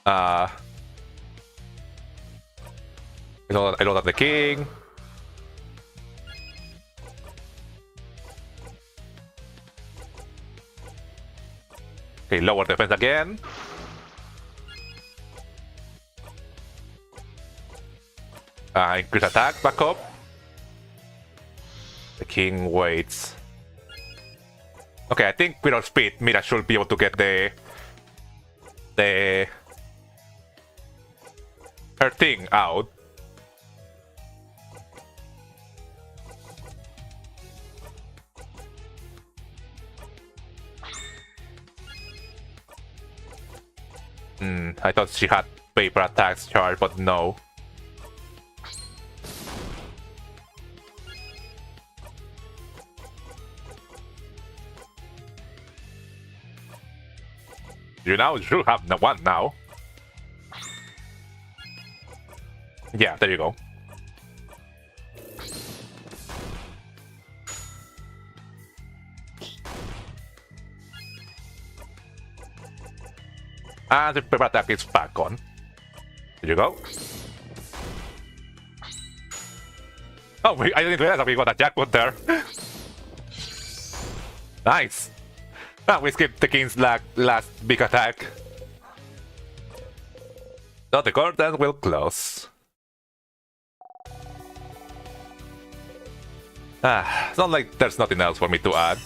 I don't have the king. Okay, lower defense again. Increase attack, back up. The king waits. Okay, I think with our speed, Mira should be able to get her thing out. I thought she had paper attacks charge, but no. You should have one now. Yeah, there you go. And the paper attack is back on. There you go. Oh, I didn't realize that we got a jackpot there. Nice. Ah, we skipped the king's last big attack. So the curtain will close. It's not like there's nothing else for me to add.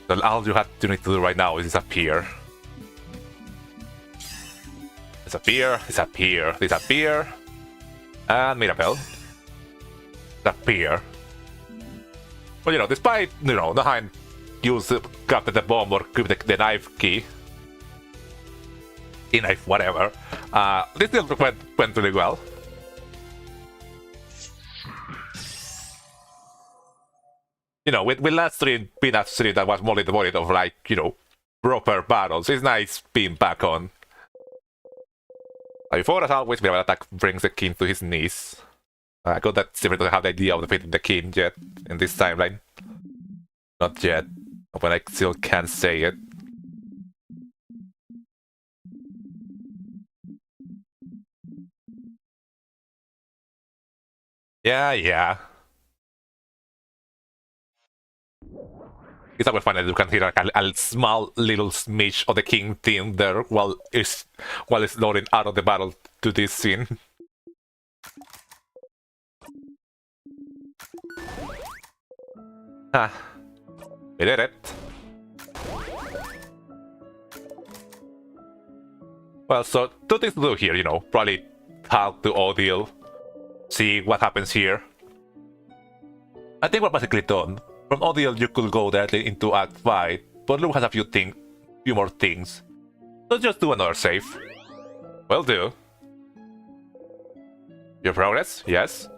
So all you have to need to do right now is disappear. Disappear, disappear, disappear. And Mirabelle. Disappear. But despite, Naheim crafted the bomb or the knife key. Knife, whatever. This still went really well. With last stream, Peanut stream that was more devoid of proper battles. It's nice being back on. Before, as always, Mirabelle attack brings the king to his knees. I got that Stephen doesn't have the idea of defeating the king yet in this timeline. Not yet, but I still can't say it. Yeah. It's always fun that you can hear a small little smidge of the king theme there while it's loading out of the battle to this scene. We did it. Well, so two things to do here, probably talk to Odile, see what happens here. I think we're basically done. From Odile, you could go directly into Act 5, but Luke has a few more things. So just do another save. Will do. Your progress? Yes.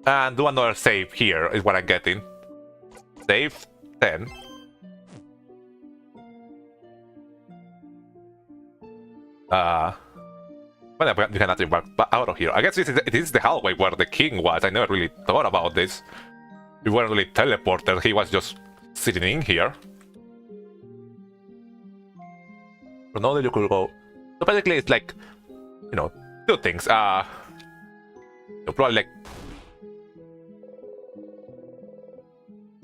And do another save here is what I'm getting. Save 10. Well, you cannot walk out of here. I guess this is the hallway where the king was. I never really thought about this. We weren't really teleported, he was just sitting in here. So now that you could go. So basically it's like, you know, two things. You probably like.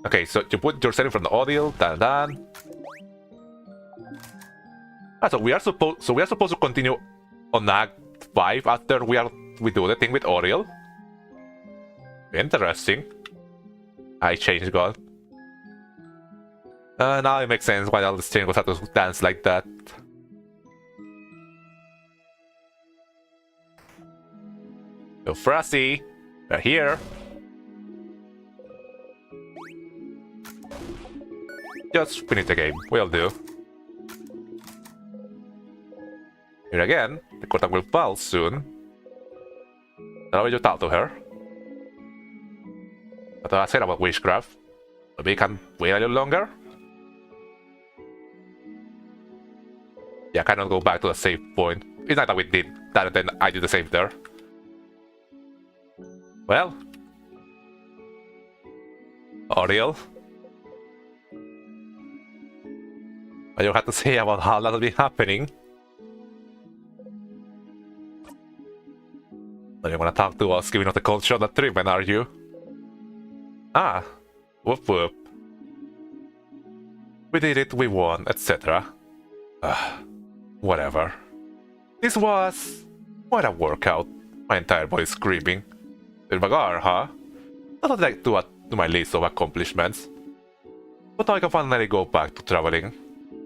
Okay, so you put yourself from the audio, dan. So we are supposed to continue on Act 5 after we do the thing with Oriel. Interesting. I changed God. Now it makes sense why all the strangers have to dance like that. So Frosty, we're here. Just finish the game, will do. Here again, the curtain will fall soon. Now you talk to her. What I said about witchcraft. Maybe we can wait a little longer. Yeah, I cannot go back to the save point. It's not that we did that and then I did the save there. Well. Oriel. What you have to say about how that will be happening? Are you wanna talk to us, giving us the cold shoulder treatment, are you? Ah, whoop whoop. We did it, we won, etc. Whatever. This was quite a workout. My entire body screaming. Bagar, huh? That would like to add to my list of accomplishments. But now I can finally go back to traveling.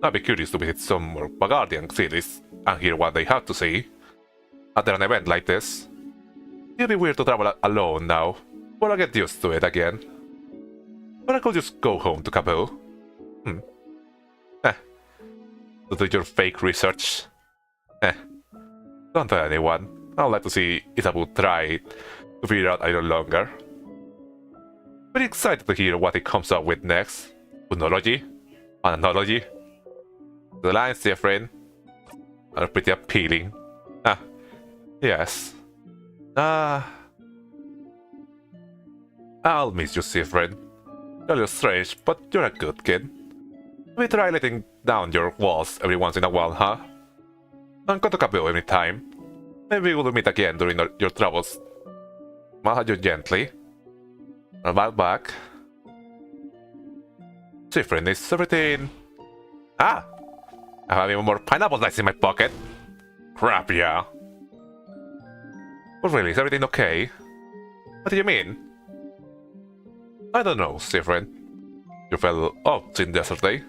I'd be curious to visit some more Bagardian cities and hear what they have to say. After an event like this, it'd be weird to travel alone now, but I'll get used to it again. Or I could just go home to Kabul. To do your fake research. Don't tell anyone. I'd like to see Isabu try to figure out a little longer. Very excited to hear what he comes up with next. Unology? Analogy? The lines, dear friend, are pretty appealing. Yes. I'll miss you, Sifrin. You're a little strange, but you're a good kid. Maybe try letting down your walls every once in a while, huh? I'm going to Kabul any time. Maybe we'll meet again during your travels. Massage you gently. Back. Sifrin, is everything... I have even more pineapple slices in my pocket. Crap, yeah. But really, is everything okay? What do you mean? I don't know, Sifrin. You fell off since yesterday.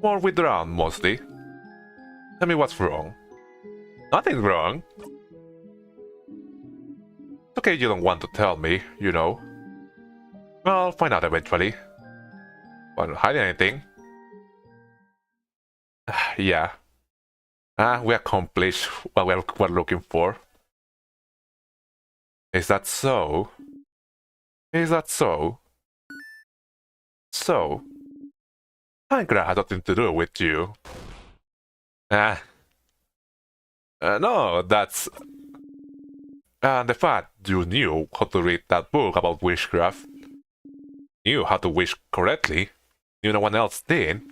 Or withdrawn, mostly. Tell me what's wrong. Nothing's wrong. It's okay you don't want to tell me, you know. I'll find out eventually. Want to hide anything? Yeah. We accomplished what we're looking for. Is that so? Is that so? So, Ankara had nothing to do with you. No, that's... the fact you knew how to read that book about witchcraft, knew how to wish correctly, knew no one else did,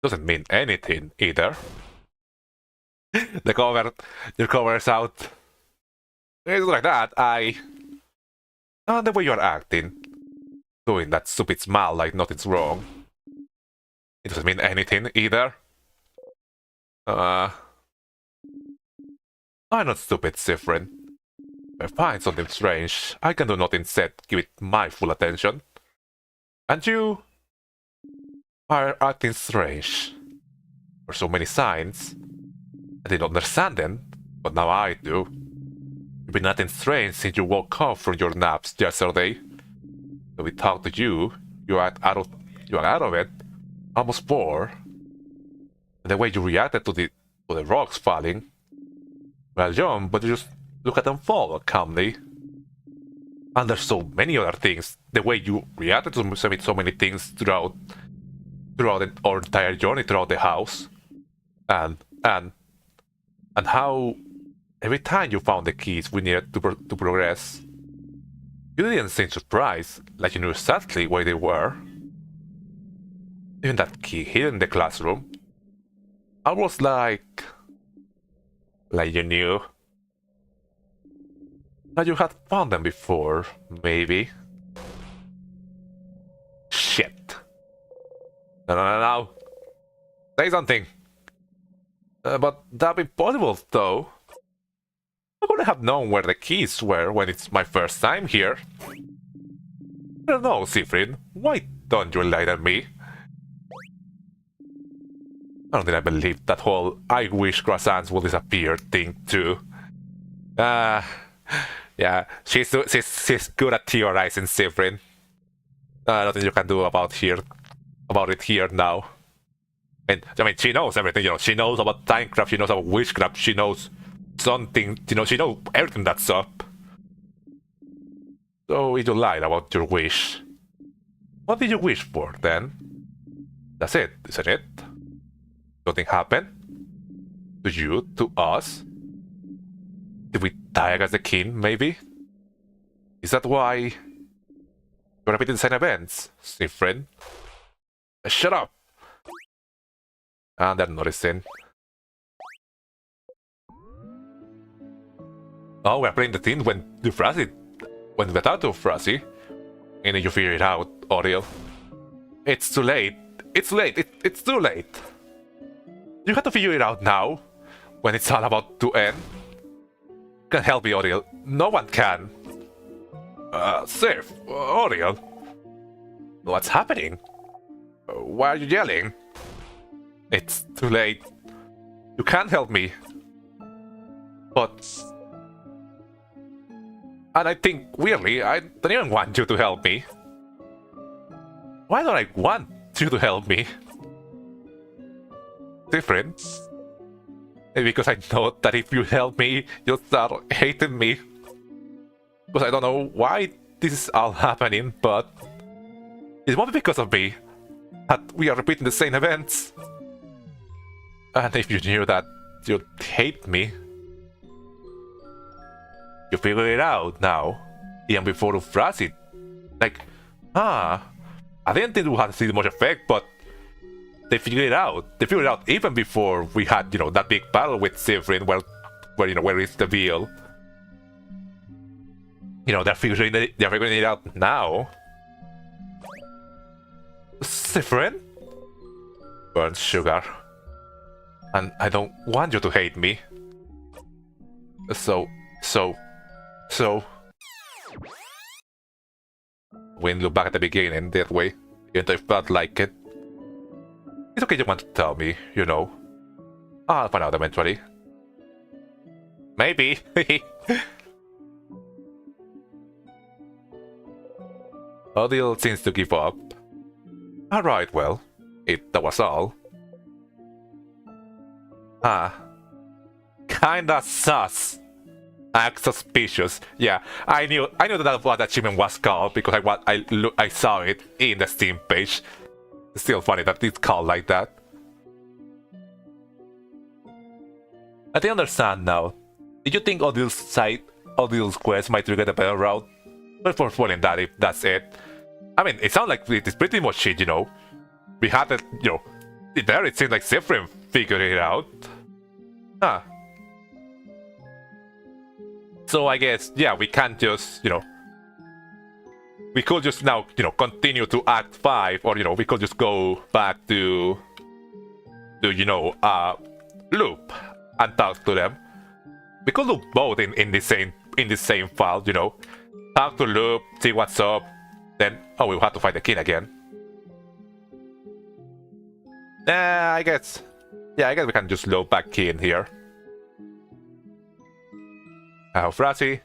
doesn't mean anything either. Your cover is out. It's like that, the way you're acting, doing that stupid smile like nothing's wrong, it doesn't mean anything either. I'm not stupid, Sifrin. If I find something strange, I can do nothing except give it my full attention. And you are acting strange. For so many signs. I didn't understand them, but now I do. You've been acting strange since you woke up from your naps yesterday. When we talked to you, you act out of it, almost bored. And the way you reacted to the rocks falling. Well, John, but you just Look at them fall calmly. And there's so many other things. The way you reacted to so many things throughout our entire journey throughout the house. And how every time you found the keys we needed to progress, you didn't seem surprised, like you knew exactly where they were. Even that key hidden in the classroom. Almost like you knew that you had found them before, maybe. Shit. No. Say something. But that'd be possible, though. I would have known where the keys were when it's my first time here. I don't know, Siffrin. Why don't you enlighten me? I don't think I believe that whole I wish croissants will disappear thing, too. Yeah, she's good at theorizing, Siffrin. Nothing you can do about it here now. I mean, she knows everything, you know. She knows about Timecraft, she knows about witchcraft, she knows something, you know, she knows everything that's up. So you lied about your wish. What did you wish for, then? That's it, isn't it? Something happened? To you? To us? Did we die against the king, maybe? Is that why you're repeating the same events, Siffrin? Shut up! And they're noticing. Oh, we're playing the thing when you phrase it. When we talk to Frosty. And then you figure it out, Oriel. It's too late. It's late. It's too late. You have to figure it out now. When it's all about to end. Can't help me, Oriel. No one can. Sif, Oriel. What's happening? Why are you yelling? It's too late. You can't help me. But... And I think, weirdly, I don't even want you to help me. Why don't I want you to help me? Different. Maybe because I know that if you help me, you'll start hating me. Because I don't know why this is all happening, but... It won't be because of me. That we are repeating the same events. And if you knew that you'd hate me... You figure it out now, even before you phrase it. Like, I didn't think it would have see much effect, but they figured it out. They figured it out even before we had, you know, that big battle with Siffrin, where it's the veil. You know, they're figuring it out now. Siffrin? Burnt sugar. And I don't want you to hate me. So... When you look back at the beginning that way, even though I felt like it. It's okay you want to tell me, you know. I'll find out eventually. Maybe. Odile seems to give up. Alright, well, if that was all. Kinda sus. Act suspicious. Yeah, I knew that what achievement was called because I saw it in the Steam page. It's still funny that it's called like that. I think I understand now. Did you think Odile's quest might trigger the better route? But for spoiling that, if that's it. I mean, it sounds like it's pretty much shit, you know. We had it, you know. There it seems like Siffrin figured it out. So I guess, yeah, we can't just, you know... We could just now, you know, continue to Act 5, or, you know, we could just go back to you know, Loop and talk to them. We could do both in the same file, you know. Talk to Loop, see what's up, then, oh, we'll have to fight the king again. I guess we can just load back in here. Frosty.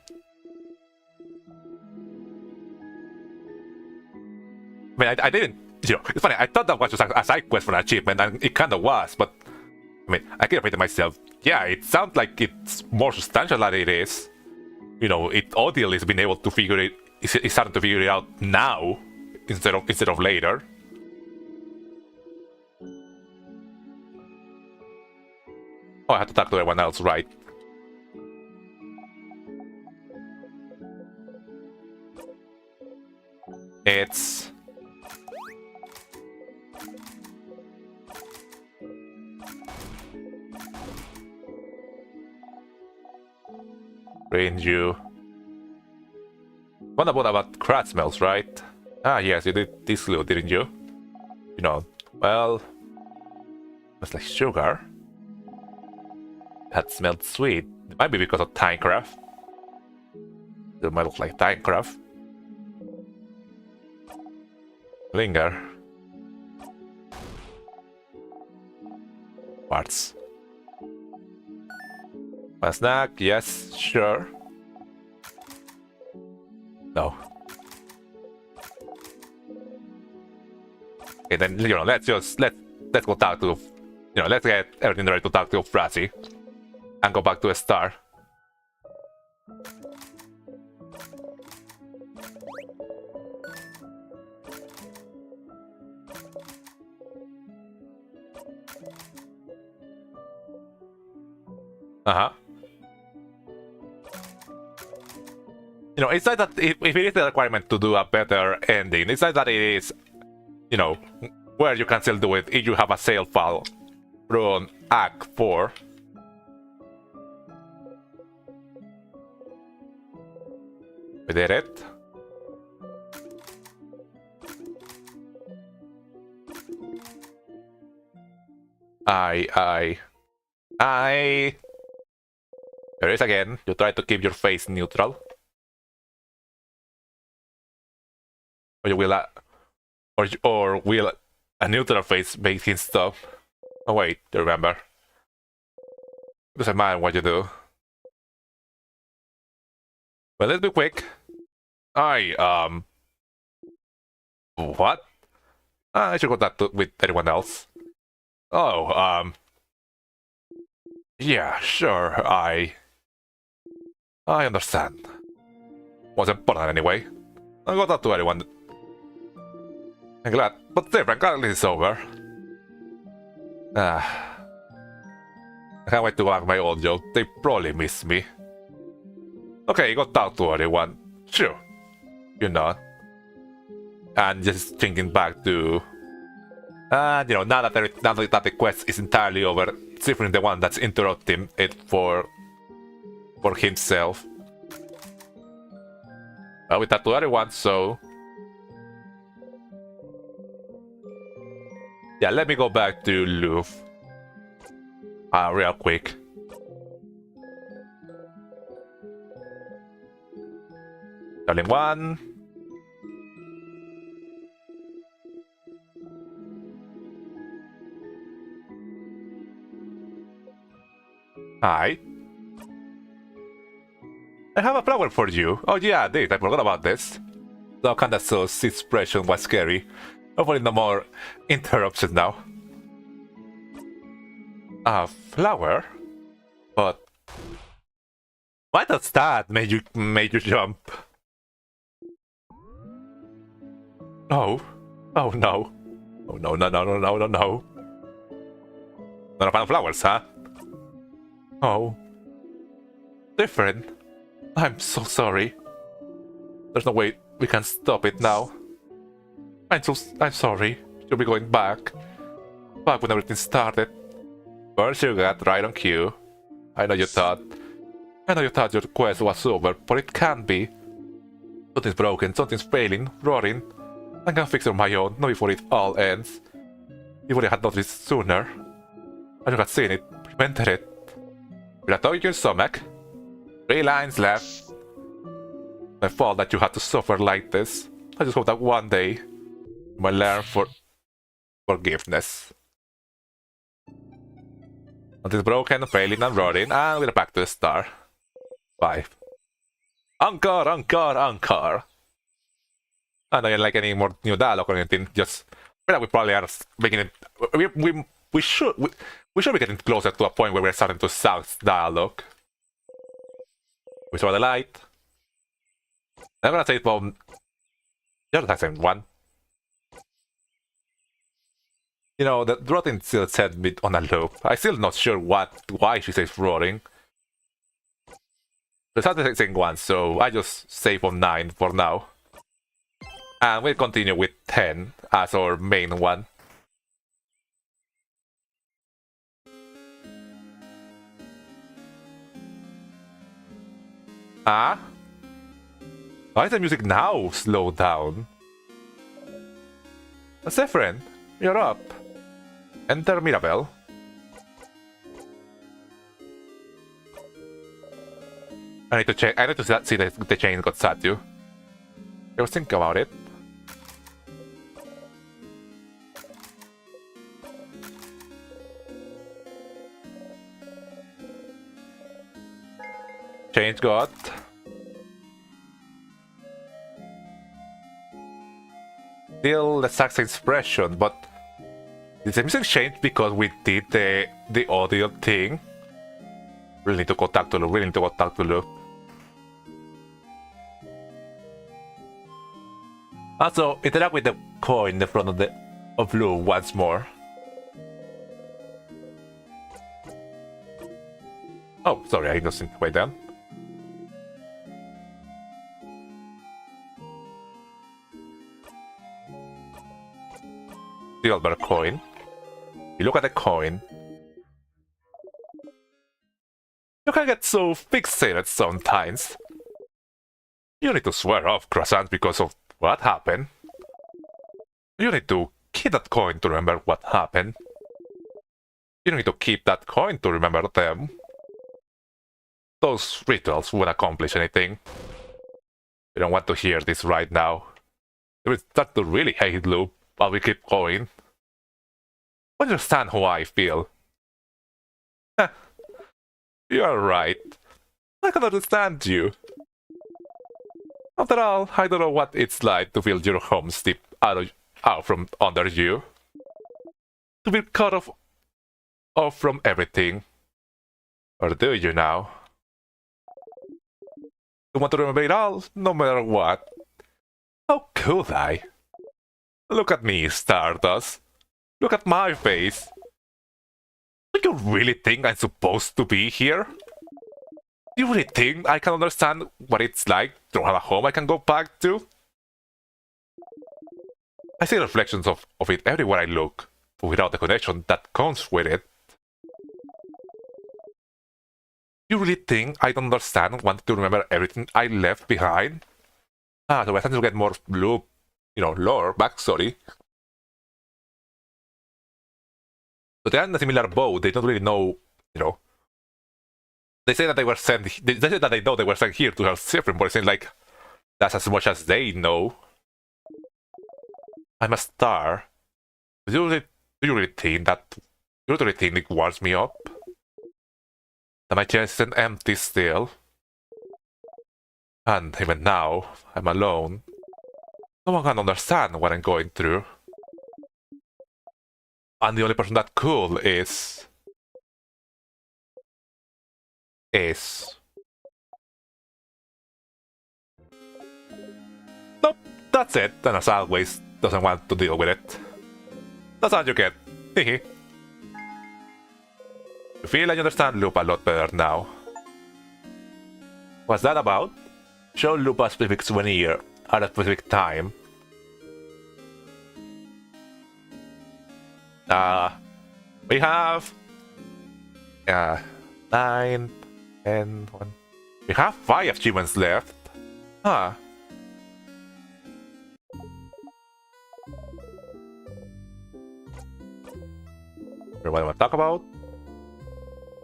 I mean, I didn't, you know, it's funny, I thought that was just a side quest for an achievement, and it kinda was, but, I mean, I can repeat it myself. Yeah, it sounds like it's more substantial than it is. you know, audience has been able to figure it. It's starting to figure it out now instead of later. Oh, I have to talk to everyone else, right? It's you. What about crab smells, right? Ah, yes, you did this clue, didn't you? You know, well, it's like sugar. That smelled sweet. It might be because of Tinecraft. It might look like Tinecraft. Linger. Parts. A snack, yes, sure. No. Okay, then let's go talk to let's get everything ready to talk to Frasi and go back to a star. It's like that if it is a requirement to do a better ending, it's like that it is, where you can still do it if you have a save file from Act 4. We did it. There it is again. You try to keep your face neutral. Or you will, or will a neutral face make him stop? Oh wait, remember. It doesn't matter what you do. But let's be quick. What? I should go that with anyone else. Oh, yeah, sure, I understand. Wasn't important anyway. I'll go talk to anyone. I'm glad, but different, glad this is over. I can't wait to go back to my old job. They probably miss me. Okay, go talk to anyone. Sure. And just thinking back to... now that the quest is entirely over, Sifrin the one that's interrupting it for himself. We talked to everyone, so... Yeah, let me go back to Louvre. Real quick. Darling one. Hi. I have a flower for you. Oh yeah, I did. I forgot about this. The kind of so expression was scary. Hopefully no more interruptions now. A flower? But why does that make you jump? Oh. Oh no. Oh no. Not a fan of flowers, huh? Oh. Different. I'm so sorry. There's no way we can stop it now. I'm sorry. You'll be going back. Back when everything started. First you got right on cue. I know you thought your quest was over, but it can't be. Something's broken, something's failing, roaring. I can fix it on my own, not before it all ends. If I had noticed sooner, I should have seen it, prevented it. With a dog in your stomach. 3 lines left. My fault that you had to suffer like this. I just hope that one day you might learn forgiveness. Until broken, failing, and roaring, and we're back to the star. 5. Encore! I don't like any more new dialogue or anything. Just we probably are making it. We should be getting closer to a point where we're starting to sound dialogue. We saw the light. I'm gonna say from the other second one. You know, the rotten still set me on a loop. I'm still not sure why she says roaring. There's other second one, so I just save on 9 for now. And we'll continue with 10 as our main one. Ah? Why is the music now slow down? Zephyrin, you're up. Enter Mirabelle. I need to check. I need to see that the chain got Satyu. I was thinking about it. Change got. Still the exact expression, but did the music change because we did the audio thing? Really need to contact the loop. Really need to contact the loop. Also, interact with the coin in the front of blue once more. Oh, sorry, I just wait down. Silver coin. You look at the coin. You can get so fixated sometimes. You need to swear off croissants because of what happened. You need to keep that coin to remember what happened. You need to keep that coin to remember them. Those rituals won't accomplish anything. You don't want to hear this right now. You will start to really hate loop while we keep going. You understand how I feel. You're right. I can understand you. After all, I don't know what it's like to feel your home slip out from under you. To be cut off from everything. Or do you now? You want to remember it all, no matter what? How could I? Look at me, Stardust. Look at my face. Do you really think I'm supposed to be here? Do you really think I can understand what it's like to have a home I can go back to? I see reflections of it everywhere I look, but without the connection that comes with it. You really think I don't understand wanting to remember everything I left behind? So I tend to get more blue, lore, backstory. But they're in a similar boat, they don't really know, They say that they were sent, they say that they know they were sent here to help Zephyrin, but it seems like that's as much as they know. I'm a star. Do you really think it warms me up? That my chest isn't empty still? And even now, I'm alone. No one can understand what I'm going through. And the only person that could is... Nope, that's it. And as always, doesn't want to deal with it. That's all you get. Hehe. You feel like you understand Loop a lot better now. What's that about? Show Loop a specific souvenir at a specific time. We have 9, 10, 1. We have 5 achievements left. Huh. What do I want to talk about?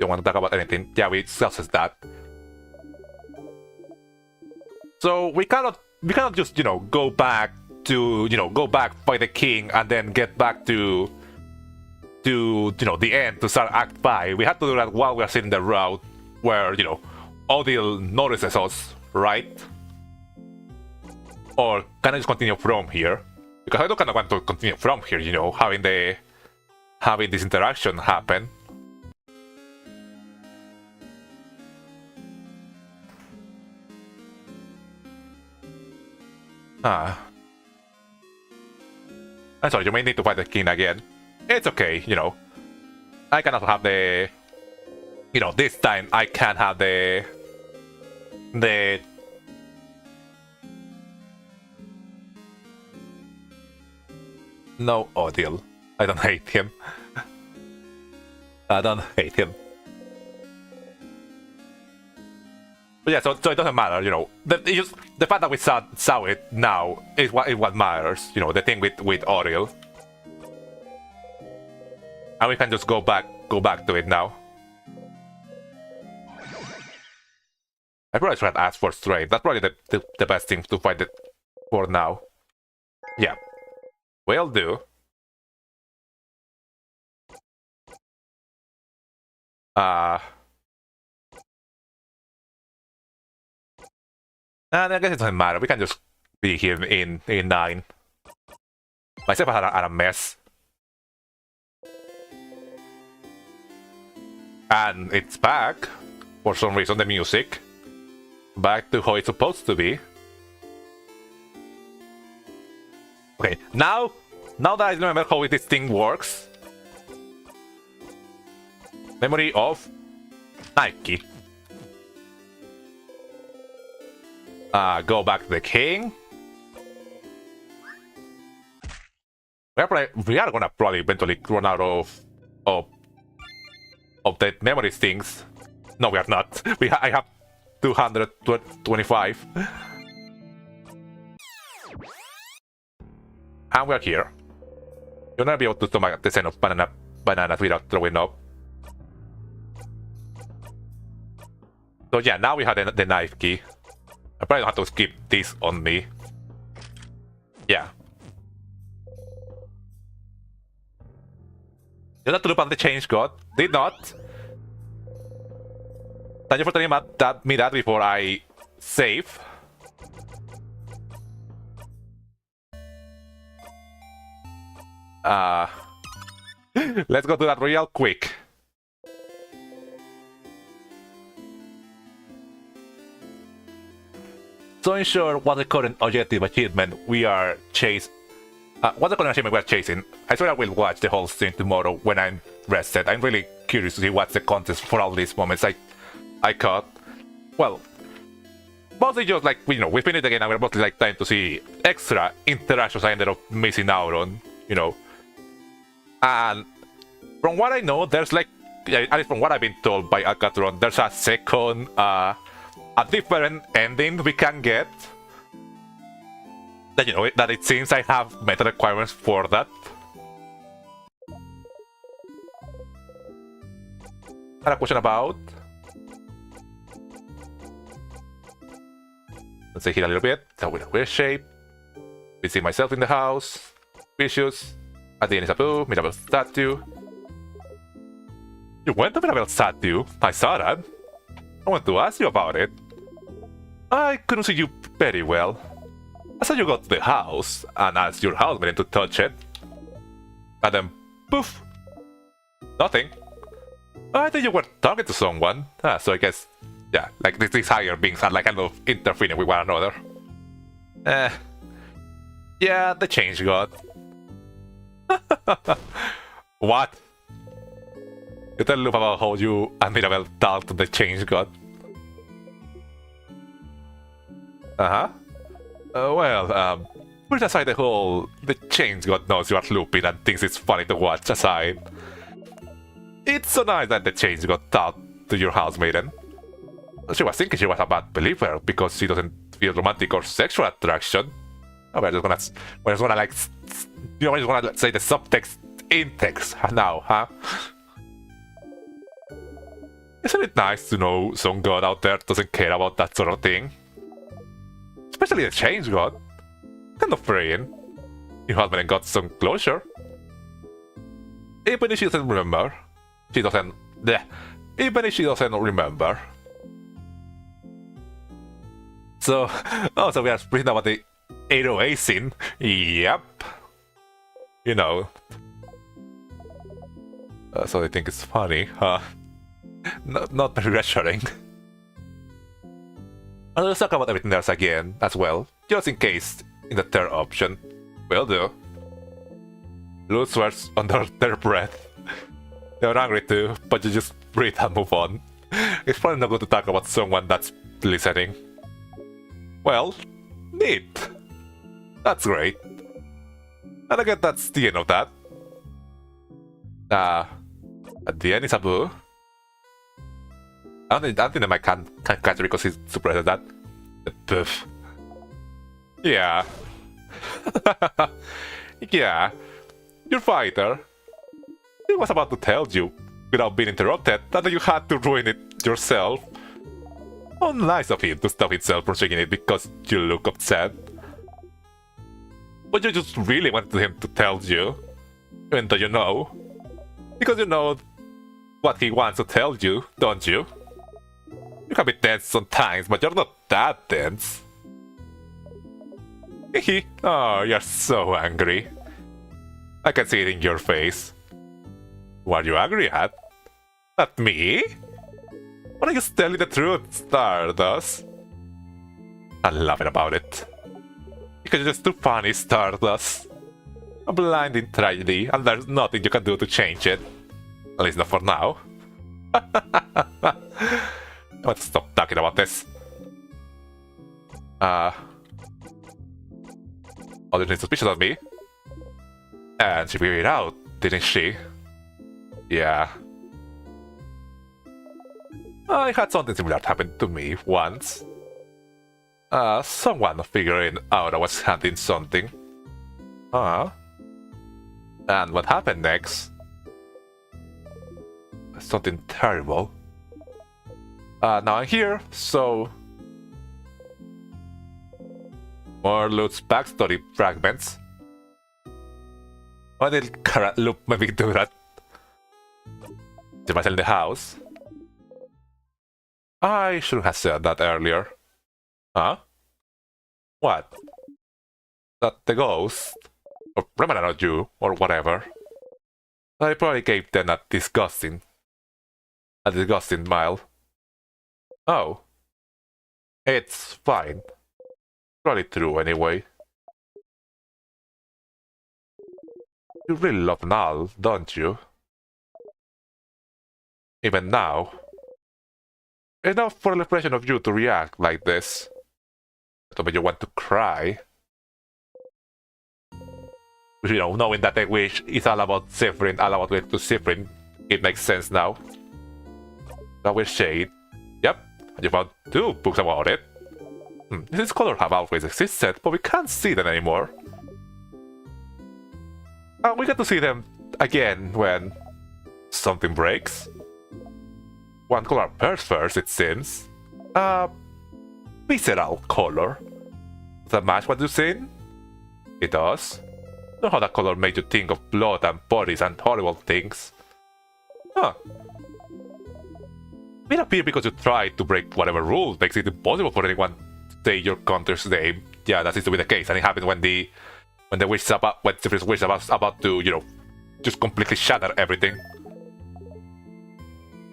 You want to talk about anything? Yeah, we discussed that. So we cannot just go back to fight the king and then get back to the end to start Act 5. We have to do that while we are sitting the route where Odile notices us, right? Or can I just continue from here? Because I don't kind of want to continue from here, having this interaction happen. Ah. I'm sorry, you may need to fight the king again. It's okay, you know. I cannot have the... You know, this time I can't have the... No Odile. I don't hate him. I don't hate him. But yeah, so it doesn't matter, you know. The fact that we saw it now is what matters, you know, the thing with Odile. And we can just go back to it now. I probably should have asked for strength. That's probably the best thing to fight it for now. Yeah. Will do. And I guess it doesn't matter. We can just be here in 9. Myself are a mess. And it's back. For some reason, the music. Back to how it's supposed to be. Okay, now that I remember how this thing works. Memory of Nike. Go back to the king. We are gonna probably eventually run out of the memory things. No, we are not. I have 225. And we're here. You're not be able to stomach the scent of bananas without throwing up. So yeah, now we have the knife key. I probably don't have to skip this on me. Yeah. Did not loop on the change god. Did not. Thank you for telling me that before I save. Let's go to that real quick. So ensure what the current objective achievement we are chasing. What the current achievement we are chasing. I swear I will watch the whole stream tomorrow when I'm rested. I'm really curious to see what's the contest for all these moments I caught. Well, mostly just like, you know, we finished the game and we're mostly like trying to see extra interactions I ended up missing out on, you know. And from what I know, there's like, at least from what I've been told by Alcatron, there's a second, a different ending we can get. That, you know, that it seems I have met the requirements for that. I had a question about... Let's say here a little bit. That with a weird shape. We see myself in the house. Vicious. At the end is a boo. Mirabel statue. You went to Mirabel statue? I saw that. I want to ask you about it. I couldn't see you very well. I saw you got to the house and asked your housemate to touch it. And then, poof! Nothing. I think you were talking to someone. So I guess, yeah, like these higher beings are like kind of interfering with one another. Yeah, the change god. What? You tell Luke about how you and Mirabel talked to the change god. Put aside the change god knows you are looping and thinks it's funny to watch aside. It's so nice that the change god talked to your housemaiden. She was thinking she was a bad believer because she doesn't feel romantic or sexual attraction. Oh, we're just gonna like, you know, we're just gonna say the subtext in text now, huh? Isn't it nice to know some god out there doesn't care about that sort of thing? Especially the change god. Kind of freeing. Your husband got some closure. Even if she doesn't remember. Even if she doesn't remember. So, so we are speaking about the 808 scene. Yep. You know. So I think it's funny, huh? Not very reassuring. And let's talk about everything else again, as well. Just in case in the third option. Will do. Lose words under their breath. They're angry too, but you just breathe and move on. It's probably not good to talk about someone that's listening. Well, neat. That's great. And I guess that's the end of that. At the end is Abu. I don't think the mic can catch it because he's super at that. Poof. Yeah. Yeah. Your fighter. He was about to tell you, without being interrupted, that you had to ruin it yourself. How nice of him to stop himself from shaking it because you look upset. But you just really wanted him to tell you, even though you know. Because you know what he wants to tell you, don't you? You can be tense sometimes, but you're not that tense. Hehe. Oh, you're so angry. I can see it in your face. What are you angry at? At me? Why don't you just tell me the truth, Stardust? I'm laughing about it. Because you're just too funny, Stardust. A blinding tragedy, and there's nothing you can do to change it. At least not for now. I want to stop talking about this. Audrey is suspicious of me. And she figured it out, didn't she? Yeah. I had something similar happen to me once. Someone figuring out I was hunting something. And what happened next? Something terrible. Now I'm here, so... More Loot's backstory fragments. Why did Carrot Loop maybe do that? Is myself in the house? I should have said that earlier. Huh? What? That the ghost? Or remember not you, or whatever. I probably gave them a disgusting smile. Oh. It's fine. Probably true anyway. You really love Null, don't you? Even now. Enough for the impression of you to react like this. To make you want to cry. You know, knowing that the wish is all about suffering, all about way to suffering, it makes sense now. That wish shade. Yep, you found 2 books about it. These colors have always existed, but we can't see them anymore. And we get to see them again when something breaks. One color appears first, it seems. Visceral color. Does that match what you've seen? It does. Know how that color made you think of blood and bodies and horrible things. Huh. It appear because you tried to break whatever rule makes it impossible for anyone to say your counter's name. Yeah, that seems to be the case, and it happened when the wish is about when Sephiroth's wish is about to, you know, just completely shatter everything.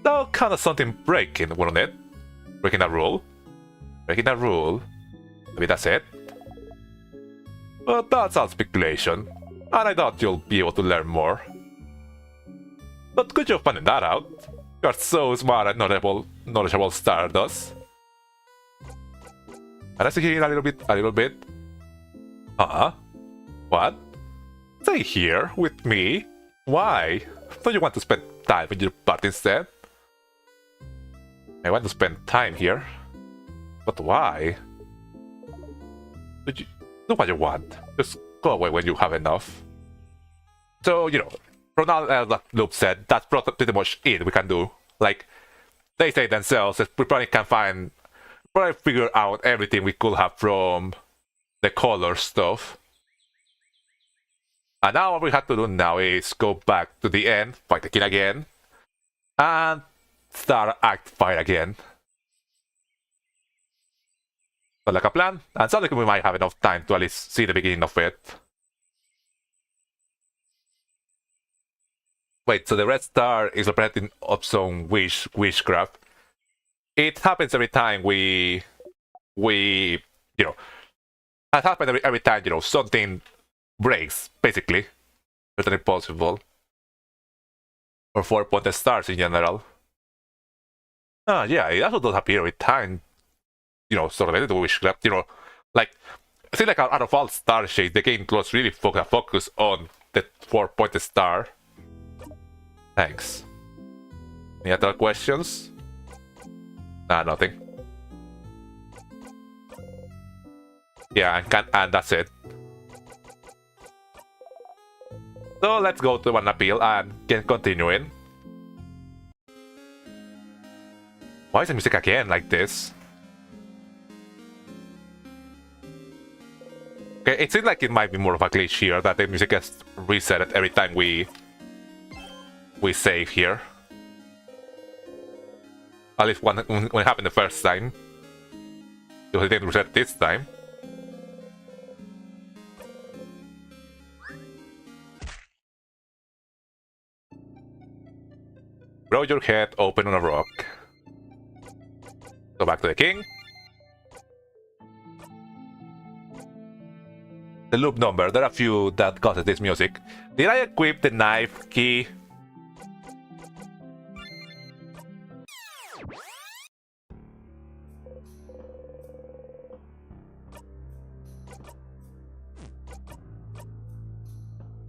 So kind of something breaking, wasn't it? Breaking a rule. Breaking a rule. Maybe that's it. But that's all speculation, and I thought you'll be able to learn more. But good job finding that out. You're so smart and knowledgeable Stardust. And I see here a little bit. Huh? What? Stay here with me? Why? Don't you want to spend time with your party instead? I want to spend time here. But why? Do what you want. Just go away when you have enough. So, you know, from now that Loop said, that's pretty much it we can do. Like, they say themselves that we probably can probably figure out everything we could have from the color stuff. And now what we have to do now is go back to the end, fight the king again, and start Act 5 again. Sounds like a plan, and sounds like we might have enough time to at least see the beginning of it. Wait, so the red star is representing of some witchcraft. It happens every time we you know, That happens every time, you know, something breaks, basically. Certainly possible. Or 4-pointed stars in general. Yeah, it also does appear every time, you know, sort of related to Witchcraft, you know, like, I think like out of all star shades, the game was really focus on the 4-pointed star. Thanks. Any other questions? Nah, nothing. Yeah, and that's it. So let's go to one appeal and get continuing. Why is the music again like this? Okay, it seems like it might be more of a glitch here, that the music gets reset every time we save here. At least when it happened the first time. Because it didn't reset this time. Throw your head open on a rock. Go back to the king. The loop number, there are a few that causes this music. Did I equip the knife key?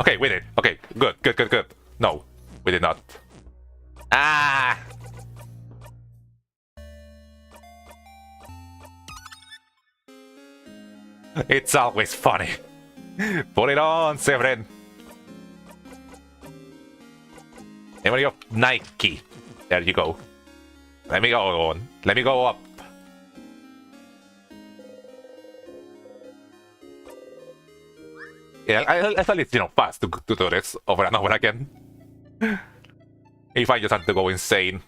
Okay, we did. Okay, good. No, we did not. Ah! It's always funny. Put it on, Severin. Memory of Nike. There you go. Let me go on. Let me go up. Yeah, I thought it's, you know, fast to do this over and over again. If I just had to go insane.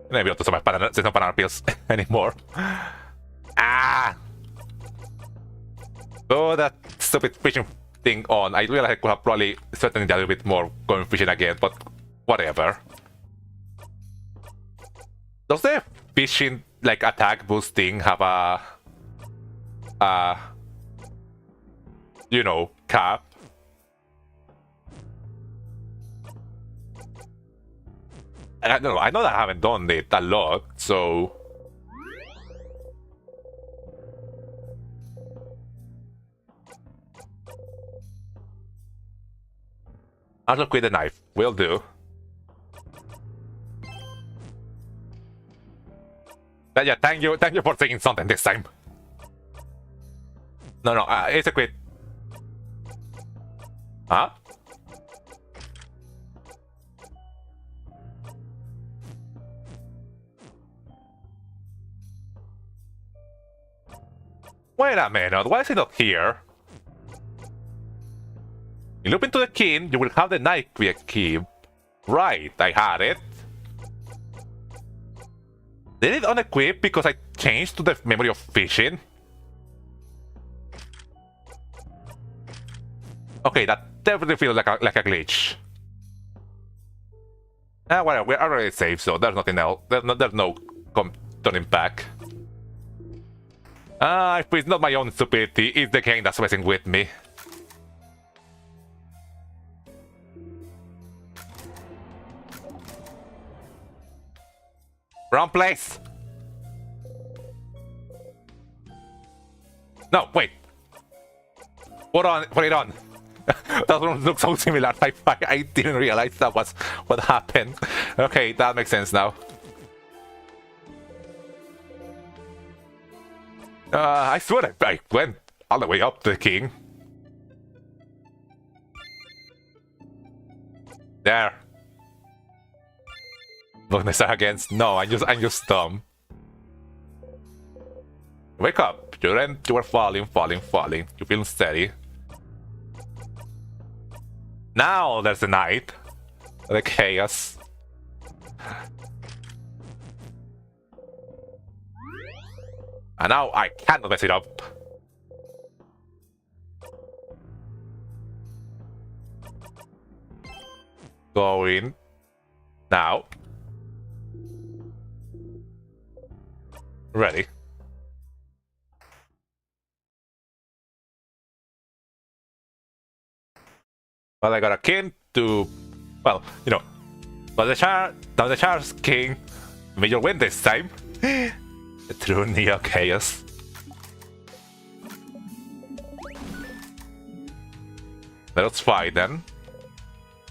Maybe I'll do some banana peels anymore. Ah! Oh, that stupid fishing thing on. I realized I could have probably certainly done a little bit more going fishing again, but whatever. Does the fishing, like, attack boost thing have a you know, cap? I don't know. I know that I haven't done it a lot, so I'll look with the knife. Will do. But yeah, thank you for taking something this time. No, it's a quit. Huh? Wait a minute, why is he not here? You loop into the king, you will have the knife key. Right, I had it. Did it unequip because I changed to the memory of fishing? Okay, that definitely feels like a glitch. Well, we're already safe, so there's nothing else. There's no turning back. If it's not my own stupidity, it's the game that's messing with me. Wrong place! No, wait! Put it on! That one looks so similar. I didn't realize that was what happened. Okay, that makes sense now. I swear I went all the way up to the king. There. Bonus against. No, I'm just dumb. Wake up. You are falling. You feel steady. Now there's the night. The chaos. And now I cannot mess it up. Going. Now. Ready. Well, I got a king to, well, you know, but the Char's king. May you win this time. The true Neo Chaos. Let's fight then.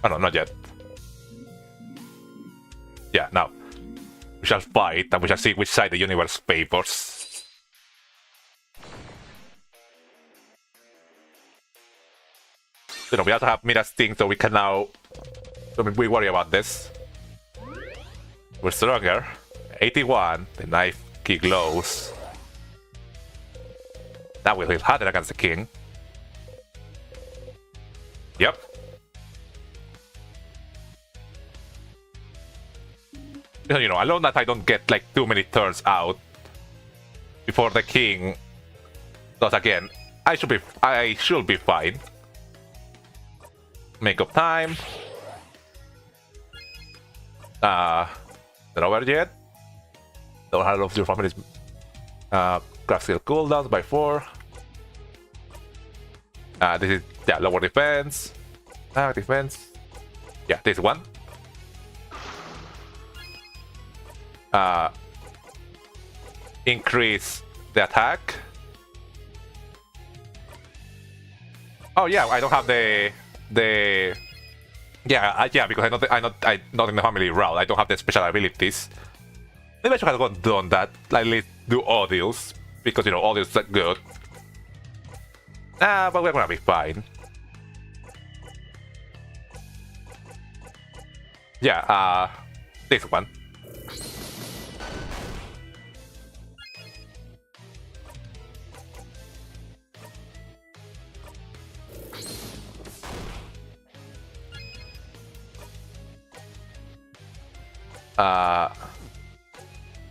Oh no, not yet. Yeah, now. We shall fight and we shall see which side the universe favors. You know, we also have Mira's thing, so we can now... Don't we worry about this. We're stronger. 81. The knife key glows. That will hit harder against the king. Yep. You know, alone that I don't get like too many turns out before the king does again. I should be fine. Make up time. Not over yet. Don't have of your family's craft skill cooldowns by 4. This is lower defense. Defense. Yeah, this one. Increase the attack. Oh yeah, I don't have the yeah, because I'm not in the family route. I don't have the special abilities. Maybe I should have done that. At least do audios, because you know audios are good. But we're gonna be fine. Yeah, this one.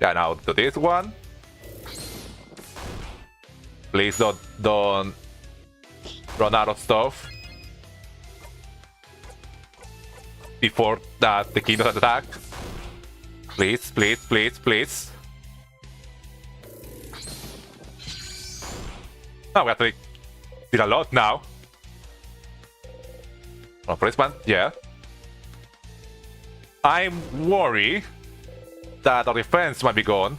Yeah, now do this one. Please don't run out of stuff before that the king doesn't attack. Please, please, please, please. Oh, we actually did a lot now. Oh, for this one, yeah. I'm worried that our defense might be gone.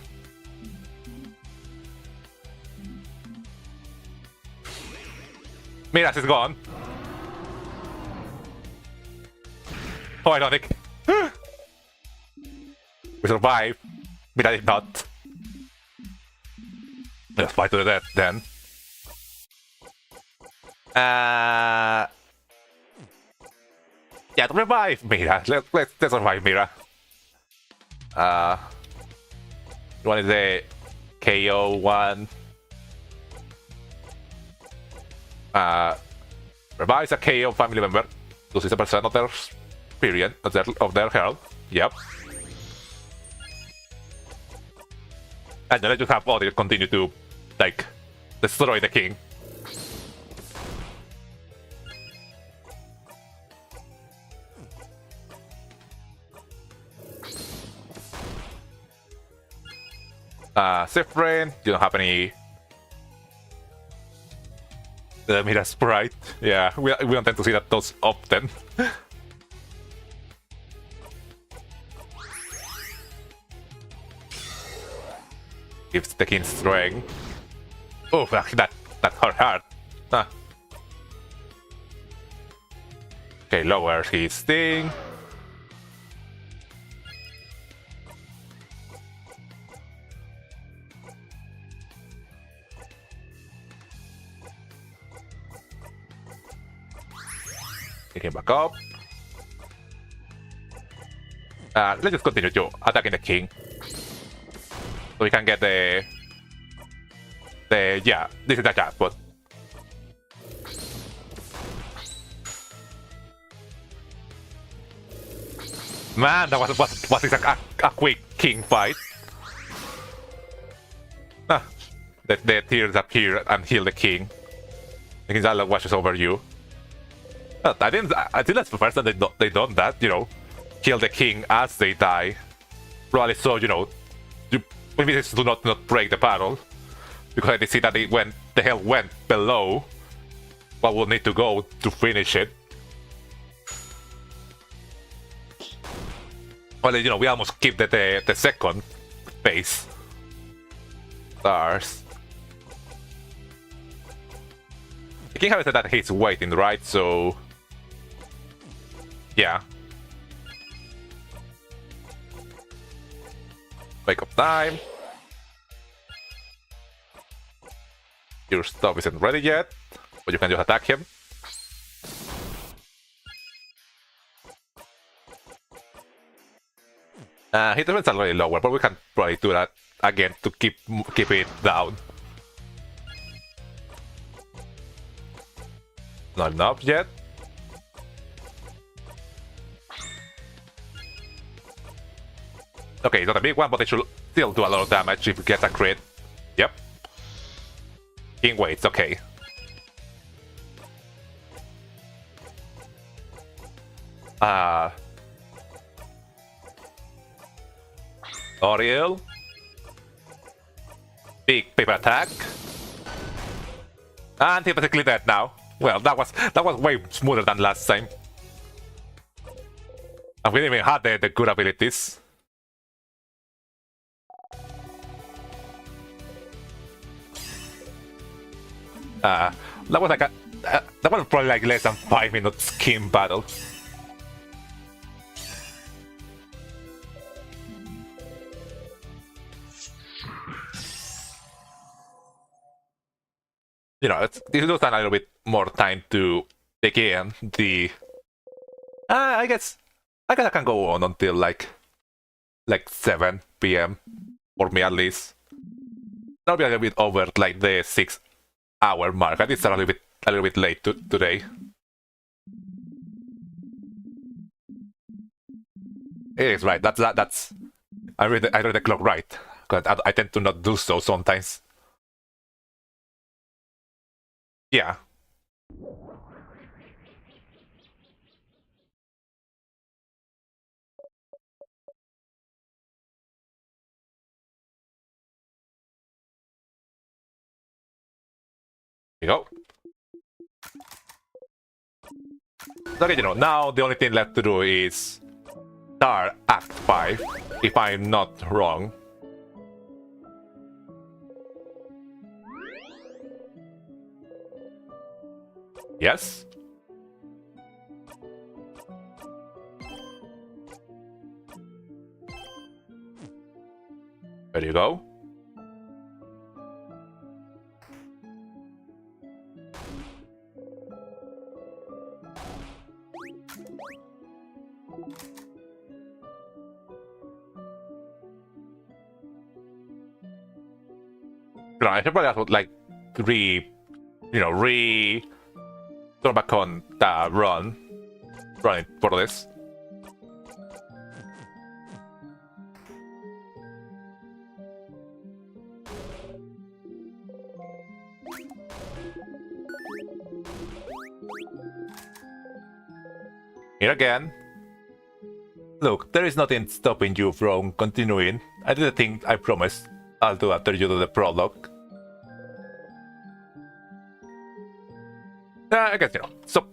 Miras is gone. Oh, ironic. We survive. Miras did not. Let's fight to the death then. Yeah, to revive Mira. Let's revive Mira. One is the KO one. Revives a KO family member. Loses a percent of their experience of their health. Yep. And then I just have audio continue to like destroy the king. Sifrain, you don't have any Mira sprite. Yeah, we don't tend to see that those often. Gives the king strength. Oh, that hurt hard. Ah. Okay, lower his thing. Pick him back up. Let's just continue to attacking the king. So we can get the yeah, this is the jackpot. Man, that was a quick king fight. The tears appear and heal the king. The king Zala washes over you. I think that's the first time they done that, you know, kill the king as they die. Probably so, you know, you maybe this do not break the barrel. Because I did see that the hell went below. But we'll need to go to finish it. Well, you know, we almost keep the second base. Stars. The king has said that he's waiting, right? So yeah. Wake up time. Your stuff isn't ready yet, but you can just attack him. His defense are really lower, but we can probably do that again to keep it down. Not enough yet. Okay, it's not a big one, but it should still do a lot of damage if it gets a crit. Yep. King waits, okay. Oriel. Big paper attack. And he's basically dead now. Well, that was way smoother than last time. And we didn't even have the good abilities. That was like that was probably like less than 5 minutes skim battle. You know, this does a little bit more time to take in the. I guess I can go on until like 7 p.m. for me at least. That'll be a little bit over like the 6-hour mark. I did start a little bit late today. It is right. That's. I read the clock right because I tend to not do so sometimes. Yeah. There you go. Okay, you know, now the only thing left to do is start Act 5, if I'm not wrong. Yes? There you go. I should probably also like turn back on the run for this. Here again. Look, there is nothing stopping you from continuing. I did the thing I promised I'll do after you do the prologue. I guess, you know, so...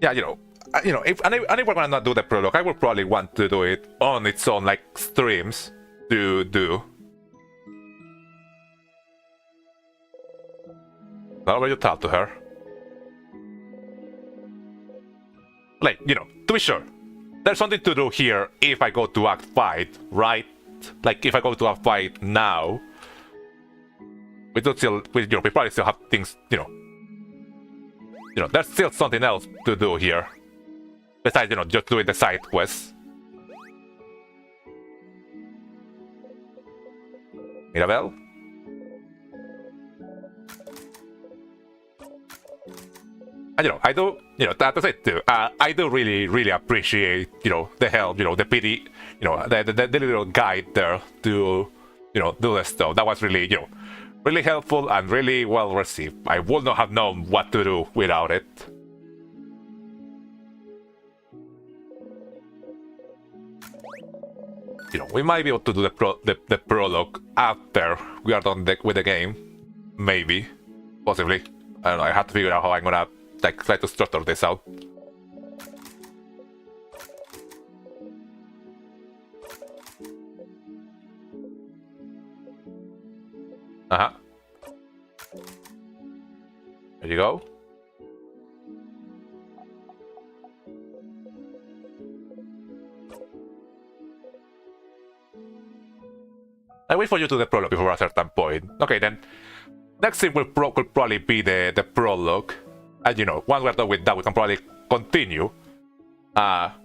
Yeah, you know, if we're gonna not do the prologue, I would probably want to do it on its own, like, streams to do. How will you talk to her? Like, you know, to be sure, there's something to do here if I go to Act 5, right? Like, if I go to Act 5 now, we probably still have things, you know, there's still something else to do here. Besides, you know, just doing the side quests. Mirabelle? And, you know, I do, you know, that is it too. I do really appreciate, you know, the help, you know, the pity, you know, the little guide there to, you know, do this stuff. That was really, you know, really helpful and really well received. I would not have known what to do without it. you know, we might be able to do the prologue after we are done with the game. Maybe. Possibly. I don't know, I have to figure out how I'm gonna like try to structure this out. Uh-huh. There you go. I wait for you to do the prologue before a certain point. Okay, then next thing will probably be the prologue. And you know, once we're done with that, we can probably continue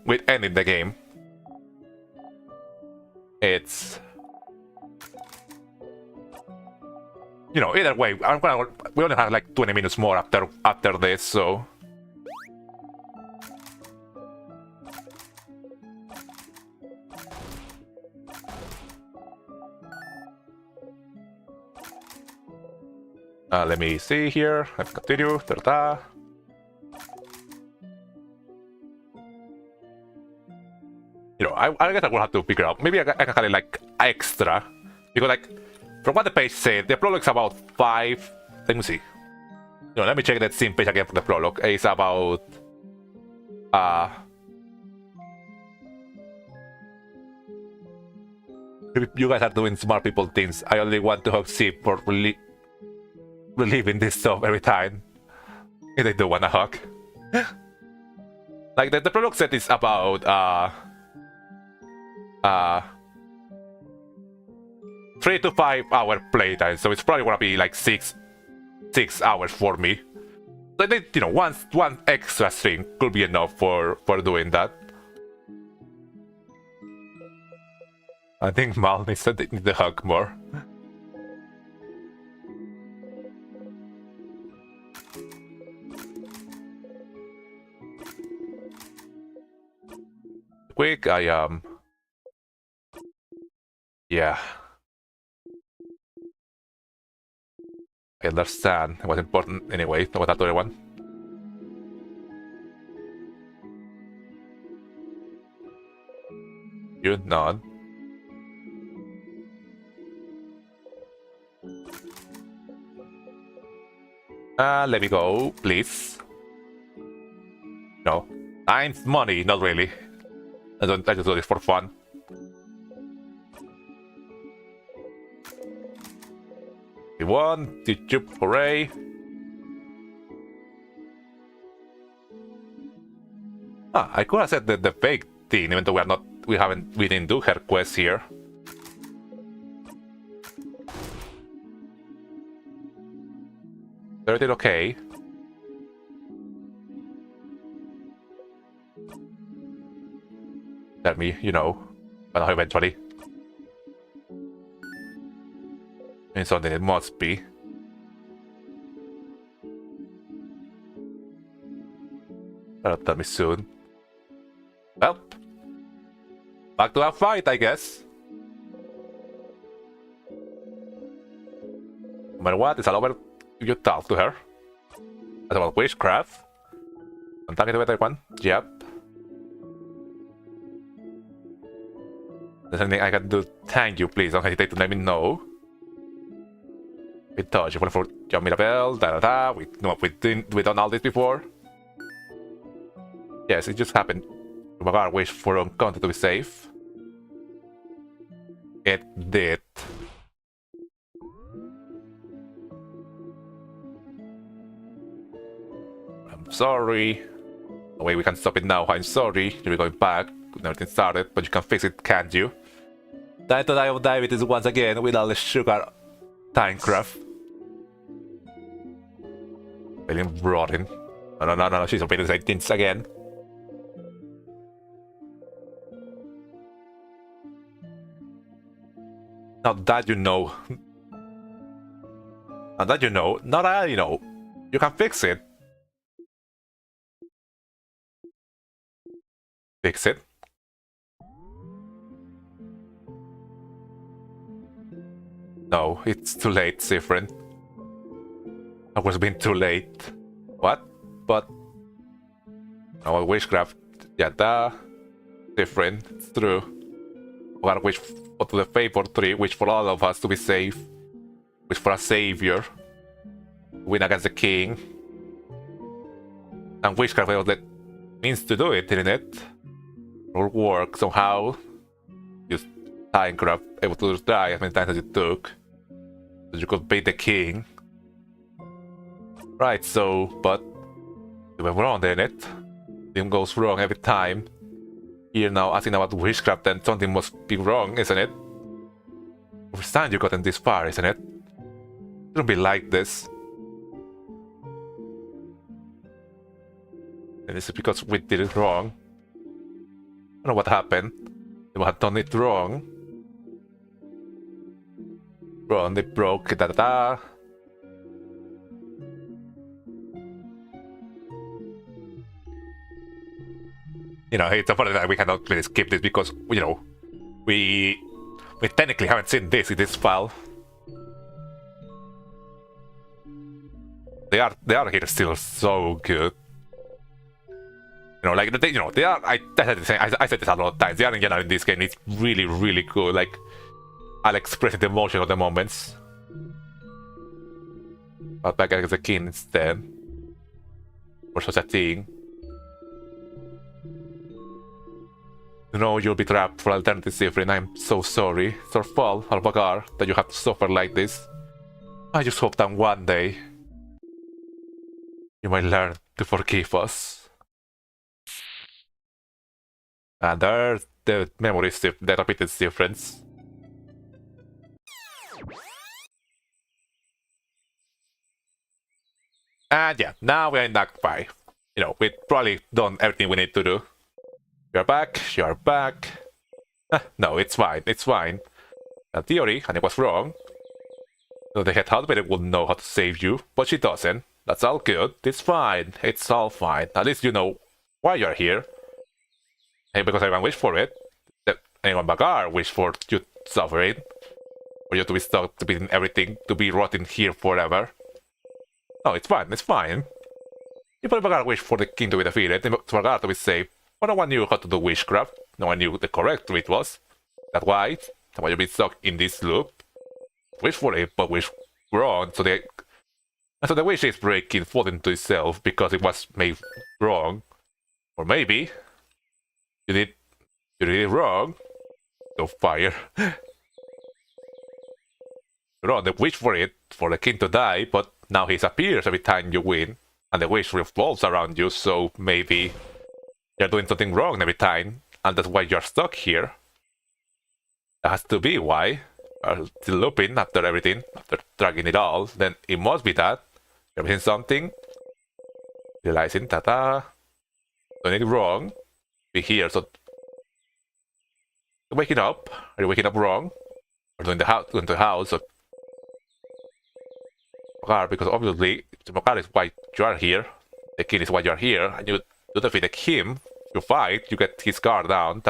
with ending the game. It's, you know, either way, we only have like 20 minutes more after this, so. Let me see here. Let's continue. Ta-da. You know, I guess I will have to figure out. Maybe I can call it like extra, because like from what the page said, the prologue is about 5. Let me see. You know, let me check that same page again for the prologue. It's about you guys are doing smart people things. I only want to hug Sip for reliving this stuff every time. And I don't want to hug. Like the prologue set is about 3 to 5 hour playtime, so it's probably gonna be like 6 hours for me. So I think, you know, one extra string could be enough for doing that. I think Mal needs to hug more. Quick, yeah. I understand. It was important anyway. What about the other one? You nod. Let me go, please. No. Time's money, not really. I just do this for fun. We won, YouTube, hooray. I could have said the fake thing, even though we didn't do her quest here. Everything okay? Tell me, you know, but eventually. And something it must be. That'll tell me soon. Well, back to our fight, I guess. No matter what, it's all over. You talk to her. That's about witchcraft. I'm talking to everyone. Yep. There's anything I can do? Thank you, please. Don't hesitate to let me know. We touch. You want for John Mirabelle, da. We've done all this before. Yes, it just happened. We gotta wait for content to be safe. It did. I'm sorry. No way we can stop it now. I'm sorry. You're going back. Everything started, but you can fix it, can't you? Time to die of diabetes once again with all the sugar. Timecraft. Feeling rotten. No, she's repeating the same things again. Now that you know. Now that you know, not that you know, you can fix it. Fix it. No, it's too late, Sifrin. I was being too late. What? But... Oh, witchcraft. Yeah, Sifrin. It's true. Gotta wish to the favor tree, wish for all of us to be safe. Wish for a savior. Win against the king. And witchcraft was the means to do it, isn't it? Or work somehow. Use Minecraft, able to die as many times as it took. So you could beat the king. Right, so, but you went wrong, didn't it? Thing goes wrong every time. Here now, asking about witchcraft, then something must be wrong, isn't it? First time you gotten this far, isn't it? It shouldn't be like this. And this is because we did it wrong. I don't know what happened. They had done it wrong. Wrong, they broke da. You know, it's funny that we cannot really skip this because, you know, we technically haven't seen this in this file. They are here still so good. You know, like they are. I said this a lot of times. They are in general in this game. It's really, really good. Like, I'll express the emotion of the moments. But back as a king instead, or such a thing. You know you'll be trapped for alternative suffering. I'm so sorry. It's our fault, Albagar, that you have to suffer like this. I just hope that one day you might learn to forgive us. And there's the memory shift, the repeated difference. And yeah, now we're in Act 5. You know, we've probably done everything we need to do. You're back, you're back. No, it's fine, it's fine. In theory, and it was wrong. So the head husband would know how to save you, but she doesn't. That's all good, it's fine, it's all fine. At least you know why you're here. And because everyone wished for it, that anyone Bagar wished for you suffering. For you to be stuck, to be in everything, to be rotting here forever. No, it's fine, it's fine. People Bagar wished for the king to be defeated, and for Bagar to be safe. But no one knew how to do witchcraft. No one knew the correct rituals. That's why you've been stuck in this loop. Wish for it, but wish wrong. So the wish is breaking, falling into itself because it was made wrong. Or maybe you did it wrong. So fire. You're wrong. They wish for it, for the king to die, but now he appears every time you win, and the wish revolves around you. So maybe you're doing something wrong every time, and that's why you're stuck here. That has to be why. You're still looping after everything, after dragging it all, then it must be that. You're missing something, realizing that, doing it wrong, be here, so... You're waking up, are you waking up wrong? Or doing the house, so... Because obviously, Mokar is why you are here, the king is why you are here, and you defeat him. You fight, you get his guard down,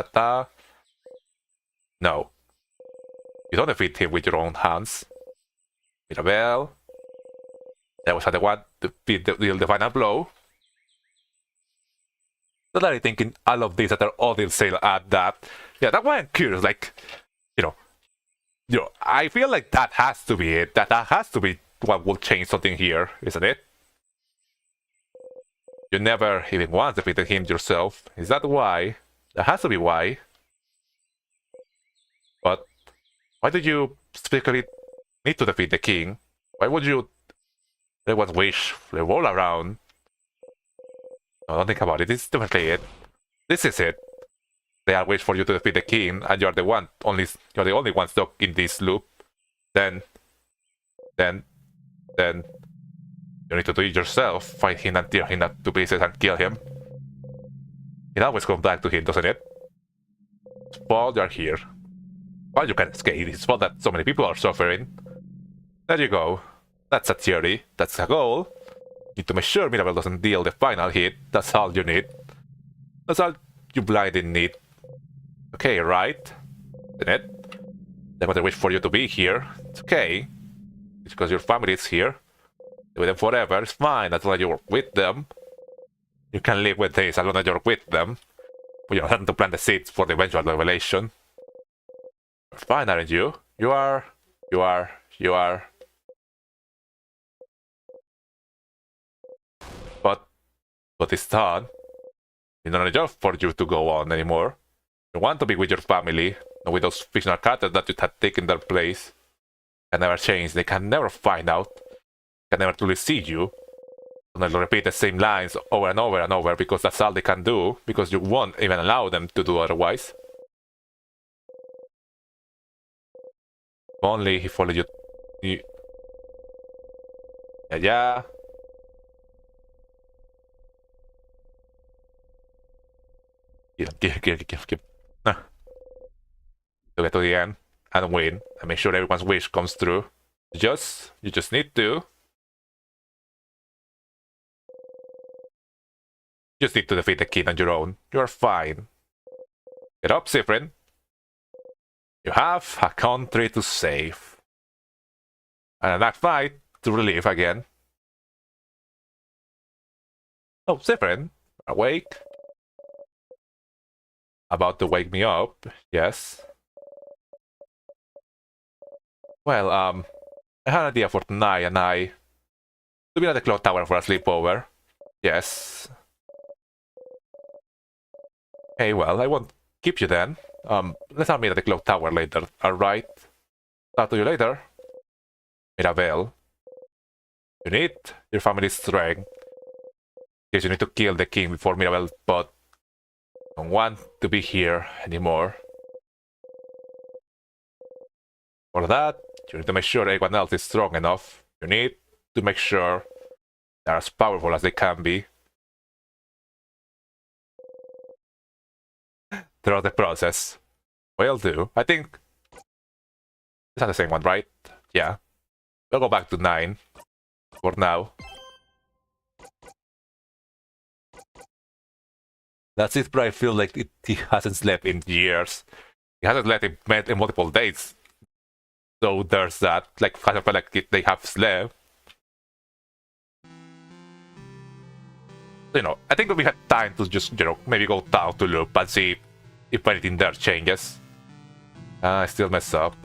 No. You don't defeat him with your own hands. With a bell. That was the one to beat the final blow. Totally thinking all of these that are all in sale at that. Yeah, that's why I'm curious, like, you know, I feel like that has to be it. That has to be what will change something here, isn't it? You never even once defeated him yourself. Is that why? That has to be why. But why do you specifically need to defeat the king? Why would you let one wish revolve around? No, don't think about it. This is definitely it. This is it. They are wish for you to defeat the king, and you're the only one stuck in this loop. Then you need to do it yourself, fight him and tear him to pieces and kill him. It always comes back to him, doesn't it? But you're here. Well, you can escape. It's fault that so many people are suffering. There you go. That's a theory. That's a goal. Need to make sure Mirabelle doesn't deal the final hit. That's all you need. That's all you blindly need. Okay, right? Isn't it? They're going to wish for you to be here. It's okay. It's because your family is here. With them forever, it's fine as long as you're with them. You can live with this as long as you're with them. But you're having to plant the seeds for the eventual revelation. fine, aren't you? You are. You are. You are. But it's done. It's not a job for you to go on anymore. You want to be with your family, not with those fictional characters that you had taken their place. Can never change. They can never find out. Can never truly see you. And they'll repeat the same lines over and over and over because that's all they can do. Because you won't even allow them to do otherwise. If only he followed you. Yeah. Keep. To get to the end and win and make sure everyone's wish comes true. You just need to. You just need to defeat the king on your own. You're fine. Get up, Siffrin. You have a country to save. And a dark fight to relieve again. Oh, Siffrin, awake. About to wake me up, yes. Well, I had an idea for tonight, and to be at the clock tower for a sleepover. Yes. Hey, well, I won't keep you then. Let's meet at the clock tower later, alright? Talk to you later. Mirabelle. You need your family's strength. Because you need to kill the king before Mirabelle, but don't want to be here anymore. For that, you need to make sure everyone else is strong enough. You need to make sure they're as powerful as they can be. Throughout the process. Will do. I think it's not the same one, right? Yeah. We'll go back to 9 for now. That's it, but I feel like he hasn't slept in years. He hasn't slept in multiple days. So there's that. Like, I feel like they have slept. You know, I think we had time to just, you know, maybe go down to loop and see if anything there changes. I still mess up.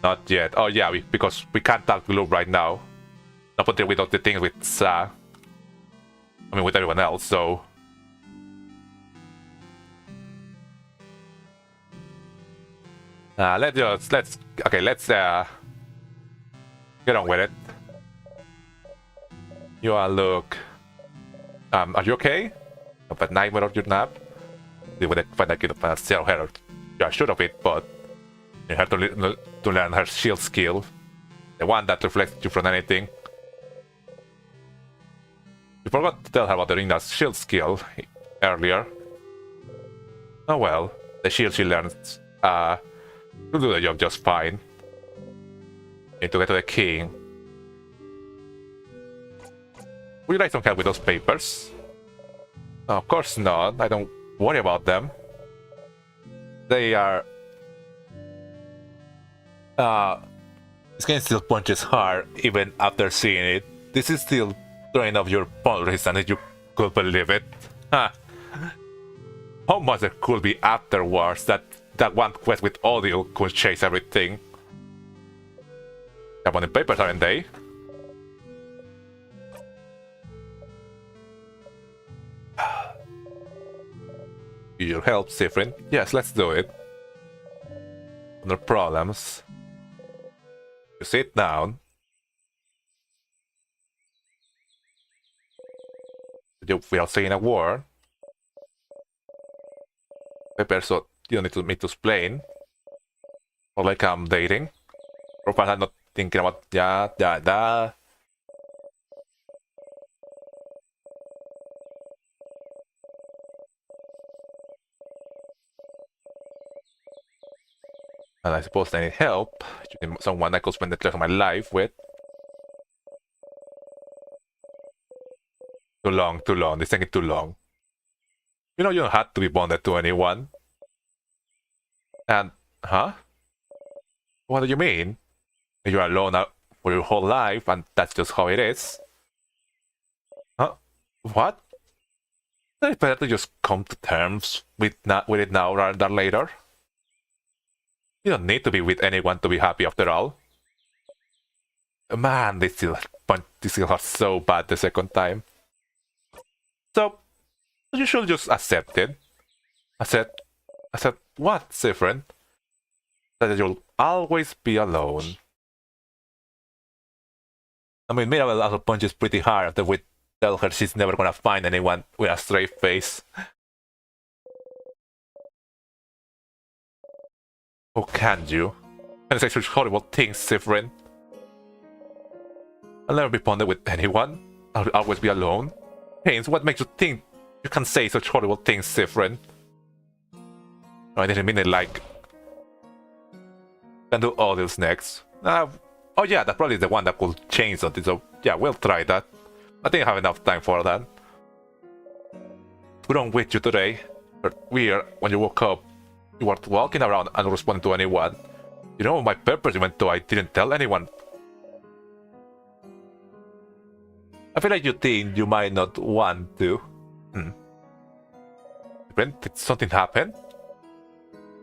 Not yet. Oh yeah, because we can't talk to Loop right now. Not until we do the things with Sa. I mean, with everyone else, so... let's get on with it. You are Luke. Are you okay? Have a nightmare of your nap? With a find a kid of a zero hair. Yeah, should have it, but you have to learn her shield skill. The one that reflects you from anything. You forgot to tell her about the Ringna's shield skill earlier. Oh well, the shield she learns will do the job just fine. Need to get to the king. Would you like some help with those papers? No, of course not. I don't worry about them. They are... this game still punches hard even after seeing it. This is still throwing off your boundaries, and you could believe it. Huh. How much there could be afterwards that one quest with audio could chase everything. Come on the papers, aren't they? Your help, Siffrin? Yes, let's do it. No problems. You sit down. We are saying a word. Paper, so you don't need me to explain. Or like I'm dating. Or perhaps I'm not thinking about da. And I suppose I need help. Someone I could spend the rest of my life with. Too long. This taking too long. You know you don't have to be bonded to anyone. And, huh? What do you mean? You're alone for your whole life, and that's just how it is. Huh? What? It's better to just come to terms with it now rather than later. You don't need to be with anyone to be happy after all. Man, this still hurt so bad the second time. So, you should just accept it. Accept what's different? That you'll always be alone. I mean, Mirabelle also punches pretty hard after we tell her she's never gonna find anyone with a straight face. Oh, can you? And say such horrible things, Sifrin. I'll never be bonded with anyone. I'll always be alone. Haynes, what makes you think you can say such horrible things, Sifrin? No, I didn't mean it like... Can do all this next. Oh yeah, that probably is the one that could change something, so yeah, we'll try that. I think I have enough time for that. What's wrong with you today? But weird, when you woke up, you were walking around and responding to anyone. You know my purpose even though I didn't tell anyone. I feel like you think you might not want to. Did something happen?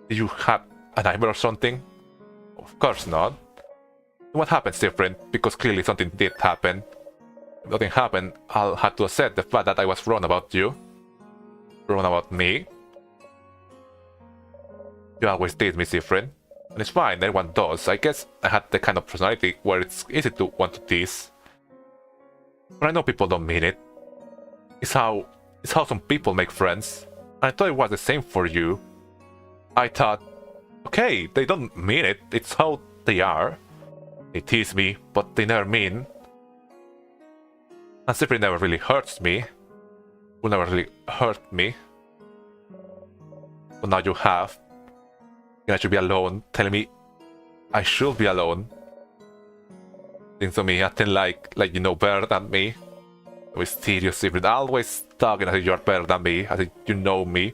Did you have a nightmare or something? Of course not. What happen's different, because clearly something did happen. If nothing happened, I'll have to accept the fact that I was wrong about you. Wrong about me. You always tease me different. And it's fine, everyone does. I guess I had the kind of personality where it's easy to want to tease. But I know people don't mean it. It's how some people make friends. And I thought it was the same for you. I thought, okay, they don't mean it, it's how they are. They tease me, but they never mean. And Sifri never really hurts me. Will never really hurt me. But now you have. And I should be alone, telling me I should be alone. Things to me, acting like you know better than me. Mysterious Sifri, always talking as if you're better than me, as if you know me.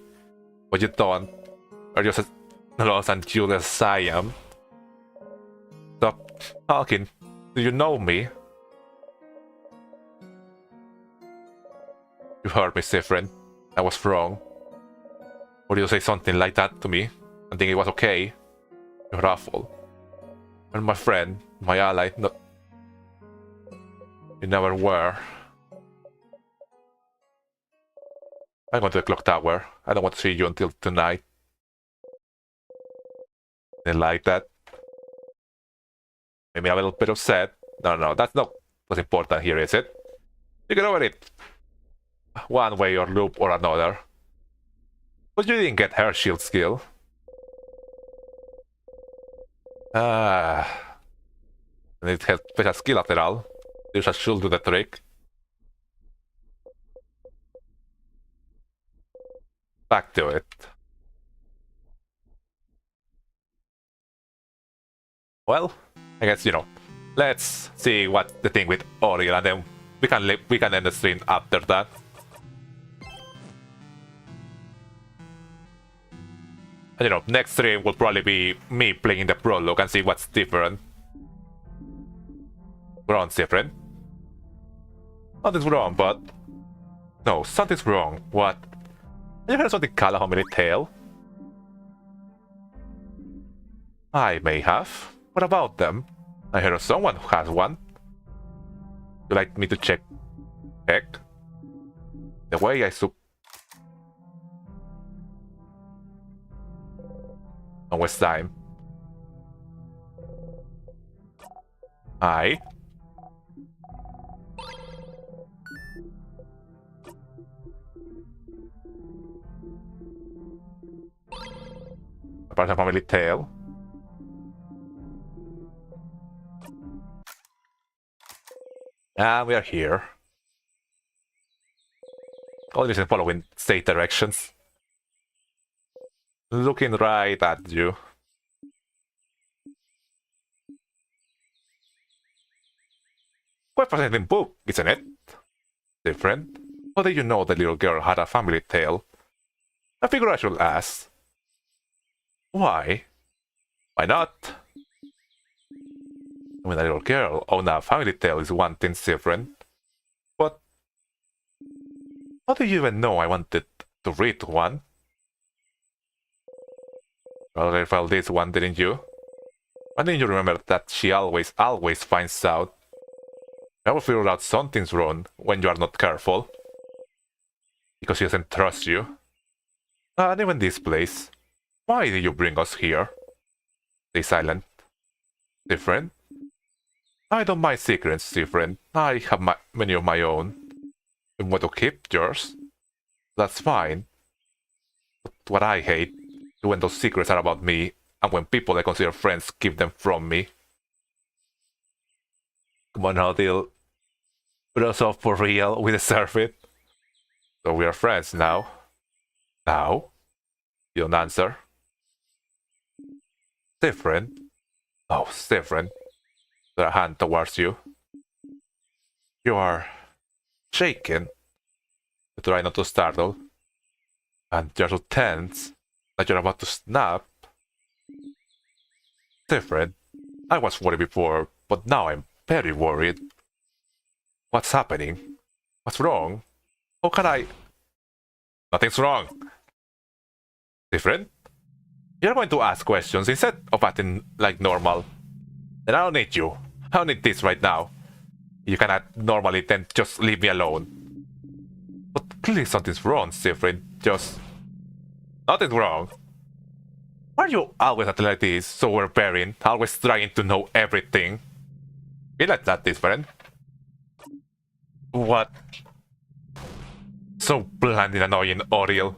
But you don't. Or just as lost and clueless as I am. Stop talking. Do you know me? You hurt me, Sifrin. I was wrong. Would you say something like that to me and think it was okay? You're awful. And my friend, my ally, no... You never were. I'm going to the clock tower. I don't want to see you until tonight. Didn't like that. Made me a little bit upset. No, that's not what's important here, is it? You get over it. One way or loop or another. But you didn't get her shield skill. And it has special skill after all. You should do the trick. Back to it. Well, I guess, you know, let's see what's the thing with Oriel, and then we can end the stream after that. And, you know, next stream will probably be me playing the prologue and see what's different. Wrong's different. Nothing's wrong, but... No, something's wrong. What? Have you heard something called a homily tale? I may have. What about them? I heard of someone who has one. Would you like me to check? The way I took... Don't waste time. I... Apart from family tale. And we are here. All this is following state directions. Looking right at you. Quite fascinating book, isn't it? Different. How did you know the little girl had a family tale? I figure I should ask. Why? Why not? When a little girl on a family tale is one thing different. But how do you even know I wanted to read one? Well, I felt this one, didn't you? Why didn't you remember that she always finds out? I will figure out something's wrong when you are not careful. Because she doesn't trust you. And even this place. Why did you bring us here? Stay silent. Different? I don't mind secrets, different. I have many of my own. You want to keep yours? That's fine. But what I hate is when those secrets are about me, and when people I consider friends keep them from me. Come on, Odile. Put us off for real, we deserve it. So we are friends now. Now? You don't answer. Different? Oh, different. Put a hand towards you. You are shaken. You try not to startle. And you're so tense that you're about to snap. Different. I was worried before, but now I'm very worried. What's happening? What's wrong? How can I... Nothing's wrong. Different? You're going to ask questions instead of acting like normal. And I don't need you. I don't need this right now. You can act normally, then just leave me alone. But clearly something's wrong, Siegfried. Just... Nothing's wrong. Why are you always acting like this, so overbearing, always trying to know everything? Be like that, different. What? So bland and annoying, Oriel.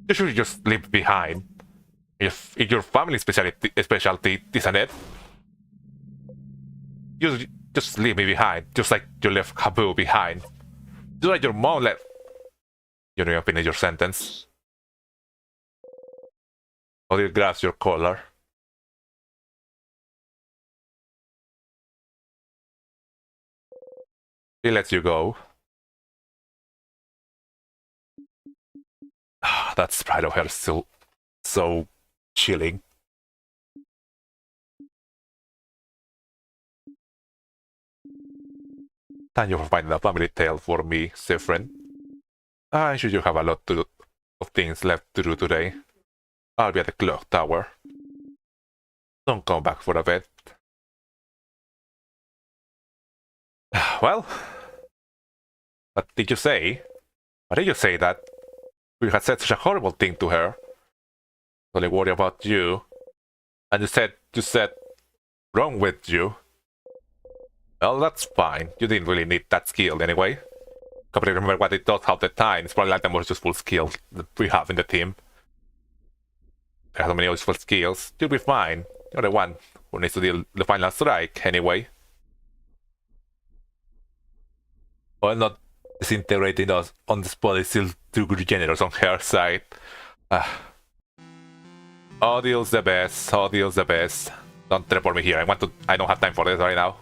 You should just leave behind. If it's your family's specialty, isn't it? You just leave me behind, just like you left Habu behind. Just like your mom left... You don't even finish your sentence. Odile grabs your collar. He lets you go. That sprite of hers is so chilling. Thank you for finding a family tale for me, Siegfried. I'm sure you have a lot of things left to do today. I'll be at the clock tower. Don't come back for a bit. Well, what did you say? Why did you say that? You had said such a horrible thing to her. Only worry about you. And you said, wrong with you. Well, that's fine. You didn't really need that skill anyway. Can't really remember what it does half the time. It's probably like the most useful skill that we have in the team. There are so many useful skills. You'll be fine. You're the one who needs to deal the final strike anyway. Well, not disintegrating us on the spot is still too generous on her side. Odile's the best. Odile's the best. Don't teleport me here. I don't have time for this right now.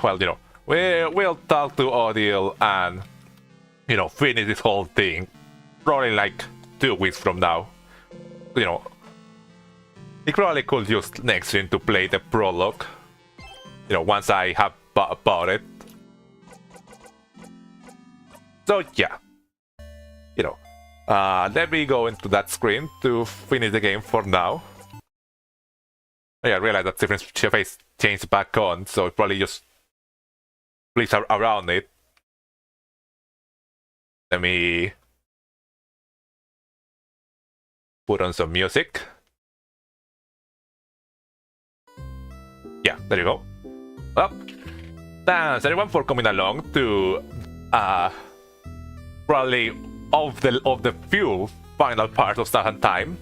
Well, you know, we'll talk to Odile and, you know, finish this whole thing. Probably like 2 weeks from now. You know, we probably could use next stream to play the prologue. You know, once I have bought it. So yeah, you know, let me go into that screen to finish the game for now. Yeah, I realized that different face changed back on, so it probably just flicks around it. Let me put on some music. Yeah, there you go. Well, thanks everyone for coming along to probably of the few final parts of Start and Time.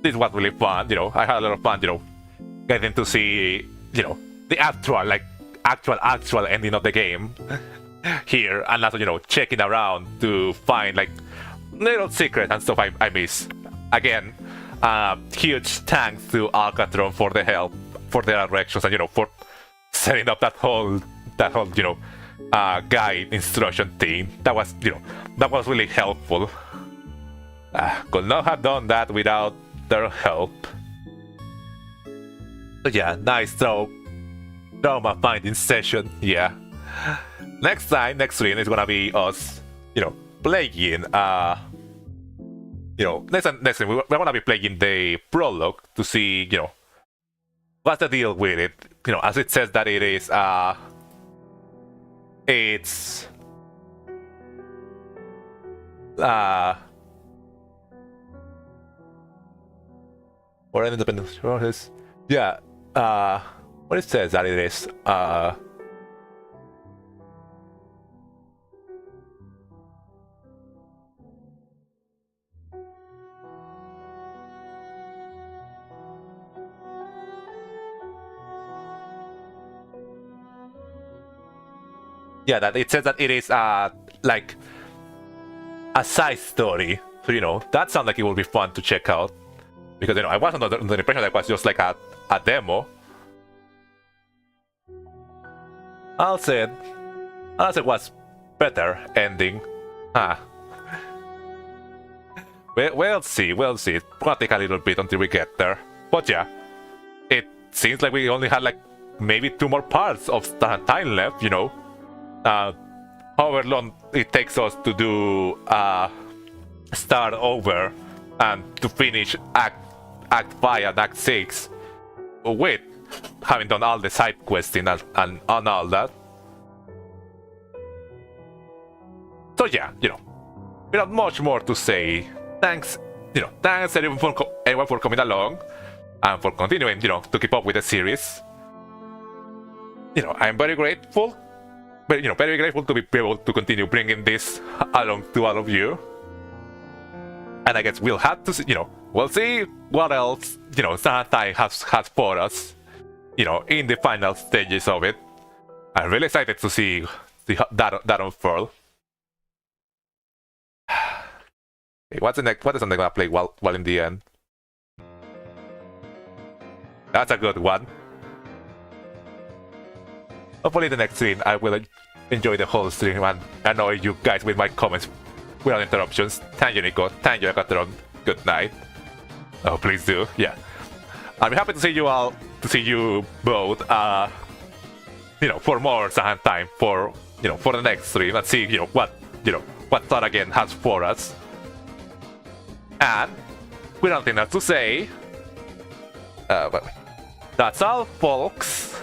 This was really fun, you know. I had a lot of fun, you know, getting to see, you know, the actual ending of the game here, and also, you know, checking around to find like little secrets and stuff I miss. Again, huge thanks to Alcatron for the help, for their directions, and, you know, for setting up that whole you know, guide instruction thing. That was, you know, that was really helpful. Could not have done that without their help. So yeah, nice trauma finding session. Yeah. Next stream is gonna be us, playing. Next time we're gonna be playing the prologue to see, what's the deal with it. As it says that it is, it's or an independent process. Yeah. What it says that it is, yeah, that it says that it is like a side story. So that sounds like it will be fun to check out, because I wasn't under the impression that it was just like a demo. I'll say it was better ending. We'll see. It's gonna take a little bit until we get there. But yeah, it seems like we only had like maybe 2 more parts of time left, however long it takes us to do start over and to finish Act 5 and Act 6 with having done all the side questing and all that. So yeah, without much more to say, thanks everyone for coming along and for continuing, to keep up with the series. I'm very grateful, but very grateful to be able to continue bringing this along to all of you. And I guess we'll have to see, we'll see what else, Sanatai has for us, in the final stages of it. I'm really excited to see that unfurl. Okay, what is something I'm gonna play while in the end? That's a good one. Hopefully the next stream I will enjoy the whole stream and annoy you guys with my comments without interruptions. Thank you, Nico. Thank you, Ekatron. Good night. Oh, please do. Yeah. I'll be happy to see you both, for more Sahan time for the next stream and see, what Thought Again has for us. And without anything else to say, but that's all, folks.